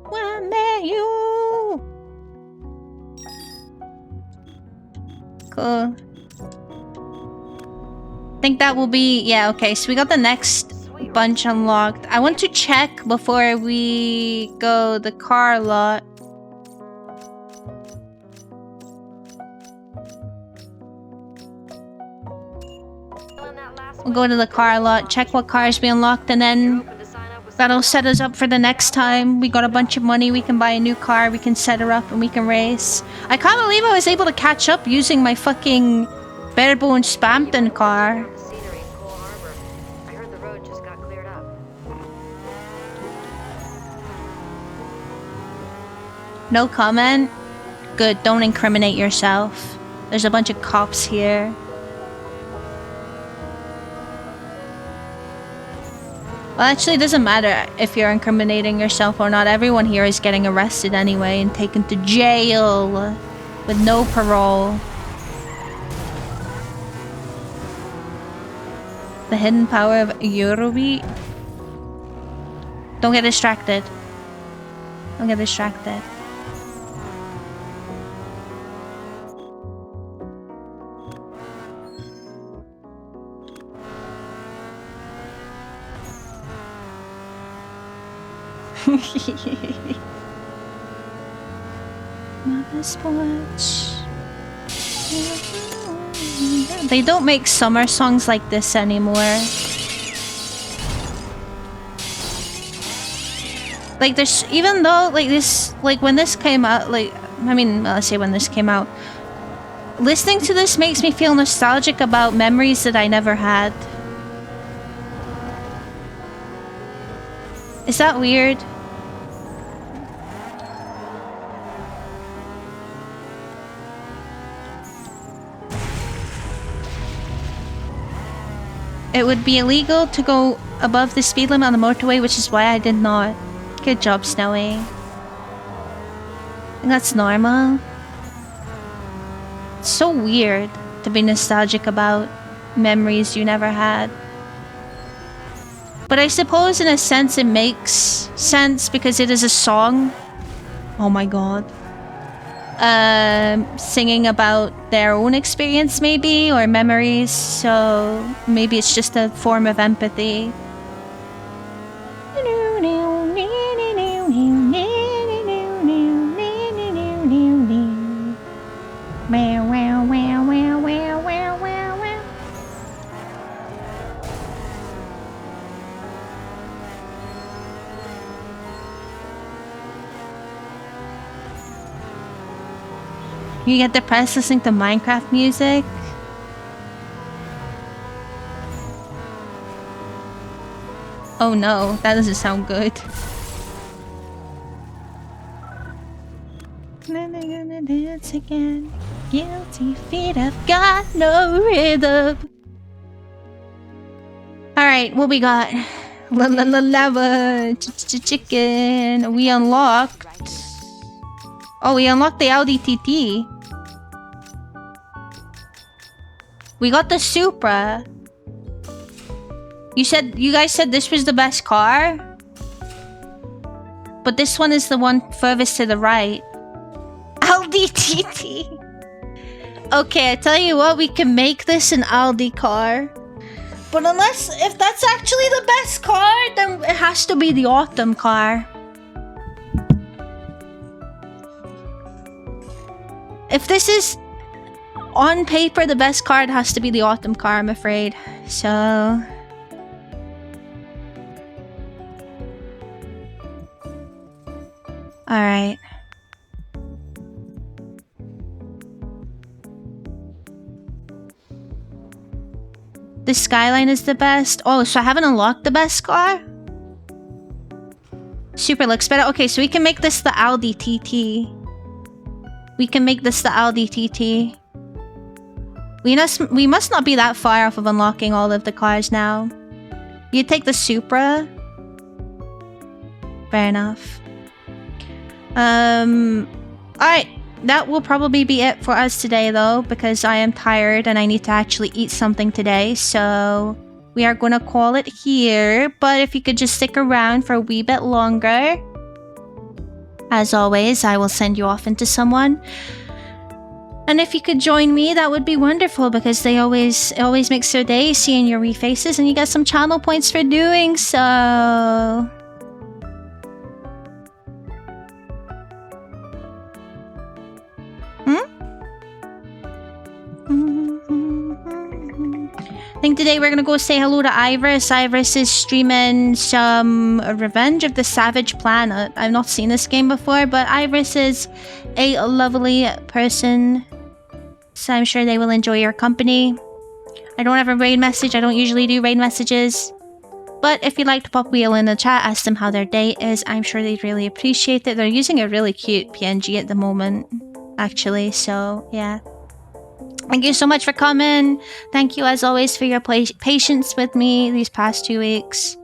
Why met you? Cool. I think that will be... yeah, okay, so we got the next bunch unlocked. I want to check before we go the car lot. We'll go to the car lot, check what cars we unlocked, and then that'll set us up for the next time. We got a bunch of money, we can buy a new car, we can set her up, and we can race. I can't believe I was able to catch up using my fucking Barebone Spampton car. No comment? Good, don't incriminate yourself. There's a bunch of cops here. Well, actually, it doesn't matter if you're incriminating yourself or not. Everyone here is getting arrested anyway and taken to jail with no parole. The hidden power of Eurobeat. Don't get distracted. Don't get distracted. Mama's watch. They don't make summer songs like this anymore. Like there's, even though like this, like when this came out, like I mean, let's say when this came out, listening to this makes me feel nostalgic about memories that I never had. Is that weird? It would be illegal to go above the speed limit on the motorway, which is why I did not. Good job, Snowy. I think that's normal. It's so weird to be nostalgic about memories you never had. But I suppose in a sense it makes sense because it is a song. Oh my god. Singing about their own experience maybe, or memories, so maybe it's just a form of empathy. You get depressed listening to Minecraft music? Oh no, that doesn't sound good. Dance again. Guilty feet have got no rhythm. Alright, what we got? Lava chicken. We unlocked. Oh, we unlocked the Audi TT. We got the Supra. You guys said this was the best car? But this one is the one furthest to the right. Audi TT. Okay, I tell you what, we can make this an Audi car. But if that's actually the best car, then it has to be the Autumn car. If this is on paper the best car, it has to be the Autumn car, I'm afraid. So alright. the Skyline is the best. Oh, so I haven't unlocked the best car? Super looks better. Okay, so we can make this the Audi TT. We can make this the Audi TT. We must not be that far off of unlocking all of the cars now. You take the Supra. Fair enough. Alright. That will probably be it for us today, though, because I am tired and I need to actually eat something today. So we are going to call it here. But if you could just stick around for a wee bit longer. As always, I will send you off into someone. And if you could join me, that would be wonderful, because it always makes their day seeing your wee faces, and you get some channel points for doing so. I think today we're gonna go say hello to Iris. Iris is streaming some Revenge of the Savage Planet. I've not seen this game before, but Iris is a lovely person, so I'm sure they will enjoy your company. I don't have a raid message. I don't usually do raid messages, but if you'd like to pop wheel in the chat, ask them how their day is. I'm sure they'd really appreciate it. They're using a really cute PNG at the moment, actually, so yeah. Thank you so much for coming. Thank you, as always, for your patience with me these past 2 weeks.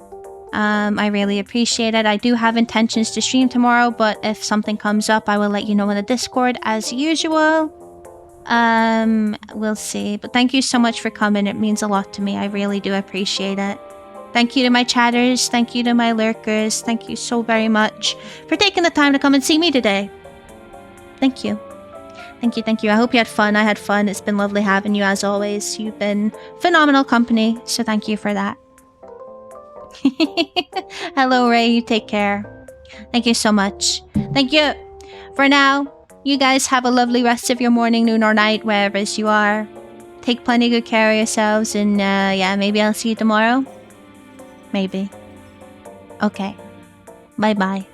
I really appreciate it. I do have intentions to stream tomorrow, but if something comes up, I will let you know in the Discord as usual. We'll see. But thank you so much for coming. It means a lot to me. I really do appreciate it. Thank you to my chatters. Thank you to my lurkers. Thank you so very much for taking the time to come and see me today. Thank you. Thank you, thank you. I hope you had fun. I had fun. It's been lovely having you, as always. You've been phenomenal company, so thank you for that. Hello, Ray. You take care. Thank you so much. Thank you. For now, you guys have a lovely rest of your morning, noon, or night, wherever you are. Take plenty good care of yourselves, and yeah, maybe I'll see you tomorrow. Maybe. Okay. Bye-bye.